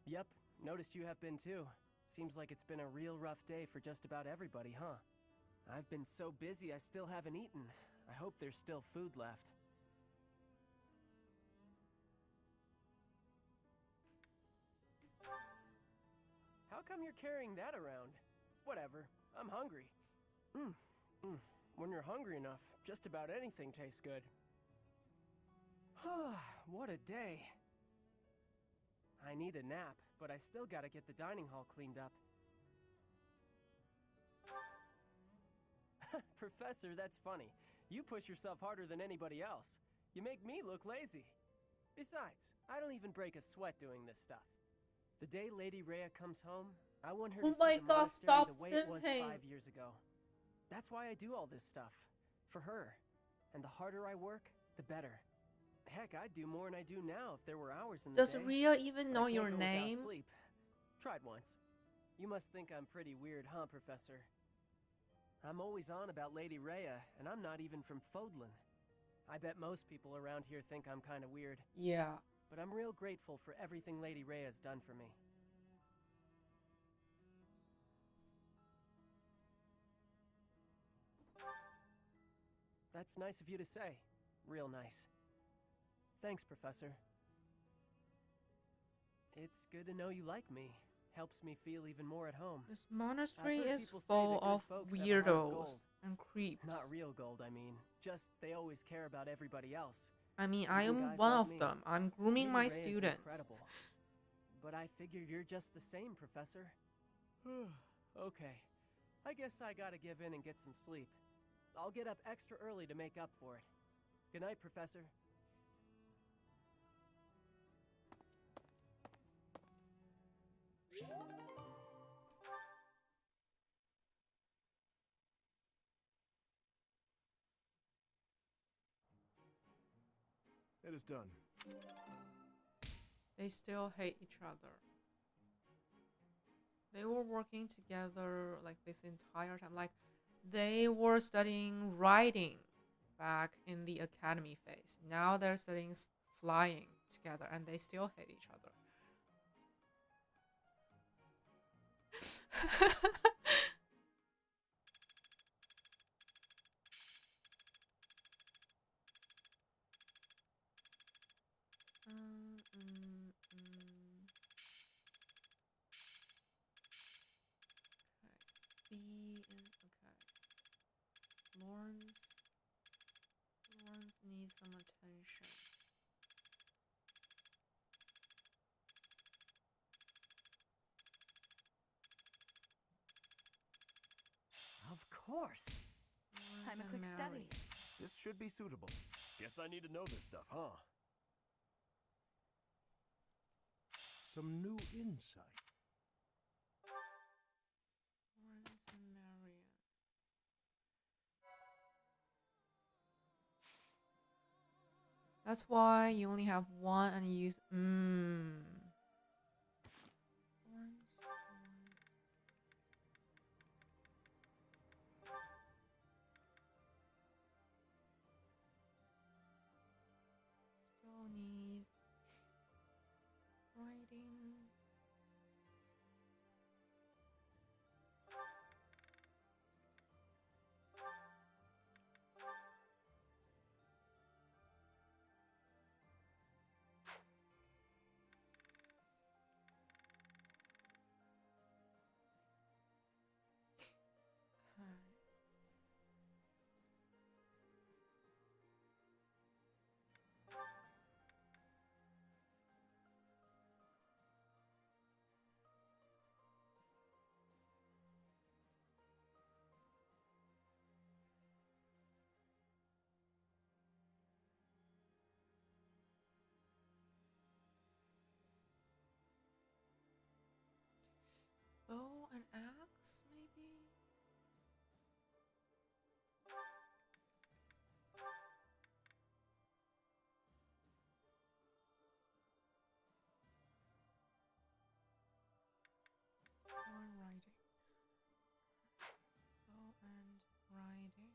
Yep, noticed you have been too. Seems like it's been a real rough day for just about everybody, huh? I've been so busy I still haven't eaten. I hope there's still food left. How come you're carrying that around? Whatever, I'm hungry. When you're hungry enough, just about anything tastes good. What a day. I need a nap, but I still gotta get the dining hall cleaned up. Professor, that's funny. You push yourself harder than anybody else. You make me look lazy. Besides, I don't even break a sweat doing this stuff. The day Lady Rhea comes home, I want her Oh to my see the God, monastery stop the way it was simping. 5 years ago. That's why I do all this stuff. For her. And the harder I work, the better. Heck, I'd do more than I do now if there were hours in the Does day. Rhea even But I know can't your go without name? Sleep. Tried once. You must think I'm pretty weird, huh, Professor? I'm always on about Lady Rhea, and I'm not even from Fodlan. I bet most people around here think I'm kind of weird. Yeah. But I'm real grateful for everything Lady Rhea's done for me. That's nice of you to say. Real nice. Thanks, Professor. It's good to know you like me. Helps me feel even more at home. This monastery I've heard is people say full that good of folks have a heart of weirdos gold. and creeps. Not real gold, I mean. Just they always care about everybody else. I mean, I Even am guys one like of me. them. I'm grooming Lady my Rhea is students. incredible. But I figured you're just the same, Professor. Okay. I guess I gotta give in and get some sleep. I'll get up extra early to make up for it. Good night, Professor. It is done. They still hate each other. They were working together like this entire time. Like they were studying writing back in the academy phase. Now they're studying flying together and they still hate each other. Okay. Lawrence needs some attention. Of course. I'm a quick study. This should be suitable. Guess I need to know this stuff, huh? some new insight. Lawrence and Marion. That's why you only have one and you use. Still needs writing. Bow and axe, maybe? Or writing. Bow and writing.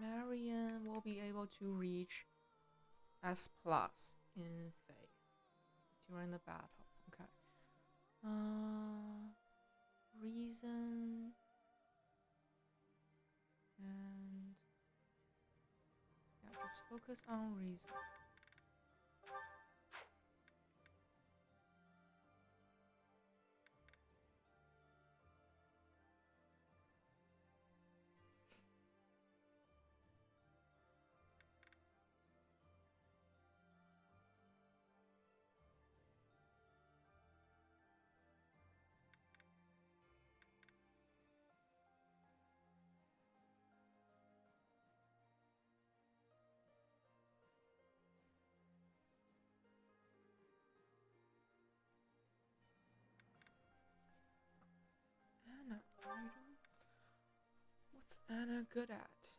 Marion will be able to reach S plus in faith during the battle. Okay. Reason and yeah, just focus on reason. Anna, what's Anna good at?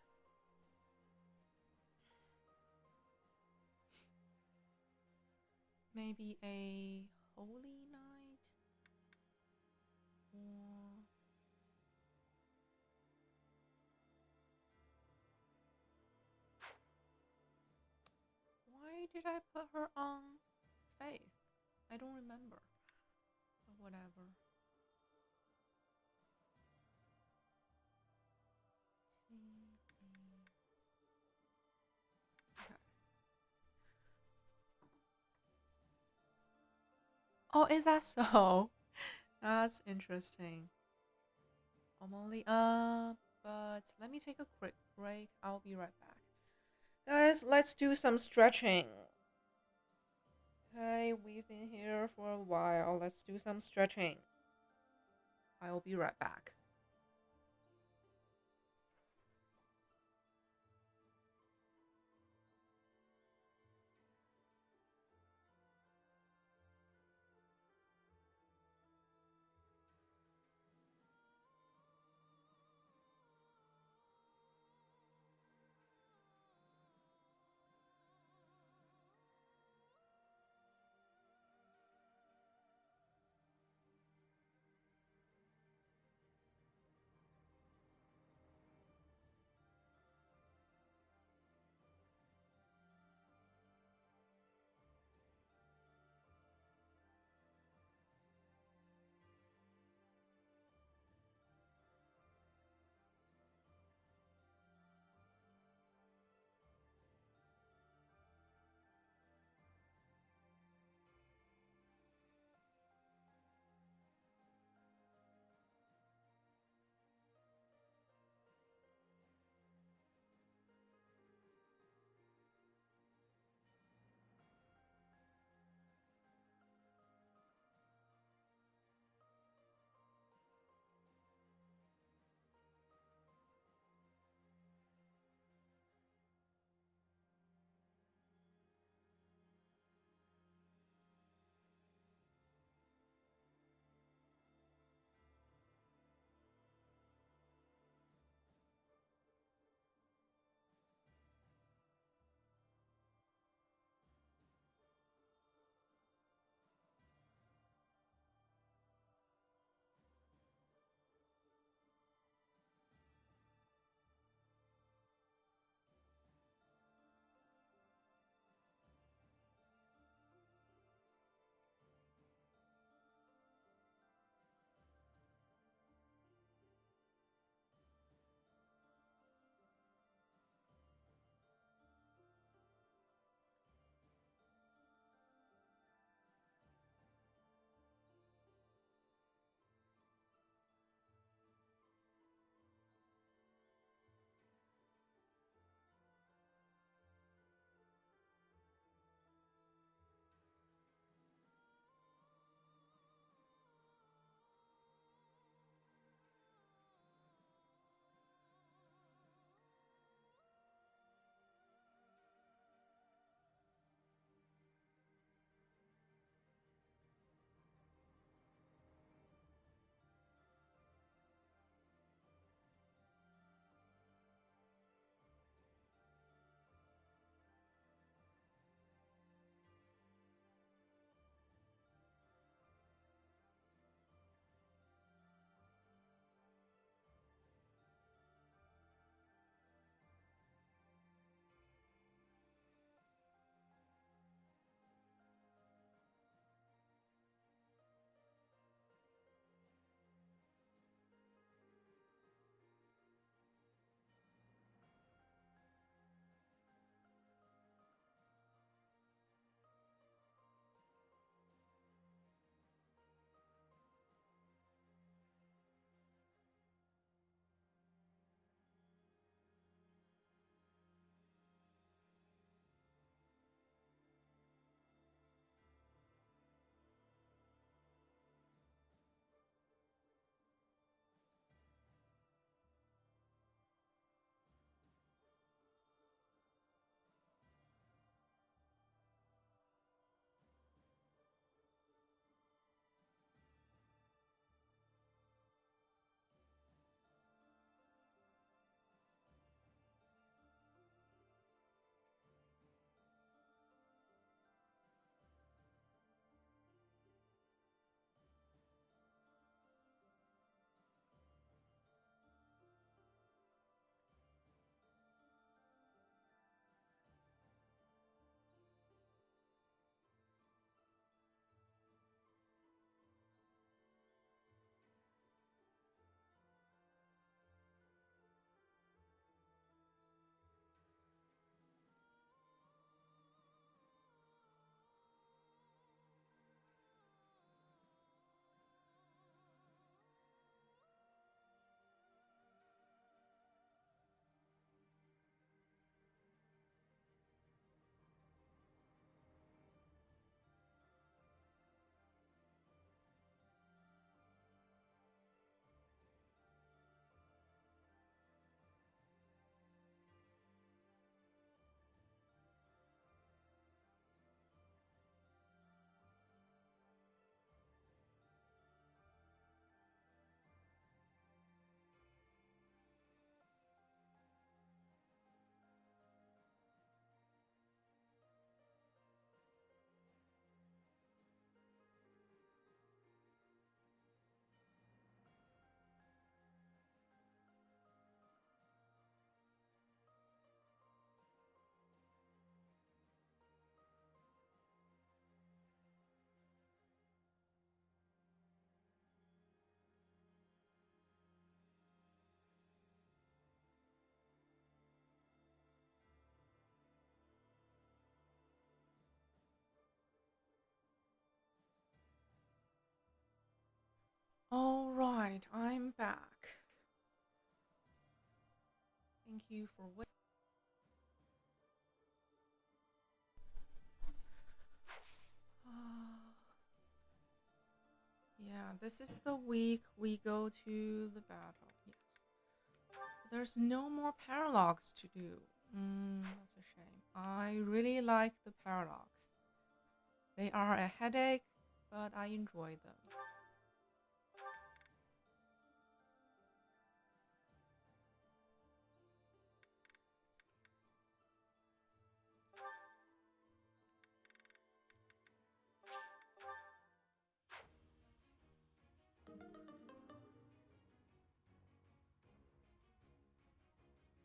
Maybe a holy knight? Or why did I put her on faith? I don't remember. But whatever. Okay. Oh, is that so? That's interesting. I'm only but let me take a quick break. I'll be right back. Guys, let's do some stretching. Okay, we've been here for a while. Let's do some stretching. I'll be right back. Alright, I'm back. Thank you for waiting. Yeah, this is the week we go to the battle. Yes. There's no more paralogs to do. That's a shame. I really like the paralogs. They are a headache, but I enjoy them.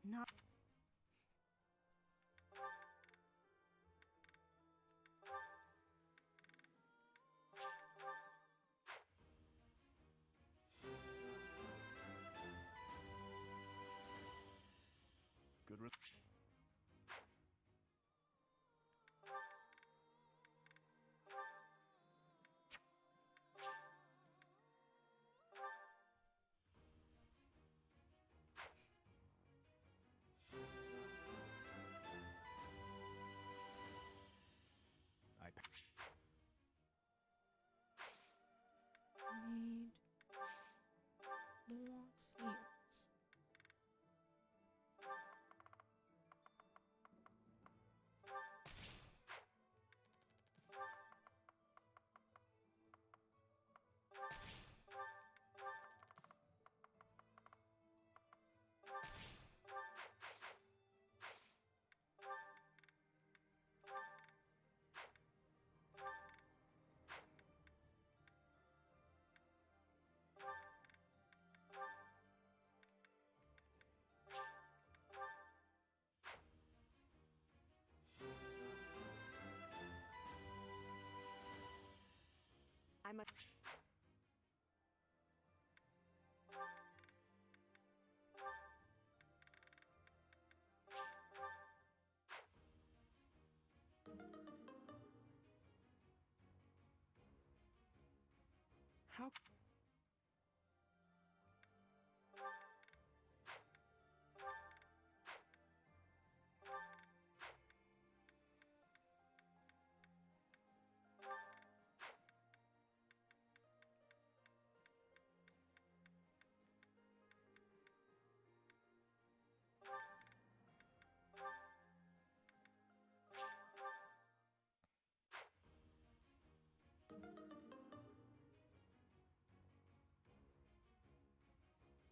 Not. Good risk. Need more seals. I'm a. How?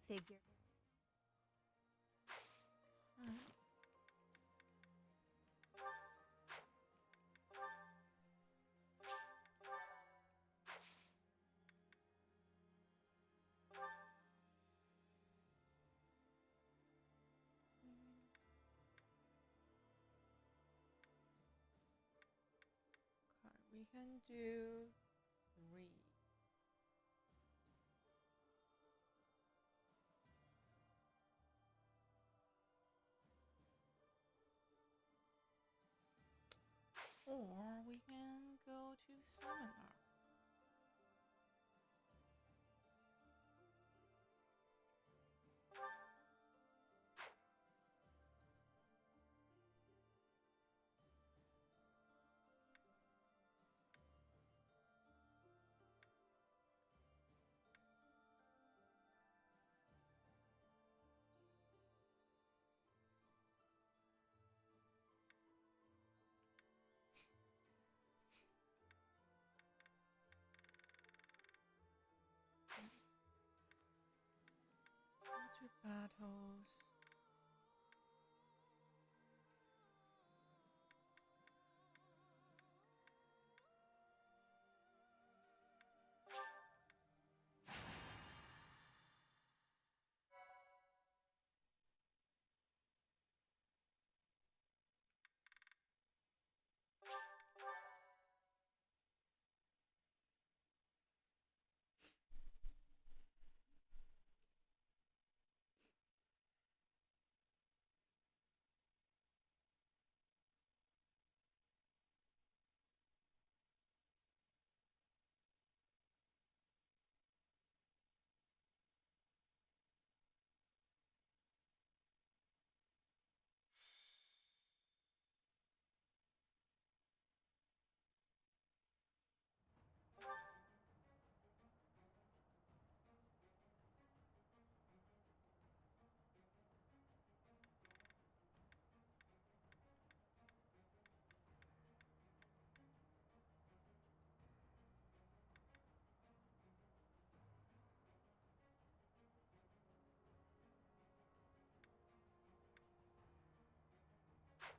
Figure. Okay, we can do 3. Or we can go to seminar. Let's go to battles.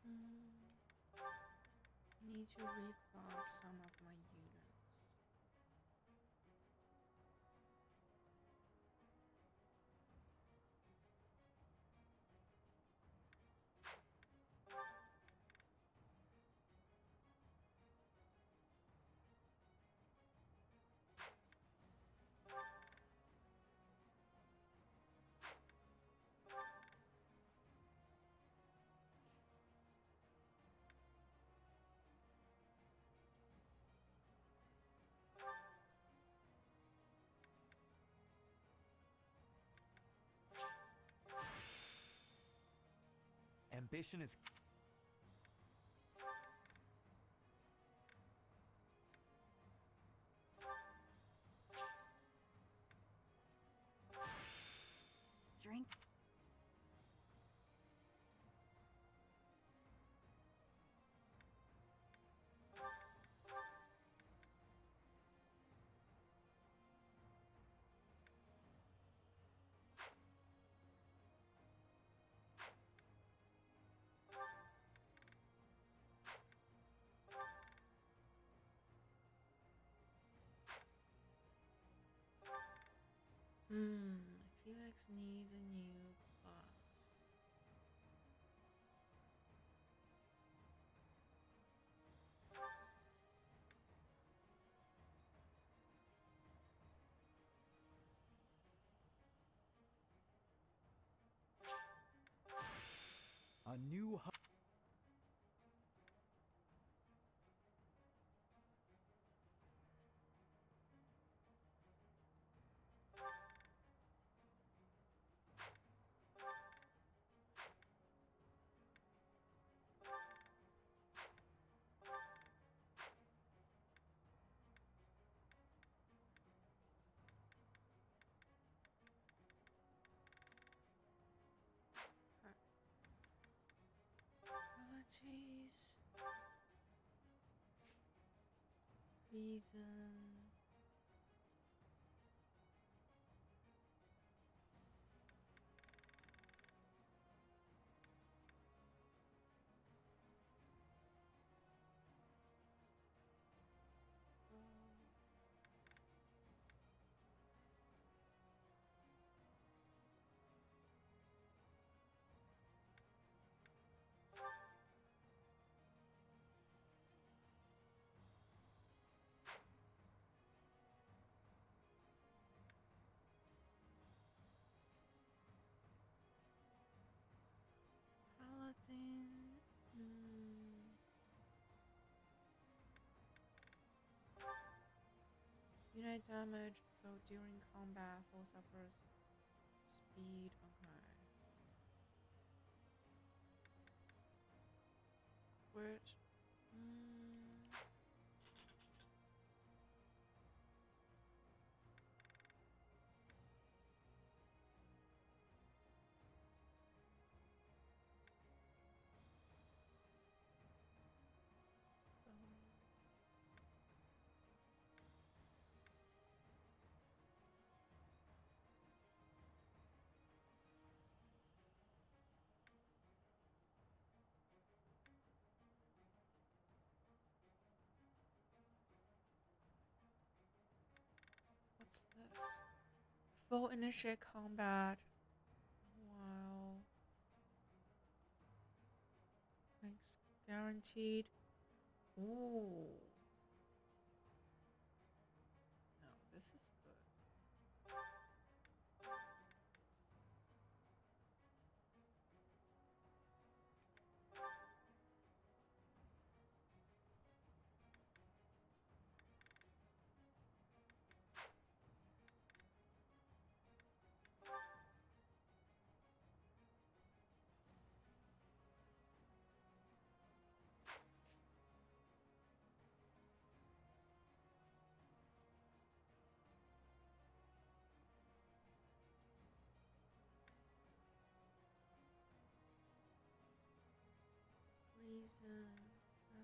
Need to reclass some of my units. Ambition is... Strength. Felix needs a new class. A new Abilities. Reason. Paladin. Unite damage felt during combat. Foe suffers speed. Okay. Which. What's this? Full initiate combat. Wow. Makes guaranteed. Ooh. No, this is good. Reason, 30,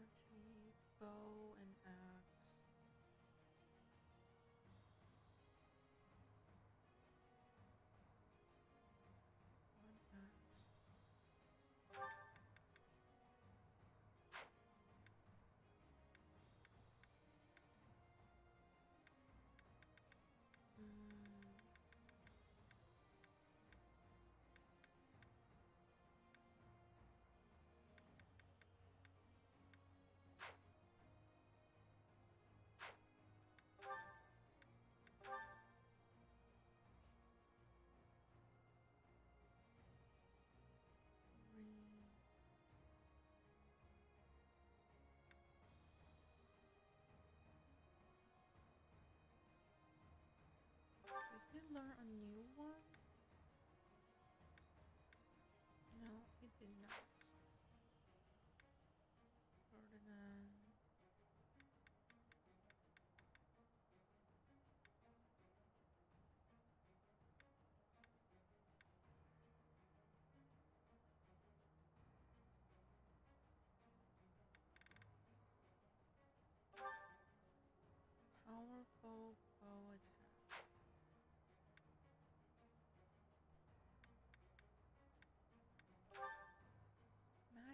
bow and axe. One axe.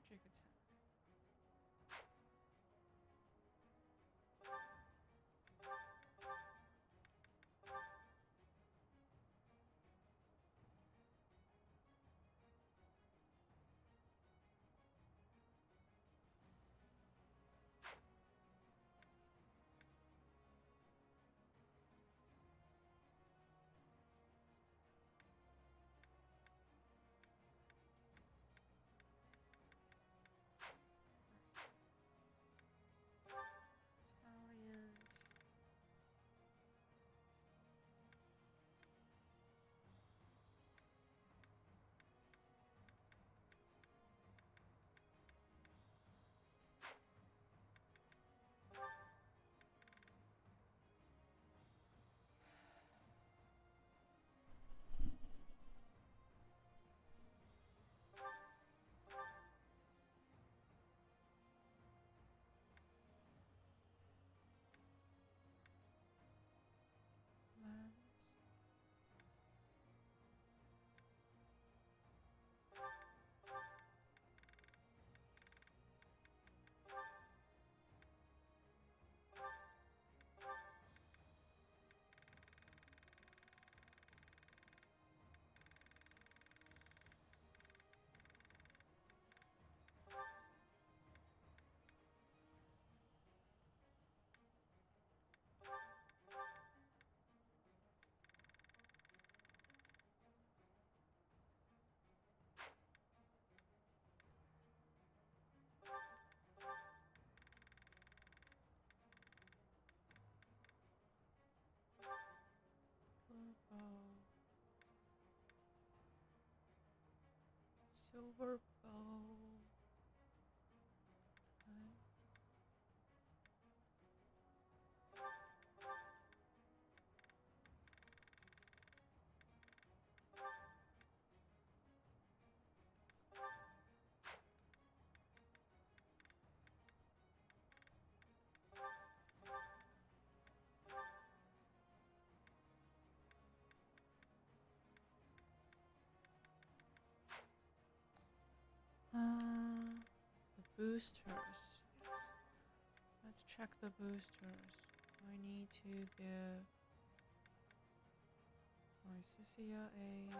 magic attack. Italians. Lance. Bow. Silver bow. Okay. The boosters. Yes. Let's check the boosters. I need to give my Cecilia a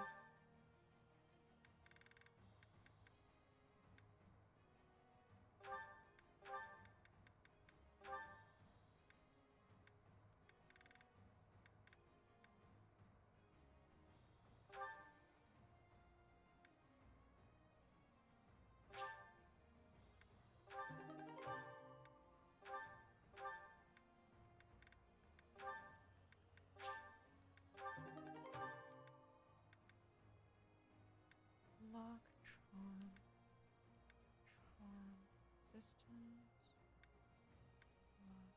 lock charm. Charm resistance. Lock.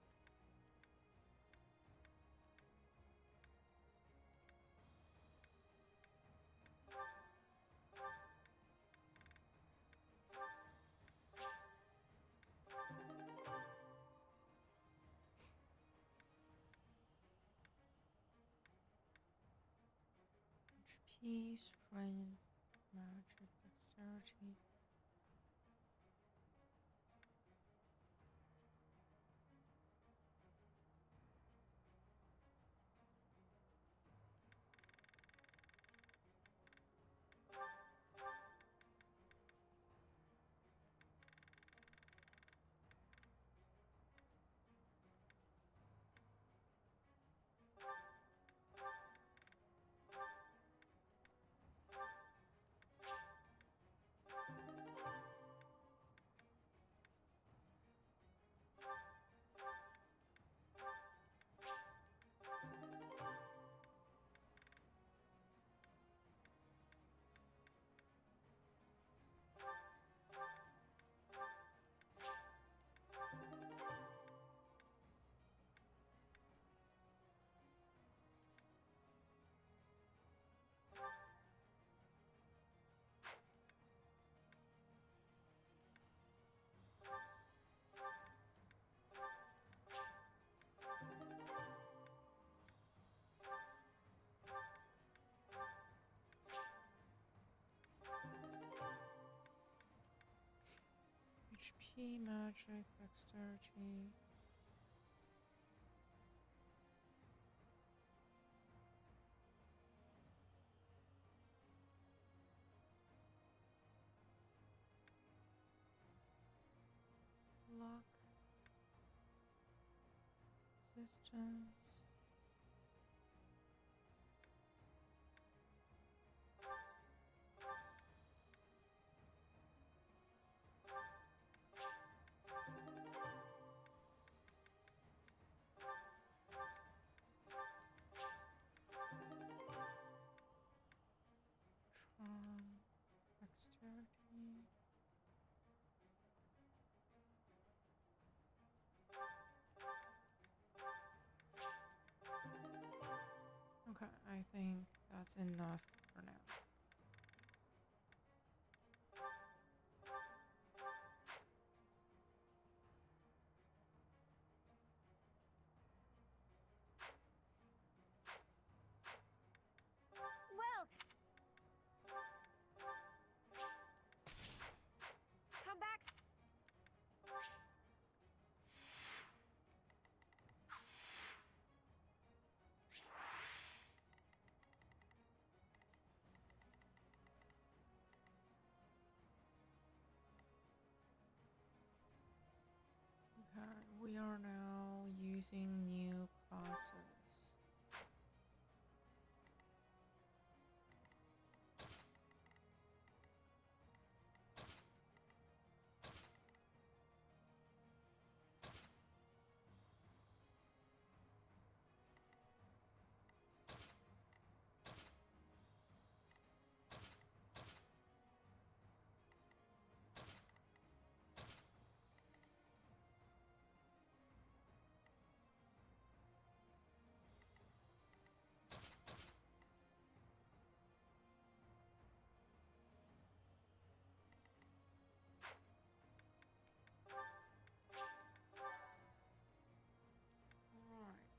HP, strength, magic, dexterity. Key, magic, dexterity. Luck. Resistance. Dexterity. Okay, I think that's enough for now. Well, come back. Okay, we are now using new classes. Alright.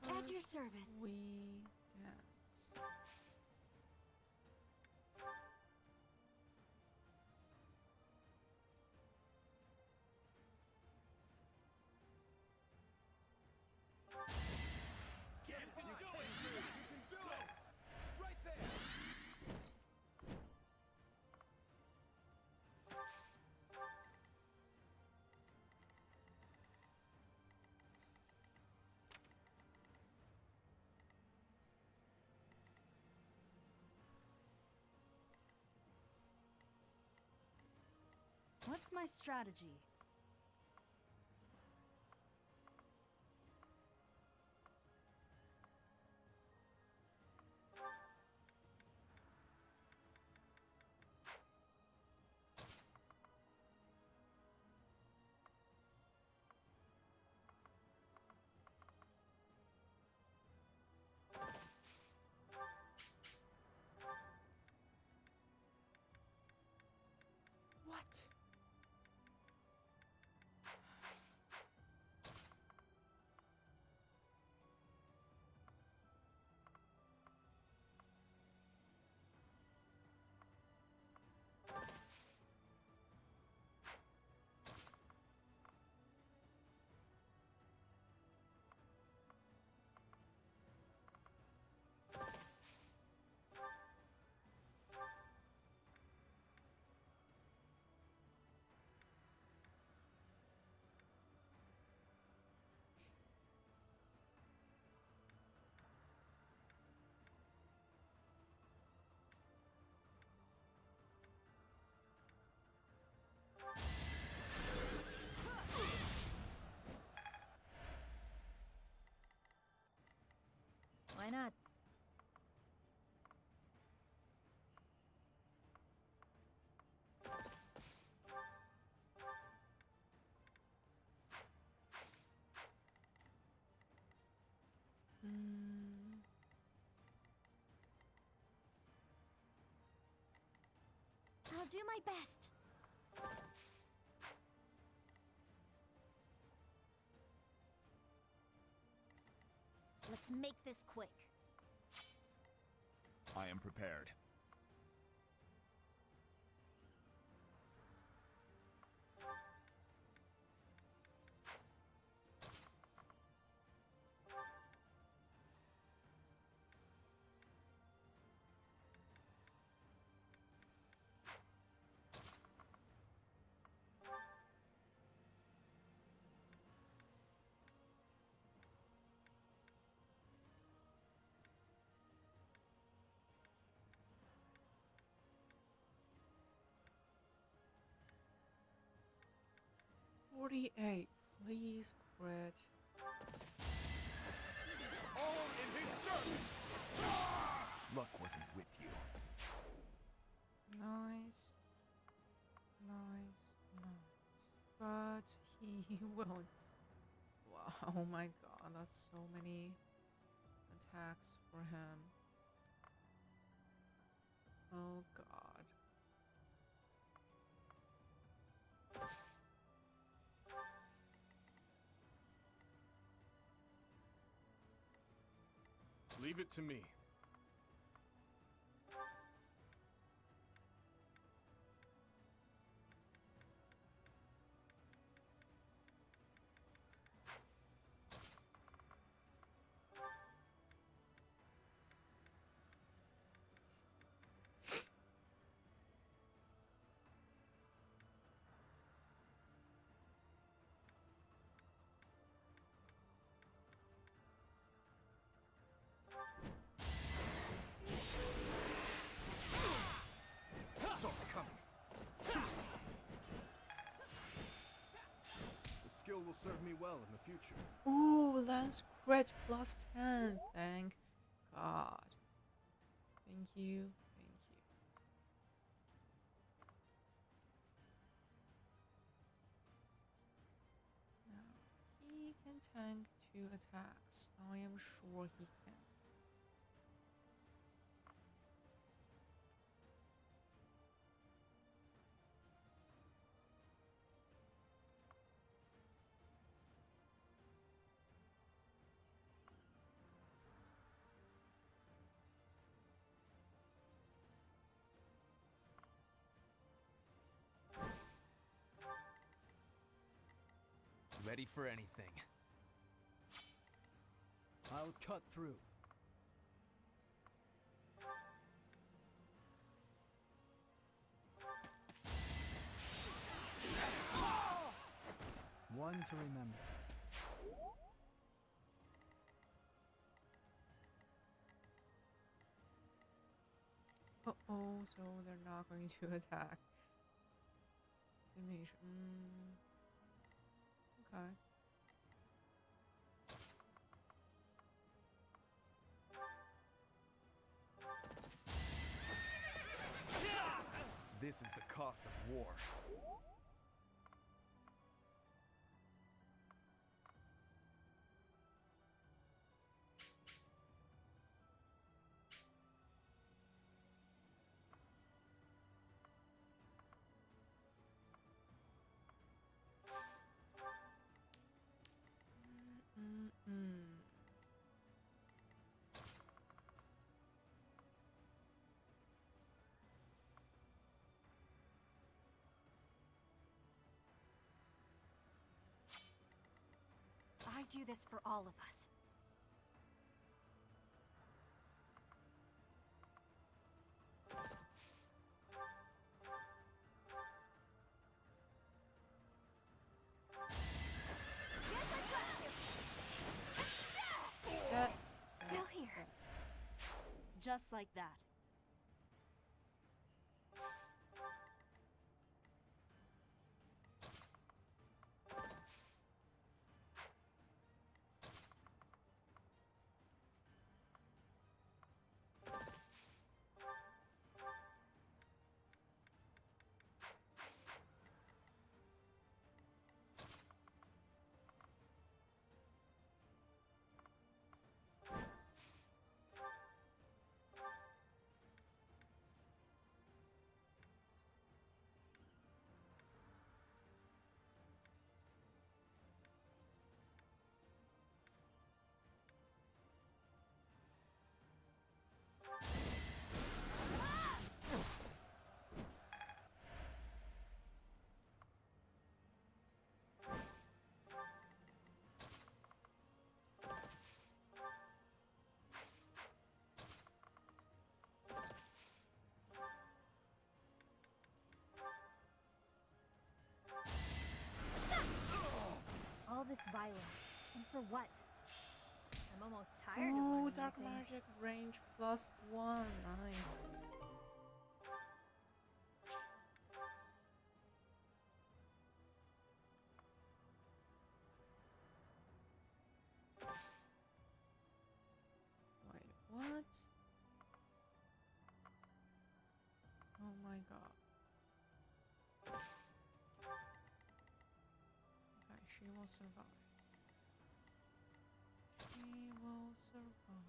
At your First, service. we dance. Get it! You can do it! You can do it! Right there! What's my strategy? What? Why not? I'll do my best. Let's make this quick. I am prepared. $48. Please crit. All in his service! Luck wasn't with you. Nice. Nice. Nice. But he won't. Wow, oh my god, that's so many attacks for him. Oh god. Leave it to me. Saw it coming. The skill will serve me well in the future. Ooh, Lance crit plus 10. Thank God. Thank you. Thank you. Now, he can tank 2 attacks. I am sure he can. Ready for anything. I'll cut through. One to remember. Uh-oh, so they're not going to attack. Damage. Okay. This is the cost of war. I do this for all of us. Still here. Just like that. what? I'm almost tired of Oh, learning new dark things. magic range +1. Nice. Wait, what? Oh my god. Okay, she will survive. She will survive.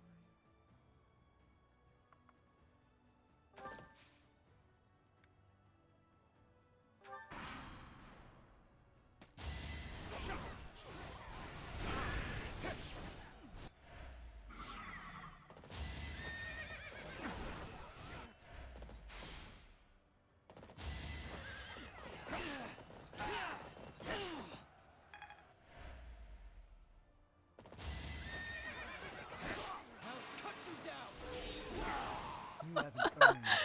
You haven't earned my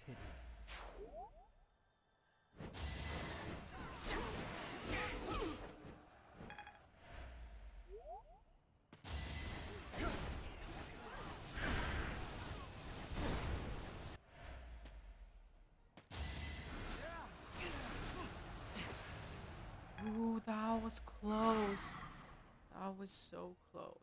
pity. Ooh, that was close. That was so close.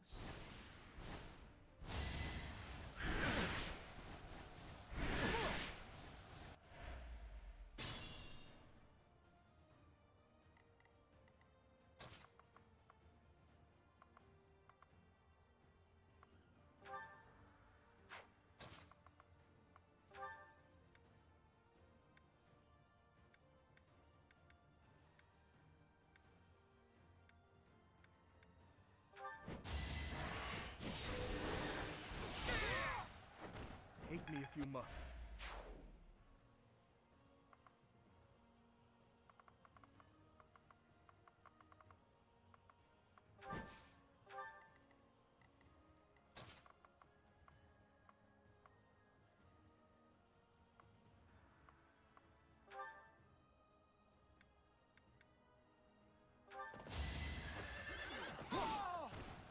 Hate me if you must.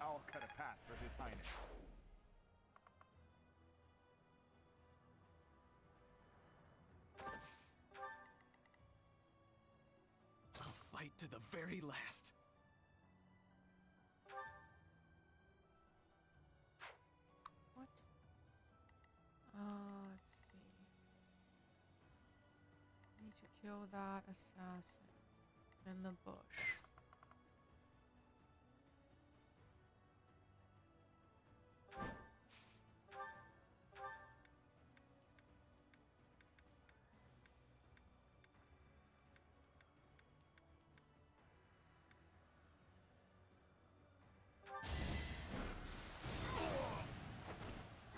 I'll cut a path for His Highness. I'll fight to the very last. What? Let's see. Need to kill that assassin in the bush.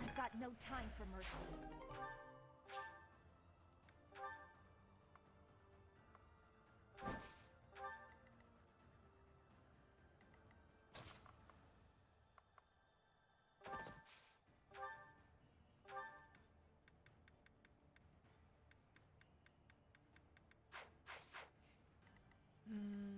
I've got no time for mercy. Hmm.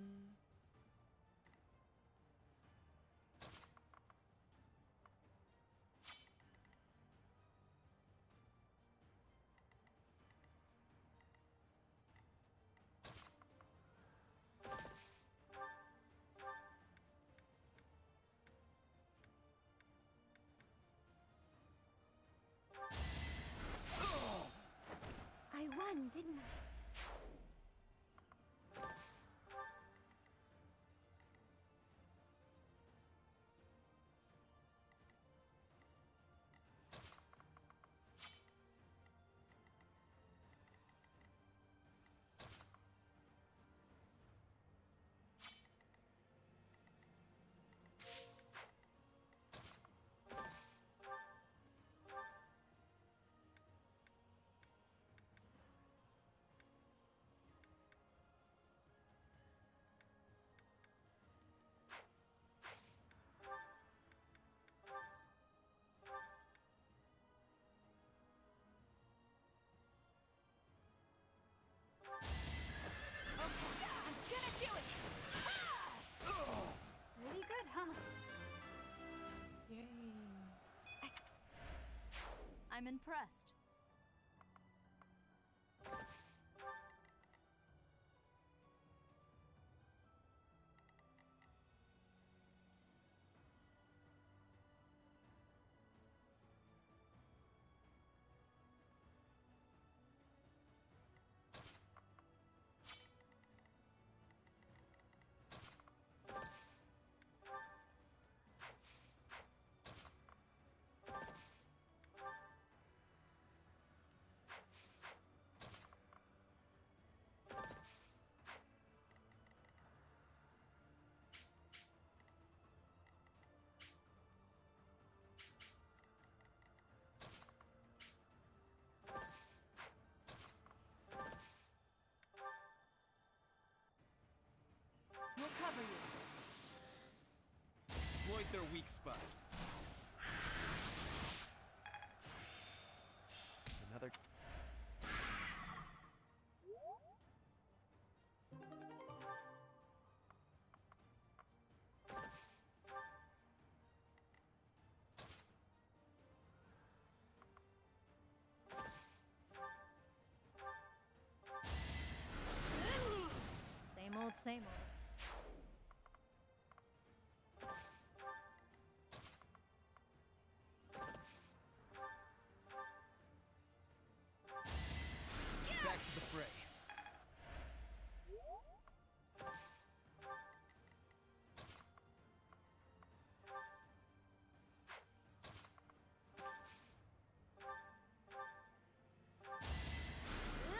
I'm impressed. We'll cover you. Exploit their weak spots. Another. Same old, same old. Back to the fray.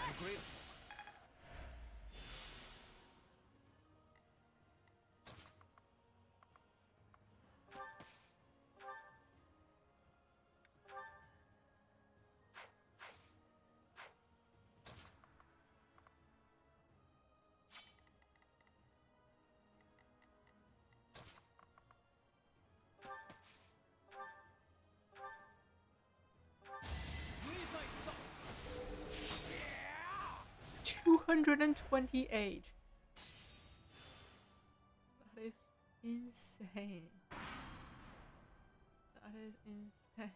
I'm grateful. Need my thoughts. 228. That is insane. That is insane.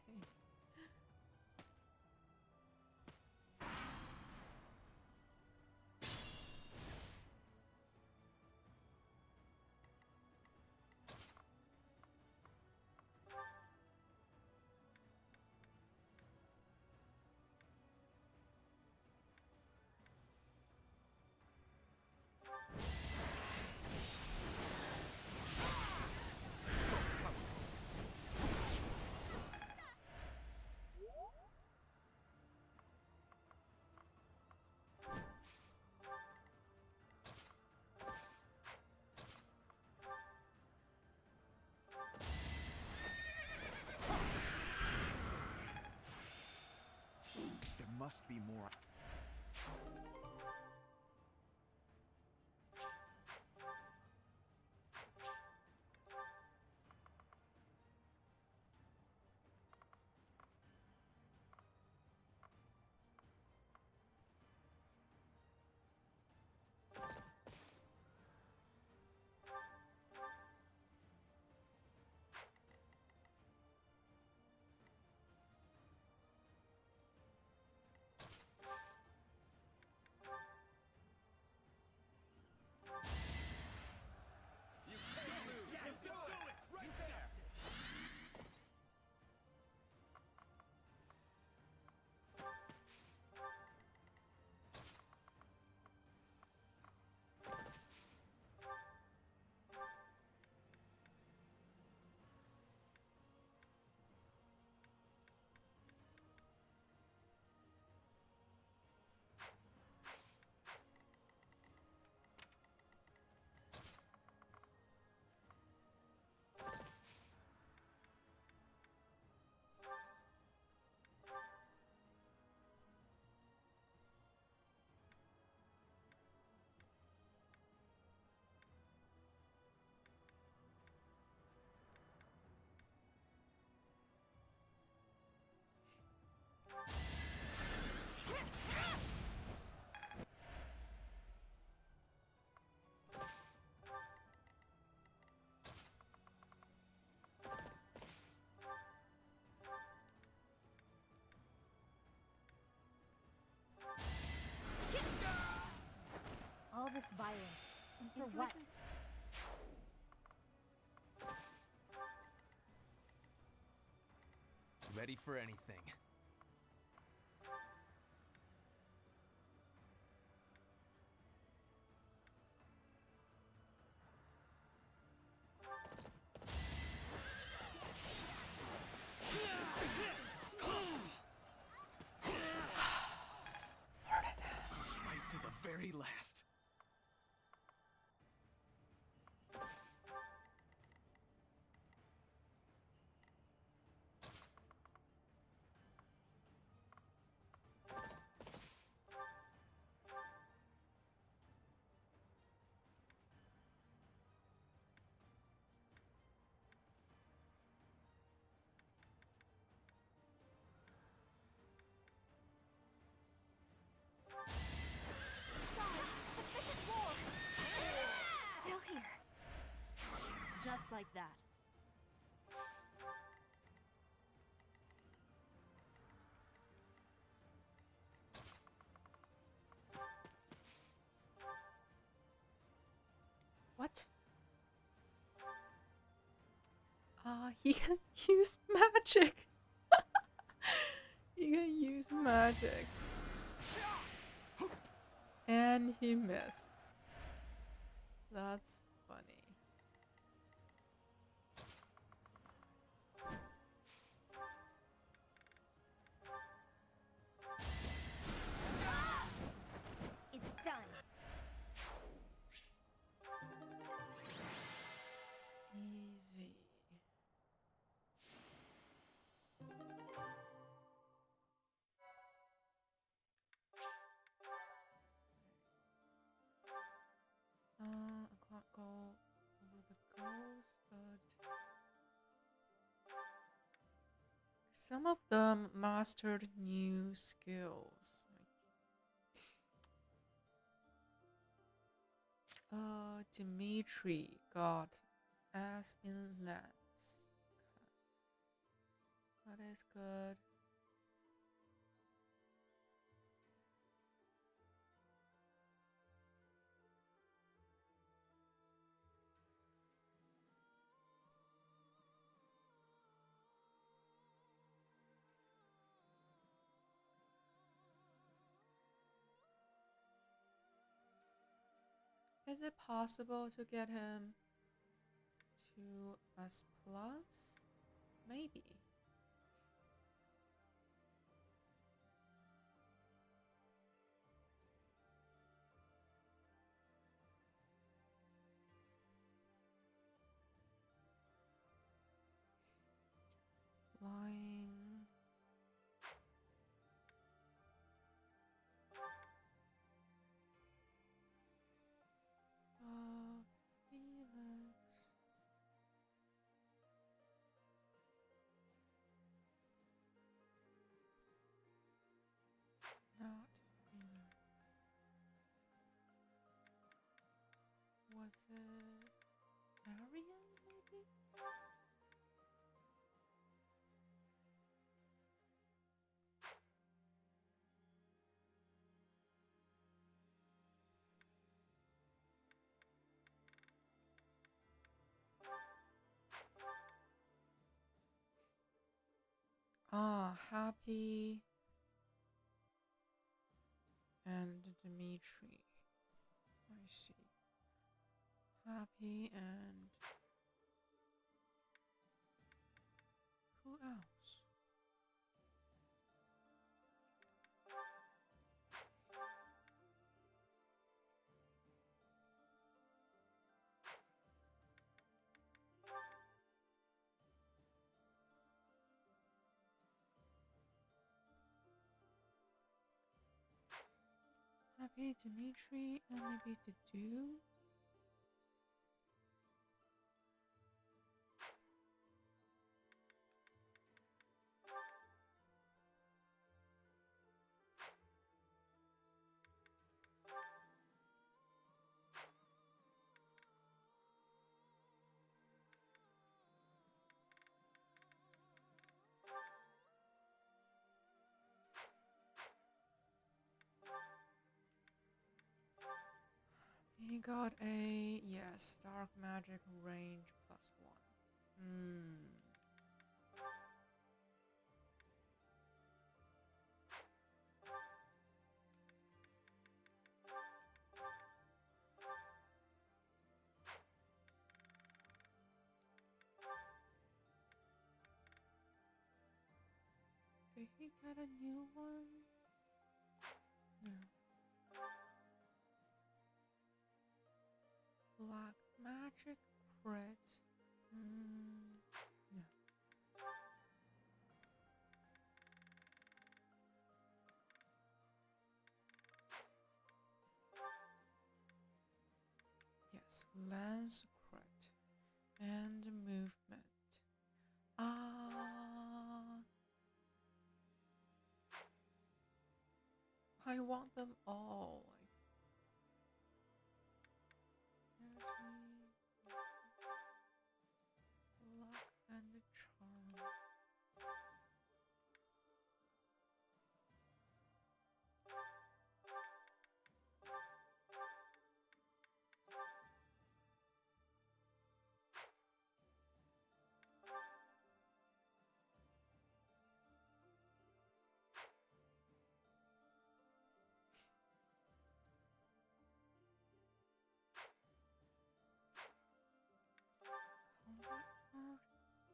There must be more. this violence. And for what? Ready for anything. Right to the very last. Still here. Just like that. What? He can use magic. He can use magic. And he missed. That's funny. It's done. Easy. I can't go over the goals, but some of them mastered new skills. Dimitri got S in lens. That is good. Is it possible to get him to S plus? Maybe. Flying. Felix. Not Felix. Was it Arian, maybe? Happy and Dimitri. I see. Happy and who else? Happy Dimitri and maybe DEDUE. he got a, yes, dark magic range +1. Did he get a new one? No. Black magic crit. No. Yes, lance crit and movement. I want them all. Luck and charm.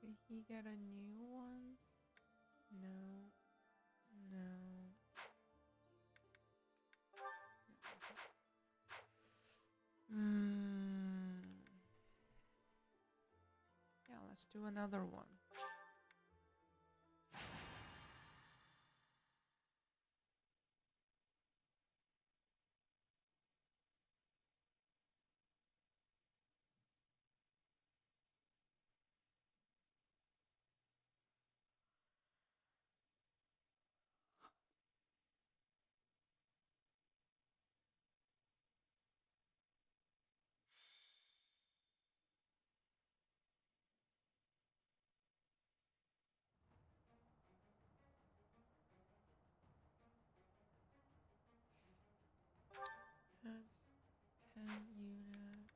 Did he get a new one? No. No. Yeah, let's do another one. That's 10 units.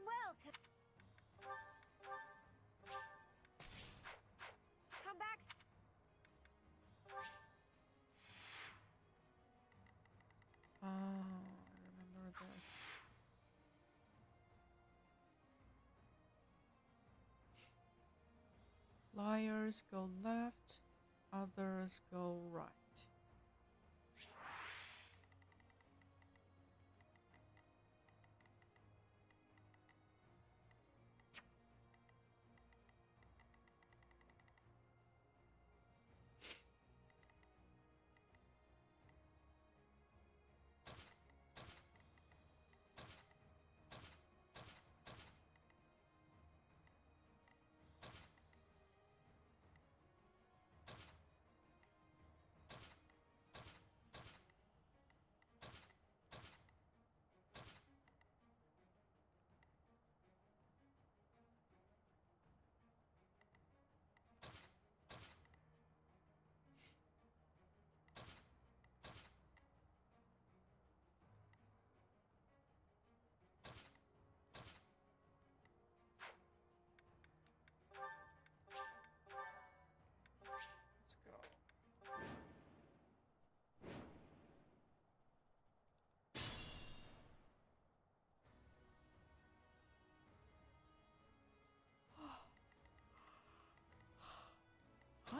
Welcome. Come back. Oh, I remember this. Flyers go left, others go right.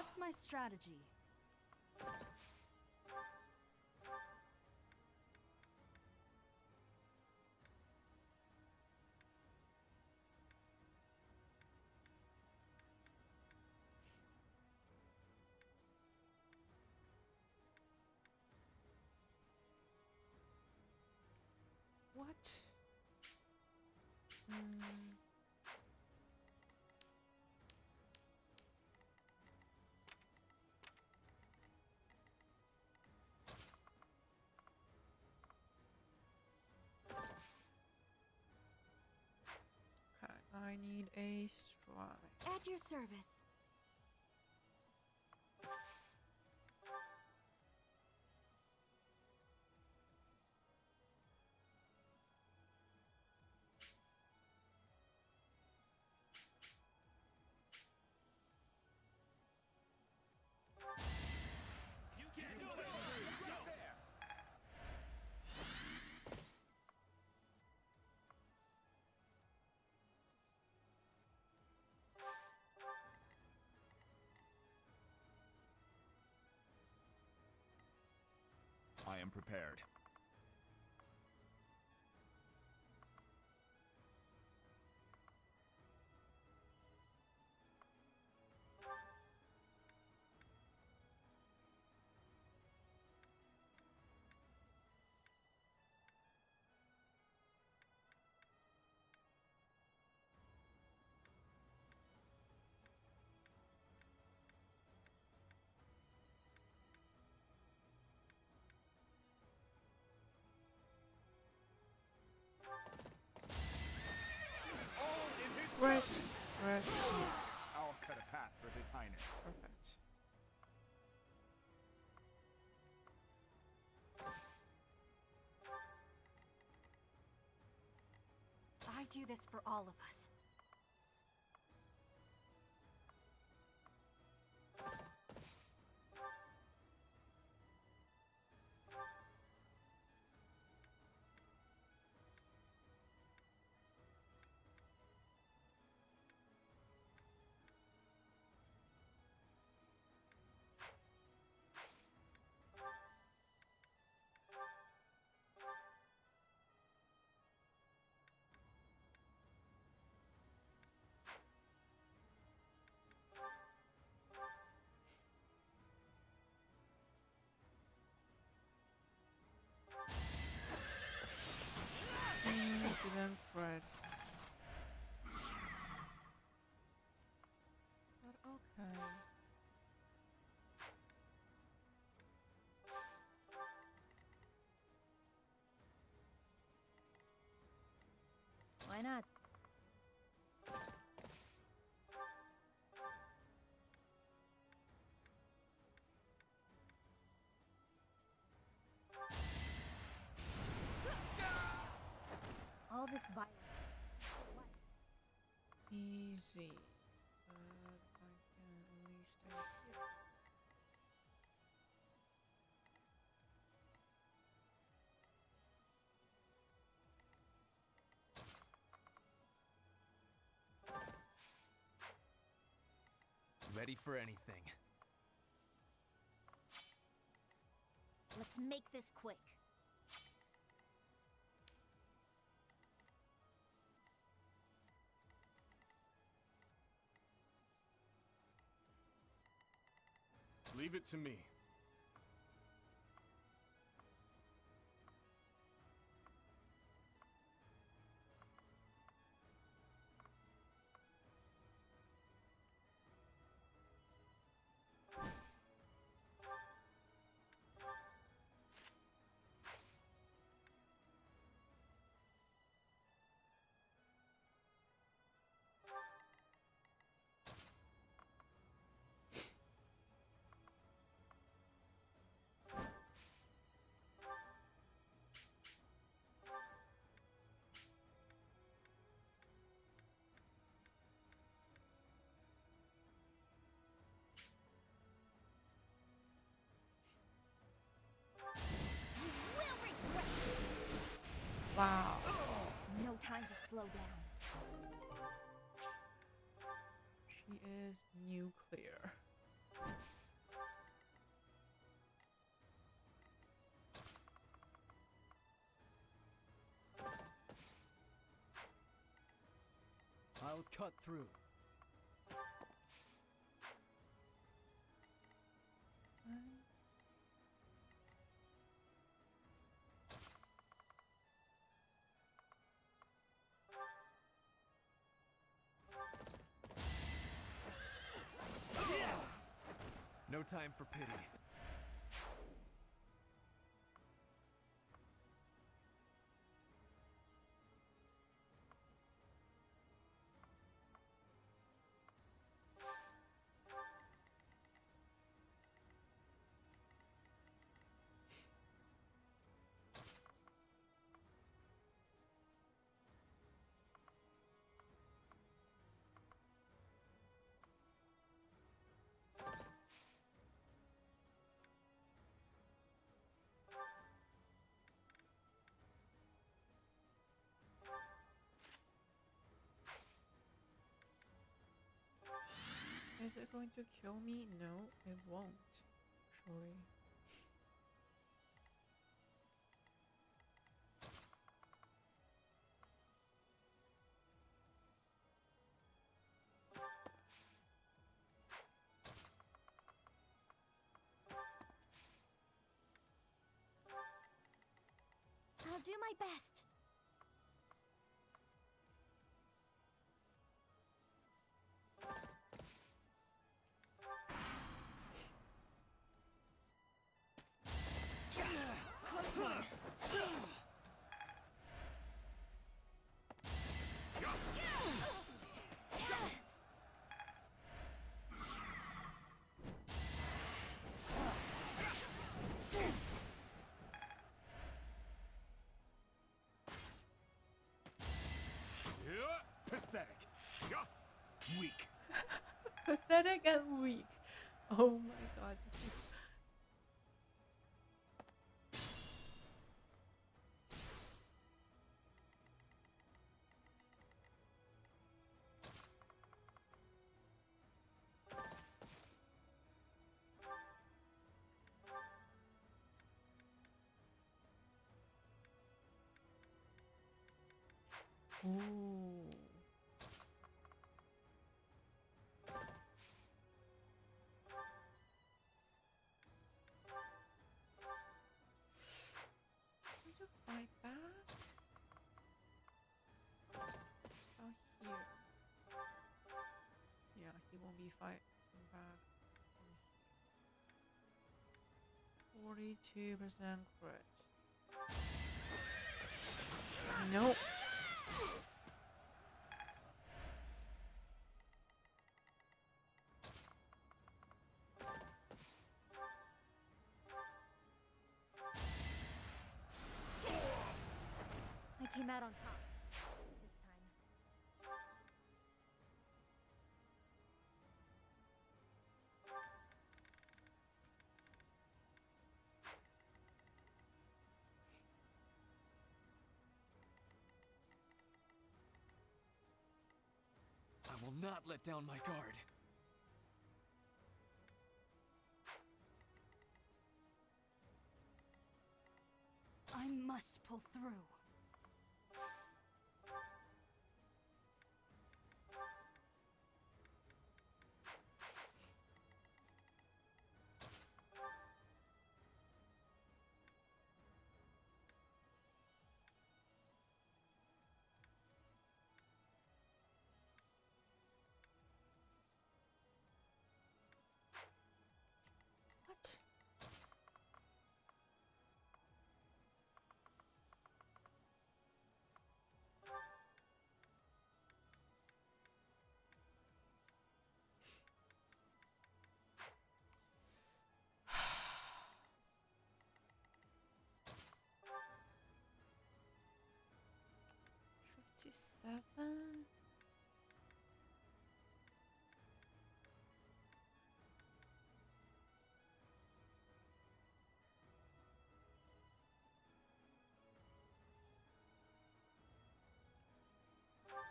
What's my strategy? What? Okay, I need a strike. At your service. I am prepared. Right, yes. I'll cut a path for His Highness. Perfect. I do this for all of us. Didn't crit. But okay. Why not? All this violence. What? Easy. But I can only stay here. Ready for anything. Let's make this quick. Leave it to me. Wow. No time to slow down. She is nuclear. I'll cut through. No time for pity. Is it going to kill me? No, it won't. Surely. I'll do my best. Close one. Pathetic. Weak. Pathetic and weak. Oh my god. Ooh. Need to fight back? Oh, here. Yeah, he won't be fighting back. 42% crit. Nope. I came out on top this time. I will not let down my guard. I must pull through. What? Seven.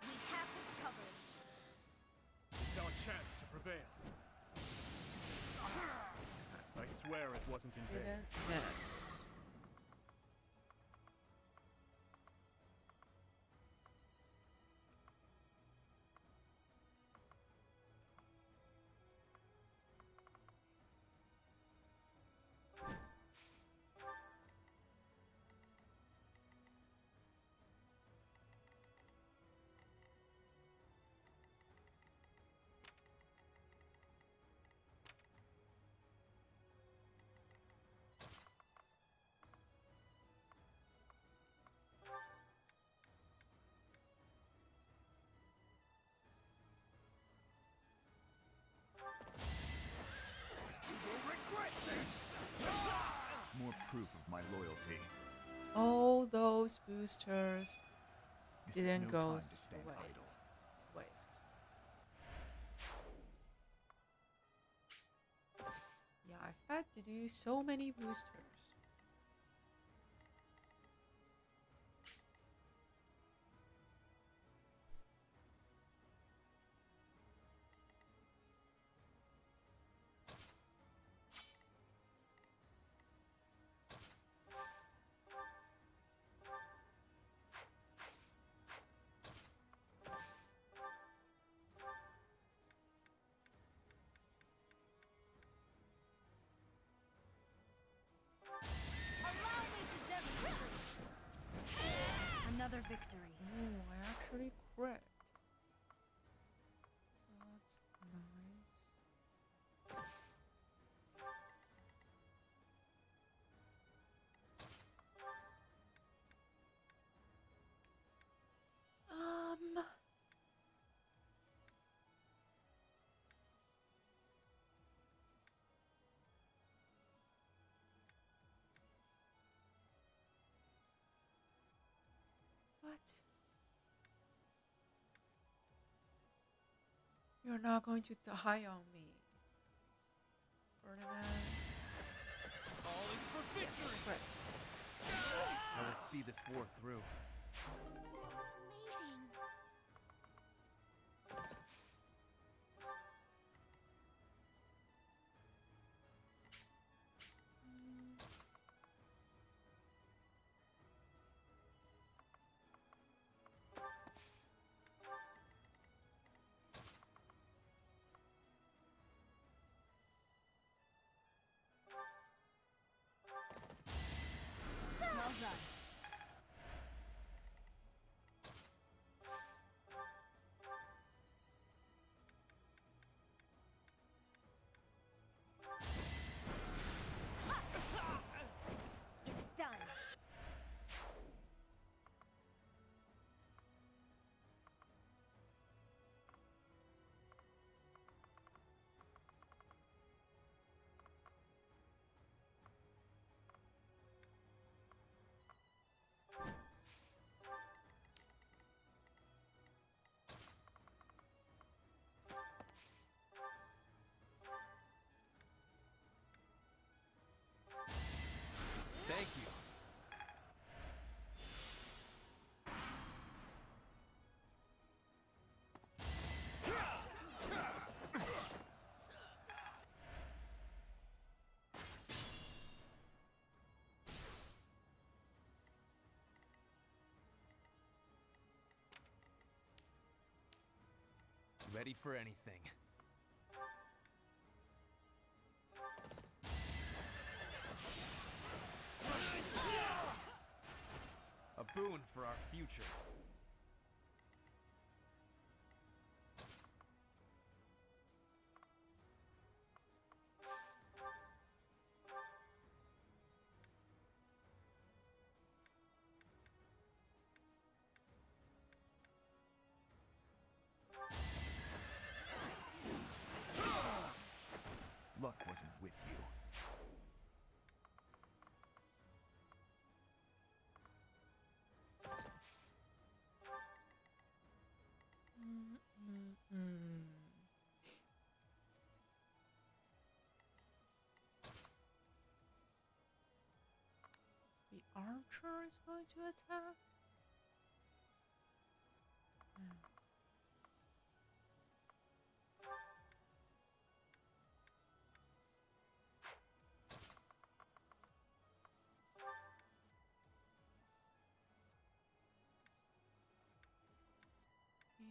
We have this covered. It's our chance to prevail. I swear it wasn't in vain. Yes. proof of my loyalty. All those boosters This didn't is no go time to stand away. idle. Waste. Yeah, I've had to do so many boosters. Another victory. Oh, I actually crit. That's nice. What? You're not going to die on me, Ferdinand. All is for Yes, victory! crit. I will see this war through. Well done. It's done. Thank you. Ready for anything. A boon for our future. Luck wasn't with you. The archer is going to attack.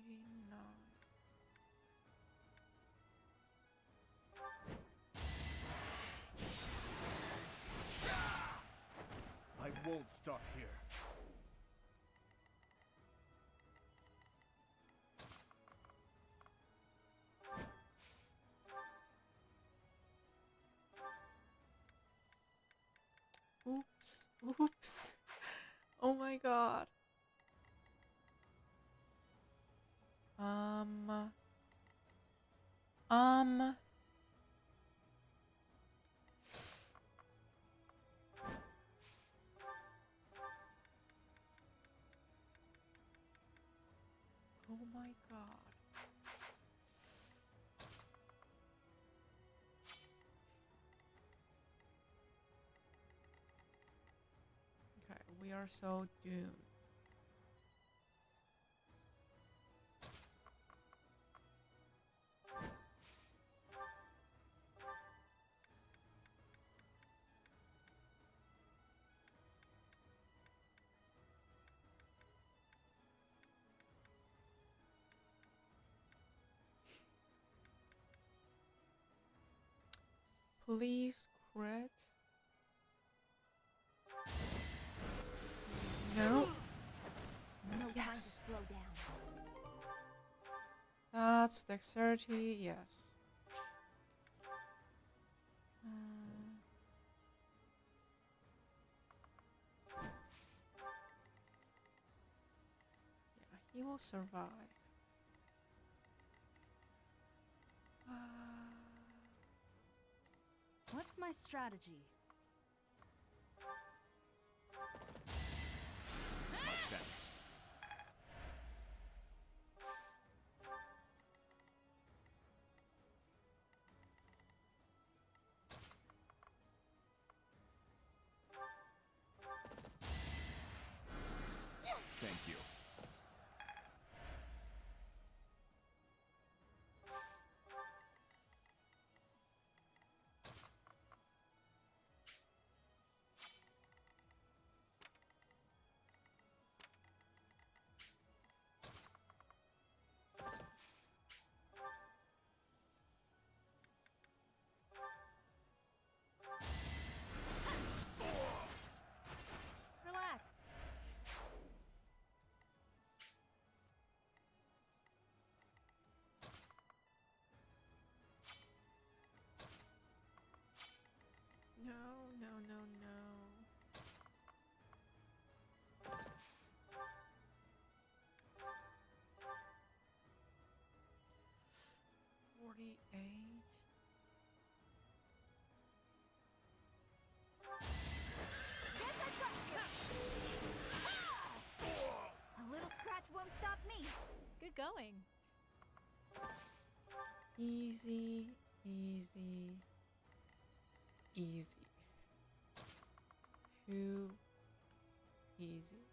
Maybe not. I won't stop here. Oops. Oops. Oh my god. Um. my god. Okay, we are so doomed. Please crit. No. No time to Yes. slow down. That's dexterity, yes. Yeah, he will survive. What's my strategy? Thanks. Thank you. Relax. No, no, no, no. 48. A little scratch won't stop me. Good going. Easy, easy, easy. Too easy.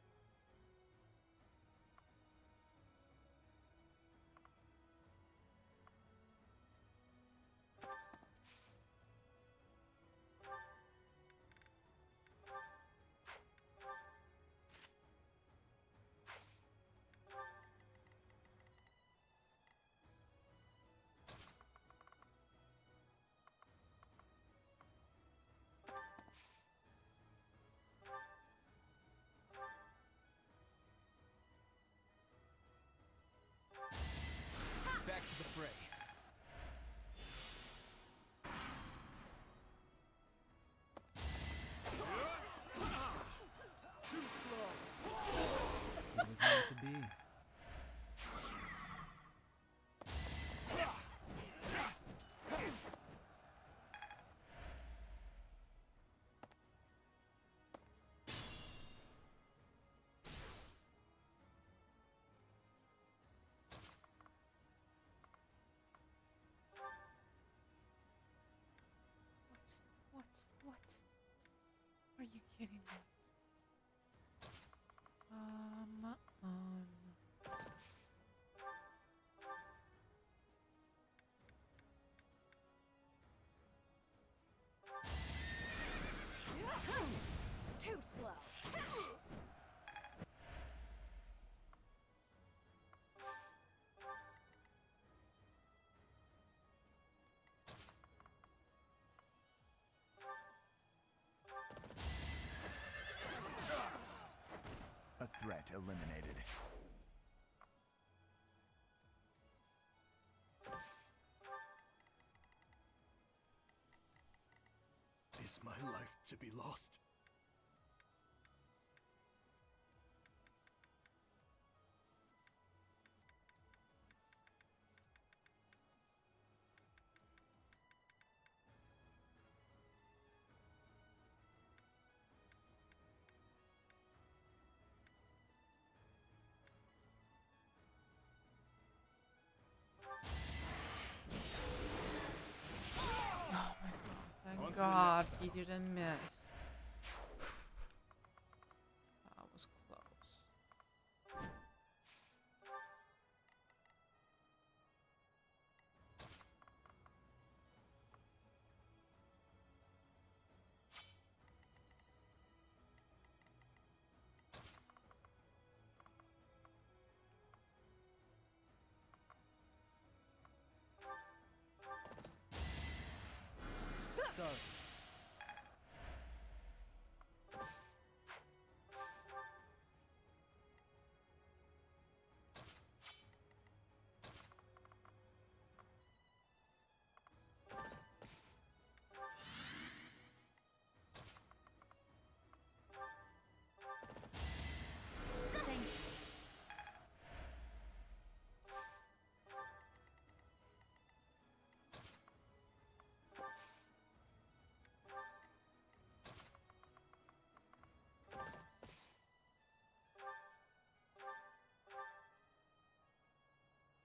Back to the fray. Too slow. It was meant to be. What? Are you kidding me? Too slow. A threat eliminated. Is my life to be lost? He didn't miss. That was close. Sorry.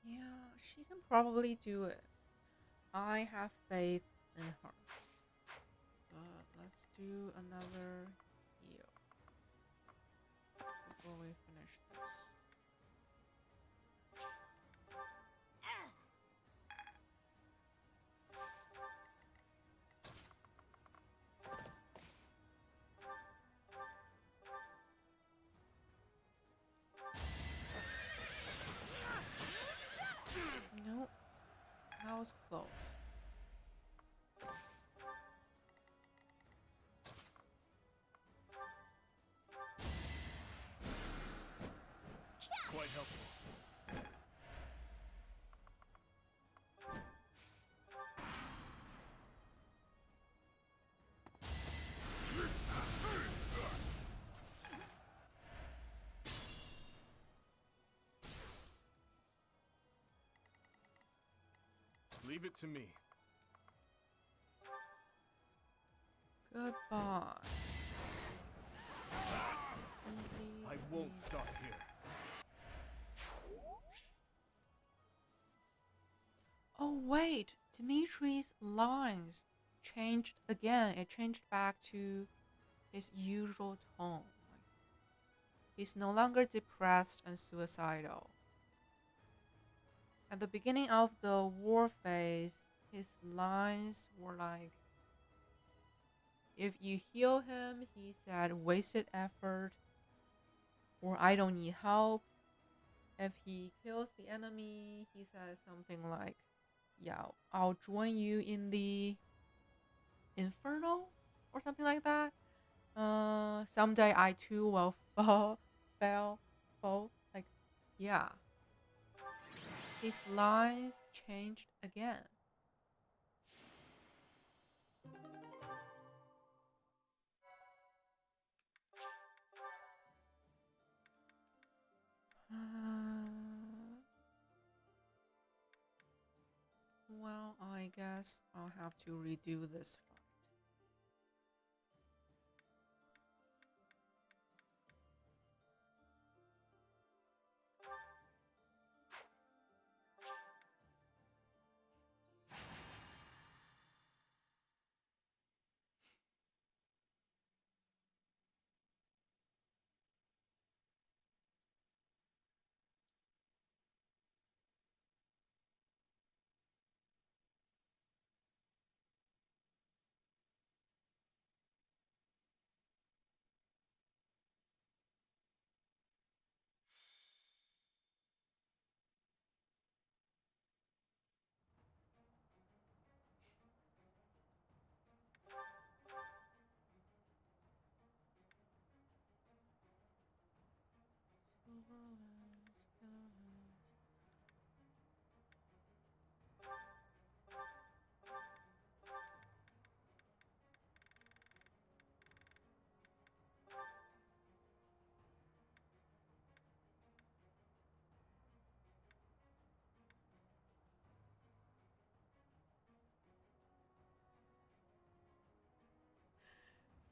Yeah, she can probably do it. I have faith in her. But let's do another heal before we finish this. Nope, that was close. Quite helpful. Leave it to me. Goodbye. I won't stop here. Oh wait, Dimitri's lines changed again. It changed back to his usual tone. He's no longer depressed and suicidal. At the beginning of the war phase, his lines were like, if you heal him, he said, wasted effort, or I don't need help. If he kills the enemy, he says something like, yeah, I'll join you in the inferno, or something like that. Someday I too will fall. Like, yeah. His lines changed again. Well, I guess I'll have to redo this fight.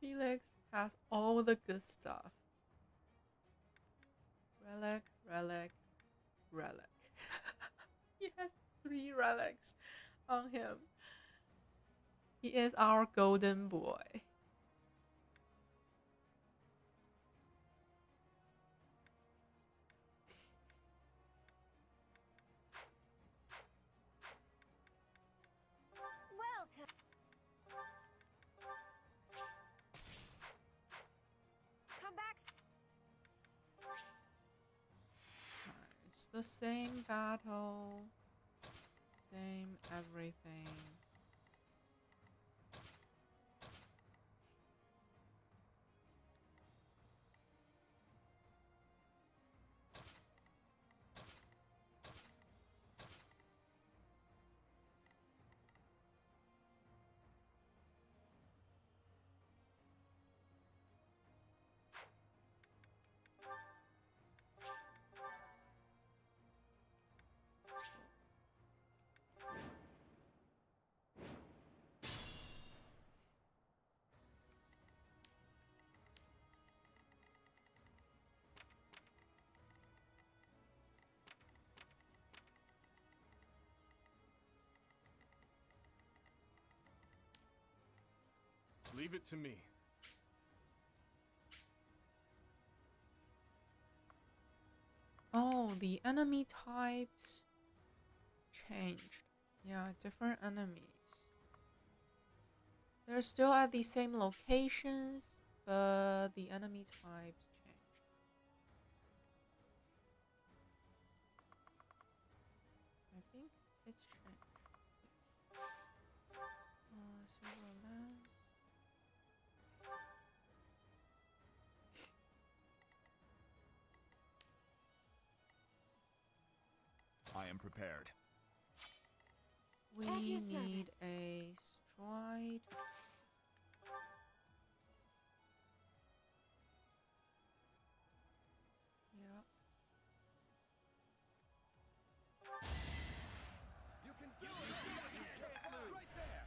Felix has all the good stuff. Relic, relic, relic. He has 3 relics on him. He is our golden boy. Welcome. Come back. It's the same battle, same everything. Leave it to me. Oh, the enemy types changed. Yeah, different enemies. They're still at the same locations, but the enemy types changed. I think it's changed. Yes. Silver lens. I am prepared. We need a stride. Yeah. You can do it! You can't lose! Right there!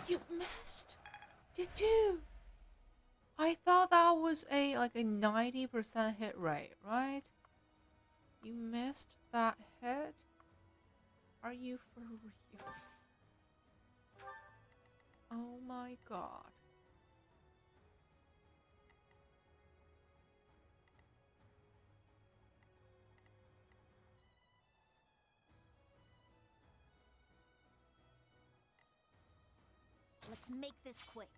You missed. DEDUE. I thought that was a 90% hit rate, right? You missed that hit? Are you for real? Oh my god. Let's make this quick.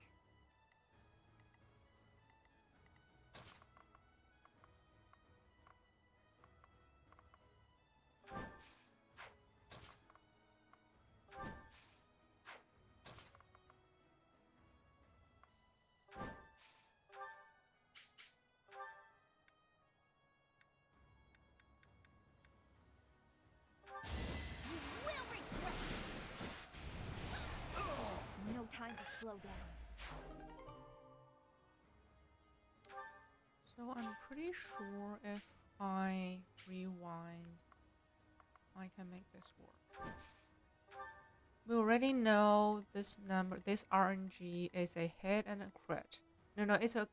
No time to slow down. So I'm pretty sure if I rewind, I can make this work. We already know this number, this RNG is a hit and a crit. No, it's a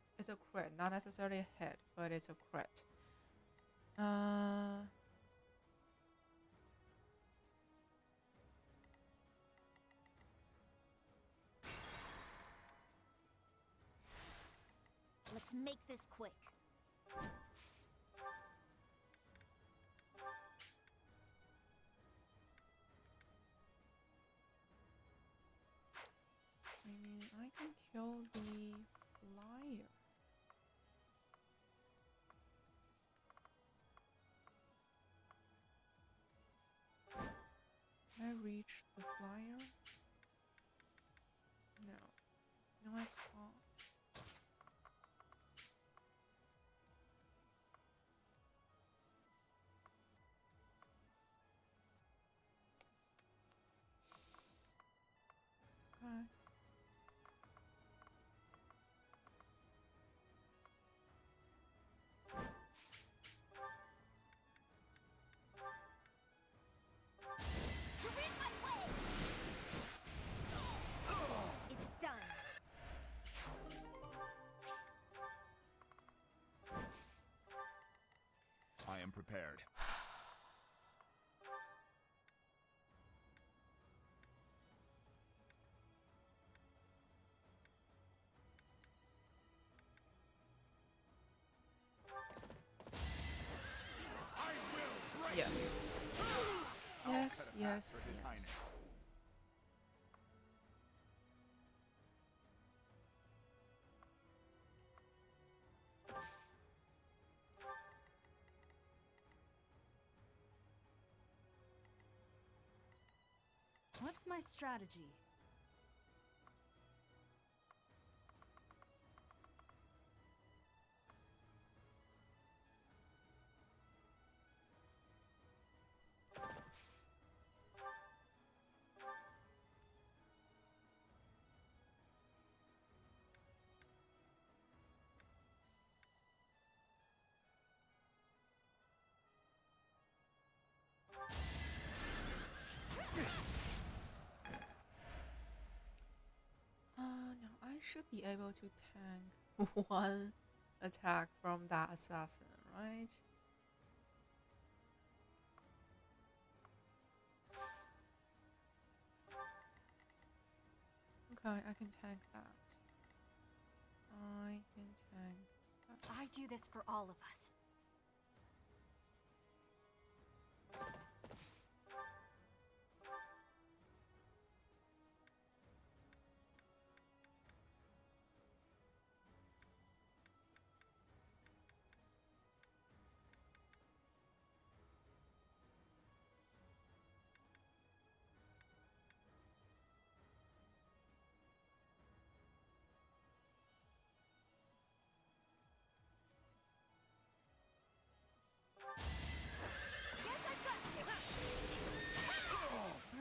crit, not necessarily a hit, but it's a crit. Let's make this quick. I mean, I can kill the flyer. Can I reach the flyer? No. No, I can't. prepared. Yes. Yes, yes, For His yes. Highness. What's my strategy? Now I should be able to tank one attack from that assassin, right? Okay, I can tank that. I can tank that. I do this for all of us.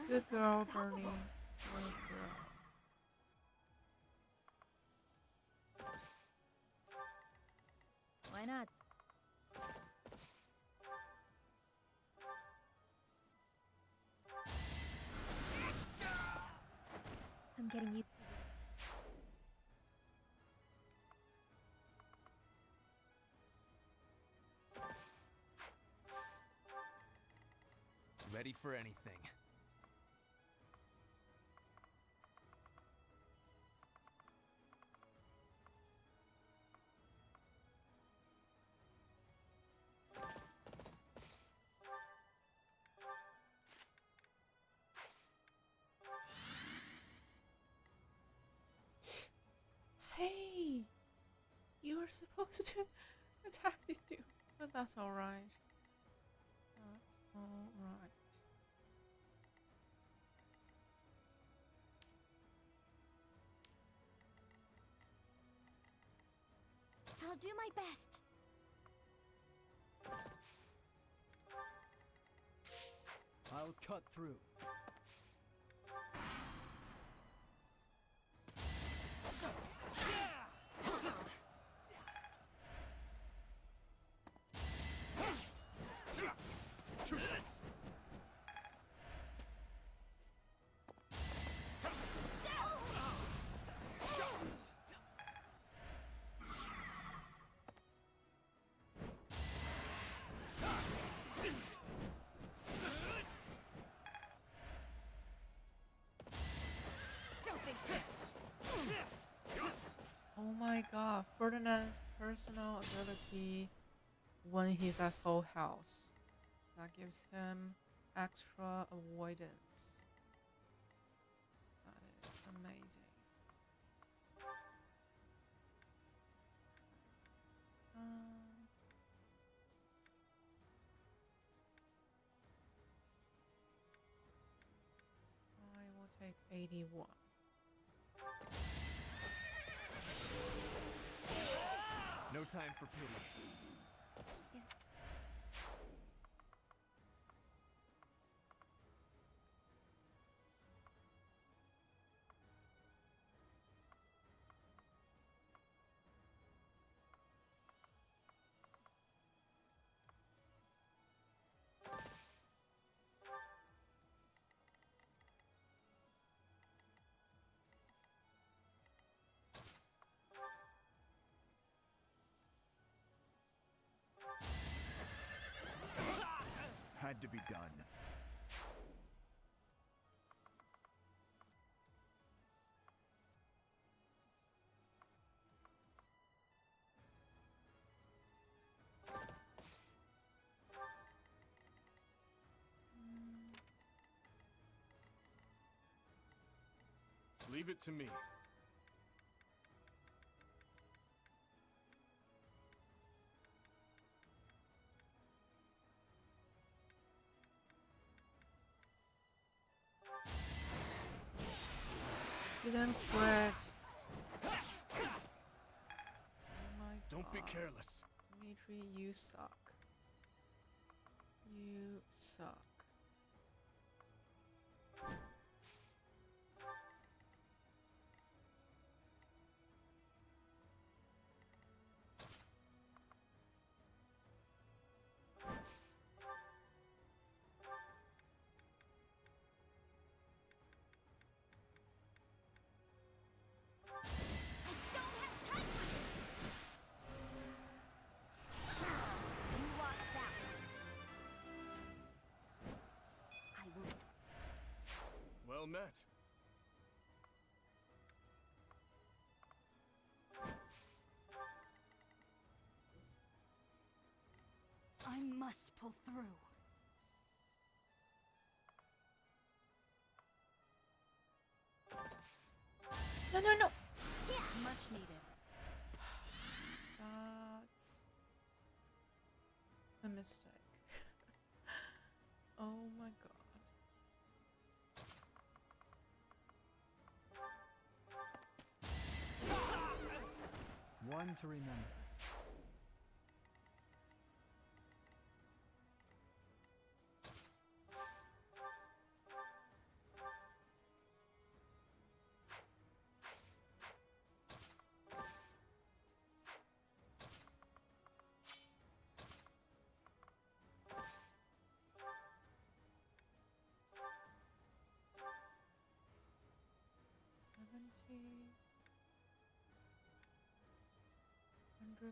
Good girl, Bernie. Good girl. Why not? I'm getting used to this. Ready for anything. Hey! You were supposed to attack this dude, but that's alright. That's alright. I'll do my best. I'll cut through. Oh my god, Ferdinand's personal ability when he's at full health. That gives him extra avoidance. That is amazing. I will take 81. No time for pity. to be done. Leave it to me. Didn't quit. Oh my Don't be God. careless. Dimitri, you suck. You suck. Well met. I must pull through. No, no, no. Much needed. That's a mistake. Oh my God. One to remember. %.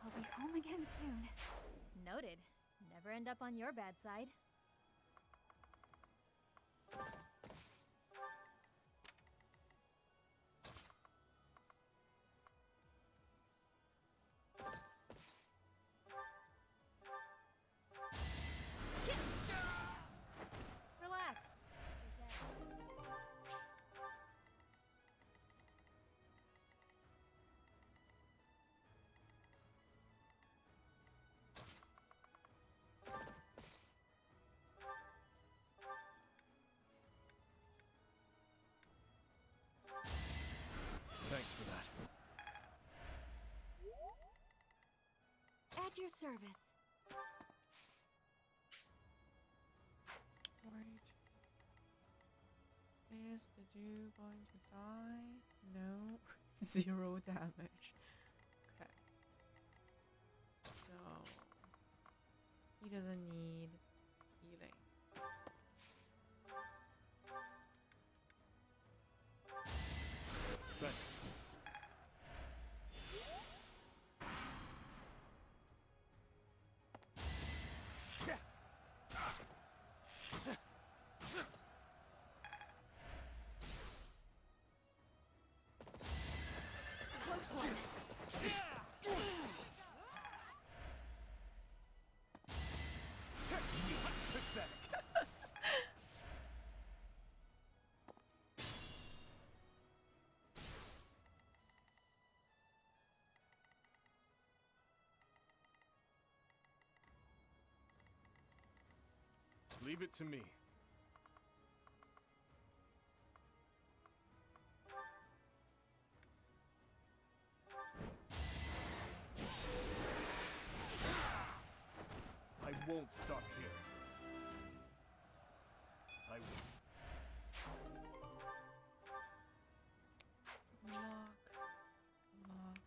I'll be home again soon. Noted. Never end up on your bad side. Relax. Thanks for that. At your service. Wait. Is the dude going to die? No. 0 damage. Okay. So he doesn't need healing. Thanks. Close one. Leave it to me. I won't stop here. I will. Lock. Lock.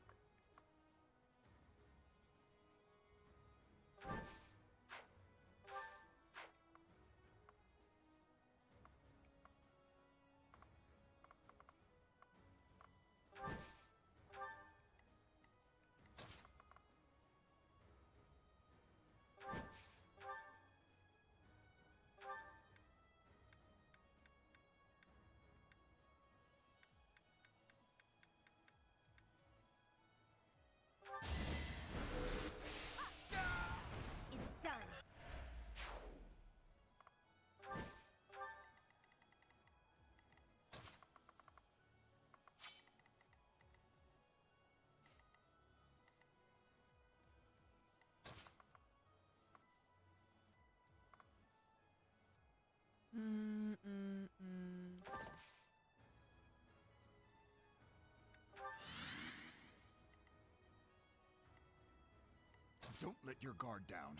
Don't let your guard down.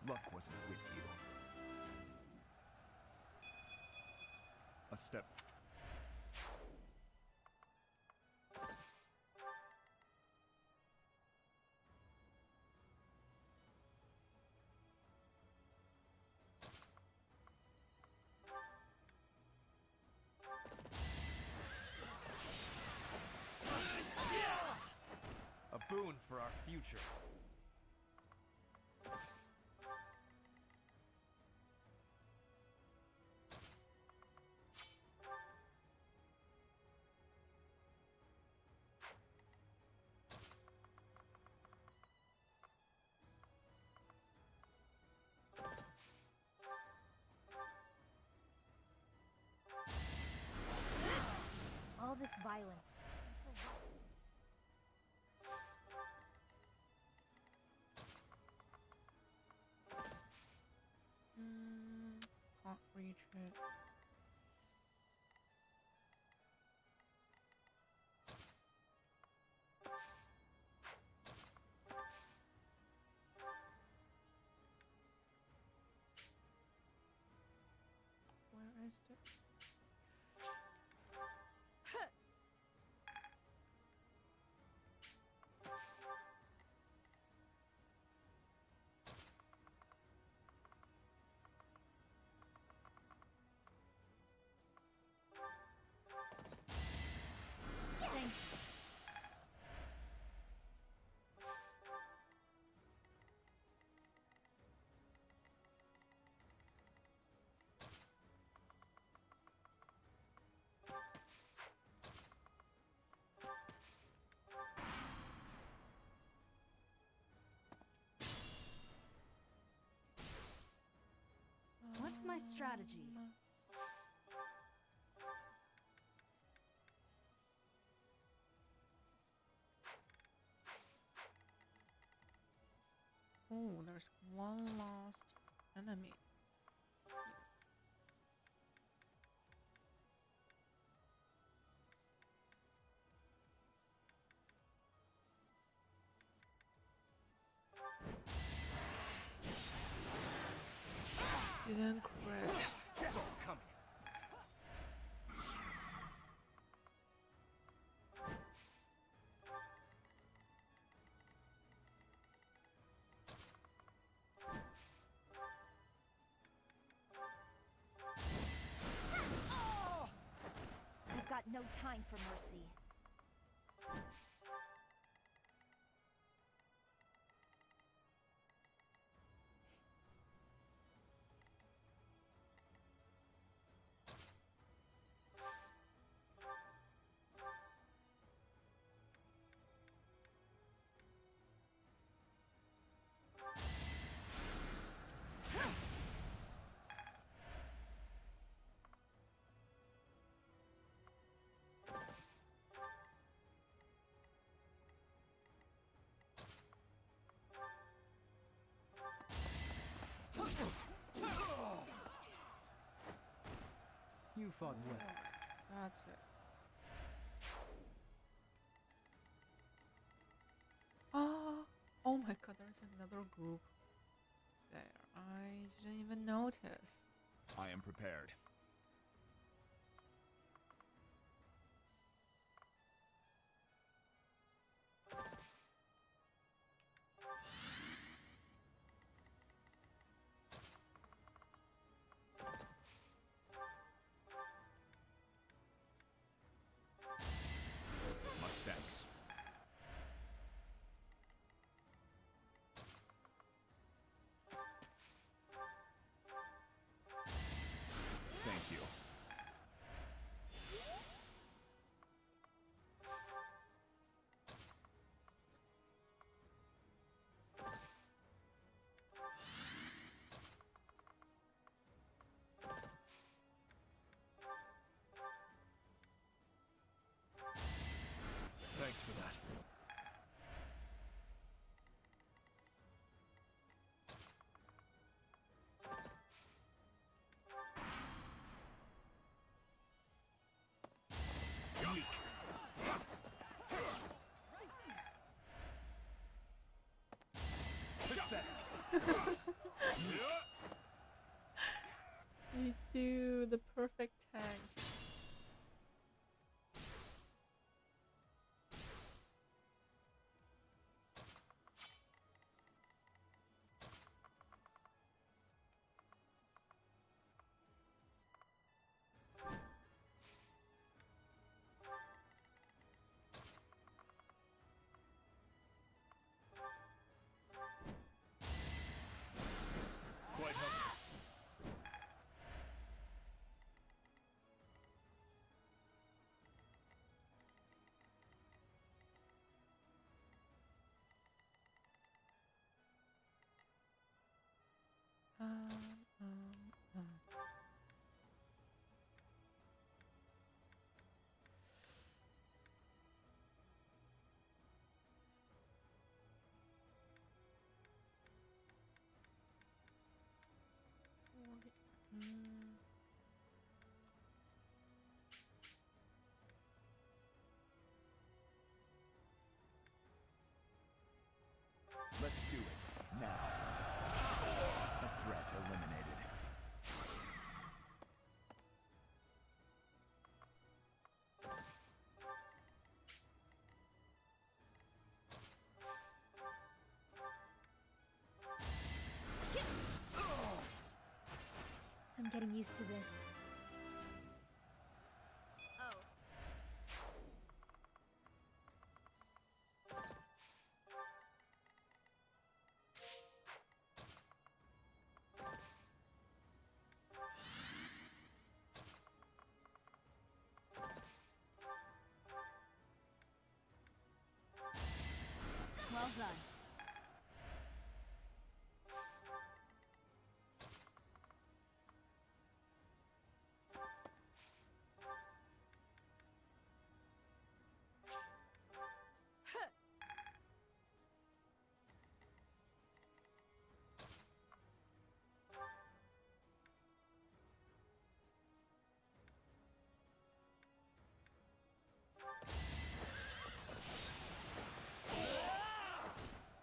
Luck wasn't with you. A step. A boon for our future. All this violence. Can't reach it. Where is it? Thank you. What's my strategy? Oh, there's one last enemy. Didn't crit. It's all coming. I've got no time for mercy. You fought well. That's it. Oh my god, there's another group there. I didn't even notice. I am prepared. My thanks. I do. The perfect tank. Quite helpful. Um. Mm. Let's do it, now. A threat eliminated. I'm getting used to this. Oh. Well done.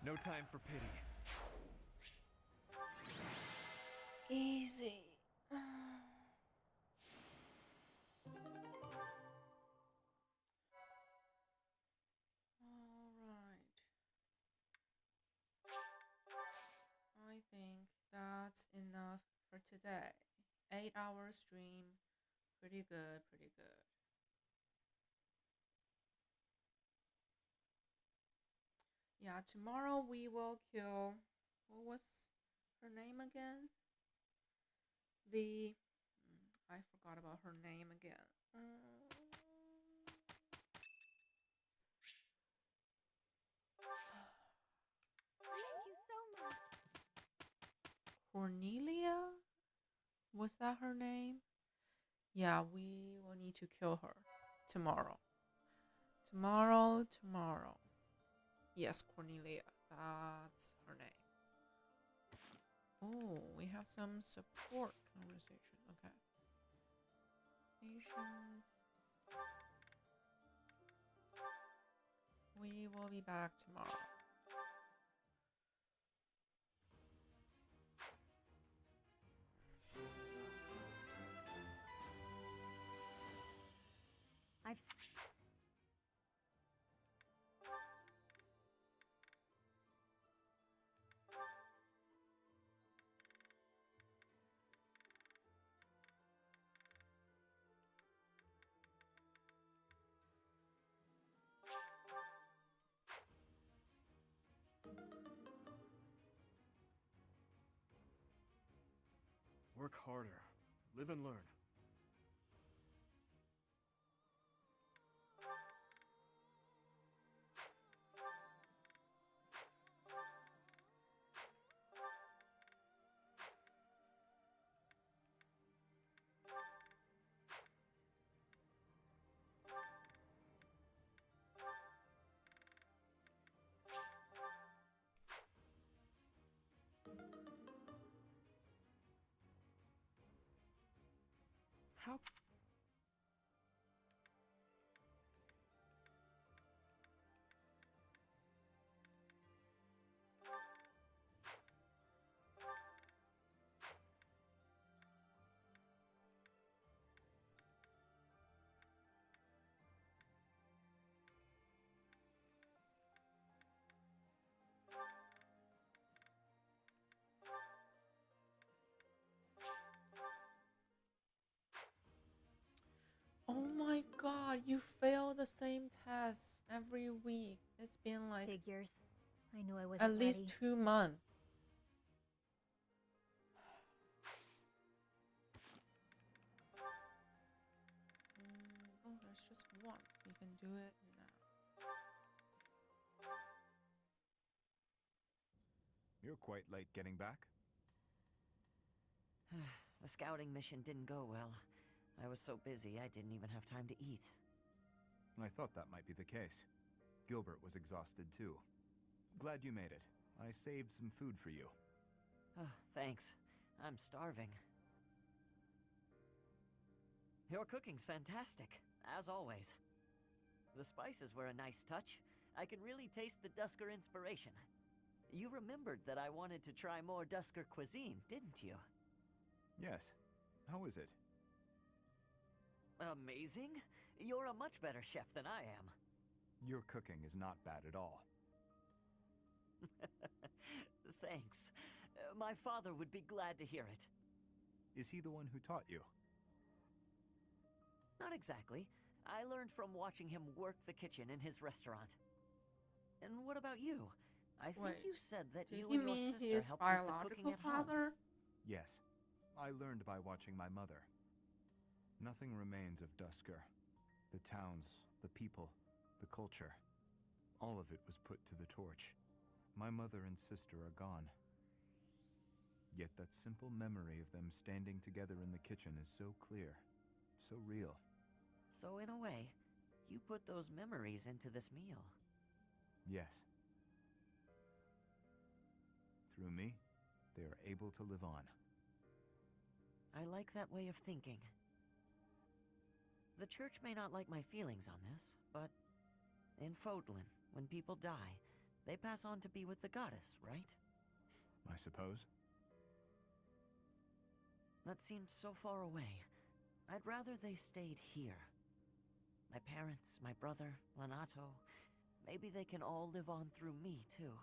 No time for pity. Easy. Alright. I think that's enough for today. 8-hour stream. Pretty good, pretty good. Yeah, tomorrow we will kill. What was her name again? I forgot about her name again. Thank you so much. Cornelia? Was that her name? Yeah, we will need to kill her tomorrow. Tomorrow. Yes, Cornelia. That's her name. Oh, we have some support conversation. Okay. Patience. We will be back tomorrow. Work harder. Live and learn. How? the same tests every week. It's been like Figures. I knew I wasn't at least ready. 2 months. Oh, there's just one. You can do it now. You're quite late getting back. The scouting mission didn't go well. I was so busy I didn't even have time to eat. I thought that might be the case. Gilbert was exhausted too. Glad you made it. I saved some food for you. Oh, thanks. I'm starving. Your cooking's fantastic, as always. The spices were a nice touch. I could really taste the Dusker inspiration. You remembered that I wanted to try more Dusker cuisine, didn't you? Yes. How is it? Amazing? You're a much better chef than I am. Your cooking is not bad at all. Thanks. My father would be glad to hear it. Is he the one who taught you? Not exactly. I learned from watching him work the kitchen in his restaurant. And what about you? I think Wait, you said that did you he and your mean sister his helped with the cooking biological at home. father? Yes. I learned by watching my mother. Nothing remains of Dusker. The towns, the people, the culture. All of it was put to the torch. My mother and sister are gone. Yet that simple memory of them standing together in the kitchen is so clear, so real. So in a way, you put those memories into this meal. Yes. Through me, they are able to live on. I like that way of thinking. The church may not like my feelings on this, but in Fodlan, when people die, they pass on to be with the goddess, right? I suppose. That seems so far away. I'd rather they stayed here. My parents, my brother, Lanato, maybe they can all live on through me, too.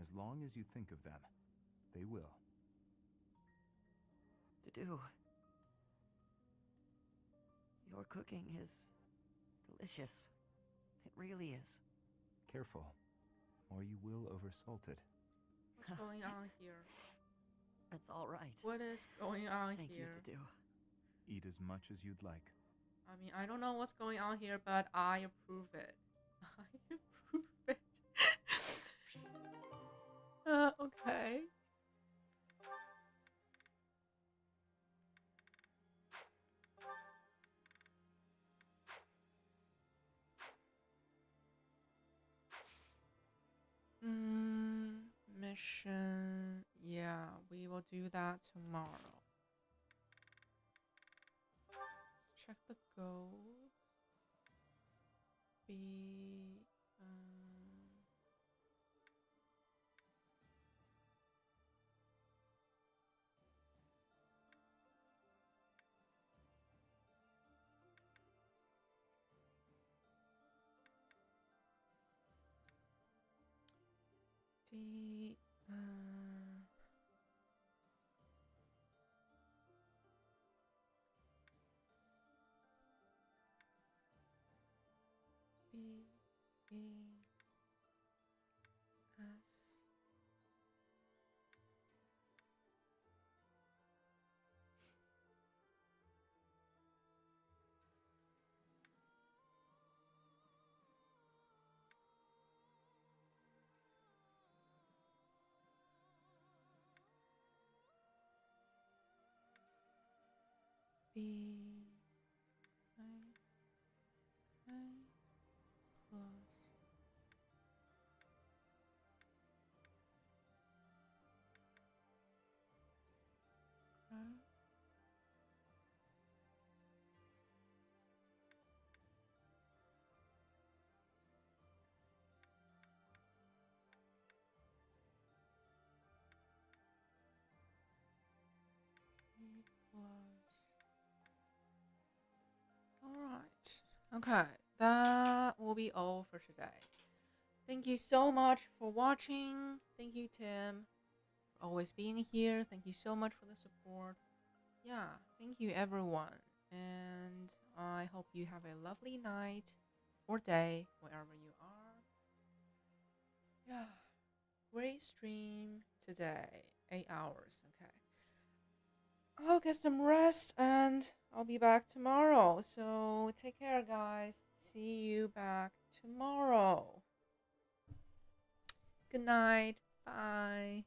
As long as you think of them, they will. DEDUE. Your cooking is delicious. It really is. Careful, or you will oversalt it. What's going on here? It's all right. What is going on Thank here? you, DEDUE. Eat as much as you'd like. I mean, I don't know what's going on here, but I approve it. I approve it. Okay. Mission. Yeah, we will do that tomorrow. Let's check the goals. D, B, E, S. B, I, K, plus. Okay. E plus. Alright. Okay. That will be all for today. Thank you so much for watching. Thank you, Tim, for always being here. Thank you so much for the support. Yeah, thank you, everyone. And I hope you have a lovely night. or day, wherever you are. Yeah, great stream today. 8 hours, okay. I'll get some rest and I'll be back tomorrow. So take care, guys. See you back tomorrow. Good night. Bye.